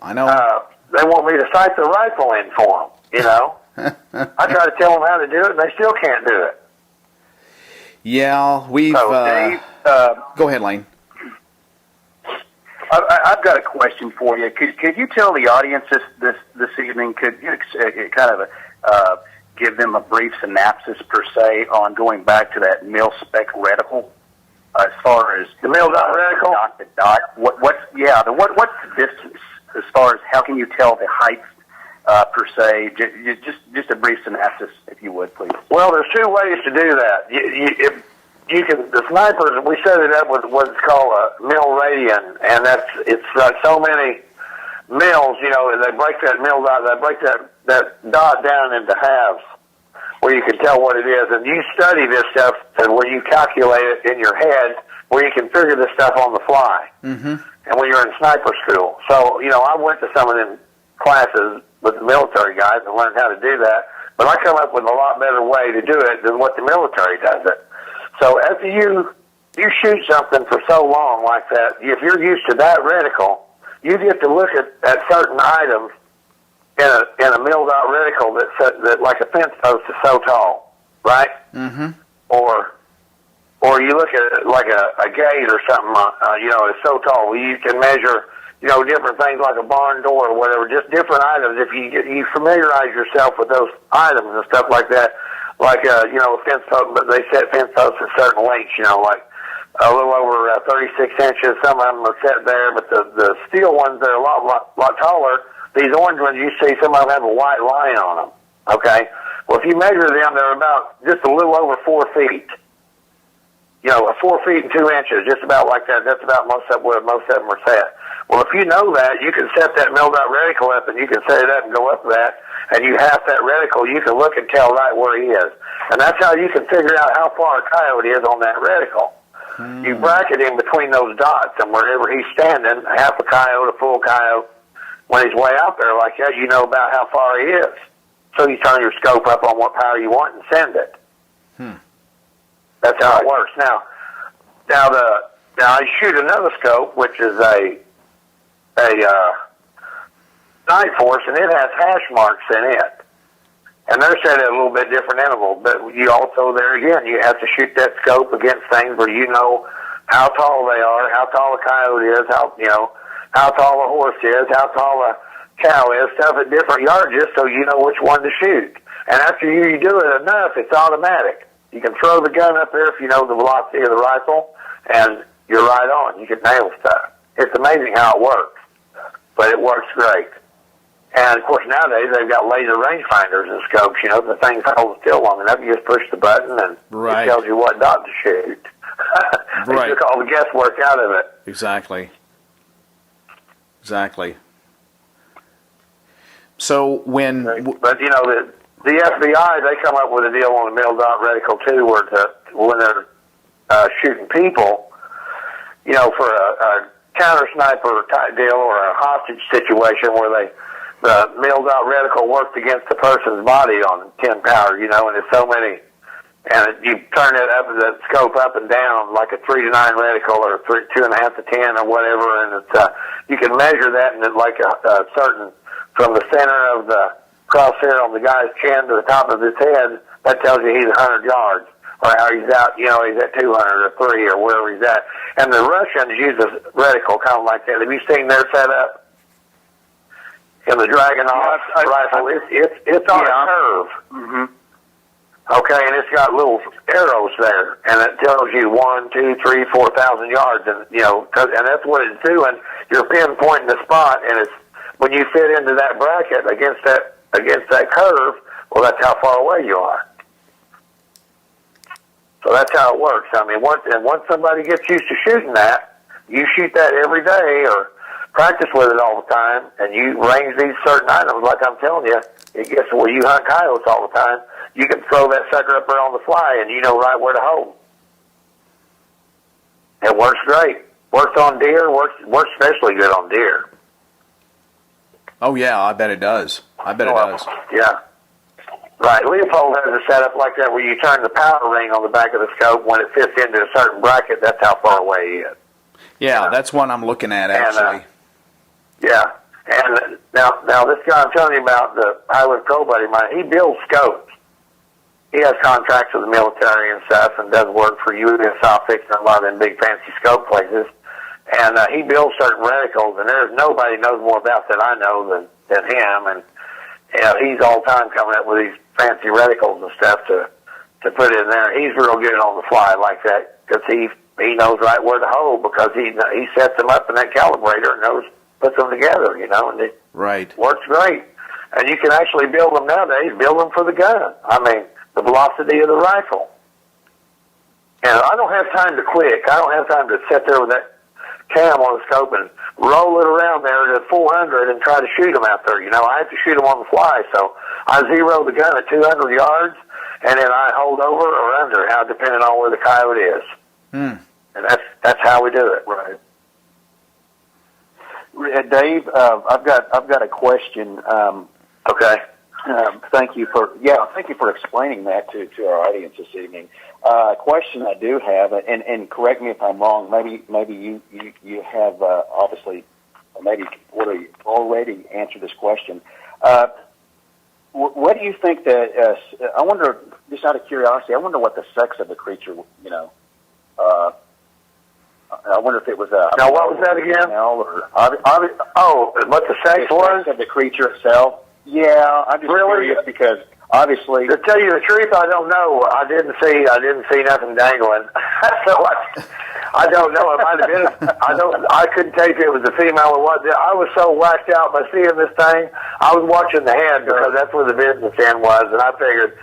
Speaker 7: I know.
Speaker 5: They want me to sight the rifle in for them, you know? I try to tell them how to do it, and they still can't do it.
Speaker 7: Yeah, we've...
Speaker 6: Dave,
Speaker 7: go ahead, Lane.
Speaker 6: I've got a question for you. Could you tell the audience this evening, could you kind of give them a brief synopsis per se on going back to that mil-spec reticle as far as
Speaker 5: the mil-dot reticle?
Speaker 6: Dot to dot. What's the distance as far as how can you tell the height per se? Just a brief synopsis, if you would, please.
Speaker 5: Well, there's two ways to do that. You can the snipers. We set it up with what's called a mil radian, and it's so many mils. You know, they break that mil dot. They break that dot down into halves, where you can tell what it is. And you study this stuff, and where you calculate it in your head, where you can figure this stuff on the fly.
Speaker 7: Mm-hmm.
Speaker 5: And when you're in sniper school, so I went to some of them classes with the military guys and learned how to do that. But I come up with a lot better way to do it than what the military does it. So after you shoot something for so long like that, if you're used to that reticle, you get to look at certain items in a milled out reticle that like a fence post is so tall, right?
Speaker 7: Mm-hmm.
Speaker 5: Or you look at it like a gate or something, it's so tall. Well, you can measure, different things like a barn door or whatever, just different items. If you familiarize yourself with those items and stuff like that, like, a fence post, but they set fence posts at certain lengths, like a little over 36 inches. Some of them are set there, but the steel ones, they're a lot taller. These orange ones you see, some of them have a white line on them, okay? Well, if you measure them, they're about just a little over 4 feet. 4 feet and 2 inches, just about like that. That's about where most of them are set. Well, if you know that, you can set that milled out reticle up, and you can set it up and go up that, and you have that reticle, you can look and tell right where he is. And that's how you can figure out how far a coyote is on that reticle. You bracket him between those dots, and wherever he's standing, half a coyote, a full coyote, when he's way out there like that, you know about how far he is. So you turn your scope up on what power you want and send it. That's how it works. Now I shoot another scope, which is a Night Force, and it has hash marks in it. And they're set at a little bit different interval, but you also, there again, you have to shoot that scope against things where you know how tall they are, how tall a coyote is, how tall a horse is, how tall a cow is, stuff at different yardages so you know which one to shoot. And after you do it enough, it's automatic. You can throw the gun up there if you know the velocity of the rifle, and you're right on. You can nail stuff. It's amazing how it works, but it works great. And, of course, nowadays they've got laser rangefinders and scopes. You know, the thing holds still long enough. You just push the button, and it tells you what dot to shoot. They took all the guesswork out of it.
Speaker 7: Exactly. So when...
Speaker 5: But, you know, the FBI, they come up with a deal on the mil-dot reticle, too, where when they're shooting people, you know, for a counter-sniper type deal or a hostage situation where the mil-dot reticle works against the person's body on 10 power, you know, and it's so many, and you turn it up, the scope up and down like a 3 to 9 reticle or 2.5 to 10 or whatever, and it's you can measure that, and it's like a certain, from the center of the crosshair on the guy's chin to the top of his head, that tells you he's 100 yards, or how he's out, you know, he's at 200 or 3 or wherever he's at. And the Russians use a reticle kind of like that. Have you seen their setup? In the Dragunov rifle, it's on a curve. Mm-hmm. Okay, and it's got little arrows there, and it tells you 1, 2, 3, 4,000 yards, and you know, and that's what it's doing. You're pinpointing the spot, and it's when you fit into that bracket against that curve. Well, that's how far away you are. So that's how it works. I mean, once somebody gets used to shooting that, you shoot that every day or practice with it all the time, and you range these certain items, like I'm telling you, it gets where you hunt coyotes all the time. You can throw that sucker up there on the fly, and you know right where to hold. It works great. Works on deer. Works especially good on deer.
Speaker 7: Oh yeah, I bet it does. It does.
Speaker 5: Yeah. Right. Leopold has a setup like that where you turn the power ring on the back of the scope when it fits into a certain bracket. That's how far away he is.
Speaker 7: Yeah, that's one I'm looking at actually.
Speaker 5: Yeah, and now this guy I'm telling you about, the Highland Pro buddy of mine, he builds scopes. He has contracts with the military and stuff, and does work for U.S. Optics and a lot of them big fancy scope places. And he builds certain reticles, and there's nobody knows more about that I know than him. And he's all the time coming up with these fancy reticles and stuff to put in there. He's real good on the fly like that because he knows right where to hold because he sets them up in that calibrator and puts them together, you know, and it works great. And you can actually build them nowadays, build them for the gun. I mean, the velocity of the rifle. And I don't have time to click. I don't have time to sit there with that cam on the scope and roll it around there to 400 and try to shoot them out there. You know, I have to shoot them on the fly. So I zero the gun at 200 yards, and then I hold over or under, depending on where the coyote is. And that's how we do it.
Speaker 6: Right. Dave, I've got a question.
Speaker 5: Okay.
Speaker 6: Thank you for explaining that to our audience this evening. A question I do have, and correct me if I'm wrong. Maybe you have obviously, or maybe already answered this question. What do you think that? I wonder, just out of curiosity, I wonder what the sex of the creature, you know. I wonder if it was a...
Speaker 5: Now, what was that again? What the sex was?
Speaker 6: Of the creature itself. Yeah, I'm just curious because obviously...
Speaker 5: To tell you the truth, I don't know. I didn't see nothing dangling. So I don't know. It might have been... I couldn't tell you if it was a female or what. I was so whacked out by seeing this thing. I was watching the head because that's where the business end was, and I figured,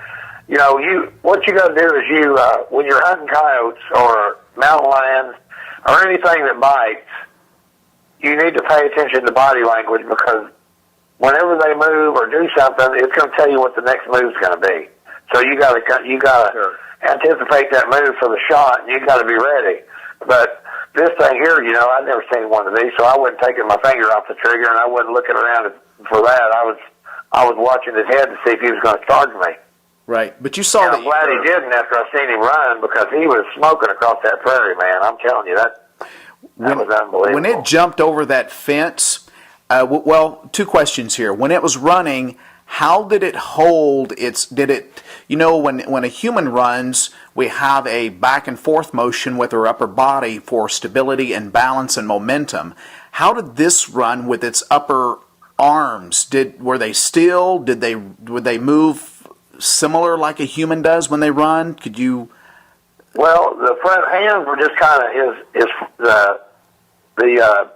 Speaker 5: you know, what you got to do is when you're hunting coyotes or mountain lions or anything that bites, you need to pay attention to body language because whenever they move or do something, it's going to tell you what the next move's going to be. So you got to anticipate that move for the shot, and you got to be ready. But this thing here, you know, I'd never seen one of these, so I wasn't taking my finger off the trigger, and I wasn't looking around for that. I was watching his head to see if he was going to charge me.
Speaker 7: Right, but you saw that.
Speaker 5: I'm glad he didn't after I seen him run because he was smoking across that prairie, man. I'm telling you, that was unbelievable.
Speaker 7: When it jumped over that fence, well, two questions here. When it was running, how did it hold its, you know, when a human runs, we have a back and forth motion with our upper body for stability and balance and momentum. How did this run with its upper arms? Were they still? Would they move similar like a human does when they run? Could you?
Speaker 5: Well, the front hands were just kind of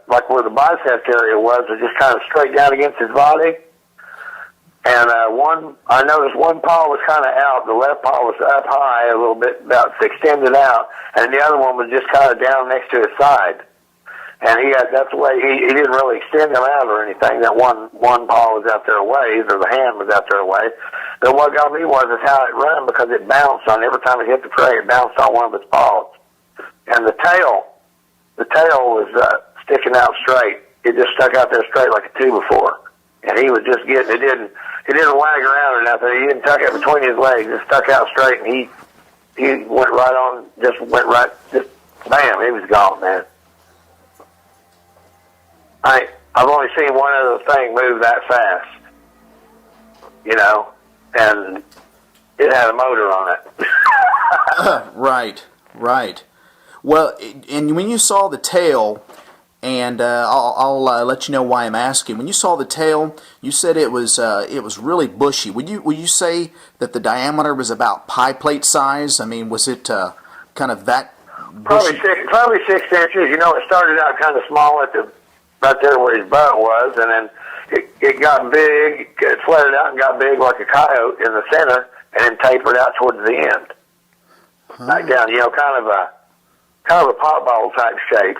Speaker 5: like where the bicep area was just kind of straight down against his body. And I noticed one paw was kind of out. The left paw was up high a little bit, about extended out, and the other one was just kind of down next to his side. And that's the way he didn't really extend them out or anything. That one paw was out there a ways, or the hand was out there a ways. But what got me was how it ran, because it bounced on every time it hit the prey. It bounced on one of its paws, and the tail was sticking out straight. It just stuck out there straight like a 2x4. And he was just getting it. He didn't wag around or nothing. He didn't tuck it between his legs. It stuck out straight, and he went right on. Just bam! He was gone, man. I've only seen one other thing move that fast, and it had a motor on it.
Speaker 7: Right. Well, and when you saw the tail. And I'll let you know why I'm asking. When you saw the tail, you said it was really bushy. Would you say that the diameter was about pie plate size? I mean, was it kind of that bushy?
Speaker 5: Probably 6 inches. It started out kind of small right there where his butt was, and then it got big. It flared out and got big like a coyote in the center, and then tapered out towards the end, back down. Kind of a pot bottle type shape.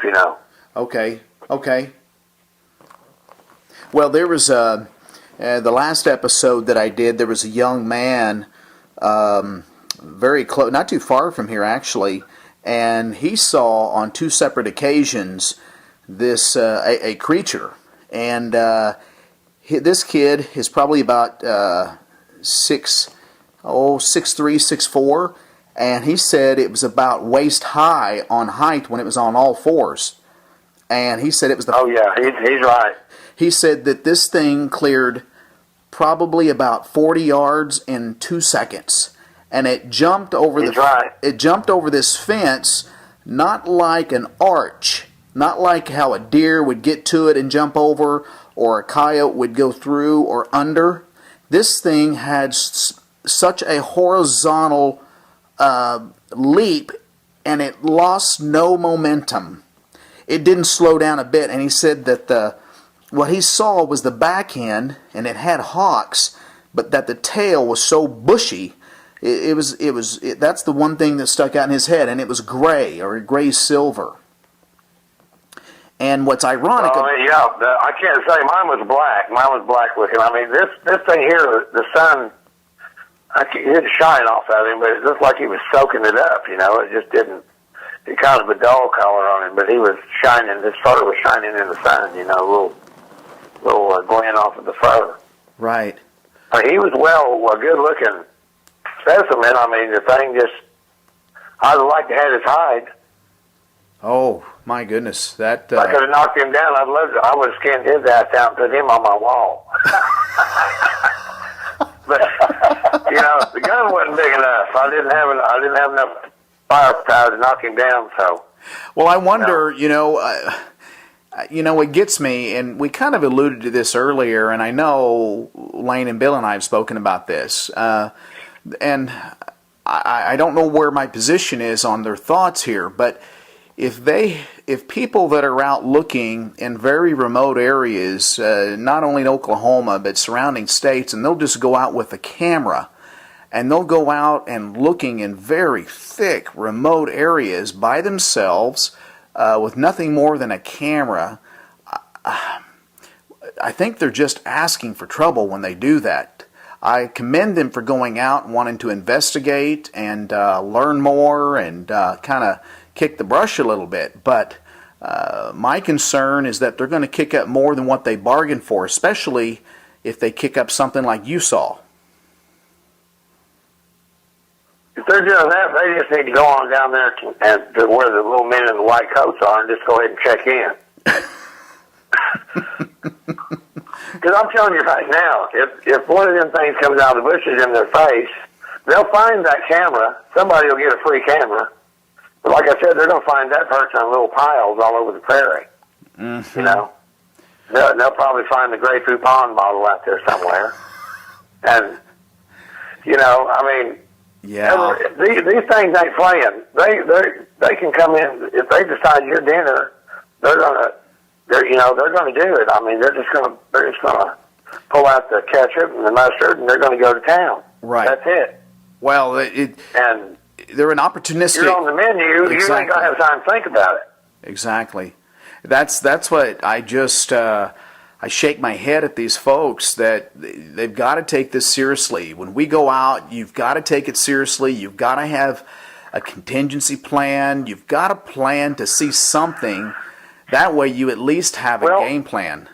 Speaker 7: Okay. Well, there was the last episode that I did. There was a young man, very close, not too far from here actually, and he saw on 2 separate occasions this a creature, and this kid is probably about 6'3", 6'4", and he said it was about waist high on height when it was on all fours. And he said it was the...
Speaker 5: Oh, yeah, he's right.
Speaker 7: He said that this thing cleared probably about 40 yards in 2 seconds. And it jumped over It jumped over this fence, not like an arch, not like how a deer would get to it and jump over, or a coyote would go through or under. This thing had such a horizontal leap, and it lost no momentum. It didn't slow down a bit, and he said that what he saw was the back end, and it had hocks, but that the tail was so bushy. That's the one thing that stuck out in his head, and it was gray or gray silver. And what's ironic?
Speaker 5: I can't say mine was black. Mine was black looking. I mean, this thing here, the sun, it didn't shine off at him, but it looked like he was soaking it up. It just didn't. It kind of a dull color on him, but he was shining. His fur was shining in the sun. A little glint off of the fur.
Speaker 7: Right.
Speaker 5: He was a good looking specimen. I mean, the thing just. I'd have liked to have his hide.
Speaker 7: Oh my goodness! That
Speaker 5: I could have knocked him down. I'd love to. I would have skinned his ass out and put him on my wall. But the gun wasn't big enough. I didn't have enough firepower to knock him down. So.
Speaker 7: Well, I wonder. It gets me, and we kind of alluded to this earlier, and I know Lane and Bill and I have spoken about this, and I don't know where my position is on their thoughts here, but if people that are out looking in very remote areas, not only in Oklahoma, but surrounding states, and they'll just go out with a camera, and they'll go out and looking in very thick, remote areas by themselves, with nothing more than a camera, I think they're just asking for trouble when they do that. I commend them for going out and wanting to investigate and learn more and kind of kick the brush a little bit. But my concern is that they're going to kick up more than what they bargained for, especially if they kick up something like you saw.
Speaker 5: If they're doing that, they just need to go on down there to where the little men in the white coats are and just go ahead and check in. Because I'm telling you right now, if one of them things comes out of the bushes in their face, they'll find that camera. Somebody will get a free camera. But like I said, they're going to find that person on little piles all over the prairie. Mm-hmm. They'll probably find the Grey Poupon model out there somewhere. And I mean,
Speaker 7: yeah,
Speaker 5: these things ain't playing. They can come in if they decide your dinner. They're gonna do it. I mean, they're just gonna pull out the ketchup and the mustard, and they're gonna go to town.
Speaker 7: Right.
Speaker 5: That's it.
Speaker 7: Well,
Speaker 5: and
Speaker 7: they're an opportunistic.
Speaker 5: You're on the menu.
Speaker 7: Exactly.
Speaker 5: You ain't gonna have time to think about it.
Speaker 7: Exactly. That's what I just I shake my head at these folks that they've got to take this seriously. When we go out, you've got to take it seriously. You've got to have a contingency plan. You've got to plan to see something. That way you at least have a game plan.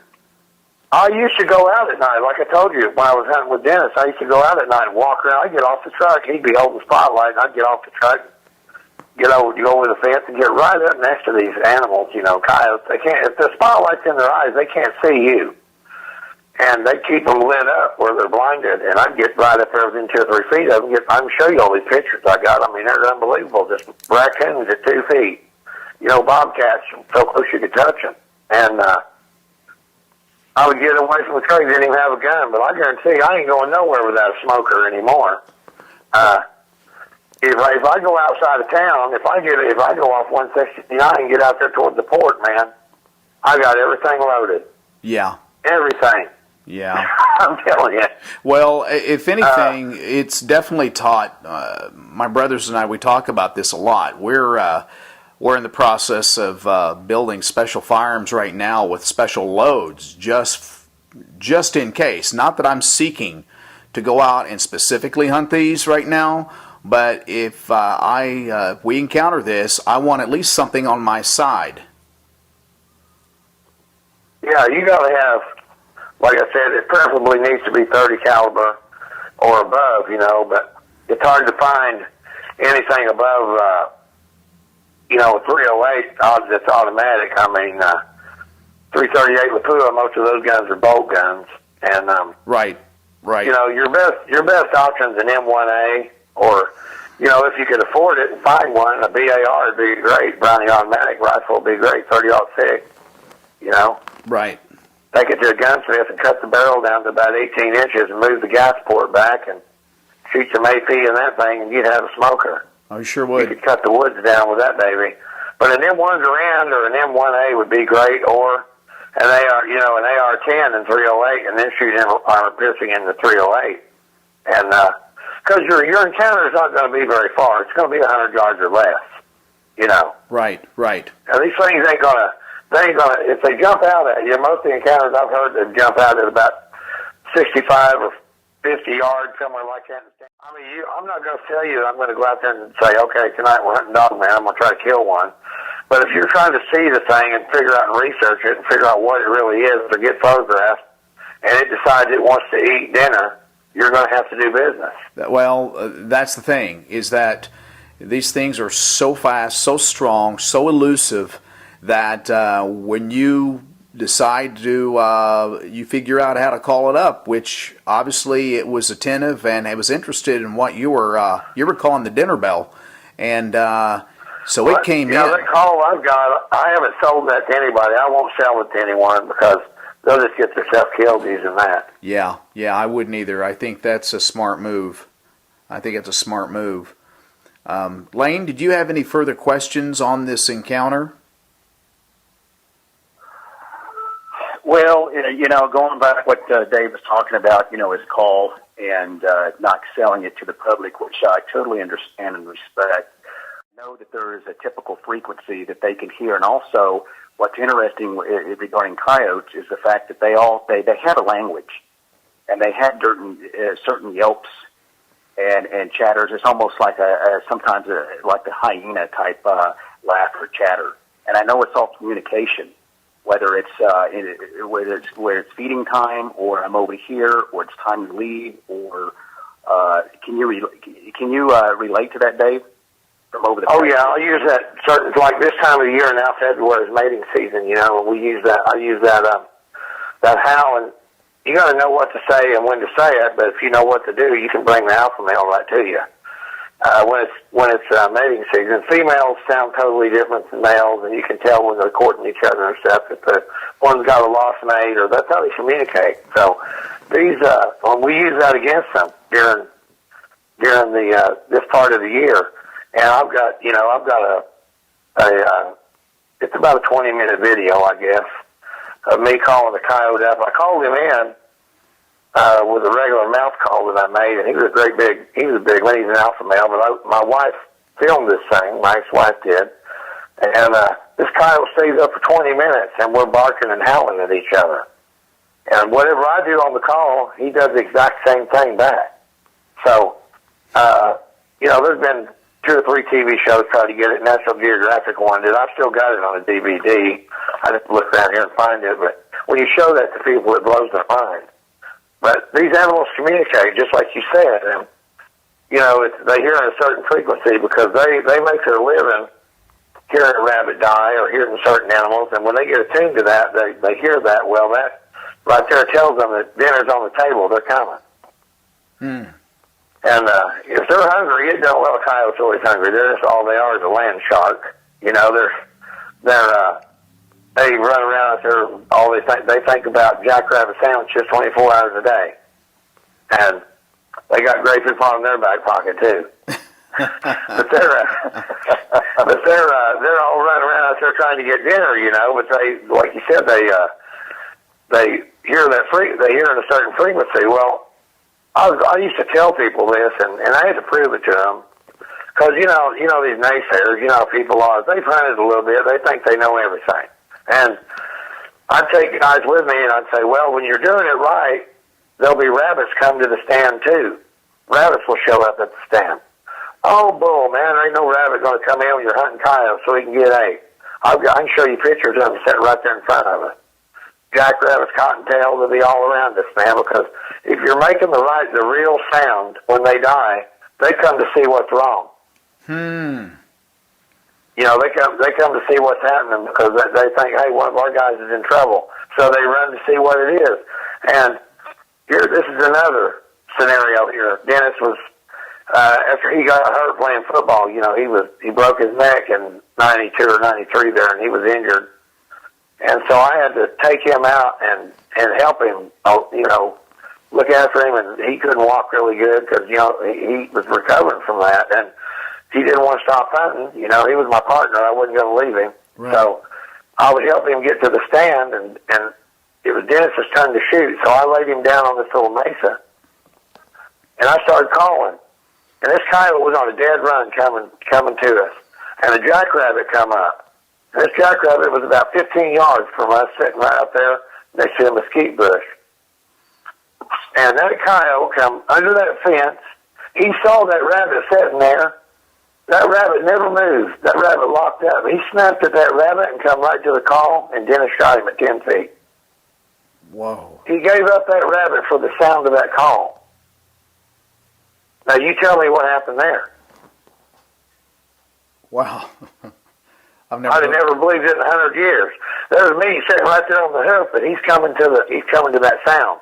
Speaker 5: I used to go out at night, like I told you, when I was hunting with Dennis. I used to go out at night and walk around. I'd get off the truck. He'd be holding the spotlight, and I'd get off the truck, go over the fence, and get right up next to these animals, coyotes. They can't, if the spotlight's in their eyes, they can't see you. And they keep them lit up where they're blinded. And I'd get right up there within 2 or 3 feet of them. I can show you all these pictures I got. I mean, they're unbelievable. Just raccoons at 2 feet. Bobcats so close you could touch them. And I would get away from the truck. Didn't even have a gun, but I guarantee you, I ain't going nowhere without a smoker anymore. If I go outside of town, if I go off 169 and get out there towards the port, man, I got everything loaded.
Speaker 7: Yeah.
Speaker 5: Everything.
Speaker 7: Yeah.
Speaker 5: I'm telling you.
Speaker 7: Well, if anything, it's definitely taught. My brothers and I, we talk about this a lot. We're in the process of building special firearms right now with special loads, just in case. Not that I'm seeking to go out and specifically hunt these right now, but if we encounter this, I want at least something on my side.
Speaker 5: Yeah, you got to have, like I said, it preferably needs to be 30 caliber or above, but it's hard to find anything above, 308 that's automatic. I mean, 338 Lapua, most of those guns are bolt guns. And,
Speaker 7: right.
Speaker 5: Your best option's an M1A, or, if you could afford it and find one, a BAR would be great. Browning automatic rifle would be great, 30-06,
Speaker 7: Right.
Speaker 5: Take it to a gunsmith and cut the barrel down to about 18 inches and move the gas port back and shoot some AP in that thing, and you'd have a smoker.
Speaker 7: Oh, you sure would.
Speaker 5: You could cut the woods down with that baby. But an M1 Durand or an M1A would be great, or an AR-10 and 308, and then shoot armor piercing in the 308. And because your encounter is not going to be very far, it's going to be 100 yards or less.
Speaker 7: Right.
Speaker 5: Now these things ain't gonna. If they jump out at you, most of the encounters I've heard, they jump out at about 65 or 50 yards, somewhere like that. I mean, I'm not going to tell you I'm going to go out there and say, okay, tonight we're hunting Dogman, I'm going to try to kill one. But if you're trying to see the thing and figure out and research it and figure out what it really is, or get photographs, and it decides it wants to eat dinner, you're going to have to do business.
Speaker 7: Well, that's the thing, is that these things are so fast, so strong, so elusive, that when you decide to, you figure out how to call it up, which obviously it was attentive and it was interested in what you were calling the dinner bell, and so it came in.
Speaker 5: That call I've got, I haven't sold that to anybody. I won't sell it to anyone because they'll just get themselves killed using that.
Speaker 7: Yeah, I wouldn't either. I think that's a smart move. Lane, did you have any further questions on this encounter?
Speaker 6: Well, going back what Dave was talking about, his call and not selling it to the public, which I totally understand and respect. Know that there is a typical frequency that they can hear, and also what's interesting regarding coyotes is the fact that they have a language, and they have certain yelps and chatters. It's almost like sometimes like the hyena type laugh or chatter, and I know it's all communication. Whether it's feeding time, or I'm over here, or it's time to leave, or can you relate to that, Dave? From over the
Speaker 5: yeah, I'll use that. Certain like this time of the year now, February is mating season. And we use that. I use that howl, and you got to know what to say and when to say it. But if you know what to do, you can bring the alpha male right to you. When it's mating season, females sound totally different from males, and you can tell when they're courting each other and stuff. If the one's got a lost mate, or that's how they communicate. So these, when we use that against them during during the this part of the year. And I've got it's about a 20-minute video, I guess, of me calling the coyote up. I called him in with a regular mouth call that I made, and he was a big one. He's an alpha male, but my wife filmed this thing. My ex-wife did. And this coyote stays up for 20 minutes, and we're barking and howling at each other. And whatever I do on the call, he does the exact same thing back. So, there's been 2 or 3 TV shows trying to get it. National Geographic wanted it. I've still got it on a DVD. I just look around here and find it. But when you show that to people, it blows their mind. But these animals communicate, just like you said. And, they hear in a certain frequency because they make their living hearing a rabbit die or hearing certain animals. And when they get attuned to that, they hear that. Well, that right there tells them that dinner's on the table. They're coming. And if they're hungry, it don't. Well, a coyote's always hungry. They're just all they are is a land shark. They run around out there. All they think about jackrabbit sandwiches 24 hours a day, and they got great big pot in their back pocket too. but they're all running around out there trying to get dinner. But they, like you said, they hear that they hear in a certain frequency. Well, I used to tell people this, and I had to prove it to them, because these naysayers, how people are. They've hunted a little bit. They think they know everything, and I'd take guys with me, and I'd say, well, when you're doing it right, there'll be rabbits come to the stand too. Rabbits will show up at the stand. Oh, bull, man! There ain't no rabbit going to come in when you're hunting coyotes so he can get ate. I can show you pictures of them sitting right there in front of us. Jackrabbits, cottontails will be all around us, man, because if you're making the real sound when they die, they come to see what's wrong. They come to see what's happening because they think, hey, one of our guys is in trouble. So they run to see what it is. And here, this is another scenario here. Dennis was, after he got hurt playing football, he broke his neck in 92 or 93 there, and he was injured. And so I had to take him out and help him, look after him, and he couldn't walk really good because, he was recovering from that, and he didn't want to stop hunting. He was my partner. I wasn't going to leave him. Right. So I would help him get to the stand, and it was Dennis's turn to shoot. So I laid him down on this little mesa, and I started calling. And this coyote was on a dead run coming to us, and a jackrabbit come up. This jackrabbit was about 15 yards from us, sitting right up there next to a mesquite bush. And that coyote come under that fence. He saw that rabbit sitting there. That rabbit never moved. That rabbit locked up. He snapped at that rabbit and come right to the call, and Dennis shot him at 10 feet.
Speaker 7: Whoa.
Speaker 5: He gave up that rabbit for the sound of that call. Now, you tell me what happened there.
Speaker 7: Wow.
Speaker 5: I'd have never believed it in 100 years. There was me sitting right there on the hoop, and he's coming to that sound.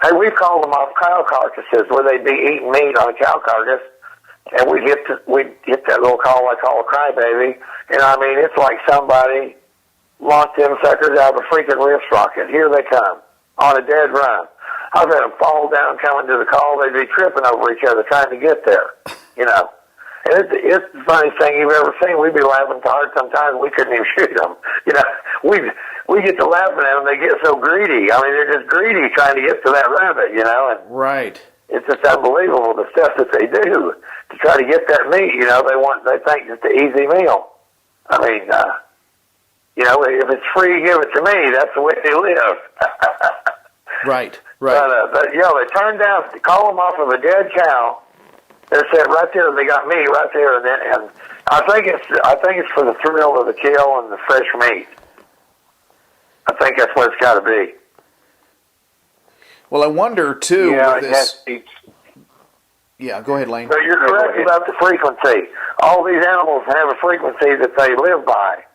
Speaker 5: Hey, we've called them off cow carcasses where they'd be eating meat on a cow carcass, and we'd hit that little call I call a crybaby, and I mean it's like somebody launched them suckers out of a freaking wrist rocket. Here they come on a dead run. I've had them fall down coming to the call. They'd be tripping over each other trying to get there. And it's the funniest thing you've ever seen. We'd be laughing so hard sometimes we couldn't even shoot them. We get to laughing at them. They get so greedy. I mean, they're just greedy trying to get to that rabbit, And
Speaker 7: right.
Speaker 5: It's just unbelievable the stuff that they do to try to get that meat. They think it's the easy meal. I mean, if it's free, give it to me. That's the way they live.
Speaker 7: Right.
Speaker 5: But they turned down, call them off of a dead cow. They're sitting right there. They got me right there, and I think it's for the thrill of the kill and the fresh meat. I think that's what it's got to be.
Speaker 7: Well, I wonder too. Yeah, go ahead, Lane.
Speaker 5: So you're correct about the frequency. All these animals have a frequency that they live by,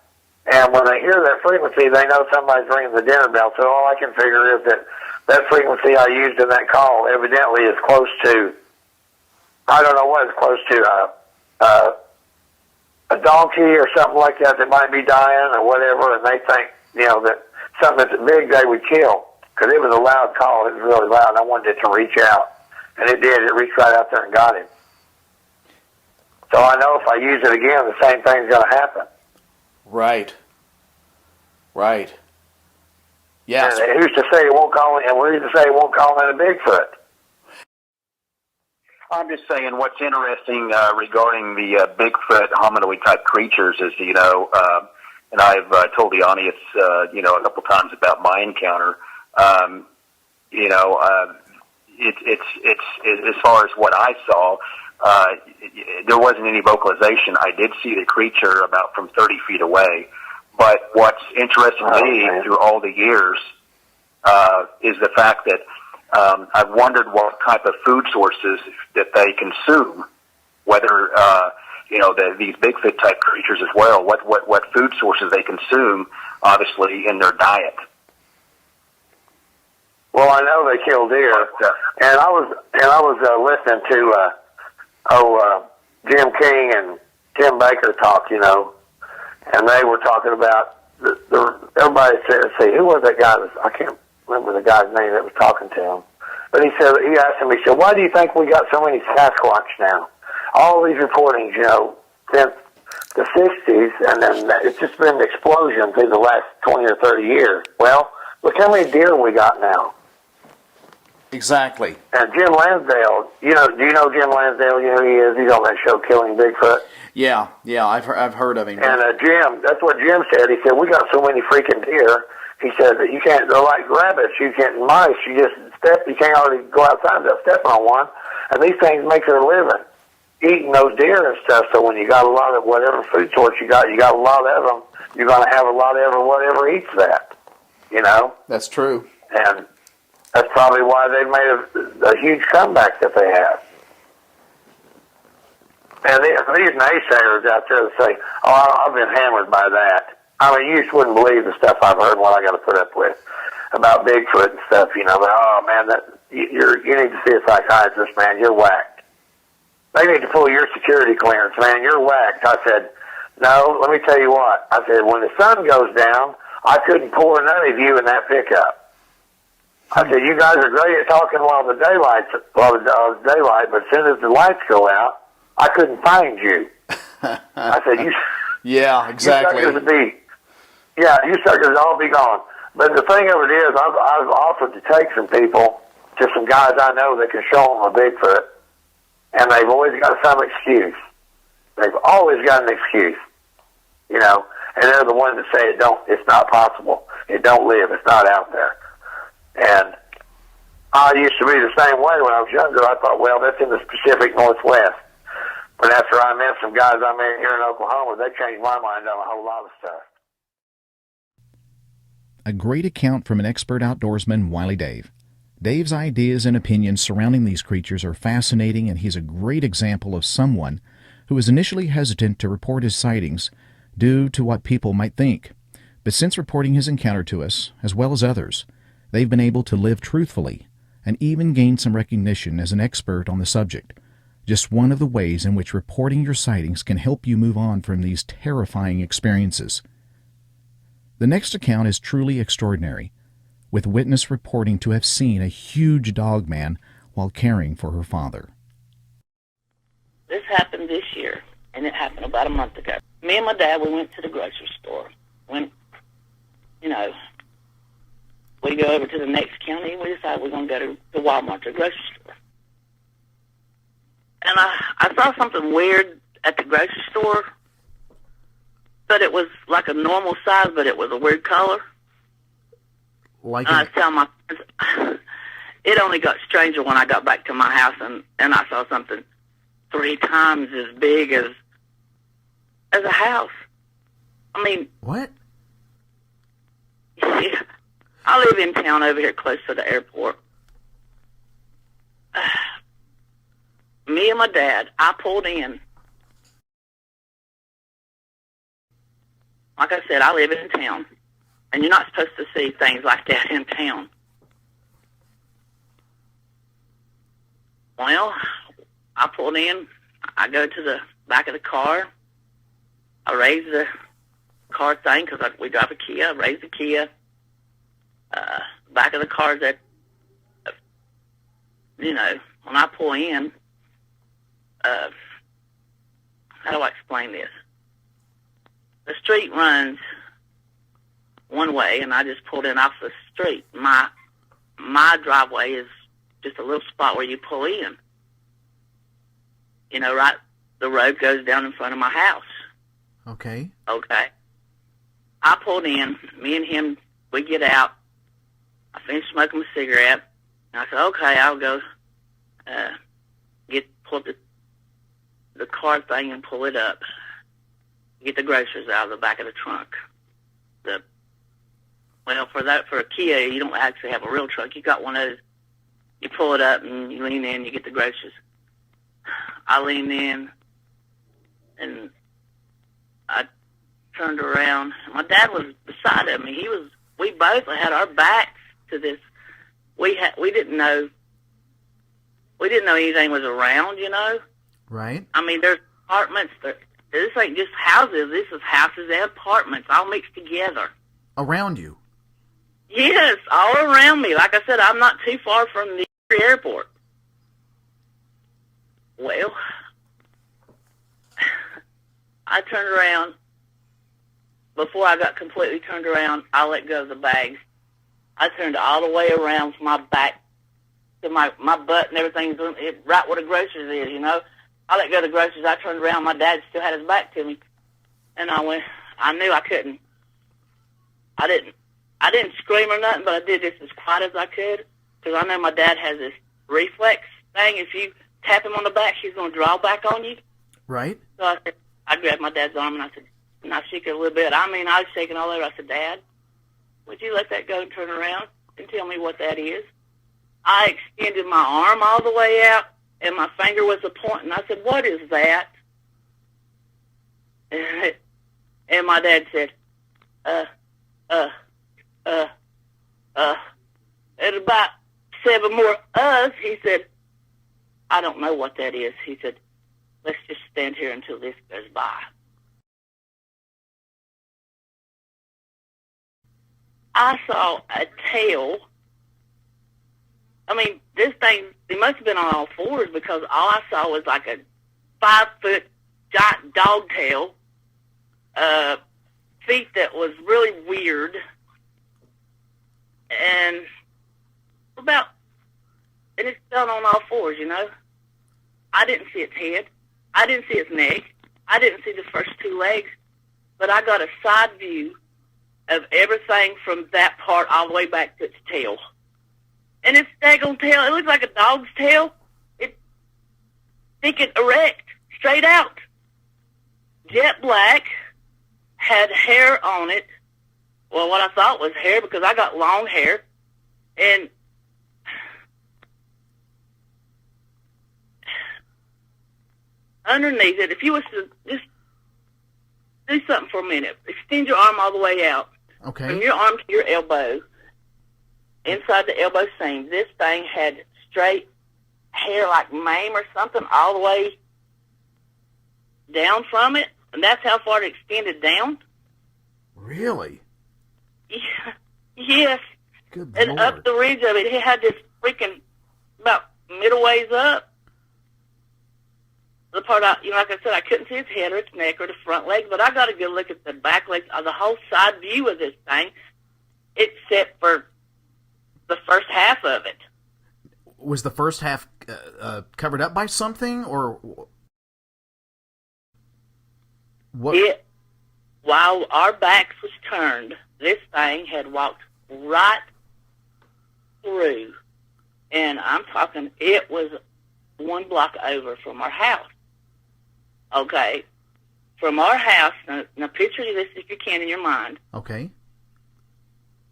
Speaker 5: and when they hear that frequency, they know somebody's ringing the dinner bell. So all I can figure is that frequency I used in that call evidently is close to. I don't know what it's close to, a donkey or something like that might be dying or whatever, and they think, that something that's big they would kill. Because it was a loud call. It was really loud, and I wanted it to reach out. And it did. It reached right out there and got him. So I know if I use it again, the same thing's going to happen.
Speaker 7: Right. Right. Yes.
Speaker 5: And who's to say it won't call in? And who's to say it won't call in a Bigfoot?
Speaker 6: I'm just saying what's interesting regarding the Bigfoot hominoid type creatures is, and I've told the audience, a couple times about my encounter. It's as far as what I saw, there wasn't any vocalization. I did see the creature about from 30 feet away. But what's interesting to me through all the years is the fact that I've wondered what type of food sources that they consume, whether these Bigfoot type creatures as well. What food sources they consume, obviously, in their diet.
Speaker 5: Well, I know they kill deer, and I was listening to Jim King and Tim Baker talk, and they were talking about everybody said, who was that guy? I can't remember the guy's name that was talking to him. But he asked him, why do you think we got so many Sasquatch now? All these reportings, since the 60s, and then it's just been an explosion through the last 20 or 30 years. Well, look how many deer we got now.
Speaker 7: Exactly.
Speaker 5: And Jim Lansdale, do you know Jim Lansdale? You know who he is? He's on that show, Killing Bigfoot.
Speaker 7: Yeah, I've heard of him.
Speaker 5: And Jim, that's what Jim said. He said, we got so many freaking deer. He said that you can't, they're like rabbits, you can't, mice, you can't hardly go outside without stepping on one. And these things make their living, eating those deer and stuff. So when you got a lot of whatever food source you got a lot of them, you're going to have a lot of whatever eats that,
Speaker 7: That's true.
Speaker 5: And that's probably why they made a huge comeback that they have. And these naysayers out there that say, I've been hammered by that. I mean, you just wouldn't believe the stuff I've heard and what I got to put up with about Bigfoot and stuff, But, you need to see a psychiatrist, man. You're whacked. They need to pull your security clearance, man. You're whacked. I said, no, let me tell you what. I said, when the sun goes down, I couldn't pour none of you in that pickup. I said, you guys are great at talking while the daylight, but as soon as the lights go out, I couldn't find you. I said,
Speaker 7: yeah, exactly.
Speaker 5: You suckers all be gone. But the thing of it is, I've offered to take some people to some guys I know that can show them a Bigfoot, and they've always got some excuse. They've always got an excuse, and they're the ones that say it's not possible. It don't live. It's not out there. And I used to be the same way when I was younger. I thought, well, that's in the Pacific Northwest. But after I met some guys I met here in Oklahoma, they changed my mind on a whole lot of stuff.
Speaker 1: A great account from an expert outdoorsman, Wiley Dave. Dave's ideas and opinions surrounding these creatures are fascinating, and he's a great example of someone who was initially hesitant to report his sightings due to what people might think. But since reporting his encounter to us, as well as others, they've been able to live truthfully and even gain some recognition as an expert on the subject. Just one of the ways in which reporting your sightings can help you move on from these terrifying experiences. The next account is truly extraordinary, with witness reporting to have seen a huge dog man while caring for her father.
Speaker 8: This happened this year, and it happened about a month ago. Me and my dad, we went to the grocery store. We go over to the next county, we decide we're going to go to the Walmart, the grocery store. And I saw something weird at the grocery store, but it was like a normal size, but it was a weird color.
Speaker 3: Like
Speaker 8: and I was telling my friends, it only got stranger when I got back to my house, and I saw something 3 times as big as a house. I mean...
Speaker 3: What?
Speaker 8: Yeah. I live in town over here close to the airport. Me and my dad, I pulled in. Like I said, I live in town, and you're not supposed to see things like that in town. Well, I pulled in. I go to the back of the car. I raise the car thing because we drive a Kia. I raise the Kia. Back of the car that, when I pull in, how do I explain this? The street runs one way, and I just pulled in off the street. My driveway is just a little spot where you pull in. You know, right, the road goes down in front of my house.
Speaker 3: Okay.
Speaker 8: Okay. I pulled in. Me and him, we get out. I finished smoking my cigarette. And I said, okay, I'll go pull up the car thing and pull it up. Get the groceries out of the back of the trunk. For a Kia, you don't actually have a real trunk. You got one of those. You pull it up and you lean in. You get the groceries. I leaned in, and I turned around. My dad was beside of me. We both had our backs to this. We didn't know anything was around. You know.
Speaker 3: Right.
Speaker 8: I mean, there's apartments. This ain't just houses. This is houses and apartments all mixed together.
Speaker 3: Around you?
Speaker 8: Yes, all around me. Like I said, I'm not too far from the airport. Well, I turned around. Before I got completely turned around, I let go of the bags. I turned all the way around from my back to my butt and everything's right where the groceries is, you know. I let go of the groceries. I turned around. My dad still had his back to me. And I knew I couldn't. I didn't scream or nothing, but I did this as quiet as I could because I know my dad has this reflex thing. If you tap him on the back, he's going to draw back on you.
Speaker 3: Right.
Speaker 8: So I grabbed my dad's arm and I shook it a little bit. I mean, I was shaking all over. I said, Dad, would you let that go and turn around and tell me what that is? I extended my arm all the way out, and my finger was a point, and I said, what is that? And my dad said, and about 7 more he said, I don't know what that is. He said, let's just stand here until this goes by. I saw a tail. I mean, this thing, it must have been on all fours because all I saw was like a 5-foot giant dog tail, feet that was really weird, and it's done on all fours, you know. I didn't see its head. I didn't see its neck. I didn't see the first 2 legs, but I got a side view of everything from that part all the way back to its tail. And its daggone tail, it looks like a dog's tail. It's thick and erect, straight out. Jet black, had hair on it. Well, what I thought was hair because I got long hair. And underneath it, if you was to just do something for a minute, extend your arm all the way out.
Speaker 3: Okay.
Speaker 8: From your arm to your elbow, inside the elbow seam, this thing had straight hair like mane or something all the way down from it, and that's how far it extended down.
Speaker 3: Really?
Speaker 8: Yeah. Yes.
Speaker 3: Good
Speaker 8: and
Speaker 3: Lord.
Speaker 8: Up the ridge of it, it had this freaking about middle ways up. The part, like I said, I couldn't see its head or its neck or the front legs, but I got a good look at the back legs, the whole side view of this thing, except for the first half of it.
Speaker 3: Was the first half covered up by something, or what?
Speaker 8: While our backs was turned, this thing had walked right through, and I'm talking, it was 1 block over from our house. Okay, from our house, now picture this if you can in your mind.
Speaker 3: Okay.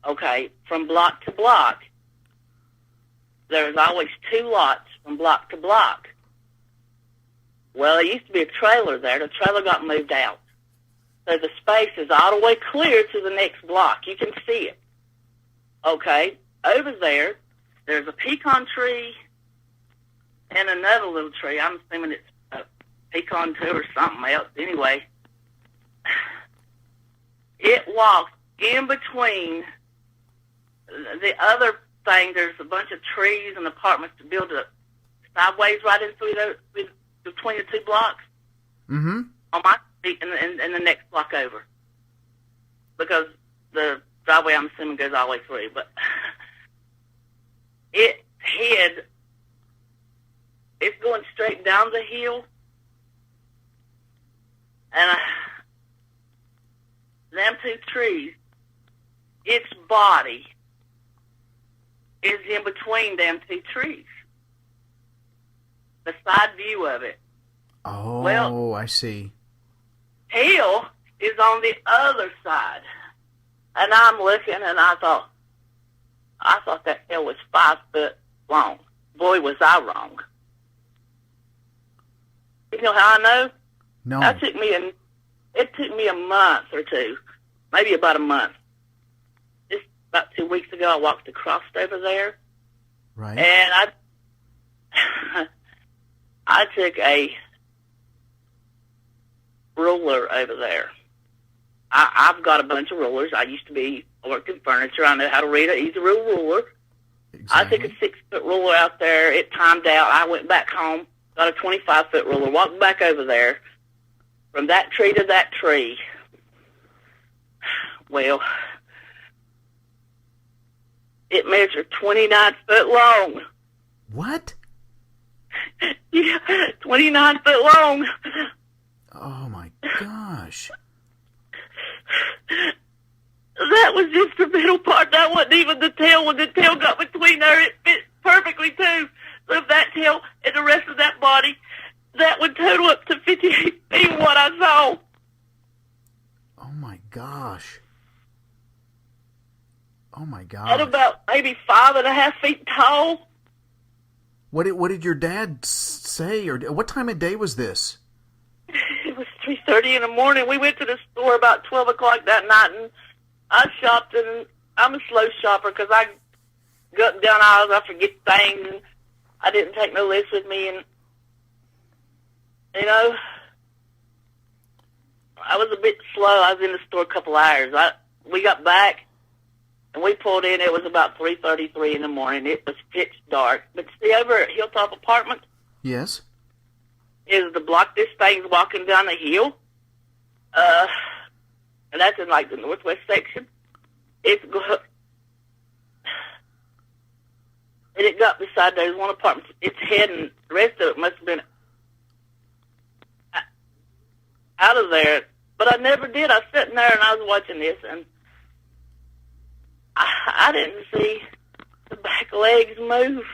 Speaker 8: Okay, from block to block, there's always 2 lots from block to block. Well, there used to be a trailer there. The trailer got moved out. So the space is all the way clear to the next block. You can see it. Okay, over there, there's a pecan tree and another little tree. I'm assuming it's a pecan tree or something else. Anyway, it walks in between the other thing. There's a bunch of trees and apartments to build a sideways right in between the 2 blocks.
Speaker 3: Mm-hmm.
Speaker 8: on my street and the next block over, because the driveway, I'm assuming, goes all the way through. But it's going straight down the hill, and them two trees, its body is in between them two trees. The side view of it.
Speaker 3: Oh,
Speaker 8: well,
Speaker 3: I see.
Speaker 8: Hill is on the other side. And I'm looking, and I thought that hill was 5 foot long. Boy, was I wrong. You know how I know?
Speaker 3: No.
Speaker 8: It took me a month or two, maybe about a month. Just about 2 weeks ago, I walked across over there.
Speaker 3: Right.
Speaker 8: And I took a ruler over there. I've got a bunch of rulers. I worked in furniture. I know how to read an easy rule ruler.
Speaker 3: Exactly.
Speaker 8: I took a 6-foot ruler out there. It timed out. I went back home, got a 25-foot ruler, walked back over there from that tree to that tree. Well, it measured 29 foot long.
Speaker 3: What?
Speaker 8: Yeah, 29 foot long.
Speaker 3: Oh, my gosh.
Speaker 8: That was just the middle part. That wasn't even the tail. When the tail got between there, it fit perfectly, too. So if that tail and the rest of that body, that would total up to 58 feet, what I saw.
Speaker 3: Oh, my gosh. Oh, my gosh.
Speaker 8: At about maybe 5.5 feet tall.
Speaker 3: What did your dad say? Or what time of day was this?
Speaker 8: It was 3:30 in the morning. We went to the store about 12 o'clock that night, and I shopped, and I'm a slow shopper because I go up and down aisles, I forget things, and I didn't take no list with me, and, you know, I was a bit slow. I was in the store a couple hours. We got back, and we pulled in. It was about 3:33 in the morning. It was pitch dark. But see, over at Hilltop Apartments,
Speaker 3: Yes.
Speaker 8: is the block this thing's walking down the hill. And that's in like the northwest section. And it got beside those one apartment. Its head and the rest of it must have been out of there. But I never did. I was sitting there and I was watching this, and I didn't see the back legs move,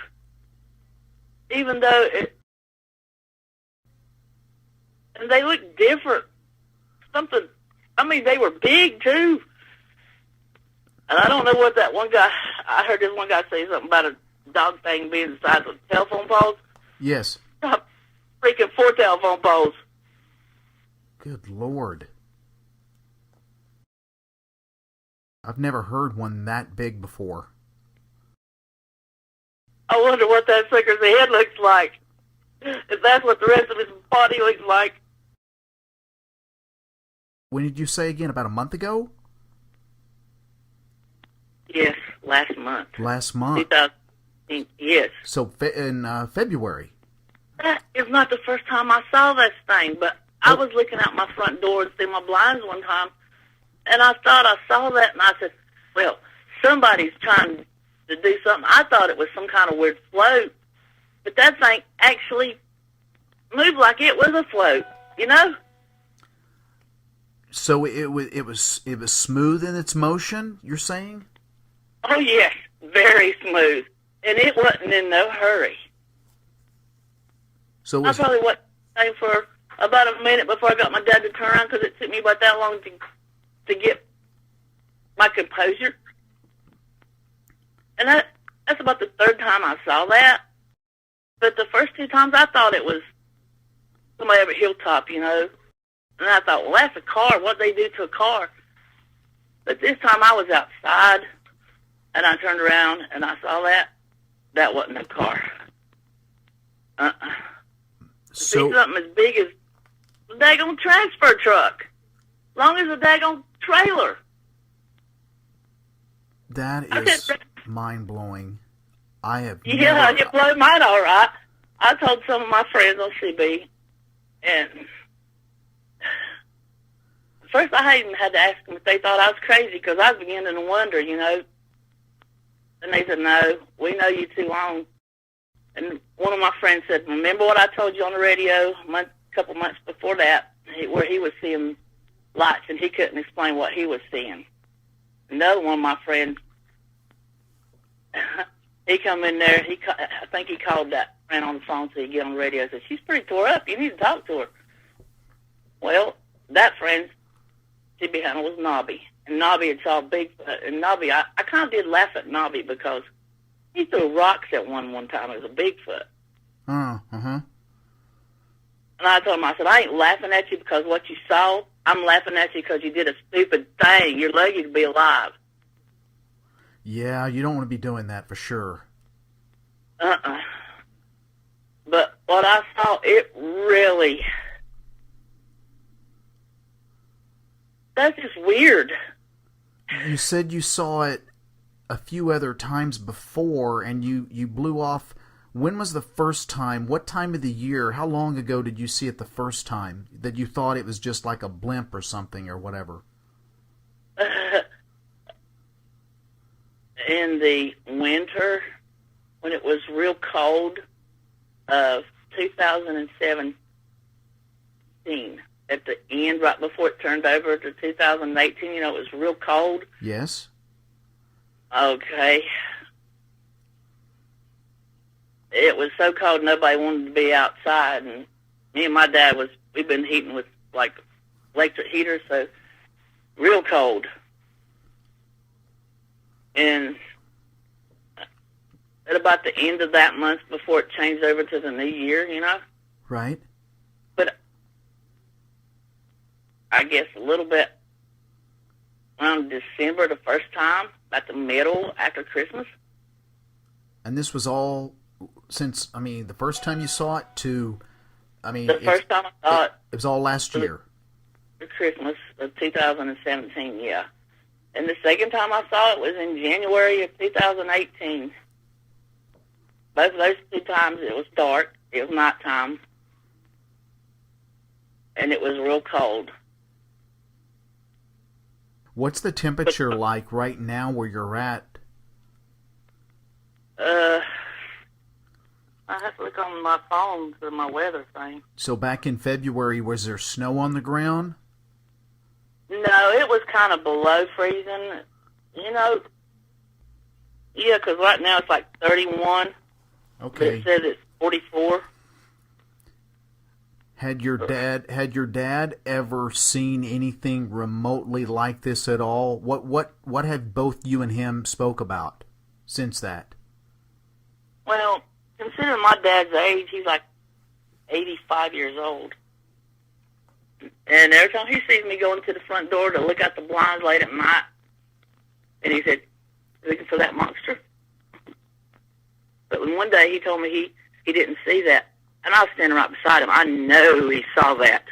Speaker 8: even though and they looked different. They were big, too. And I don't know what that one guy, I heard this one guy say something about a dog thing being the size of telephone poles.
Speaker 3: Yes.
Speaker 8: Freaking 4 telephone poles.
Speaker 3: Good Lord. I've never heard one that big before.
Speaker 8: I wonder what that sucker's head looks like. If that's what the rest of his body looks like.
Speaker 3: When did you say again? About a month ago?
Speaker 8: Yes, last month.
Speaker 3: Last month.
Speaker 8: 2016, yes.
Speaker 3: So in February.
Speaker 8: That is not the first time I saw this thing, but I was looking out my front door and through my blinds one time, and I thought I saw that, and I said, well, somebody's trying to do something. I thought it was some kind of weird float, but that thing actually moved like it was a float, you know?
Speaker 3: So it was smooth in its motion, you're saying?
Speaker 8: Oh, yes, very smooth. And it wasn't in no hurry.
Speaker 3: So
Speaker 8: I probably wasn't staying for about a minute before I got my dad to turn around because it took me about that long to get my composure. And that's about the third time I saw that. But the first 2 times I thought it was somebody over Hilltop, you know. And I thought, well, that's a car. What'd they do to a car? But this time I was outside, and I turned around, and I saw that. That wasn't a car.
Speaker 3: So,
Speaker 8: see something as big as the daggone transfer truck. As long as a daggone trailer.
Speaker 3: that is mind-blowing. I have
Speaker 8: Yeah,
Speaker 3: never...
Speaker 8: you blew mine all right. I told some of my friends on CB, and first I even had to ask them if they thought I was crazy because I was beginning to wonder, you know. And they said, no, we know you too long. And one of my friends said, remember what I told you on the radio a couple months before that, where he was seeing lights and he couldn't explain what he was seeing. Another one of my friends, he come in there, I think he called that friend on the phone so he'd get on the radio and said, she's pretty tore up, you need to talk to her. Well, that friend, she behind her was Nobby. And Nobby had saw Bigfoot. And Nobby, I kind of did laugh at Nobby because he threw rocks at one time as a Bigfoot.
Speaker 3: Oh, uh-huh.
Speaker 8: And I told him, I said, I ain't laughing at you because what you saw. I'm laughing at you because you did a stupid thing. You're lucky to be alive.
Speaker 3: Yeah, you don't want to be doing that for sure.
Speaker 8: Uh-uh. But what I saw, it really... That's just weird.
Speaker 3: You said you saw it a few other times before, and you blew off. When was the first time? What time of the year? How long ago did you see it the first time? That you thought it was just like a blimp or something or whatever?
Speaker 8: In the winter, when it was real cold, of 2017. At the end, right before it turned over to 2018, you know, it was real cold.
Speaker 3: Yes.
Speaker 8: Okay. It was so cold nobody wanted to be outside, and me and my dad we've been heating with, like, electric heaters, so real cold. And at about the end of that month before it changed over to the new year, you know?
Speaker 3: Right.
Speaker 8: But I guess a little bit around December the first time, about the middle after Christmas.
Speaker 3: And this was all since, I mean, the first time you saw it to, I mean...
Speaker 8: The first time I saw it...
Speaker 3: It was all last year.
Speaker 8: For Christmas of 2017, yeah. And the second time I saw it was in January of 2018. Both of those two times it was dark. It was nighttime. And it was real cold.
Speaker 3: What's the temperature like right now where you're at?
Speaker 8: I have to look on my phone for my weather thing.
Speaker 3: So back in February, was there snow on the ground?
Speaker 8: No, it was kind of below freezing. You know, yeah, because right now it's like 31.
Speaker 3: Okay.
Speaker 8: It says it's 44.
Speaker 3: Had your dad ever seen anything remotely like this at all? What have both you and him spoke about since that?
Speaker 8: Well, considering my dad's age, he's like 85 years old. And every time he sees me going to the front door to look out the blinds late at night, and he said, looking for that monster? But one day he told me he didn't see that. And I was standing right beside him. I know he saw that.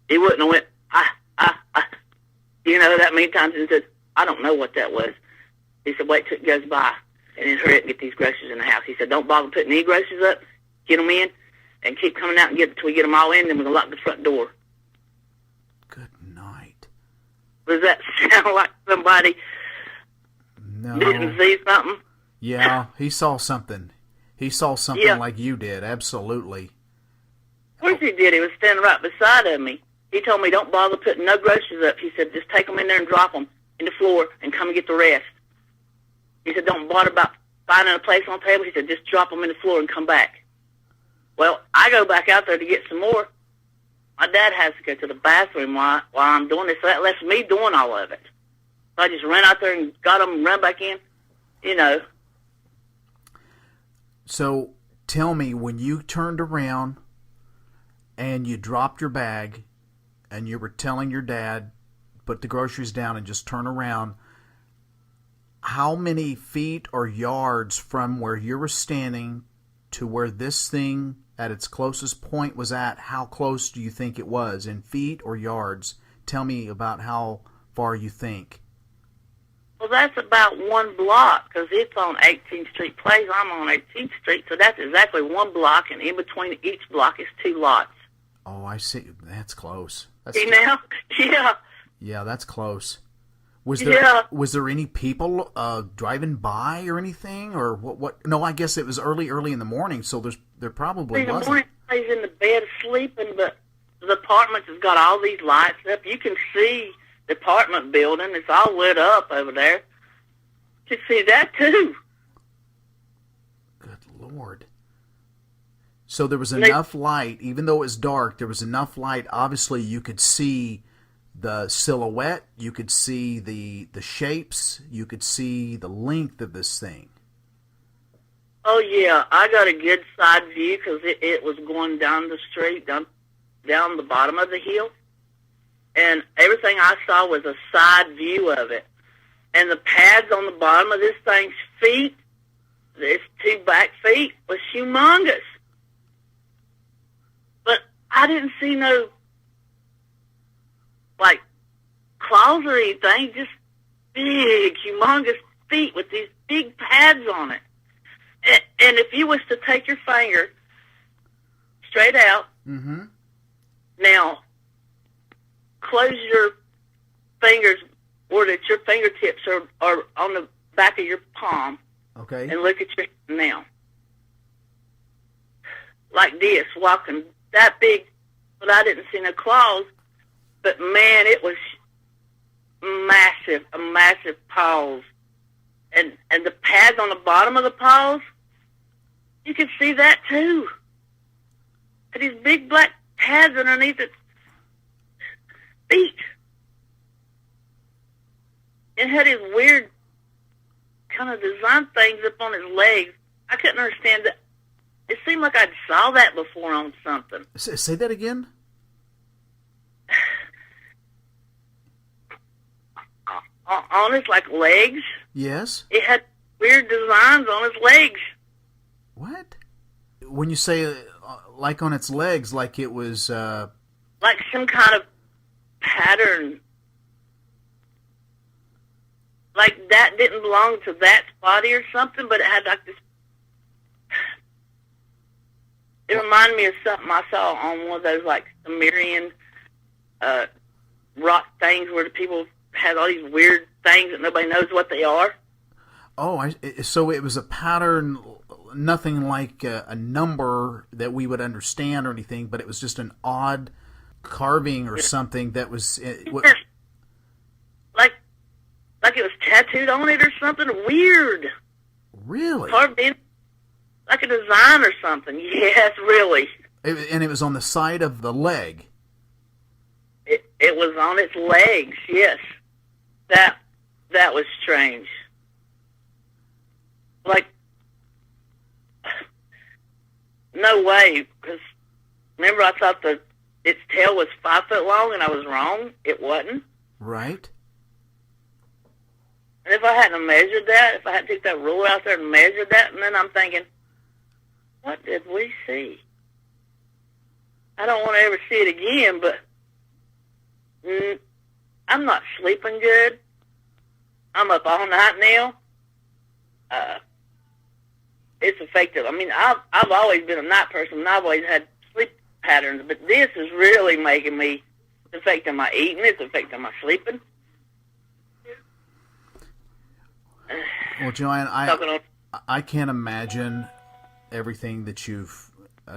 Speaker 8: He wouldn't have went, you know, that many times and said, I don't know what that was. He said, wait till it goes by, and then hurry up and get these groceries in the house. He said, don't bother putting any groceries up, get them in, and keep coming out and get until we get them all in, then we're going to lock the front door.
Speaker 3: Good night.
Speaker 8: Does that sound like somebody didn't see something?
Speaker 3: Yeah, he saw something. He saw something like you did, absolutely.
Speaker 8: Of course he did. He was standing right beside of me. He told me, don't bother putting no groceries up. He said, just take them in there and drop them in the floor and come and get the rest. He said, don't bother about finding a place on the table. He said, just drop them in the floor and come back. Well, I go back out there to get some more. My dad has to go to the bathroom while I'm doing this, so that left me doing all of it. So I just ran out there and got them and ran back in, you know.
Speaker 3: So tell me, when you turned around and you dropped your bag and you were telling your dad, put the groceries down and just turn around, how many feet or yards from where you were standing to where this thing at its closest point was at, how close do you think it was, in feet or yards? Tell me about how far you think.
Speaker 8: Well, that's about one block, because it's on 18th Street Place. I'm on 18th Street, so that's exactly one block, and in between each block is two lots.
Speaker 3: Oh, I see. That's close.
Speaker 8: See now? Yeah.
Speaker 3: Yeah, that's close. Was there any people driving by or anything, or what? No, I guess it was early in the morning, so there probably wasn't.
Speaker 8: In the morning, he's in the bed sleeping, but the apartment has got all these lights up. You can see the apartment building. It's all lit up over there. You can see that too.
Speaker 3: Good Lord. So there was enough light, even though it was dark, there was enough light. Obviously, you could see the silhouette, you could see the shapes, you could see the length of this thing.
Speaker 8: Oh, yeah. I got a good side view because it was going down the street, down the bottom of the hill. And everything I saw was a side view of it. And the pads on the bottom of this thing's feet, its 2 back feet, was humongous. But I didn't see no, like, claws or anything, just big, humongous feet with these big pads on it. And if you was to take your finger straight out, now close your fingers or that your fingertips are on the back of your palm.
Speaker 3: Okay.
Speaker 8: And look at your now. Like this, walking that big, but I didn't see no claws. But man, it was massive, a massive paws. And the pads on the bottom of the paws, you could see that too. And these big black pads underneath its feet. It had these weird kind of design things up on his legs. I couldn't understand that. It seemed like I'd saw that before on something.
Speaker 3: Say that again?
Speaker 8: On his, like, legs.
Speaker 3: Yes.
Speaker 8: It had weird designs on his legs.
Speaker 3: What? When you say, like on its legs, like it was...
Speaker 8: Like some kind of pattern. Like that didn't belong to that body or something, but it had like this... It reminded me of something I saw on one of those, like, Sumerian rock things where the people had all these weird things that nobody knows what they are.
Speaker 3: Oh, so it was a pattern, nothing like a number that we would understand or anything, but it was just an odd carving or something that was... Like it was tattooed on it or something weird. Really?
Speaker 8: Carved in, like a design or something. Yes, really.
Speaker 3: And it was on the side of the leg.
Speaker 8: It was on its legs, yes. That was strange. Like, no way, because remember I thought its tail was 5 foot long and I was wrong. It wasn't.
Speaker 3: Right.
Speaker 8: And if I hadn't measured that, if I hadn't took that ruler out there and measured that, and then I'm thinking, what did we see? I don't want to ever see it again, but I'm not sleeping good. I'm up all night now. It's affected. I mean, I've always been a night person, and I've always had sleep patterns, but this is really making me, it's affecting my eating, it's affecting my sleeping.
Speaker 3: Well, Joanne, I can't imagine everything that you've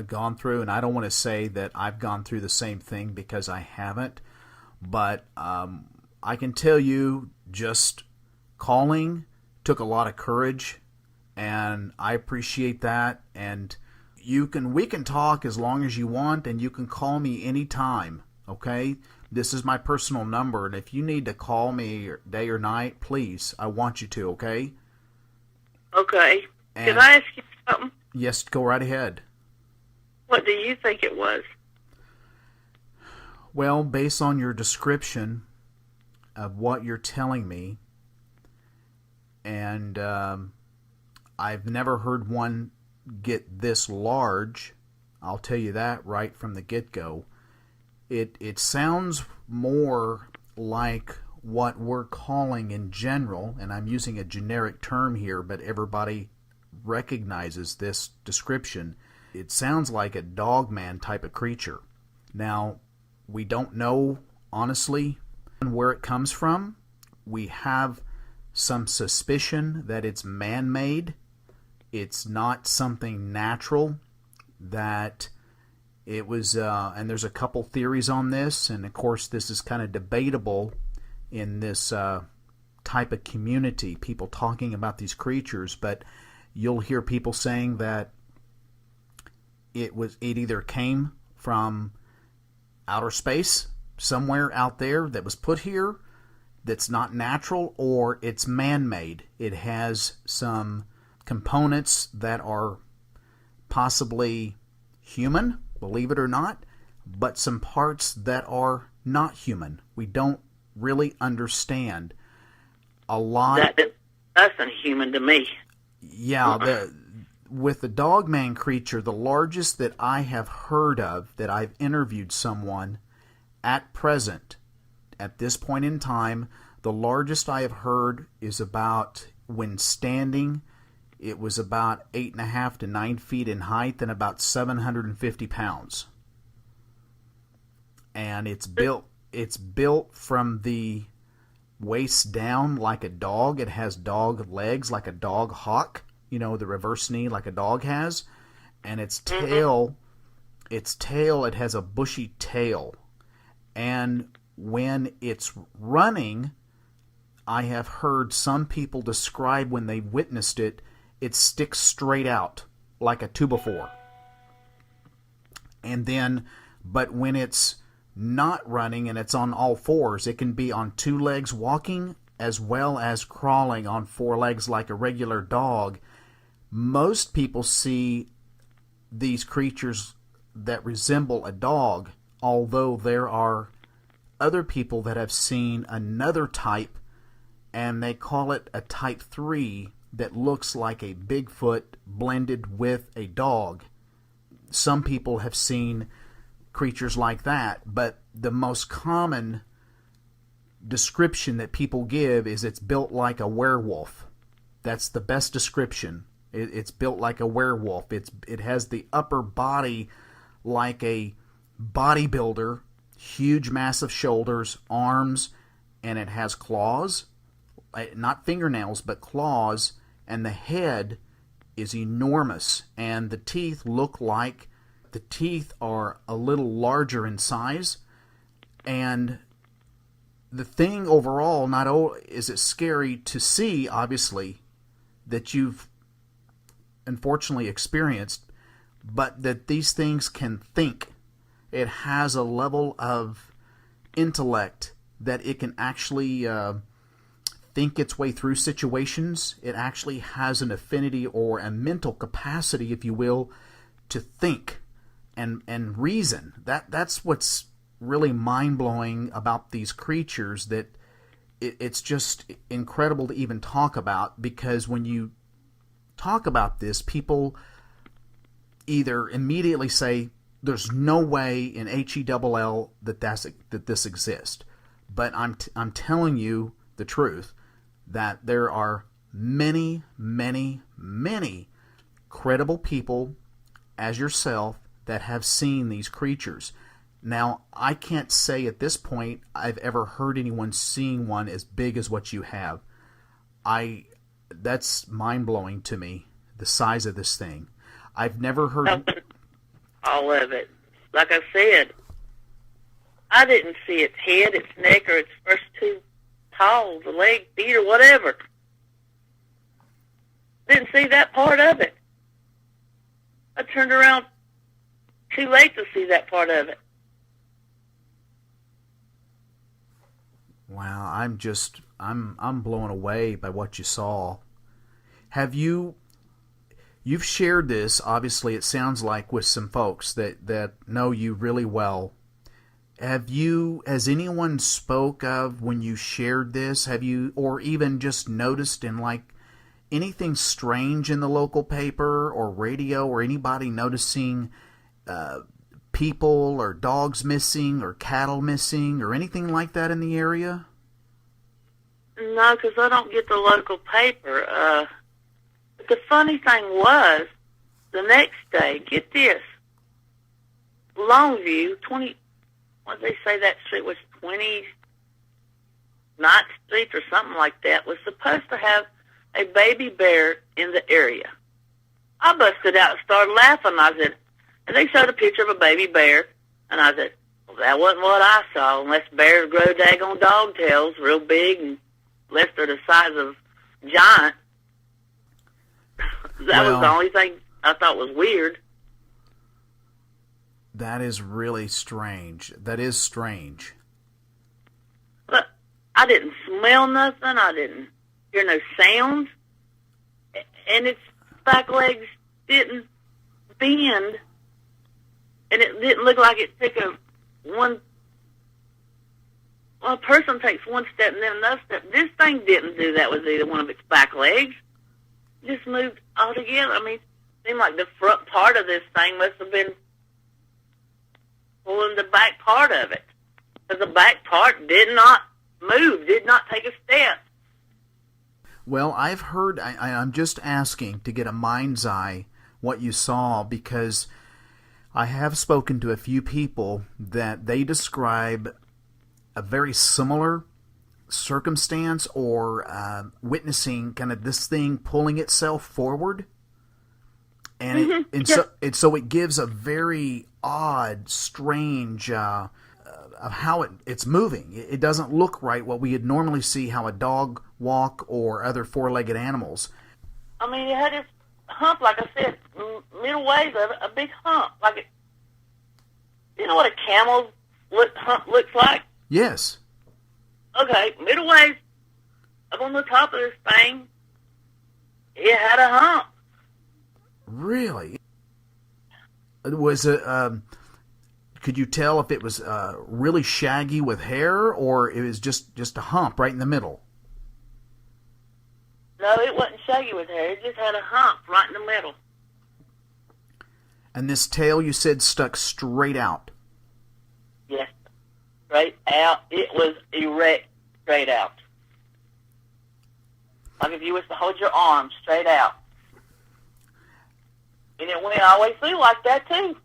Speaker 3: gone through, and I don't want to say that I've gone through the same thing because I haven't, but I can tell you just calling took a lot of courage, and I appreciate that, and we can talk as long as you want, and you can call me anytime, okay? This is my personal number, and if you need to call me day or night, please, I want you to, okay?
Speaker 8: Okay. Can I ask you something?
Speaker 3: Yes, go right ahead.
Speaker 8: What do you think it was?
Speaker 3: Well, based on your description of what you're telling me, and I've never heard one get this large, I'll tell you that right from the get-go. It sounds more like what we're calling in general, and I'm using a generic term here, but everybody recognizes this description. It sounds like a dogman type of creature. Now, we don't know, honestly, where it comes from. We have some suspicion that it's man-made. It's not something natural, that it was, and there's a couple theories on this, and of course this is kind of debatable in this type of community, people talking about these creatures, but you'll hear people saying that it either came from outer space, somewhere out there that was put here that's not natural, or it's man-made. It has some components that are possibly human, believe it or not, but some parts that are not human. We don't really understand a lot.
Speaker 8: That's inhuman to me.
Speaker 3: Yeah, with the Dogman creature, the largest that I have heard of, that I've interviewed someone at present, at this point in time, the largest I have heard is about, when standing, it was about 8.5 to 9 feet in height and about 750 pounds. And it's built from the waist down like a dog. It has dog legs like a dog hawk, you know, the reverse knee like a dog has. And its tail, it has a bushy tail. And when it's running, I have heard some people describe when they witnessed it, it sticks straight out like a 2x4. And then, but when it's not running and it's on all fours, it can be on 2 legs walking as well as crawling on 4 legs like a regular dog. Most people see these creatures that resemble a dog, although there are other people that have seen another type, and they call it a type 3, that looks like a Bigfoot blended with a dog. Some people have seen creatures like that, but the most common description that people give is it's built like a werewolf. That's the best description. It's built like a werewolf. It has the upper body like a bodybuilder, huge massive shoulders, arms, and it has claws, not fingernails, but claws, and the head is enormous, and the teeth are a little larger in size, and the thing overall, not only is it scary to see, obviously, that you've unfortunately experienced, but that these things can think. It has a level of intellect that it can actually think its way through situations. It actually has an affinity or a mental capacity, if you will, to think and reason. That's what's really mind-blowing about these creatures, that it's just incredible to even talk about, because when you talk about this, people either immediately say, there's no way in HELL that this exists. But I'm telling you the truth, that there are many, many, many credible people as yourself that have seen these creatures. Now, I can't say at this point I've ever heard anyone seeing one as big as what you have. That's mind-blowing to me, the size of this thing. I've never heard
Speaker 8: all of it. Like I said, I didn't see its head, its neck, or its first 2 paws, the leg, feet, or whatever. Didn't see that part of it. I turned around too late to see that part of it.
Speaker 3: Wow, I'm blown away by what you saw. You've shared this, obviously, it sounds like, with some folks that know you really well. Has anyone spoke of when you shared this? Have you, or even just noticed in like anything strange in the local paper or radio, or anybody noticing people or dogs missing or cattle missing or anything like that in the area?
Speaker 8: No, because I don't get the local paper. The funny thing was, the next day, get this, Longview, what did they say that street was, 29th Street or something like that, was supposed to have a baby bear in the area. I busted out and started laughing. I said, and they showed a picture of a baby bear, and I said, well, that wasn't what I saw, unless bears grow daggone dog tails real big, and unless they're the size of giant. That was the only thing I thought was weird.
Speaker 7: That is really strange. That is strange.
Speaker 8: But I didn't smell nothing. I didn't hear no sounds. And its back legs didn't bend. And it didn't look like it took a person takes one step and then another step. This thing didn't do that with either one of its back legs. It just moved all together. I mean, it seemed like the front part of this thing must have been pulling the back part of it. Because the back part did not move, did not take a step.
Speaker 7: Well, I've heard, I'm just asking to get a mind's eye what you saw, because I have spoken to a few people that they describe a very similar circumstance or witnessing kind of this thing pulling itself forward. And, so it gives a very odd, strange of how it's moving. It doesn't look right what we would normally see how a dog walk or other four-legged animals.
Speaker 8: I mean, it had this hump, like I said, middle ways of it, a big hump. Like it, you know what a camel's hump looks like?
Speaker 7: Yes.
Speaker 8: Okay, middle ways up on the top of this thing, it had a hump.
Speaker 7: Really? Was it? Could you tell if it was really shaggy with hair, or it was just a hump right in the middle?
Speaker 8: No, it wasn't shaggy with hair. It just had a hump right in the middle.
Speaker 7: And this tail, you said, stuck straight out.
Speaker 8: Yes, straight out. It was erect, straight out. Like if you was to hold your arm straight out. And it went all the way through like that, too.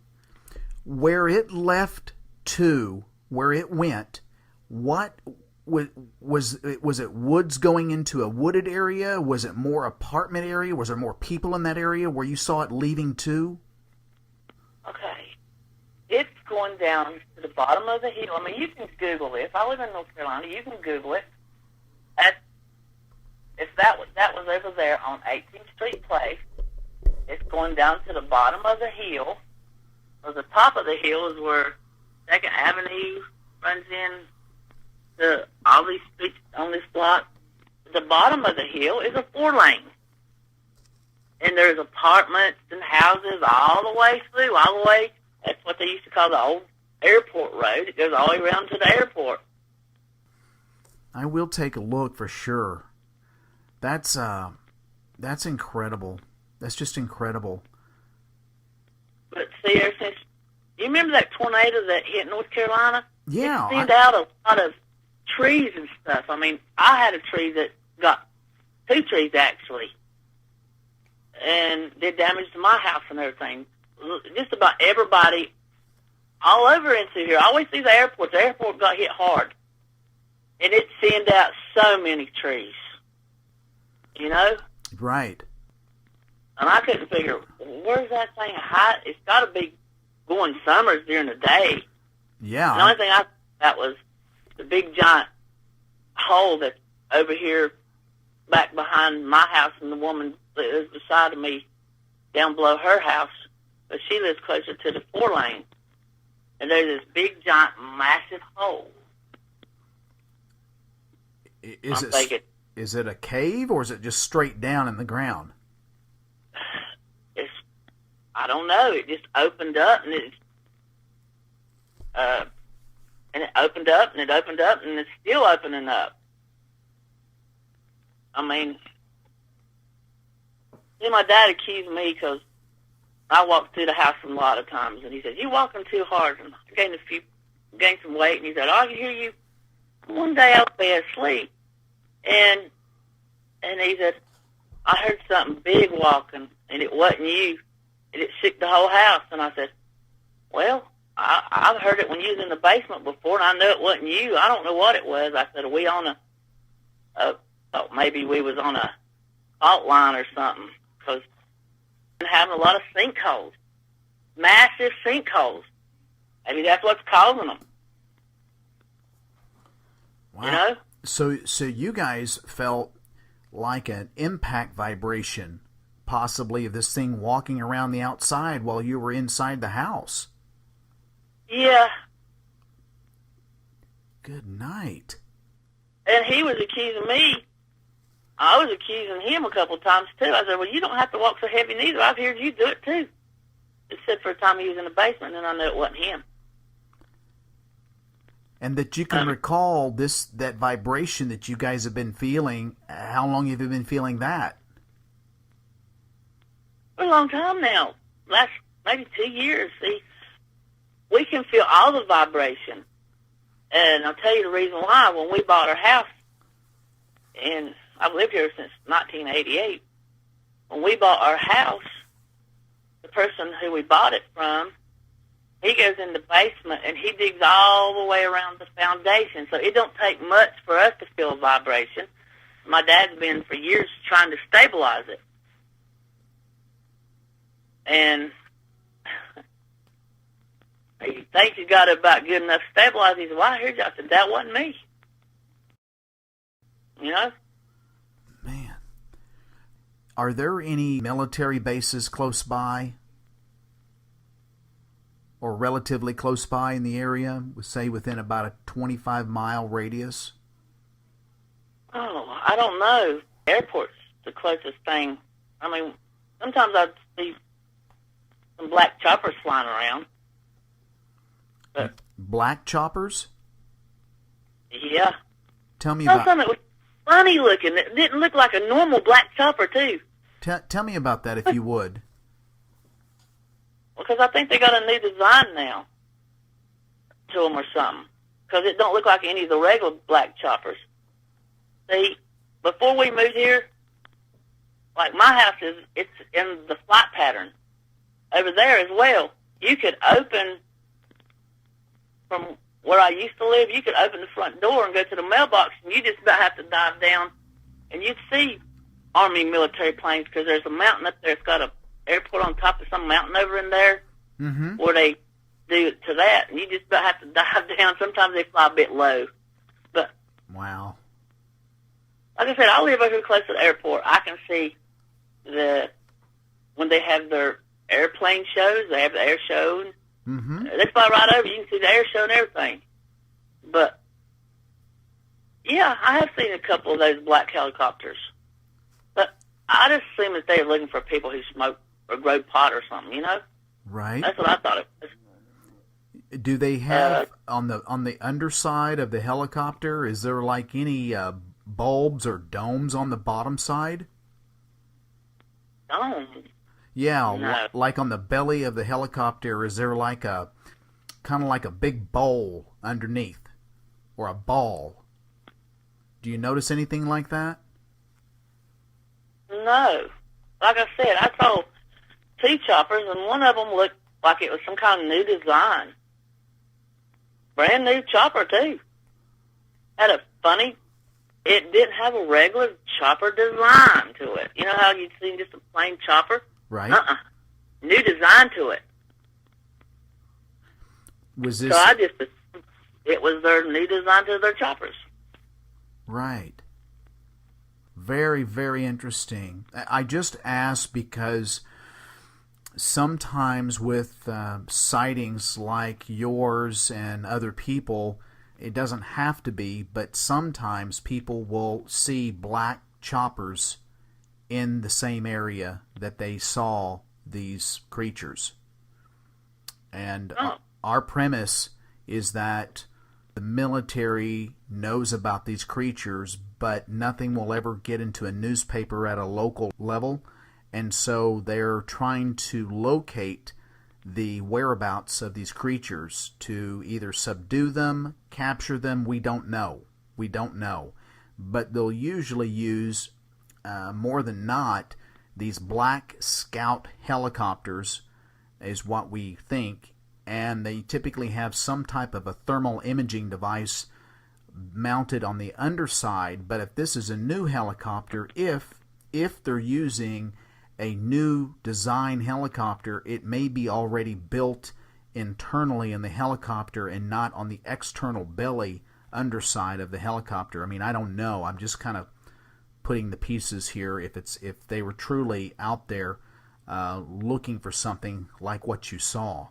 Speaker 7: Where it left to, where it went, what was it woods going into a wooded area? Was it more apartment area? Was there more people in that area where you saw it leaving to?
Speaker 8: Okay. It's going down to the bottom of the hill. I mean, you can Google it. If I live in North Carolina, you can Google it. If that was over there on 18th Street Place, it's going down to the bottom of the hill. Well, the top of the hill is where 2nd Avenue runs in to all these streets on this block. The bottom of the hill is a 4-lane. And there's apartments and houses all the way through, all the way. That's what they used to call the old airport road. It goes all the way around to the airport.
Speaker 7: I will take a look for sure. That's incredible. That's just incredible.
Speaker 8: But see, ever since, you remember that tornado that hit North Carolina?
Speaker 7: Yeah.
Speaker 8: It thinned out a lot of trees and stuff. I mean, I had a tree that got 2 trees actually, and did damage to my house and everything. Just about everybody all over into here. I always see the airport. The airport got hit hard, and it thinned out so many trees. You know?
Speaker 7: Right.
Speaker 8: And I couldn't figure, where's that thing hot? It's got to be going summers during the day.
Speaker 7: Yeah.
Speaker 8: The only thing I thought was the big giant hole that's over here back behind my house, and the woman that lives beside of me down below her house, but she lives closer to the 4-lane. And there's this big giant massive hole.
Speaker 7: Is it a cave, or is it just straight down in the ground?
Speaker 8: I don't know. It just opened up, and it opened up, and it opened up, and it's still opening up. I mean, my dad accused me because I walked through the house a lot of times, and he said, "You walking too hard." And I gained some weight, and he said, "I can hear you." One day I was asleep, and he said, "I heard something big walking, and it wasn't you. And it shook the whole house." And I said, "Well, I've heard it when you was in the basement before, and I knew it wasn't you. I don't know what it was. I said, are we on thought maybe we was on a fault line or something, because we're having a lot of sinkholes, massive sinkholes. Maybe that's what's causing them.
Speaker 3: Wow.
Speaker 8: You know?
Speaker 3: So you guys felt like an impact vibration, possibly of this thing walking around the outside while you were inside the house.
Speaker 8: Yeah.
Speaker 3: Good night.
Speaker 8: And he was accusing me. I was accusing him a couple of times, too. I said, well, you don't have to walk so heavy neither. I've heard you do it, too. Except for a time he was in the basement, and I knew it wasn't him.
Speaker 3: And that you can recall that vibration that you guys have been feeling. How long have you been feeling that?
Speaker 8: For a long time now. Last maybe 2 years. See, we can feel all the vibration. And I'll tell you the reason why. When we bought our house, and I've lived here since 1988, when we bought our house, the person who we bought it from, he goes in the basement and he digs all the way around the foundation. So it don't take much for us to feel a vibration. My dad's been for years trying to stabilize it. And he thinks he's got it about good enough to stabilize. He said, well, I heard you. I said, that wasn't me. You know?
Speaker 3: Man. Are there any military bases close by? Or relatively close by in the area, say within about a 25-mile radius?
Speaker 8: Oh, I don't know. Airport's the closest thing. I mean, sometimes I see some black choppers flying around. But,
Speaker 3: black choppers?
Speaker 8: Yeah.
Speaker 3: Tell me about...
Speaker 8: Something that was funny looking. It didn't look like a normal black chopper, too.
Speaker 3: Tell me about that, if you would.
Speaker 8: Because I think they got a new design now to them or something. Because it don't look like any of the regular black choppers. See, before we moved here, like my house it's in the flight pattern. Over there as well, you could open, from where I used to live, you could open the front door and go to the mailbox, and you just about have to dive down, and you'd see Army military planes, because there's a mountain up there. It's got a airport on top of some mountain over in there, where they do it to that, and you just about have to dive down. Sometimes they fly a bit low. But
Speaker 3: wow.
Speaker 8: Like I said, I live over here close to the airport. I can see when they have their airplane shows, they have the air show. They fly right over. You can see the air show and everything. But, yeah, I have seen a couple of those black helicopters. But I just assume that they're looking for people who smoke or grow pot or something, you know?
Speaker 3: Right.
Speaker 8: That's what I thought it was.
Speaker 3: Do they have, on the underside of the helicopter, is there like any bulbs or domes on the bottom side?
Speaker 8: Domes?
Speaker 3: Yeah,
Speaker 8: no.
Speaker 3: Like on the belly of the helicopter, is there like a, kind of like a big bowl underneath, or a ball? Do you notice anything like that?
Speaker 8: No. Like I said, I saw two choppers, and one of them looked like it was some kind of new design. Brand new chopper, too. Had a funny, it didn't have a regular chopper design to it. You know how you'd see just a plain chopper?
Speaker 3: Right.
Speaker 8: New design to it.
Speaker 3: Was this...
Speaker 8: So I just assumed it was their new design to their choppers.
Speaker 3: Right. Very, very interesting. I just asked because sometimes with sightings like yours and other people, it doesn't have to be, but sometimes people will see black choppers in the same area that they saw these creatures. And our premise is that the military knows about these creatures, but nothing will ever get into a newspaper at a local level, and so they're trying to locate the whereabouts of these creatures to either subdue them, capture them. We don't know. But they'll usually use, more than not, these black scout helicopters is what we think, and they typically have some type of a thermal imaging device mounted on the underside. But if this is a new helicopter, if they're using a new design helicopter, it may be already built internally in the helicopter and not on the external belly underside of the helicopter. I mean, I don't know. I'm just kind of putting the pieces here. If they were truly out there looking for something like what you saw.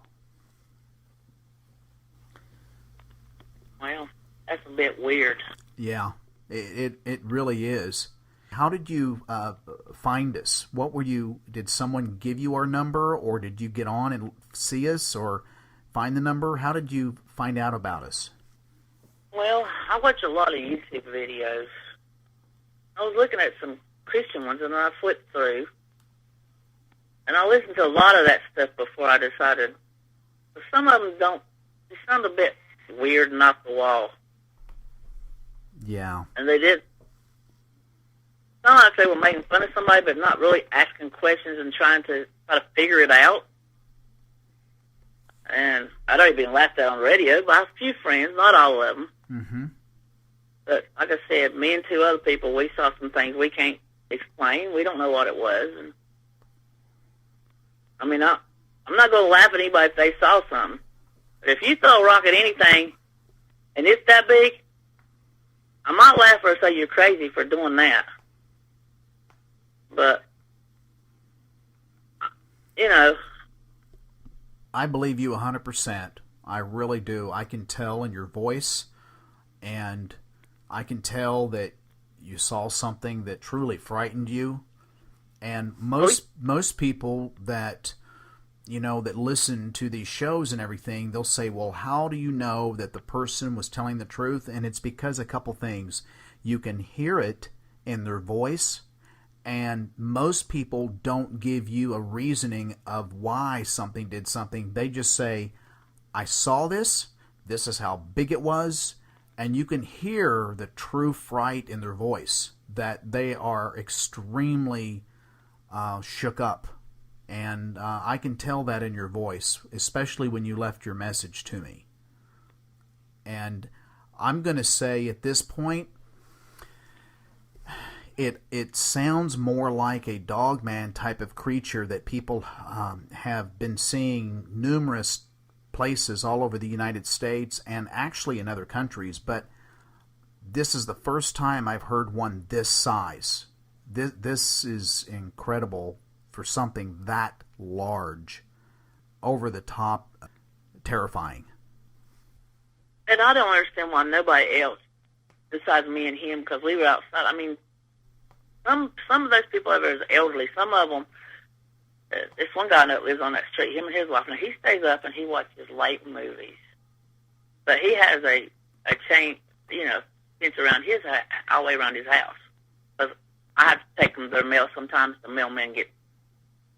Speaker 8: Well, that's a bit weird.
Speaker 3: Yeah, it really is. How did you find us? Did someone give you our number, or did you get on and see us, or find the number? How did you find out about us?
Speaker 8: Well, I watch a lot of YouTube videos. I was looking at some Christian ones, and I flipped through. And I listened to a lot of that stuff before I decided. Some of them they sound a bit weird and off the wall.
Speaker 3: Yeah.
Speaker 8: And they did. Not like they were making fun of somebody, but not really asking questions and trying to figure it out. And I'd already been laughed at on the radio by a few friends, not all of them.
Speaker 3: Mm-hmm.
Speaker 8: But like I said, me and two other people, we saw some things we can't explain. We don't know what it was. And I mean, I'm not going to laugh at anybody if they saw something. But if you throw a rock at anything and it's that big, I might laugh or say you're crazy for doing that. But, you know.
Speaker 3: I believe you 100%. I really do. I can tell in your voice, and I can tell that you saw something that truly frightened you. And most people that, that listen to these shows and everything, they'll say, well, how do you know that the person was telling the truth? And it's because a couple things. You can hear it in their voice, and most people don't give you a reasoning of why something did something. They just say, I saw this is how big it was, and you can hear the true fright in their voice, that they are extremely shook up. And I can tell that in your voice, especially when you left your message to me. And I'm going to say at this point, it sounds more like a Dogman type of creature that people have been seeing numerous places all over the United States and actually in other countries. But this is the first time I've heard one this size. This is incredible for something that large, over the top, terrifying.
Speaker 8: And I don't understand why nobody else besides me and him, because we were outside. I mean, some of those people over there is elderly. Some of them, this one guy that lives on that street, him and his wife, now he stays up and he watches late movies. But he has a chain, fence around his all the way around his house. Because I have to take them their mail. Sometimes the mailmen get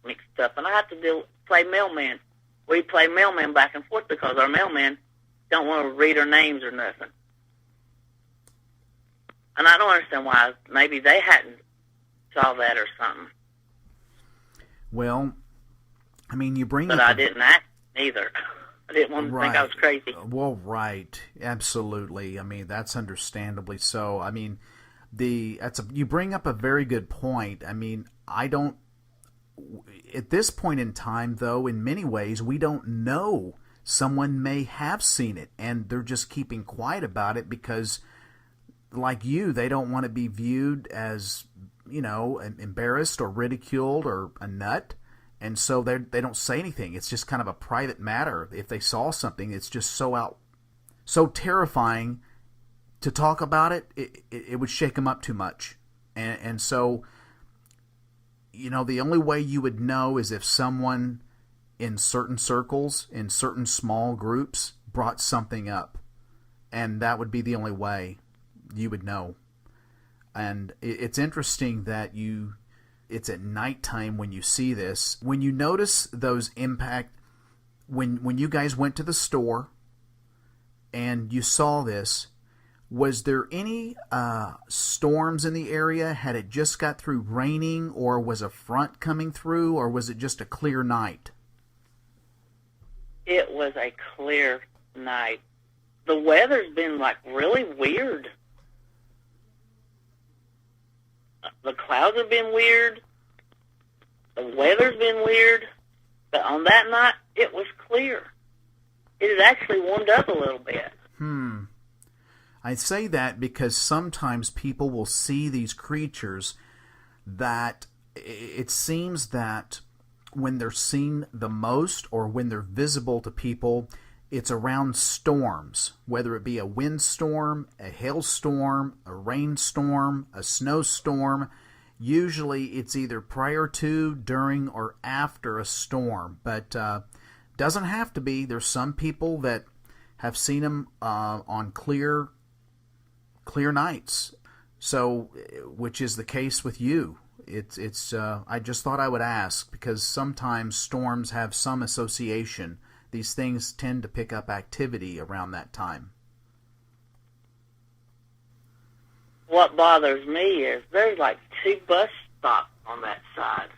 Speaker 8: mixed up, and I have to play mailman. We play mailman back and forth because our mailmen don't want to read our names or nothing. And I don't understand why. Maybe they hadn't saw that or something.
Speaker 3: Well, I mean, you bring
Speaker 8: but
Speaker 3: up...
Speaker 8: I didn't act either. I didn't want to think I was crazy.
Speaker 3: Well, right. Absolutely. I mean, that's understandably so. I mean, you bring up a very good point. I mean, at this point in time, though, in many ways, we don't know. Someone may have seen it, and they're just keeping quiet about it because, like you, they don't want to be viewed as, embarrassed or ridiculed or a nut. And so they don't say anything. It's just kind of a private matter. If they saw something, it's just so terrifying to talk about it. It would shake them up too much. And so, the only way you would know is if someone in certain circles, in certain small groups, brought something up. And that would be the only way you would know. And it's interesting that it's at nighttime when you see this. When you notice those impact, when you guys went to the store and you saw this, was there any storms in the area? Had it just got through raining, or was a front coming through, or was it just a clear night?
Speaker 8: it was a clear night. The weather's been like really weird. The clouds have been weird. The weather's been weird. But on that night, it was clear. It had actually warmed up a little bit.
Speaker 3: I say that because sometimes people will see these creatures that it seems that when they're seen the most or when they're visible to people, it's around storms, whether it be a windstorm, a hailstorm, a rainstorm, a snowstorm. Usually it's either prior to, during, or after a storm, but doesn't have to be. There's some people that have seen them on clear nights. So, which is the case with you. It's. I just thought I would ask because sometimes storms have some association. These things tend to pick up activity around that time.
Speaker 8: What bothers me is there's like 2 bus stops on that side.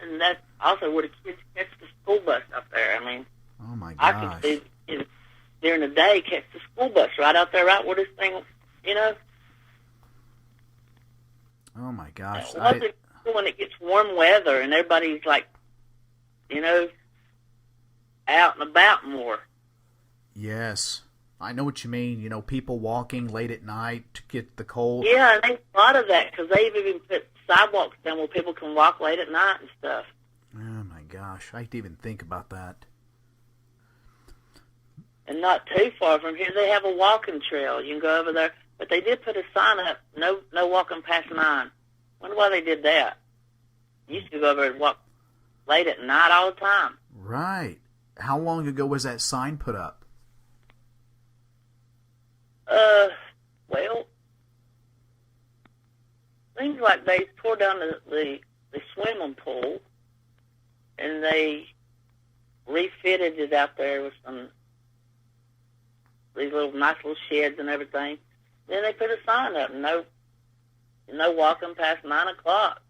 Speaker 8: And that's also where the kids catch the school bus up there. I mean,
Speaker 3: oh my gosh.
Speaker 8: I can see during the day catch the school bus right out there, right where this thing, you know.
Speaker 3: Oh my gosh.
Speaker 8: When it gets warm weather and everybody's like, you know, out and about more.
Speaker 3: Yes. I know what you mean. You know, people walking late at night to get the cold.
Speaker 8: Yeah, and they thought of that because they've even put sidewalks down where people can walk late at night and stuff.
Speaker 3: Oh my gosh, I didn't even think about that.
Speaker 8: And not too far from here, they have a walking trail. You can go over there, but they did put a sign up: no walking past 9. Wonder why they did that. Used to go over and walk late at night all the time.
Speaker 3: Right. How long ago was that sign put up?
Speaker 8: Well, seems like they tore down the swimming pool, and they refitted it out there with these nice little sheds and everything. Then they put a sign up: no walking past 9 o'clock.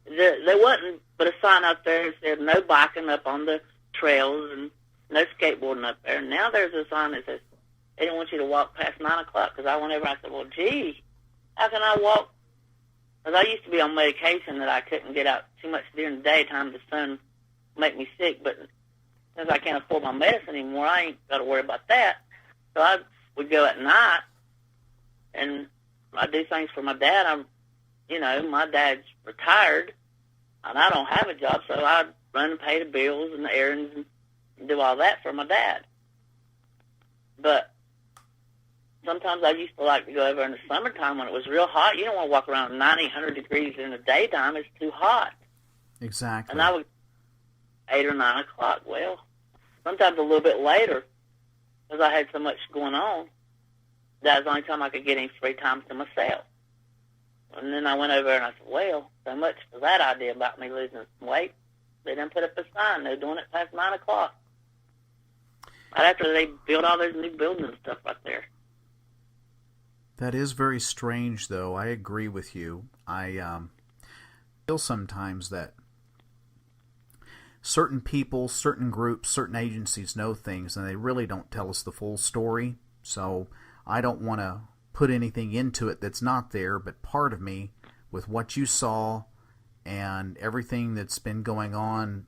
Speaker 8: There wasn't but a sign up there that said no biking up on the trails and no skateboarding up there. Now there's a sign that says they don't want you to walk past 9 o'clock. Because I said, well, gee, how can I walk? Because I used to be on medication that I couldn't get out too much during the daytime. The sun make me sick. But since I can't afford my medicine anymore, I ain't got to worry about that. So I would go at night, and I do things for my dad. My dad's retired, and I don't have a job, so I run and pay the bills and the errands and do all that for my dad. But sometimes I used to like to go over in the summertime when it was real hot. You don't want to walk around 90, 100 degrees in the daytime. It's too hot.
Speaker 3: Exactly.
Speaker 8: And I would 8 or 9 o'clock. Well, sometimes a little bit later, because I had so much going on. That was the only time I could get any free time to myself. And then I went over and I said, well, so much for that idea about me losing some weight. They done put up a sign. They're doing it past 9 o'clock. Right after they built all those new buildings and stuff right there.
Speaker 3: That is very strange, though. I agree with you. I feel sometimes that certain people, certain groups, certain agencies know things, and they really don't tell us the full story. So I don't want to put anything into it that's not there, but part of me, with what you saw and everything that's been going on,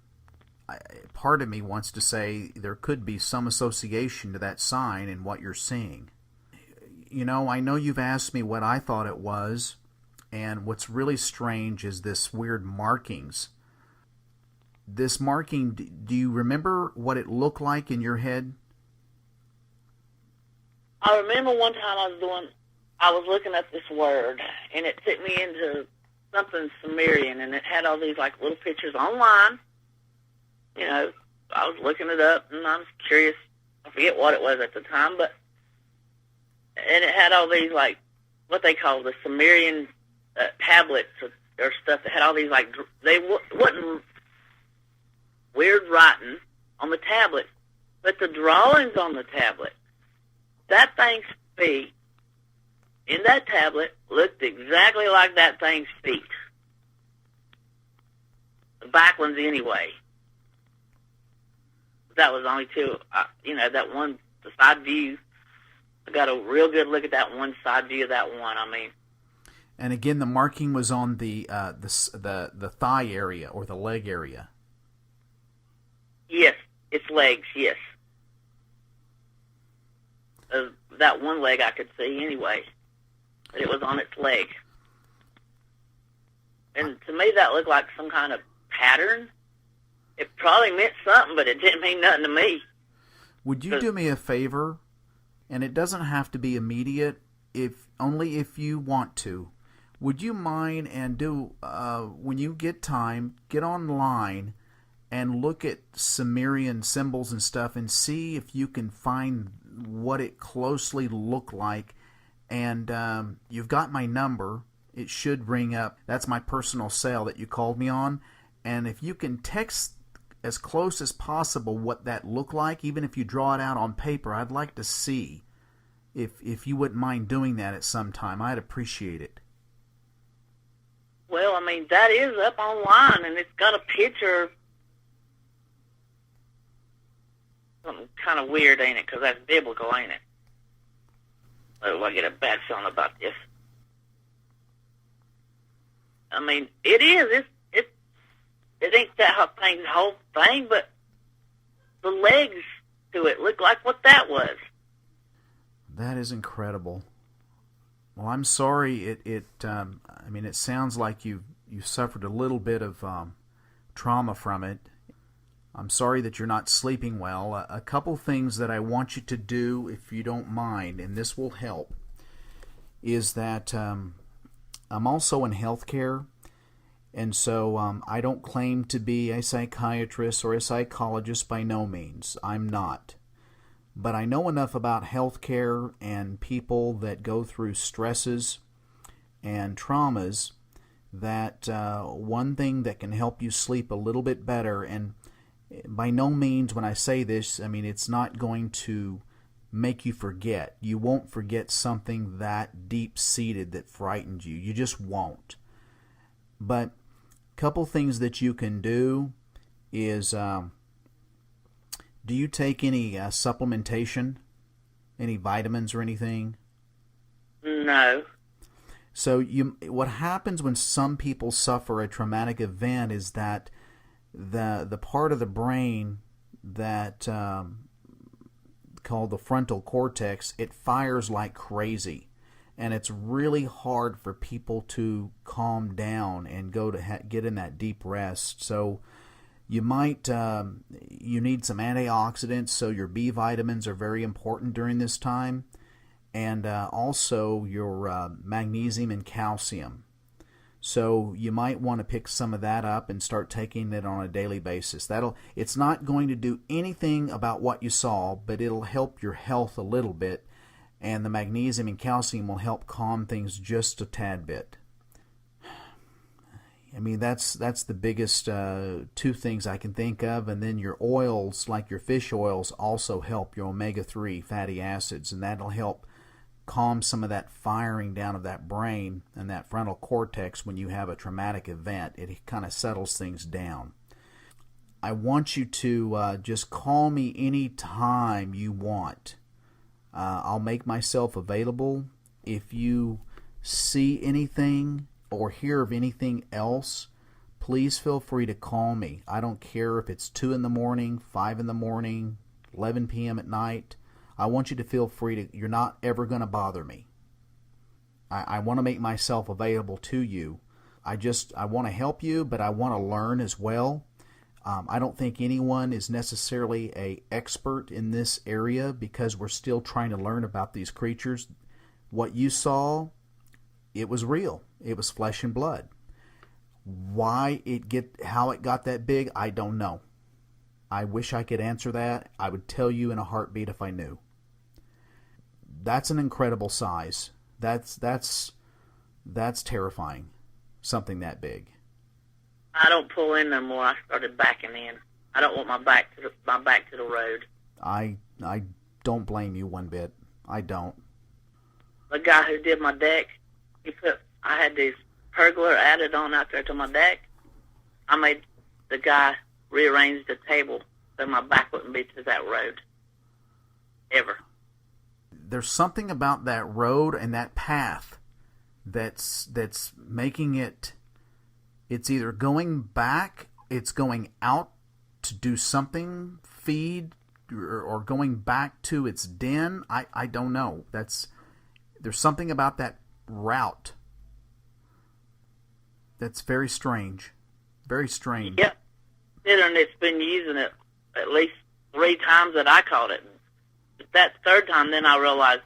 Speaker 3: part of me wants to say there could be some association to that sign and what you're seeing. You know, I know you've asked me what I thought it was, and what's really strange is this weird markings. This marking, do you remember what it looked like in your head?
Speaker 8: I remember one time I was looking up this word, and it took me into something Sumerian, and it had all these like little pictures online. You know, I was looking it up, and I was curious. I forget what it was at the time, and it had all these like what they call the Sumerian tablets or stuff that had all these like they wasn't weird writing on the tablet, but the drawings on the tablet. That thing's feet in that tablet looked exactly like that thing's feet. The back ones anyway. That was only two. That one, the side view. I got a real good look at that one side view of that one. I mean.
Speaker 3: And again, the marking was on the thigh area or the leg area.
Speaker 8: Yes, its legs. Yes. That one leg I could see anyway, but it was on its leg. And to me, that looked like some kind of pattern. It probably meant something, but it didn't mean nothing to me.
Speaker 3: Would you do me a favor? And it doesn't have to be immediate, only if you want to. Would you mind and when you get time, get online and look at Sumerian symbols and stuff and see if you can find what it closely looked like. And you've got my number. It should ring up. That's my personal cell that you called me on. And if you can text as close as possible what that looked like, even if you draw it out on paper, I'd like to see. If you wouldn't mind doing that at some time, I'd appreciate it.
Speaker 8: Well, I mean, that is up online, and it's got a picture. Something kind of weird, ain't it? Because that's biblical, ain't it? Oh, I get a bad feeling about this. I mean, it is. It ain't that whole thing, but the legs to it look like what that was.
Speaker 3: That is incredible. Well, I'm sorry. It sounds like you suffered a little bit of trauma from it. I'm sorry that you're not sleeping well. A couple things that I want you to do, if you don't mind, and this will help, is that I'm also in healthcare, and so I don't claim to be a psychiatrist or a psychologist by no means. I'm not. But I know enough about healthcare and people that go through stresses and traumas that one thing that can help you sleep a little bit better, and by no means when I say this, I mean it's not going to make you forget. You won't forget something that deep-seated that frightened you. You just won't. But a couple things that you can do is... do you take any supplementation? Any vitamins or anything?
Speaker 8: No.
Speaker 3: So what happens when some people suffer a traumatic event is that the part of the brain that called the frontal cortex, it fires like crazy. And it's really hard for people to calm down and go to get in that deep rest. So you might you need some antioxidants, so your B vitamins are very important during this time, and also your magnesium and calcium. So you might want to pick some of that up and start taking it on a daily basis. It's not going to do anything about what you saw, but it'll help your health a little bit, and the magnesium and calcium will help calm things just a tad bit. I mean, that's the biggest two things I can think of. And then your oils, like your fish oils, also help your omega-3 fatty acids, and that'll help calm some of that firing down of that brain and that frontal cortex when you have a traumatic event. It kind of settles things down. I want you to just call me any time you want. I'll make myself available. If you see anything or hear of anything else, please feel free to call me. I don't care if it's 2 in the morning, 5 in the morning, 11 p.m. at night. I want you to feel free to. You're not ever going to bother me. I want to make myself available to you. I want to help you, but I want to learn as well. I don't think anyone is necessarily an expert in this area because we're still trying to learn about these creatures. What you saw, it was real. It was flesh and blood. How it got that big, I don't know. I wish I could answer that. I would tell you in a heartbeat if I knew. That's an incredible size. That's terrifying. Something that big.
Speaker 8: I don't pull in no more. I started backing in. I don't want my back to the road.
Speaker 3: I don't blame you one bit. I don't.
Speaker 8: The guy who did my deck, I had this pergola added on out there to my deck. I made the guy rearrange the table so my back wouldn't be to that road. Ever.
Speaker 3: There's something about that road and that path that's making it, it's either going back, it's going out to do something, feed, or going back to its den. I don't know. There's something about that route that's very strange. Very strange.
Speaker 8: Yep. And it's been using it at least 3 times that I caught it. That third time, then I realized,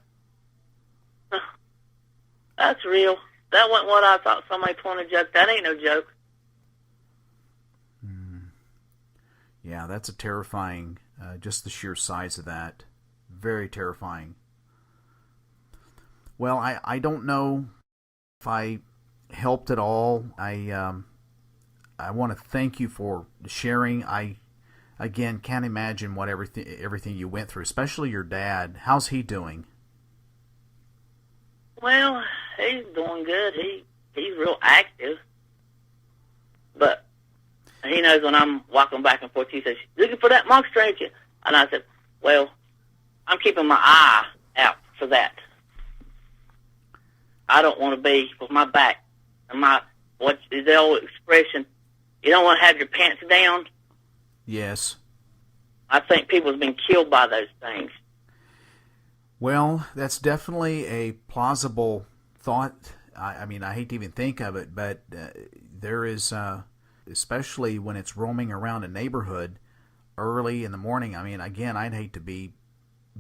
Speaker 8: that's real. That wasn't what I thought somebody pointed a joke. That ain't no joke.
Speaker 3: Yeah, that's a terrifying, just the sheer size of that. Very terrifying. Well, I don't know if I helped at all. I want to thank you for sharing. I, again, can't imagine what everything you went through, especially your dad. How's he doing?
Speaker 8: Well, he's doing good. He's real active. But he knows when I'm walking back and forth, he says, looking for that monster, ain't you? And I said, well, I'm keeping my eye out for that. I don't want to be with my back and what is the old expression, you don't want to have your pants down.
Speaker 3: Yes.
Speaker 8: I think people have been killed by those things.
Speaker 3: Well, that's definitely a plausible thought. I mean, I hate to even think of it, but there is, especially when it's roaming around a neighborhood early in the morning. I mean, again, I'd hate to be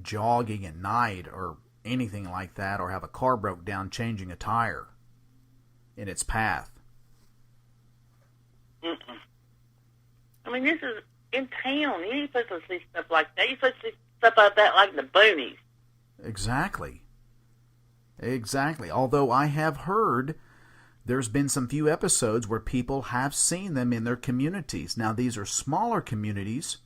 Speaker 3: jogging at night or anything like that, or have a car broke down changing a tire in its path.
Speaker 8: Mm-mm. I mean, this is in town. You ain't supposed to see stuff like that. You're supposed to see stuff like that like in the boonies.
Speaker 3: Exactly. Although I have heard there's been some few episodes where people have seen them in their communities. Now, these are smaller communities,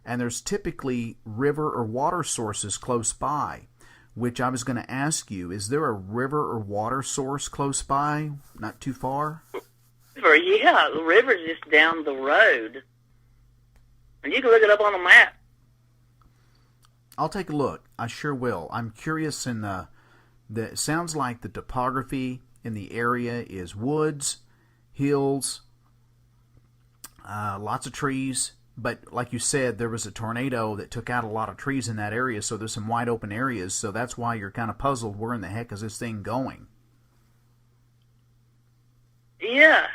Speaker 3: and there's typically river or water sources close by, which I was going to ask you, is there a river or water source close by, not too far?
Speaker 8: Yeah, the river's just down the road. And you can look it up on the map.
Speaker 3: I'll take a look. I sure will. I'm curious in it sounds like the topography in the area is woods, hills, lots of trees. But like you said, there was a tornado that took out a lot of trees in that area, so there's some wide open areas. So that's why you're kind of puzzled. Where in the heck is this thing going?
Speaker 8: Yeah.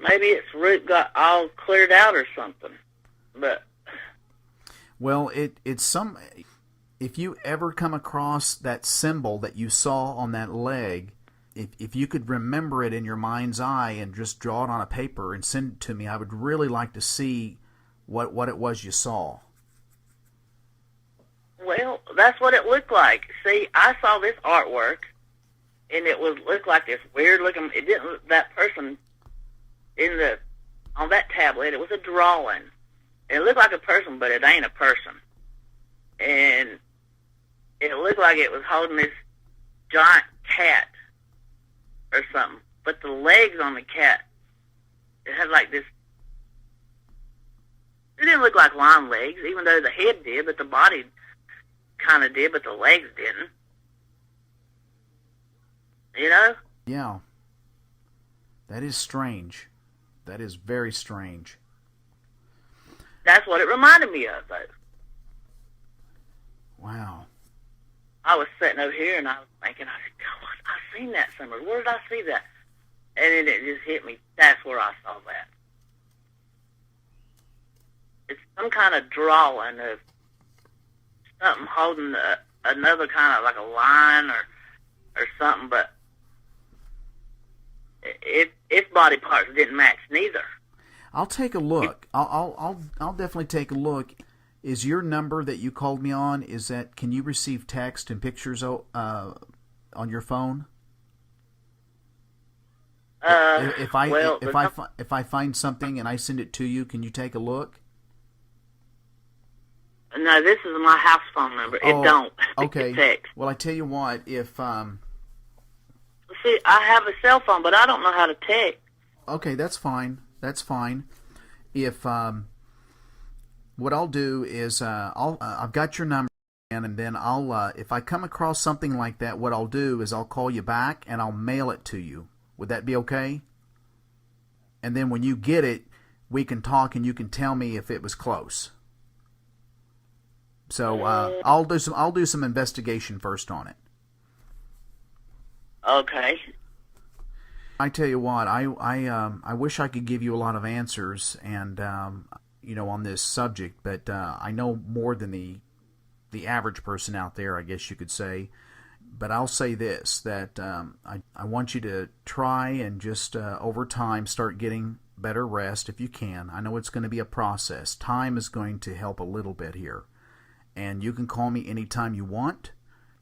Speaker 8: Maybe its route got all cleared out or something. But
Speaker 3: well, it's some. If you ever come across that symbol that you saw on that leg, if you could remember it in your mind's eye and just draw it on a paper and send it to me, I would really like to see what it was you saw.
Speaker 8: Well, that's what it looked like. See, I saw this artwork, and it looked like this weird looking. It didn't look that person on that tablet. It was a drawing. It looked like a person, but it ain't a person. And it looked like it was holding this giant cat or something. But the legs on the cat, it had like this. It didn't look like lion legs, even though the head did, but the body kind of did, but the legs didn't. You know?
Speaker 3: Yeah. That is strange. That is very strange.
Speaker 8: That's what it reminded me of, though.
Speaker 3: Wow.
Speaker 8: I was sitting over here, and I was thinking, I said, God, I've seen that somewhere. Where did I see that? And then it just hit me. That's where I saw that. It's some kind of drawing of something holding another kind of like a line or something, but its body parts didn't match neither.
Speaker 3: I'll take a look. I'll definitely take a look. Is your number that you called me on? Can you receive text and pictures on your phone? If I find something and I send it to you, can you take a look?
Speaker 8: No, this is my house phone number. It don't.
Speaker 3: Okay.
Speaker 8: Text.
Speaker 3: Well, I tell you what.
Speaker 8: See, I have a cell phone, but I don't know how to text.
Speaker 3: Okay, that's fine. If What I'll do is I've got your number, and then I'll if I come across something like that, what I'll do is I'll call you back and I'll mail it to you. Would that be okay? And then when you get it, we can talk and you can tell me if it was close. So I'll do some investigation first on it.
Speaker 8: Okay.
Speaker 3: I tell you what, I wish I could give you a lot of answers and on this subject, but I know more than the average person out there, I guess you could say. But I'll say this, that I want you to try and just over time start getting better rest if you can. I know it's going to be a process. Time is going to help a little bit here. And you can call me anytime you want.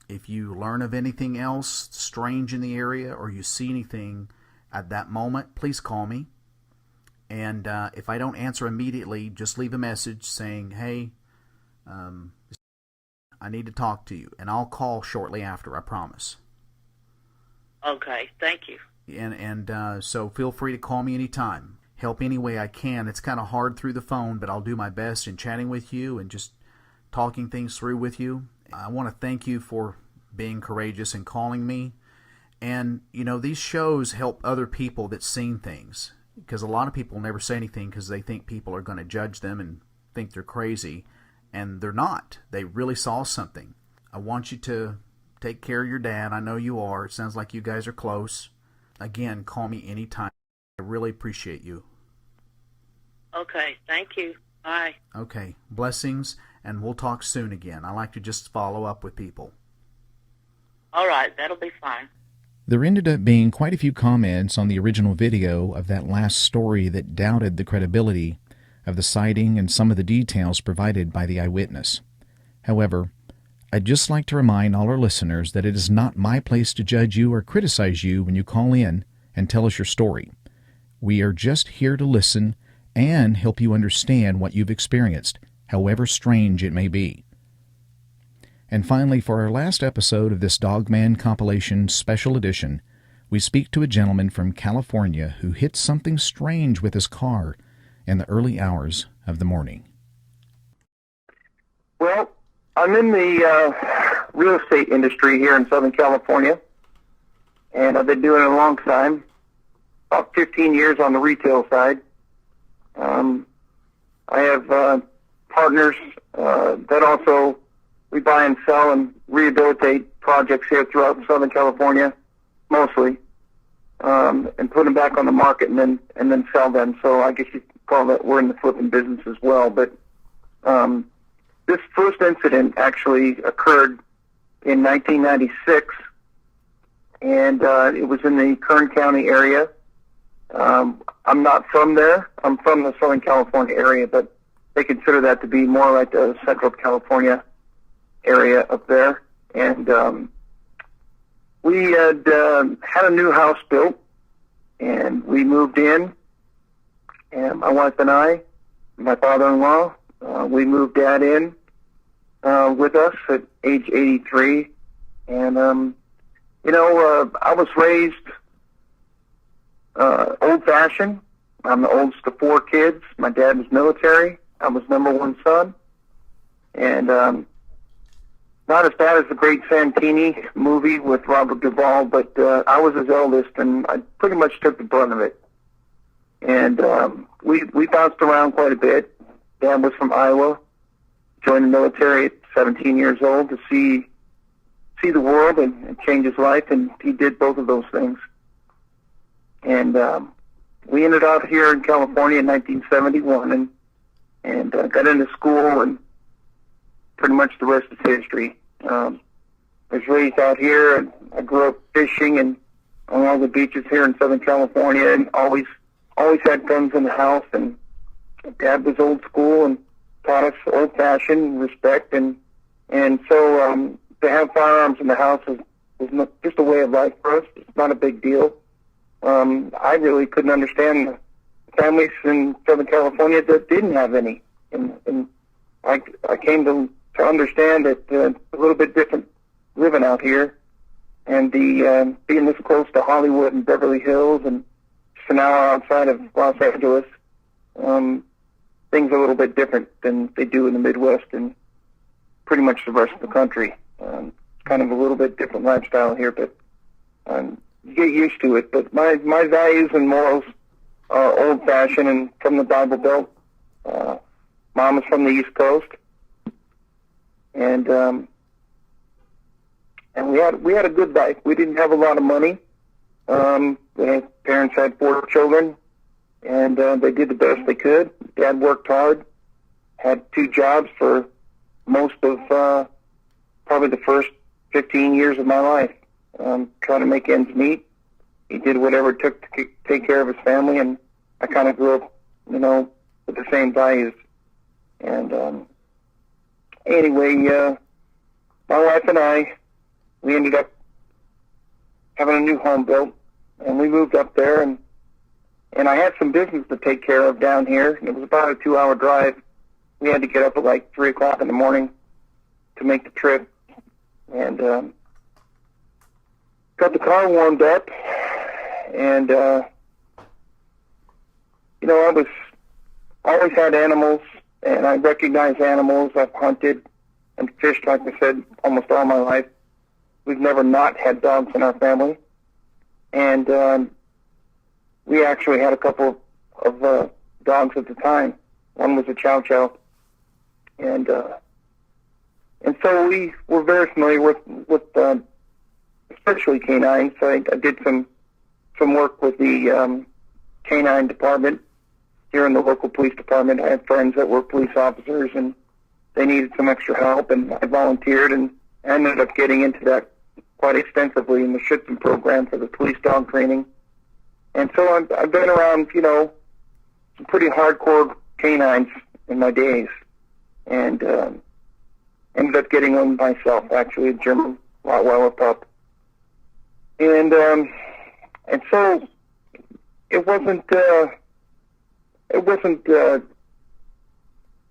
Speaker 3: If you learn of anything else strange in the area or you see anything at that moment, please call me. And if I don't answer immediately, just leave a message saying, hey, I need to talk to you. And I'll call shortly after, I promise.
Speaker 8: Okay, thank you.
Speaker 3: And so feel free to call me anytime. Help any way I can. It's kind of hard through the phone, but I'll do my best in chatting with you and just talking things through with you. I want to thank you for being courageous and calling me. And, these shows help other people that's seen things. Because a lot of people never say anything because they think people are going to judge them and think they're crazy. And they're not. They really saw something. I want you to take care of your dad. I know you are. It sounds like you guys are close. Again, call me anytime. I really appreciate you.
Speaker 8: Okay, thank you. Bye.
Speaker 3: Okay, blessings, and we'll talk soon again. I like to just follow up with people.
Speaker 8: All right, that'll be fine.
Speaker 1: There ended up being quite a few comments on the original video of that last story that doubted the credibility of the sighting and some of the details provided by the eyewitness. However, I'd just like to remind all our listeners that it is not my place to judge you or criticize you when you call in and tell us your story. We are just here to listen and help you understand what you've experienced, however strange it may be. And finally, for our last episode of this Dogman Compilation Special Edition, we speak to a gentleman from California who hit something strange with his car in the early hours of the morning.
Speaker 9: Well, I'm in the real estate industry here in Southern California, and I've been doing it a long time, about 15 years on the retail side. I have partners that also we buy and sell and rehabilitate projects here throughout Southern California, mostly, and put them back on the market and then sell them. So I guess you could call that we're in the flipping business as well. But this first incident actually occurred in 1996, and it was in the Kern County area. I'm not from there. I'm from the Southern California area, but they consider that to be more like the Central California area up there. And we had a new house built, and we moved in, and my wife and I, my father-in-law, we moved Dad in with us at age 83. And, I was raised old-fashioned. I'm the oldest of four kids. My dad was military. I was number one son. And not as bad as the Great Santini movie with Robert Duvall, but I was his eldest, and I pretty much took the brunt of it. And we bounced around quite a bit. Dad was from Iowa, joined the military at 17 years old to see the world and change his life, and he did both of those things. And we ended up here in California in 1971 and got into school, and pretty much the rest is history. I was raised out here, and I grew up fishing and on all the beaches here in Southern California, and always had guns in the house. And Dad was old school and taught us old-fashioned respect, and so to have firearms in the house was not just a way of life for us. It's not a big deal. I really couldn't understand the families in Southern California that didn't have any, and I came to understand that a little bit different living out here, and the being this close to Hollywood and Beverly Hills and just an hour outside of Los Angeles. things a little bit different than they do in the Midwest and pretty much the rest of the country. It's kind of a little bit different lifestyle here, but you get used to it. But my values and morals are old-fashioned and from the Bible Belt. Mom is from the East Coast, and we had a good life. We didn't have a lot of money. My parents had 4 children, and they did the best they could. Dad worked hard, had 2 jobs for most of probably the first 15 years of my life, trying to make ends meet. He did whatever it took to take care of his family, and I kind of grew up, with the same values. And anyway, my wife and I, we ended up having a new home built, and we moved up there, and I had some business to take care of down here. It was about a 2-hour drive. We had to get up at like 3 o'clock in the morning to make the trip, and got the car warmed up, and I was always had animals, and I recognize animals. I've hunted and fished, like I said, almost all my life. We've never not had dogs in our family, and we actually had a couple of dogs at the time. One was a Chow Chow, and so we were very familiar with especially canines. I did some work with the canine department here in the local police department. I had friends that were police officers, and they needed some extra help, and I volunteered, and I ended up getting into that quite extensively in the Schützen program for the police dog training. And so I've been around, some pretty hardcore canines in my days, and ended up getting one myself, actually, a German Rottweiler pup. And so it wasn't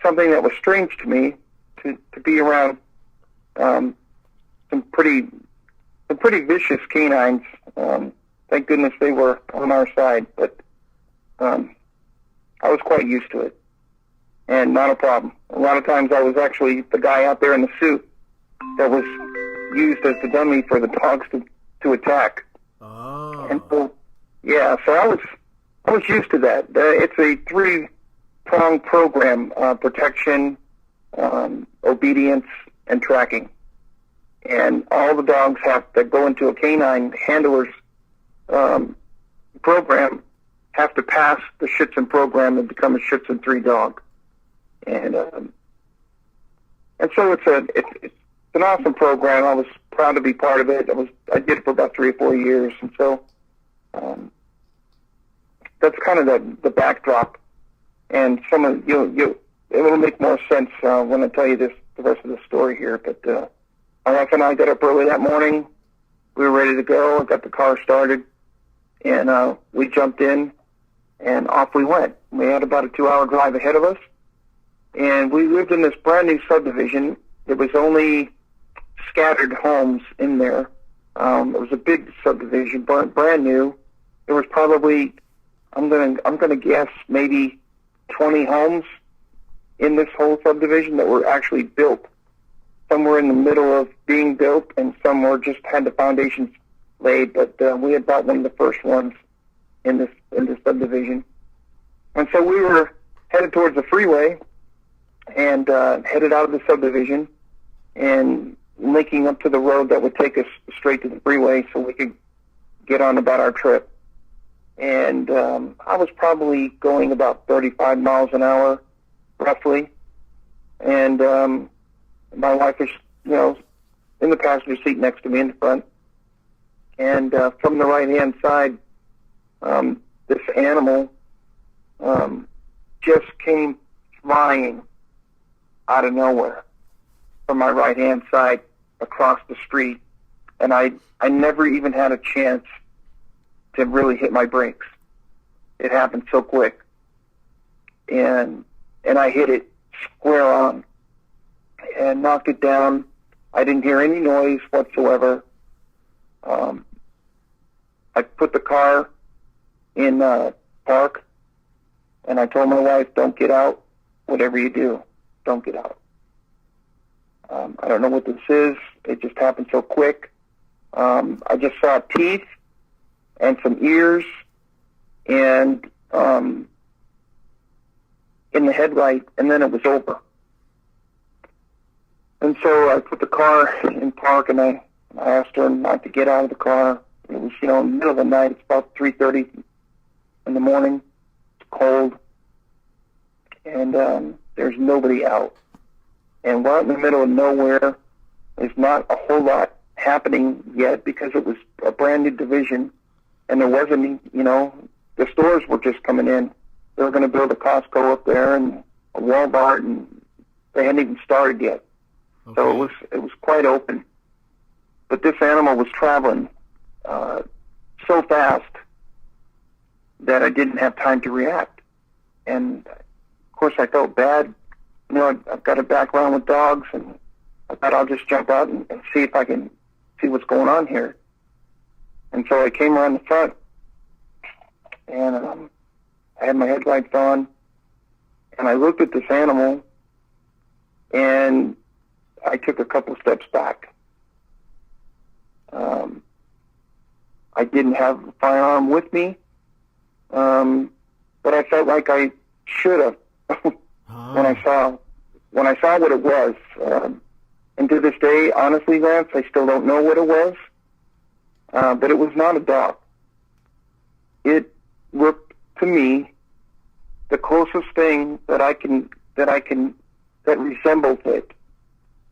Speaker 9: something that was strange to me to be around some pretty vicious canines. Thank goodness they were on our side, but I was quite used to it, and not a problem. A lot of times I was actually the guy out there in the suit that was used as the dummy for the dogs to attack.
Speaker 3: Oh.
Speaker 9: And so, so I was used to that. It's a 3-pronged program: protection, obedience, and tracking. And all the dogs that go into a canine handler's program have to pass the Schützen program and become a Schützen 3 dog. And so it's an awesome program. I was proud to be part of it. I did it for about 3 or 4 years, and so that's kind of the backdrop. And some of it will make more sense when I tell you the rest of the story here. But my wife and I got up early that morning. We were ready to go. I got the car started, and we jumped in, and off we went. We had about a 2-hour drive ahead of us, and we lived in this brand new subdivision. There was only scattered homes in there. It was a big subdivision, brand new. There was probably, I'm gonna guess, maybe 20 homes in this whole subdivision that were actually built. Some were in the middle of being built, and some were just had the foundations laid. But we had bought one of the first ones in this subdivision, and so we were headed towards the freeway and headed out of the subdivision and linking up to the road that would take us straight to the freeway so we could get on about our trip. And I was probably going about 35 miles an hour, roughly. And my wife was, in the passenger seat next to me in the front. And from the right-hand side, this animal just came flying out of nowhere from my right-hand side across the street. And I never even had a chance to really hit my brakes. It happened so quick. And I hit it square on and knocked it down. I didn't hear any noise whatsoever. I put the car in park, and I told my wife, don't get out whatever you do, don't get out. I don't know what this is. It just happened so quick. I just saw teeth and some ears and in the headlight, and then it was over. And so I put the car in park, and I asked her not to get out of the car. It was, in the middle of the night. It's about 3:30 in the morning. It's cold, and there's nobody out. And we're out in the middle of nowhere. There's not a whole lot happening yet because it was a brand new division, and there wasn't, the stores were just coming in. They were going to build a Costco up there and a Walmart, and they hadn't even started yet. Okay. So it was quite open. But this animal was traveling so fast that I didn't have time to react. And, of course, I felt bad. I've got a background with dogs, and I thought I'll just jump out and see if I can see what's going on here. And so I came around the front, and I had my headlights on, and I looked at this animal, and I took a couple steps back. I didn't have a firearm with me, but I felt like I should have when I saw what it was. And to this day, honestly, Lance, I still don't know what it was, but it was not a dog. It looked to me the closest thing that resembles it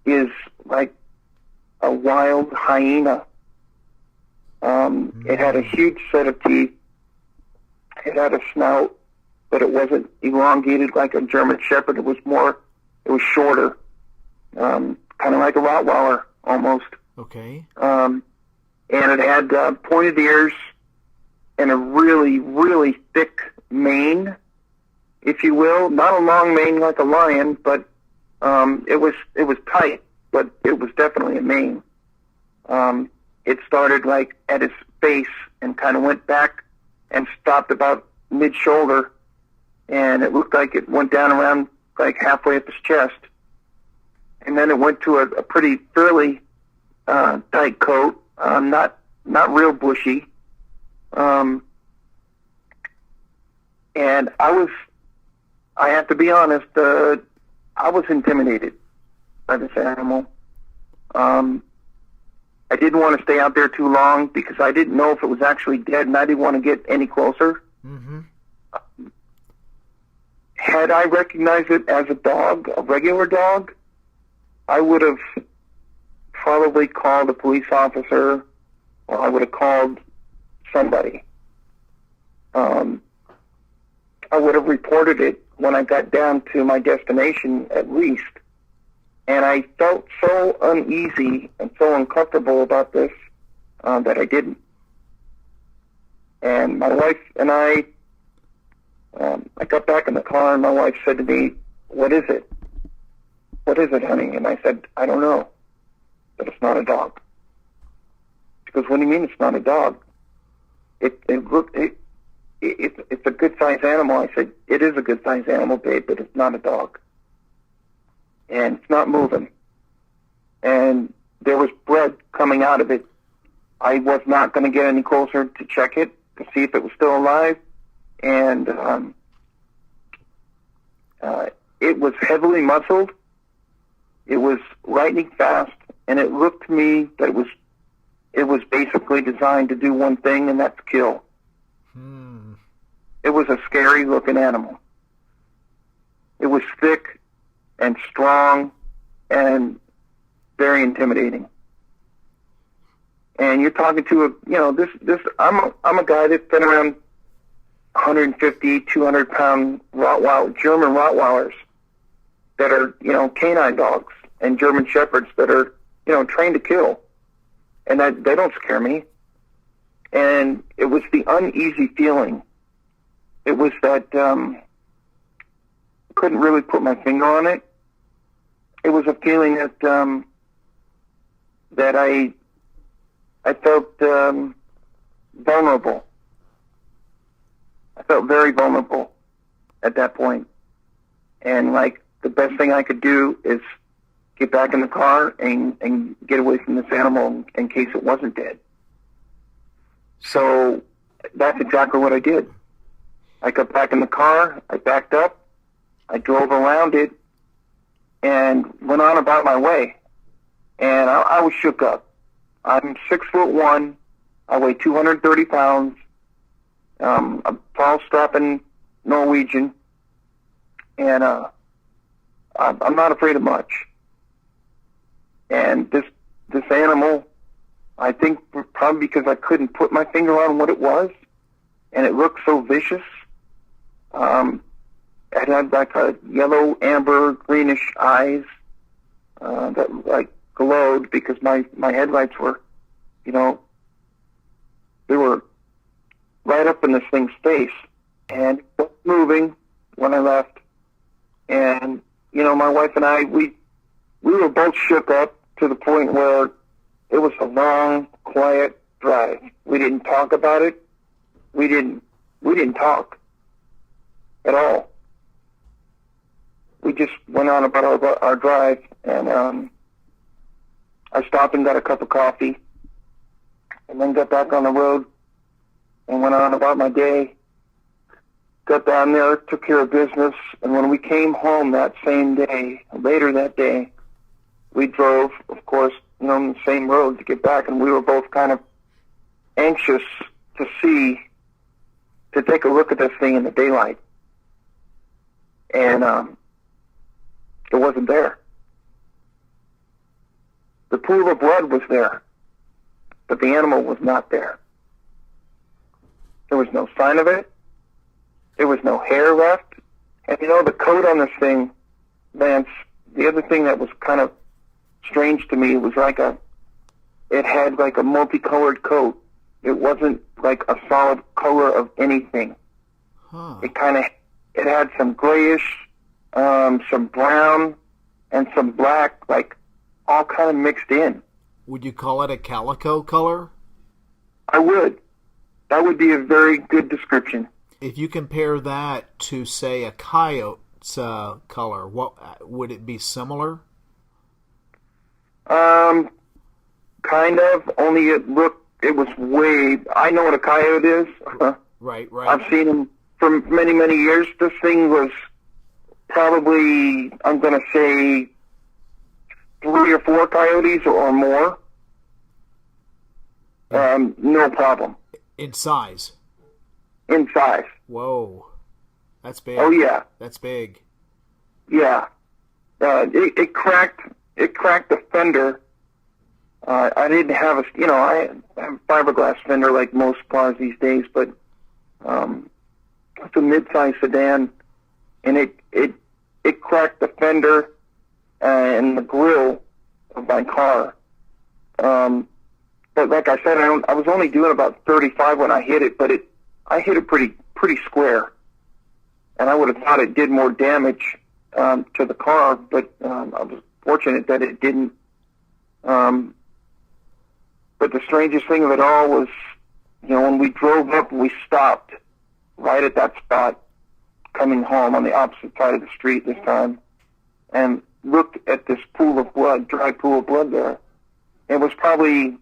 Speaker 9: is like a wild hyena. It had a huge set of teeth. It had a snout, but it wasn't elongated like a German Shepherd. It was shorter, kind of like a Rottweiler almost.
Speaker 3: Okay.
Speaker 9: And it had pointed ears and a really, really thick mane, if you will. Not a long mane like a lion, but it was tight, but it was definitely a mane. It started like at his face and kind of went back and stopped about mid-shoulder, and it looked like it went down around like halfway up his chest. And then it went to a fairly tight coat, not real bushy. And I have to be honest, I was intimidated by this animal. I didn't want to stay out there too long because I didn't know if it was actually dead, and I didn't want to get any closer. Mm-hmm. Had I recognized it as a dog, a regular dog, I would have probably called a police officer, or I would have called somebody. I would have reported it when I got down to my destination at least. And I felt so uneasy and so uncomfortable about this that I didn't. And my wife and I got back in the car, and my wife said to me, "What is it? What is it, honey?" And I said, "I don't know, but it's not a dog." She goes, "What do you mean it's not a dog? It's a good-sized animal." I said, "It is a good-sized animal, babe, but it's not a dog. And it's not moving." And there was blood coming out of it. I was not going to get any closer to check it, to see if it was still alive. And it was heavily muscled. It was lightning fast, and it looked to me that it was basically designed to do one thing, and that's kill. It was a scary-looking animal. It was thick and strong and very intimidating. And you're talking to I'm a guy that's been around 150, 200-pound German Rottweilers that are, canine dogs, and German Shepherds that are, trained to kill. And they don't scare me. And it was the uneasy feeling. It was that, couldn't really put my finger on it. It was a feeling that I felt vulnerable. I felt very vulnerable at that point. And like the best thing I could do is get back in the car and get away from this animal in case it wasn't dead. So that's exactly what I did. I got back in the car, I backed up, I drove around it, and went on about my way. And I was shook up. I'm 6'1", I weigh 230 pounds. I'm a tall, strapping Norwegian, and I'm not afraid of much. And this animal, I think probably because I couldn't put my finger on what it was, and it looked so vicious. It had like a yellow, amber, greenish eyes that like glowed because my headlights were, you know, they were right up in this thing's face, and it was moving when I left. And you know, my wife and I, we were both shook up to the point where it was a long, quiet drive. We didn't talk about it. We didn't talk at all. We just went on about our drive, and I stopped and got a cup of coffee, and then got back on the road and went on about my day. Got down there, took care of business, and when we came home that same day, later that day, we drove, of course, you know, on the same road to get back, and we were both kind of anxious to take a look at this thing in the daylight. And it wasn't there. The pool of blood was there, but the animal was not there. There was no sign of it. There was no hair left. And you know, the coat on this thing, Lance, the other thing that was kind of strange to me was it had like a multicolored coat. It wasn't like a solid color of anything.
Speaker 3: Huh.
Speaker 9: It had some grayish, some brown, and some black, like all kind of mixed in.
Speaker 3: Would you call it a calico color?
Speaker 9: I would. That would be a very good description.
Speaker 3: If you compare that to, say, a coyote's color, what would it be similar?
Speaker 9: Kind of. Only it was way. I know what a coyote is.
Speaker 3: Right.
Speaker 9: I've seen them for many, many years. This thing was probably, I'm going to say, 3 or 4 coyotes or more. No problem.
Speaker 3: In size?
Speaker 9: In size.
Speaker 3: Whoa. That's big.
Speaker 9: Oh, yeah.
Speaker 3: That's big.
Speaker 9: Yeah. It cracked the fender. I didn't have I have a fiberglass fender like most cars these days, but it's a mid-size sedan, and it cracked the fender and the grill of my car. But like I said, I was only doing about 35 when I hit it, but I hit it pretty square, and I would have thought it did more damage to the car, but I was fortunate that it didn't. But the strangest thing of it all was, you know, when we drove up, we stopped right at that spot, coming home on the opposite side of the street this time, and looked at this pool of blood, dry pool of blood there. It was probably,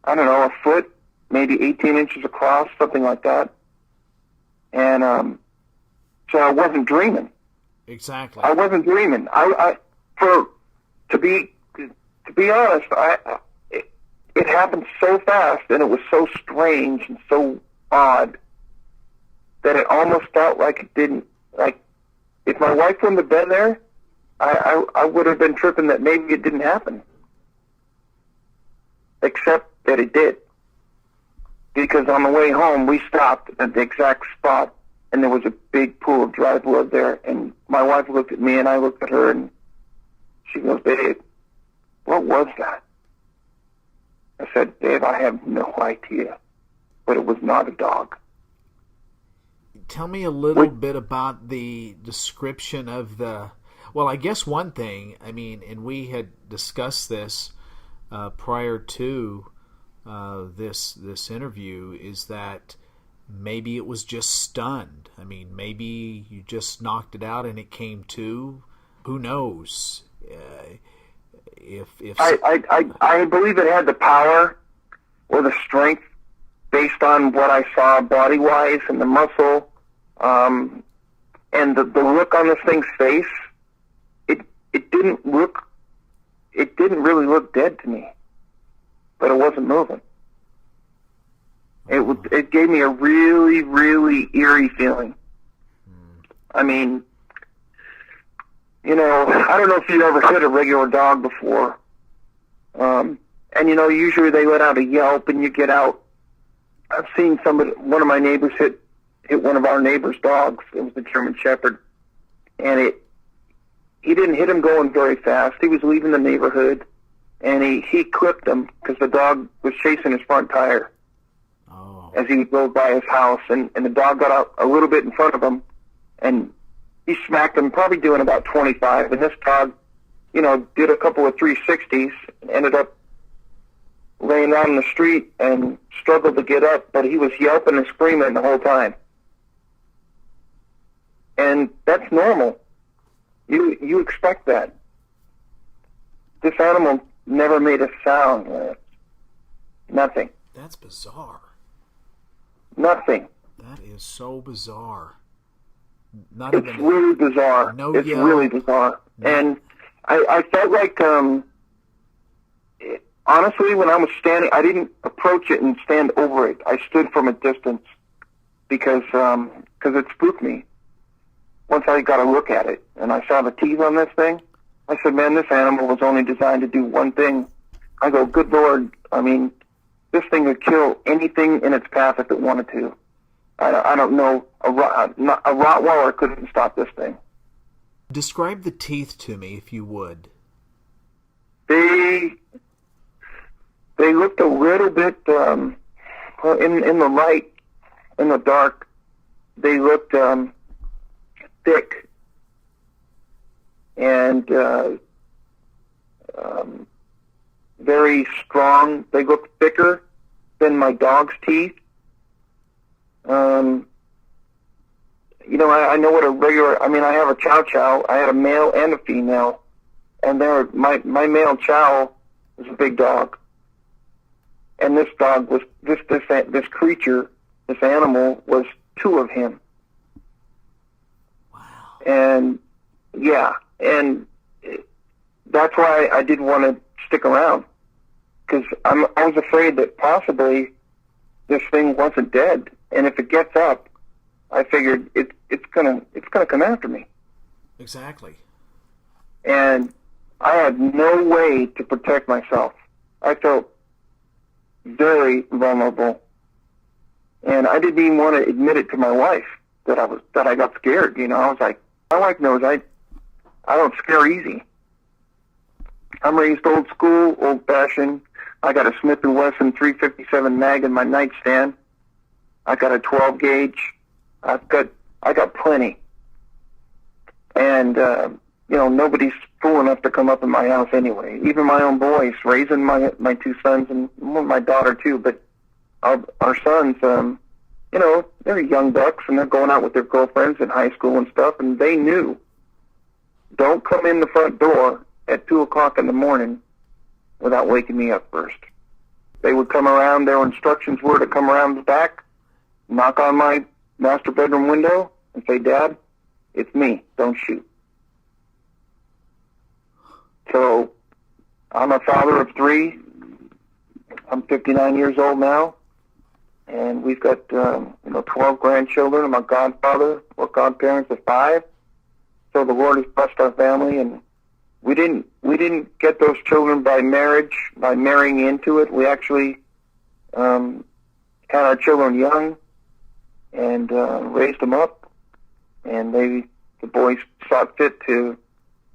Speaker 9: I don't know, a foot, maybe 18 inches across, something like that. And so I wasn't dreaming.
Speaker 3: Exactly.
Speaker 9: I wasn't dreaming. To be honest, it happened so fast, and it was so strange and so odd that it almost felt like it didn't. Like, if my wife wouldn't have been there, I would have been tripping that maybe it didn't happen. Except that it did. Because on the way home, we stopped at the exact spot, and there was a big pool of dry blood there. And my wife looked at me, and I looked at her, and she goes, "Babe, what was that?" I said, "Babe, I have no idea, but it was not a dog."
Speaker 3: Tell me a little bit about the description of the... Well, I guess one thing, I mean, and we had discussed this prior to this interview, is that maybe it was just stunned. I mean, maybe you just knocked it out and it came to. Who knows?
Speaker 9: I believe it had the power or the strength based on what I saw body-wise and the muscle, and the look on this thing's face. It didn't really look dead to me, but it wasn't moving. It gave me a really, really eerie feeling. I mean, I don't know if you've ever hit a regular dog before. And usually they let out a yelp and you get out. I've seen one of my neighbors hit one of our neighbor's dogs. It was a German Shepherd. And he didn't hit him going very fast. He was leaving the neighborhood and he clipped him because the dog was chasing his front tire as he rode by his house. And the dog got out a little bit in front of him and he smacked him, probably doing about 25. And this dog, did a couple of 360s and ended up laying out in the street and struggled to get up, but he was yelping and screaming the whole time. And that's normal. You expect that. This animal never made a sound. Nothing.
Speaker 3: That's bizarre.
Speaker 9: Nothing.
Speaker 3: That is so bizarre.
Speaker 9: It's really bizarre. It's really bizarre. And I felt like, honestly, when I was standing, I didn't approach it and stand over it. I stood from a distance because it spooked me. Once I got a look at it and I saw the teeth on this thing, I said, man, this animal was only designed to do one thing. I go, good Lord, I mean, this thing would kill anything in its path if it wanted to. I don't know. A Rottweiler couldn't stop this thing.
Speaker 3: Describe the teeth to me, if you would.
Speaker 9: They looked a little bit, in the light, in the dark, they looked thick and very strong. They looked thicker than my dog's teeth. I know what a regular, I have a Chow Chow. I had a male and a female. And my male Chow was a big dog. And this dog was, this creature, this animal was two of him.
Speaker 3: Wow.
Speaker 9: And, yeah, and that's why I didn't want to stick around. Because I was afraid that possibly this thing wasn't dead. And if it gets up, I figured it's gonna come after me.
Speaker 3: Exactly.
Speaker 9: And I had no way to protect myself. I felt very vulnerable, and I didn't even want to admit it to my wife that I got scared. I was like, my wife knows I don't scare easy. I'm raised old school, old fashioned. I got a Smith & Wesson 357 mag in my nightstand. I got a 12 gauge. I got plenty. And, nobody's fool enough to come up in my house anyway. Even my own boys, raising my two sons and my daughter too. But our sons, they're young bucks and they're going out with their girlfriends in high school and stuff. And they knew, don't come in the front door at 2:00 in the morning without waking me up first. They would come around. Their instructions were to come around the back, knock on my master bedroom window and say, Dad, it's me. Don't shoot. So I'm a father of 3. I'm 59 years old now. And we've got, 12 grandchildren. I'm a godfather. We're godparents of 5. So the Lord has blessed our family. And we didn't get those children by marriage, by marrying into it. We actually had our children young and raised them up, and the boys saw fit to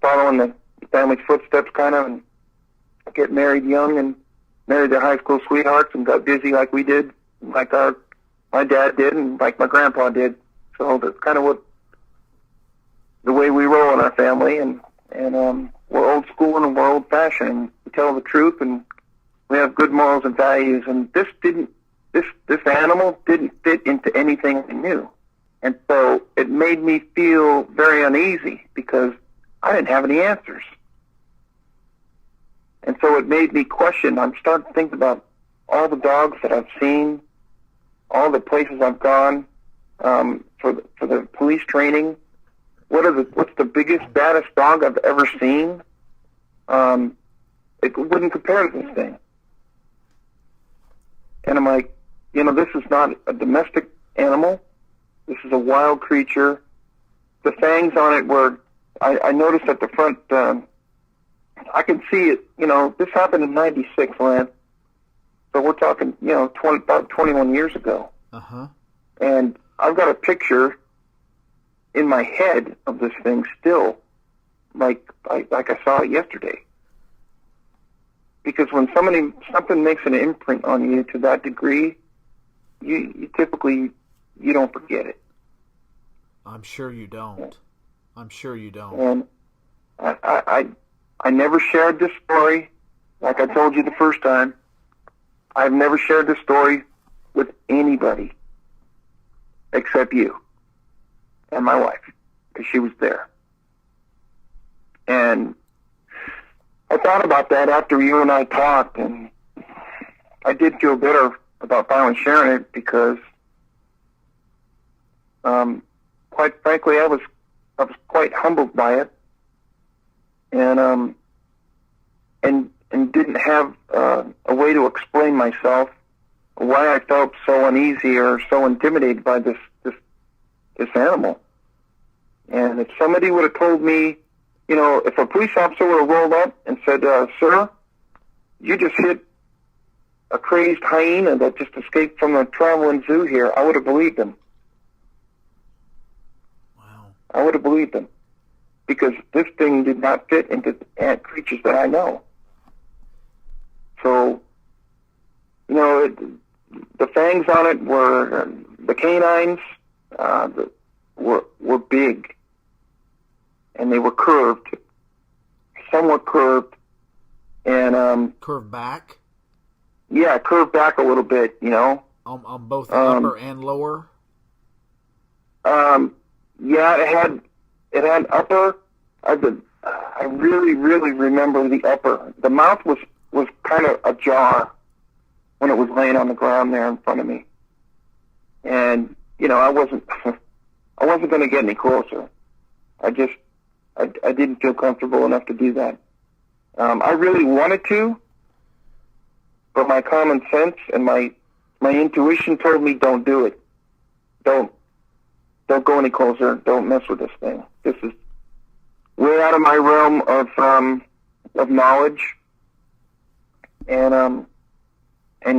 Speaker 9: follow in the family's footsteps, kind of, and get married young and married their high school sweethearts and got busy like we did, like my dad did, and like my grandpa did. So that's kind of the way we roll in our family, and we're old school and we're old fashioned. We tell the truth, and we have good morals and values. And this didn't this animal didn't fit into anything I knew. And so it made me feel very uneasy because I didn't have any answers. And so it made me question. I'm starting to think about all the dogs that I've seen, all the places I've gone for the police training. What's the biggest, baddest dog I've ever seen? It wouldn't compare to this thing. And I'm like, this is not a domestic animal. This is a wild creature. The fangs on it were, I noticed at the front, I can see it, this happened in 96, Lance. So we're talking, about 21 years ago.
Speaker 3: Uh-huh.
Speaker 9: And I've got a picture in my head of this thing still, like I saw it yesterday. Because when something makes an imprint on you to that degree, you typically, you don't forget it.
Speaker 3: I'm sure you don't. I'm sure you don't.
Speaker 9: And I never shared this story, like I told you the first time. I've never shared this story with anybody except you and my wife, because she was there. And I thought about that after you and I talked, and I did feel better about finally sharing it because, quite frankly, I was quite humbled by it, and didn't have a way to explain myself why I felt so uneasy or so intimidated by this animal. And if somebody would have told me, if a police officer would have rolled up and said, "Sir, you just hit a crazed hyena that just escaped from a traveling zoo here," I would have believed him.
Speaker 3: Wow.
Speaker 9: I would have believed him. Because this thing did not fit into creatures that I know. So, the fangs on it were, the canines were big. And they were curved, somewhat curved. And
Speaker 3: curved back?
Speaker 9: Yeah, curved back a little bit,
Speaker 3: On both the upper and lower?
Speaker 9: Yeah, it had upper. I really, really remember the upper. The mouth was kind of ajar when it was laying on the ground there in front of me. And, I wasn't going to get any closer. I didn't feel comfortable enough to do that. I really wanted to, but my common sense and my intuition told me, don't do it. Don't go any closer. Don't mess with this thing. This is way out of my realm of knowledge and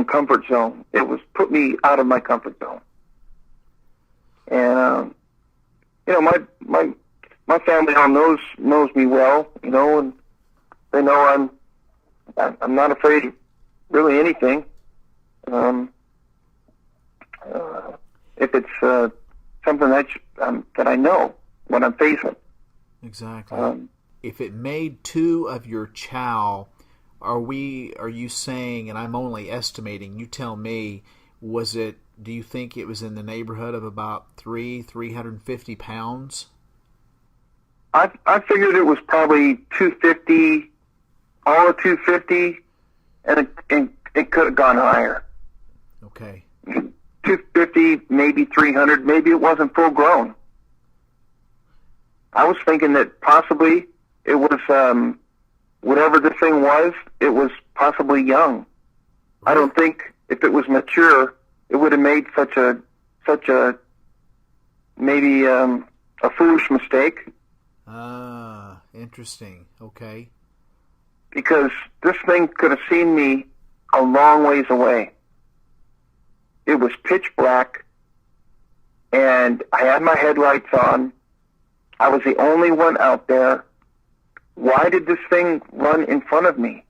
Speaker 9: comfort zone. It was put me out of my comfort zone. And my family all knows me well, and they know I'm not afraid of really anything. If it's something that I know when I'm facing.
Speaker 3: Exactly. If it made 2 of your chow, are you saying, and I'm only estimating, you tell me, do you think it was in the neighborhood of about 350 pounds?
Speaker 9: I figured it was probably 250, all of 250, and it could have gone higher.
Speaker 3: Okay.
Speaker 9: 250, maybe 300, maybe it wasn't full grown. I was thinking that possibly it was, whatever this thing was, it was possibly young. I don't think if it was mature, it would have made such a maybe a foolish mistake.
Speaker 3: Ah, interesting. Okay.
Speaker 9: Because this thing could have seen me a long ways away. It was pitch black, and I had my headlights on. I was the only one out there. Why did this thing run in front of me?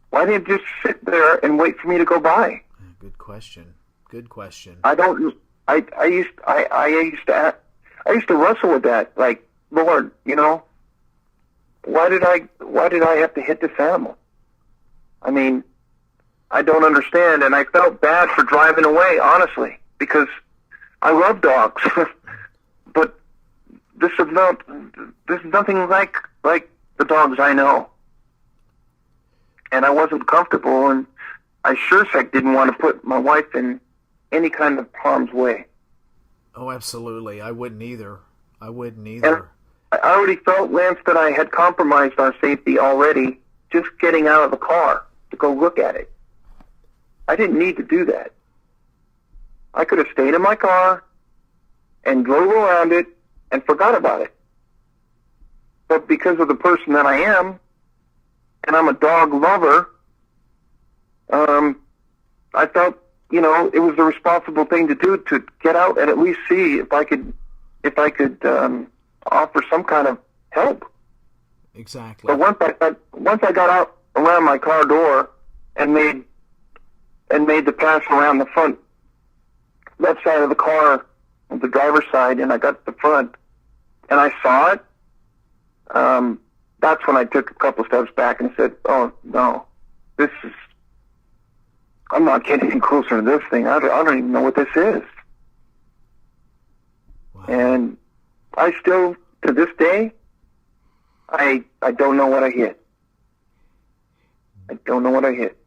Speaker 9: Why didn't it just sit there and wait for me to go by?
Speaker 3: Good question. Good question.
Speaker 9: I used to wrestle with that. Like, Lord, why did I have to hit this animal? I mean, I don't understand, and I felt bad for driving away, honestly, because I love dogs, but this is nothing like the dogs I know, and I wasn't comfortable, and I sure as heck didn't want to put my wife in any kind of harm's way.
Speaker 3: Oh, absolutely. I wouldn't either.
Speaker 9: And I already felt, Lance, that I had compromised our safety already just getting out of the car to go look at it. I didn't need to do that. I could have stayed in my car and drove around it and forgot about it. But because of the person that I am, and I'm a dog lover, I felt, it was the responsible thing to do, to get out and at least see if I could offer some kind of help.
Speaker 3: Exactly.
Speaker 9: But once I got out around my car door and made the pass around the front left side of the car, the driver's side, and I got to the front, and I saw it, that's when I took a couple steps back and said, oh, no, I'm not getting any closer to this thing. I don't even know what this is. Wow. And I still, to this day, I don't know what I hit. I don't know what I hit.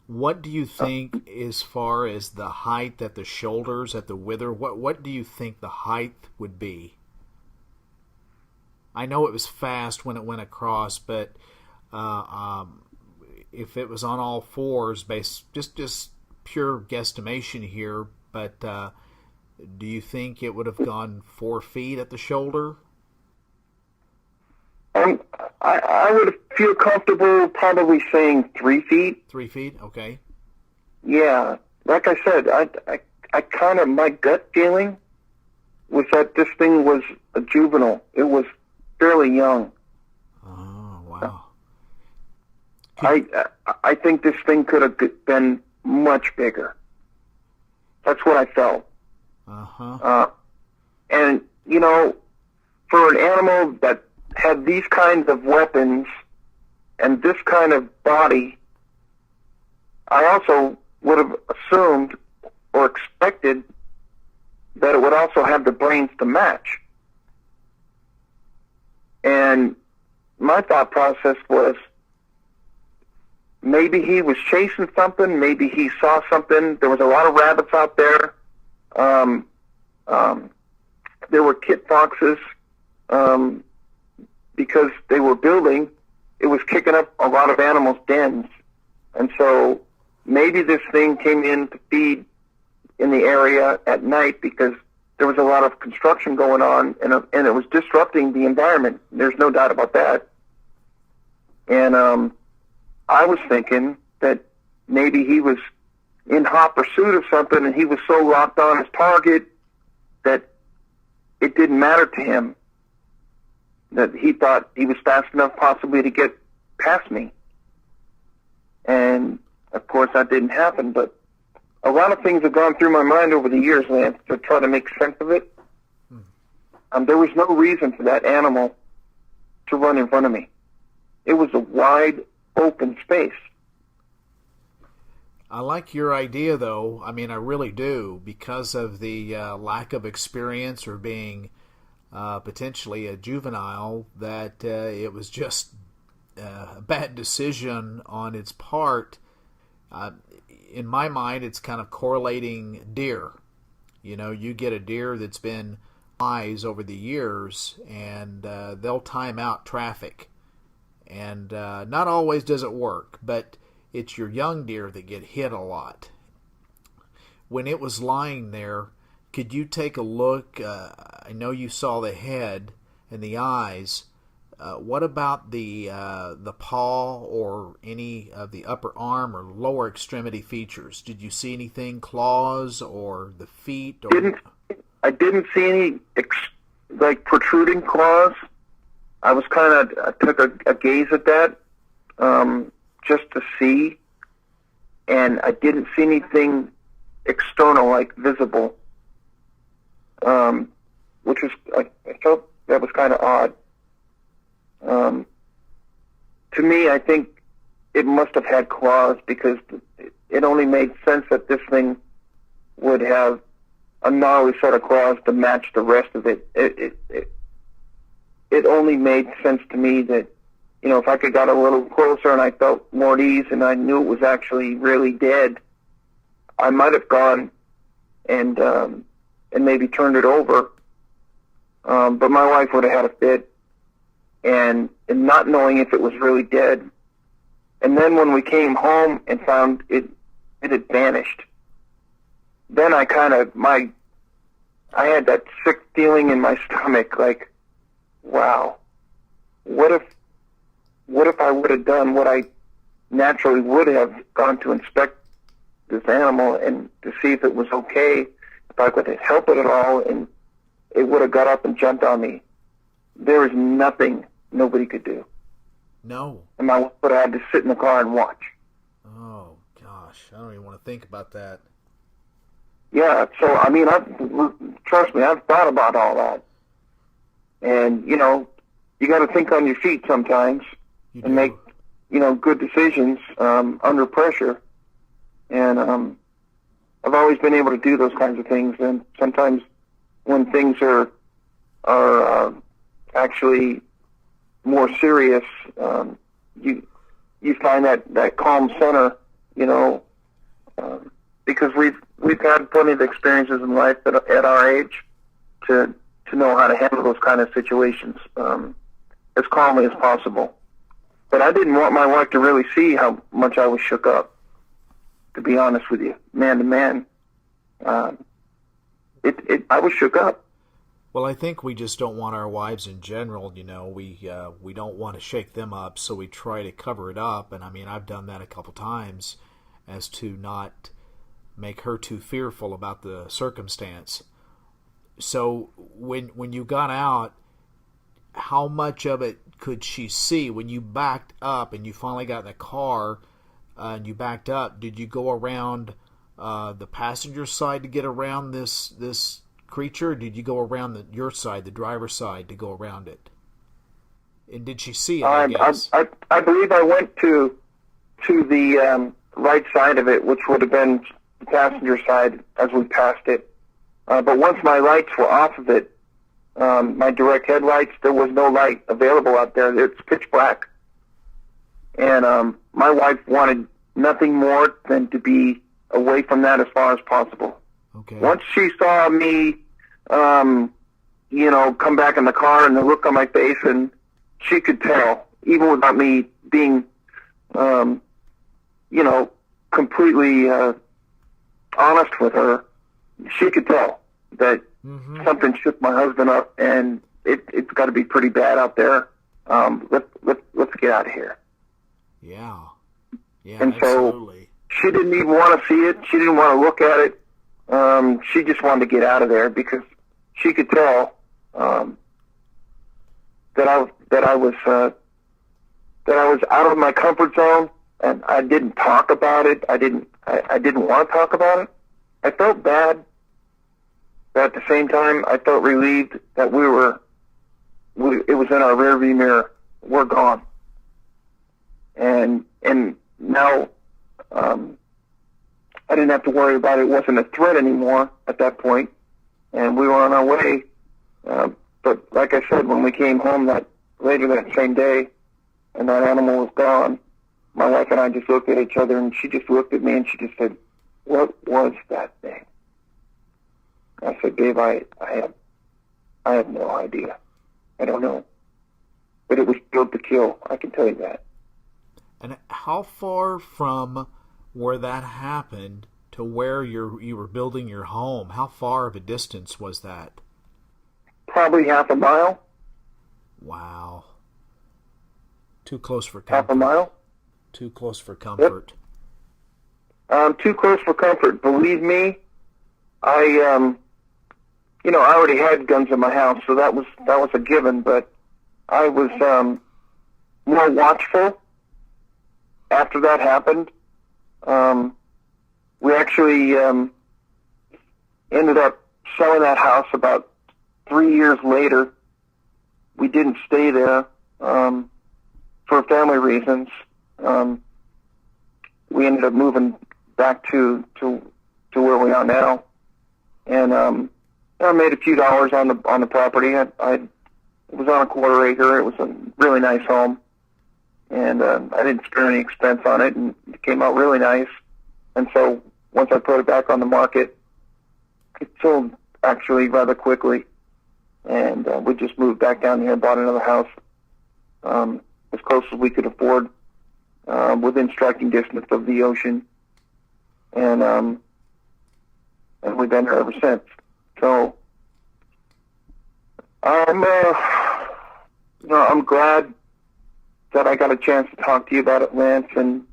Speaker 3: What do you think, as far as the height at the shoulders, at the wither, what do you think the height would be? I know it was fast when it went across, but if it was on all fours, just pure guesstimation here, but do you think it would have gone 4 feet at the shoulder?
Speaker 9: I would feel comfortable probably saying 3 feet.
Speaker 3: 3 feet, okay.
Speaker 9: Yeah, like I said, I kind of, my gut feeling was that this thing was a juvenile. It was fairly young.
Speaker 3: Oh, wow.
Speaker 9: I think this thing could have been much bigger. That's what I felt.
Speaker 3: Uh-huh.
Speaker 9: And, for an animal that had these kinds of weapons and this kind of body, I also would have assumed or expected that it would also have the brains to match. And my thought process was, maybe he was chasing something, maybe he saw something. There was a lot of rabbits out there. There were kit foxes. Because they were building, it was kicking up a lot of animals' dens. And so maybe this thing came in to feed in the area at night because there was a lot of construction going on, and it was disrupting the environment. There's no doubt about that. And I was thinking that maybe he was in hot pursuit of something, and he was so locked on his target that it didn't matter to him, that he thought he was fast enough possibly to get past me. And, of course, that didn't happen, but a lot of things have gone through my mind over the years, Lance, to try to make sense of it. There was no reason for that animal to run in front of me. It was a wide open space.
Speaker 3: I like your idea, though. I mean, I really do, because of the lack of experience or being potentially a juvenile, that it was just a bad decision on its part. In my mind, it's kind of correlating deer. You get a deer that's been eyes over the years, and they'll time out traffic. And not always does it work, but it's your young deer that get hit a lot. When it was lying there, could you take a look? I know you saw the head and the eyes. What about the paw or any of the upper arm or lower extremity features? Did you see anything, claws or the feet?
Speaker 9: I didn't see any protruding claws. I took a gaze at that just to see, and I didn't see anything external, like visible, which was, I felt that was kind of odd. To me, I think it must have had claws because it only made sense that this thing would have a gnarly set of claws to match the rest of it. It only made sense to me that, you know, if I could got a little closer and I felt more at ease and I knew it was actually really dead, I might have gone and maybe turned it over. But my wife would have had a fit, and not knowing if it was really dead. And then when we came home and found it had vanished, then I had that sick feeling in my stomach, like, wow, what if I would have done what I naturally would have gone to inspect this animal and to see if it was okay, if I could help it at all, and it would have got up and jumped on me. There was nothing nobody could do.
Speaker 3: No.
Speaker 9: And my wife would have had to sit in the car and watch.
Speaker 3: Oh, gosh. I don't even want to think about that.
Speaker 9: Yeah, so, I mean, trust me, I've thought about all that. And, you know, you got to think on your feet sometimes and make, you know, good decisions under pressure. And I've always been able to do those kinds of things. And sometimes when things are actually more serious, you find that calm center, you know, because we've had plenty of experiences in life at our age to know how to handle those kind of situations as calmly as possible. But I didn't want my wife to really see how much I was shook up, to be honest with you, man to man. I was shook up.
Speaker 3: Well, I think we just don't want our wives in general, you know, we don't want to shake them up, so we try to cover it up. And I mean, I've done that a couple times as to not make her too fearful about the circumstance. So when you got out, how much of it could she see? When you backed up and you finally got in the car and you backed up, did you go around the passenger side to get around this creature? Or did you go around your side, the driver's side, to go around it? And did she see it? I guess.
Speaker 9: I believe I went to the right side of it, which would have been the passenger side as we passed it. But once my lights were off of it, my direct headlights, there was no light available out there. It's pitch black. And my wife wanted nothing more than to be away from that as far as possible.
Speaker 3: Okay.
Speaker 9: Once she saw me, you know, come back in the car and the look on my face, and she could tell, even without me being, you know, completely honest with her, she could tell that something shook my husband up, and it's got to be pretty bad out there. Let's get out of here.
Speaker 3: Yeah. Yeah,
Speaker 9: and
Speaker 3: absolutely.
Speaker 9: So she didn't even want to see it. She didn't want to look at it. She just wanted to get out of there because she could tell that I was out of my comfort zone, and I didn't talk about it. I didn't want to talk about it. I felt bad, but at the same time, I felt relieved that it was in our rearview mirror. We're gone, and now I didn't have to worry about it. It wasn't a threat anymore at that point, and we were on our way. But like I said, when we came home later that same day, and that animal was gone, my wife and I just looked at each other, and she just looked at me, and she just said, "What was that thing?" I said, "Dave, I have no idea. I don't know. But it was built to kill. I can tell you that."
Speaker 3: And how far from where that happened to where you were building your home, how far of a distance was that?
Speaker 9: Probably half a mile.
Speaker 3: Wow. Too close for comfort.
Speaker 9: Half a mile?
Speaker 3: Too close for comfort.
Speaker 9: Yep. Too close for comfort. Believe me, I already had guns in my house, so that was a given, but I was more watchful after that happened. We actually ended up selling that house about 3 years later. We didn't stay there for family reasons. We ended up moving back to where we are now. And I made a few dollars on the property. It was on a quarter acre. It was a really nice home, and I didn't spare any expense on it, and it came out really nice. And so once I put it back on the market, it sold actually rather quickly, and we just moved back down here and bought another house as close as we could afford, within striking distance of the ocean, and we've been there ever since. So I'm glad that I got a chance to talk to you about it, Lance, and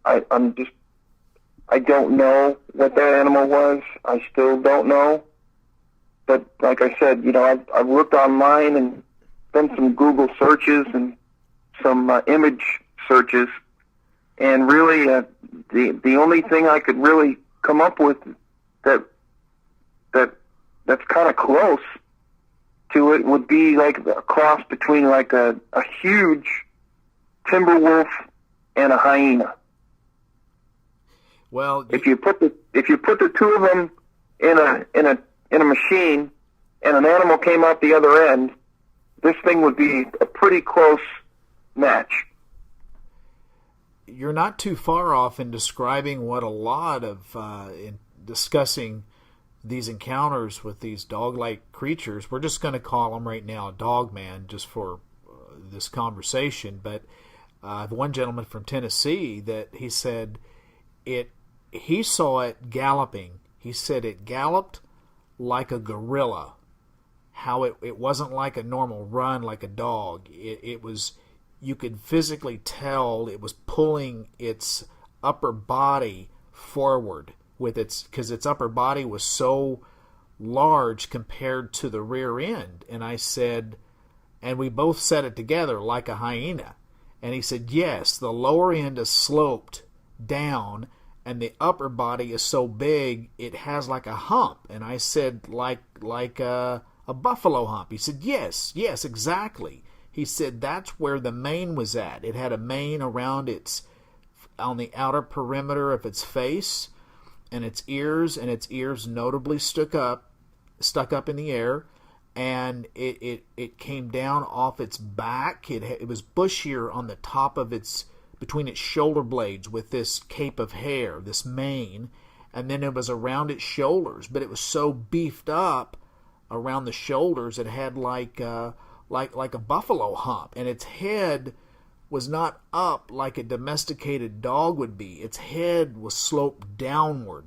Speaker 9: I don't know what that animal was. I still don't know. But like I said, I've looked online and done some Google searches and some image searches, and really the only thing I could really come up with that's kind of close to it would be like a cross between like a huge timber wolf and a hyena.
Speaker 3: Well,
Speaker 9: if you put the two of them in a machine and an animal came out the other end, this thing would be a pretty close match.
Speaker 3: You're not too far off in describing what a lot of in discussing these encounters with these dog-like creatures. We're just going to call them right now Dogman, just for this conversation. But I have one gentleman from Tennessee that he said he saw it galloping. He said it galloped like a gorilla. How it wasn't like a normal run like a dog. It was, you could physically tell it was pulling its upper body forward with because its upper body was so large compared to the rear end. And I said, and we both said it together, like a hyena. And he said, yes, the lower end is sloped down, and the upper body is so big it has like a hump. And I said, like a buffalo hump. He said, yes, exactly. He said that's where the mane was at. It had a mane around on the outer perimeter of its face, and its ears notably stuck up in the air, and it came down off its back. It was bushier on the top of between its shoulder blades with this cape of hair, this mane, and then it was around its shoulders, but it was so beefed up around the shoulders it had like a buffalo hump, and its head was not up like a domesticated dog would be. Its head was sloped downward,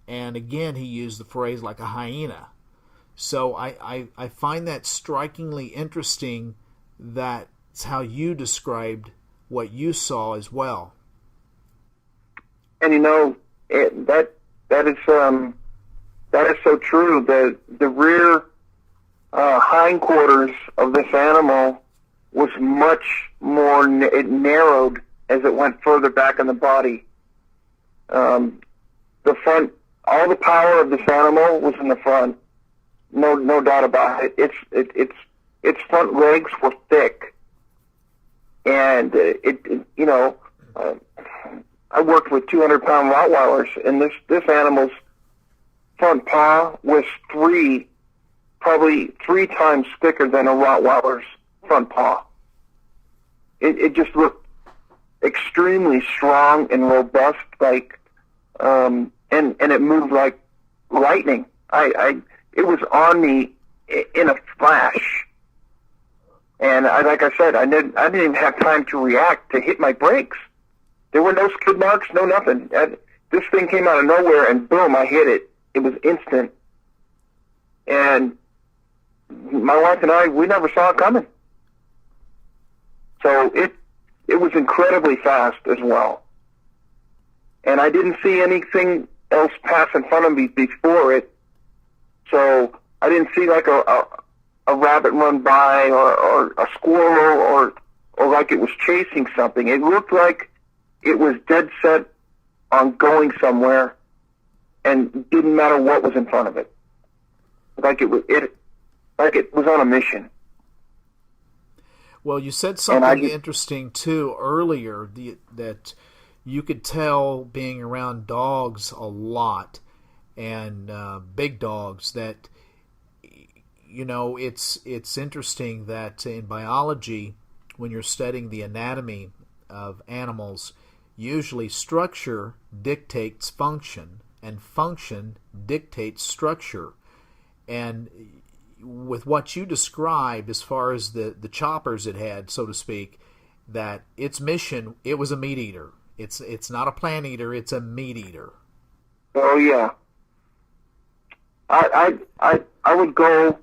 Speaker 3: and again he used the phrase like a hyena. So I find that strikingly interesting. That's how you described what you saw as well.
Speaker 9: And that is so true. The rear hindquarters of this animal was much more, it narrowed as it went further back in the body. The front, all the power of this animal was in the front. No doubt about it. Its front legs were thick, and I worked with 200-pound Rottweilers, and this animal's front paw was probably three times thicker than a Rottweiler's front paw. It just looked extremely strong and robust, and it moved like lightning. It was on me in a flash, and like I said, I didn't even have time to react to hit my brakes. There were no skid marks, no nothing. This thing came out of nowhere, and boom, I hit it. It was instant, and my wife and I, we never saw it coming. So it was incredibly fast as well. And I didn't see anything else pass in front of me before it. So I didn't see like a rabbit run by or a squirrel or like it was chasing something. It looked like it was dead set on going somewhere, and didn't matter what was in front of it. Like it was on a mission.
Speaker 3: Well, you said something interesting too earlier, that you could tell being around dogs a lot, and big dogs, that it's interesting that in biology, when you're studying the anatomy of animals, usually structure dictates function, and function dictates structure. And with what you described as far as the choppers it had, so to speak, that its mission, it was a meat eater. It's not a plant eater, it's a meat eater.
Speaker 9: Oh yeah. I would go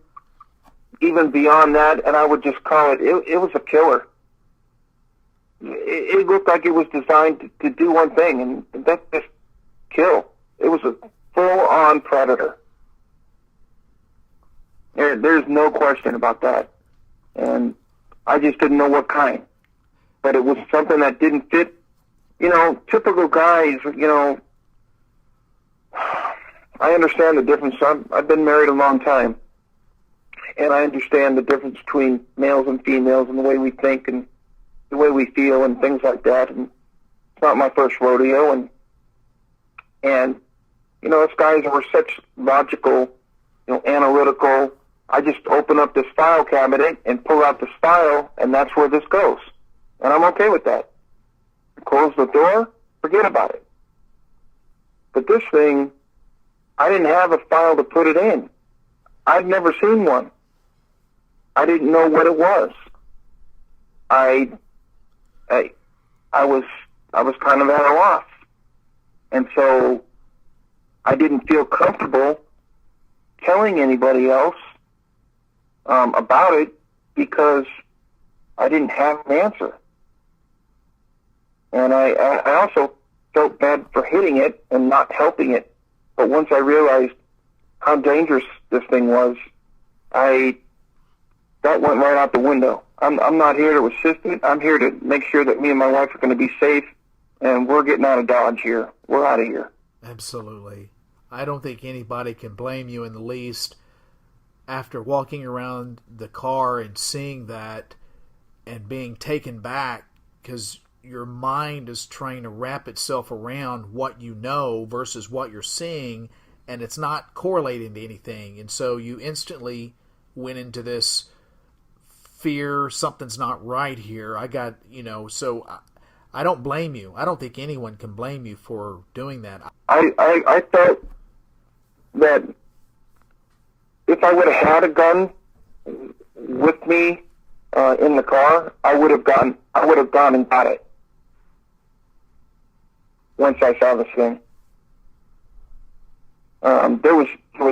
Speaker 9: even beyond that, and I would just call it was a killer. It looked like it was designed to do one thing, and that's just kill. It was a full-on predator. There's no question about that. And I just didn't know what kind. But it was something that didn't fit, typical guys, I understand the difference. I've been married a long time, and I understand the difference between males and females and the way we think and the way we feel and things like that. And it's not my first rodeo. And us guys were such logical, analytical. I just open up this file cabinet and pull out this file, and that's where this goes. And I'm okay with that. Close the door, forget about it. But this thing, I didn't have a file to put it in. I'd never seen one. I didn't know what it was. I was kind of at a loss. And so I didn't feel comfortable telling anybody else about it because I didn't have an answer. And I also felt bad for hitting it and not helping it. But once I realized how dangerous this thing was, that went right out the window. I'm not here to assist it. I'm here to make sure that me and my wife are going to be safe, and we're getting out of Dodge here. We're out of here.
Speaker 3: Absolutely. I don't think anybody can blame you in the least after walking around the car and seeing that and being taken back, because your mind is trying to wrap itself around what you know versus what you're seeing, and it's not correlating to anything. And so you instantly went into this fear, something's not right here. So I don't blame you. I don't think anyone can blame you for doing that.
Speaker 9: I felt that if I would have had a gun with me in the car, I would have gone and got it once I saw this thing. There was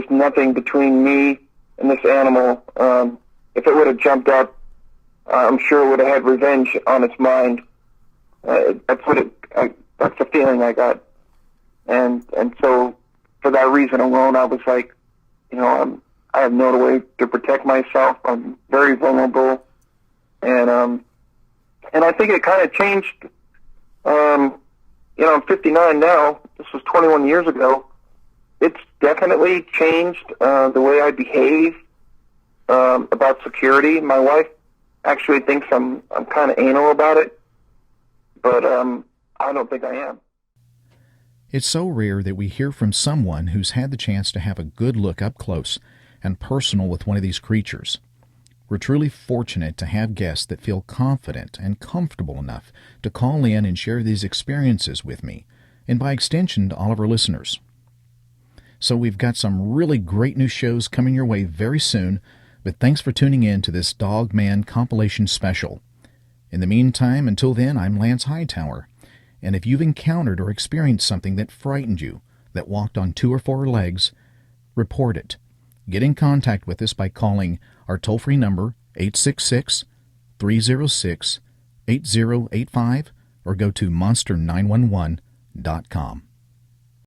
Speaker 9: nothing between me and this animal. If it would have jumped up, I'm sure it would have had revenge on its mind. That's the feeling I got. And so for that reason alone, I was like, I have no way to protect myself. I'm very vulnerable. And I think it kind of changed. I'm 59 now. This was 21 years ago. It's definitely changed the way I behave about security. My wife actually thinks I'm kind of anal about it, but I don't think I am.
Speaker 1: It's so rare that we hear from someone who's had the chance to have a good look up close and personal with one of these creatures. We're truly fortunate to have guests that feel confident and comfortable enough to call in and share these experiences with me, and by extension to all of our listeners. So we've got some really great new shows coming your way very soon, but thanks for tuning in to this Dogman Compilation special. In the meantime, until then, I'm Lance Hightower, and if you've encountered or experienced something that frightened you, that walked on 2 or 4 legs, report it. Get in contact with us by calling our toll-free number, 866-306-8085, or go to monster911.com.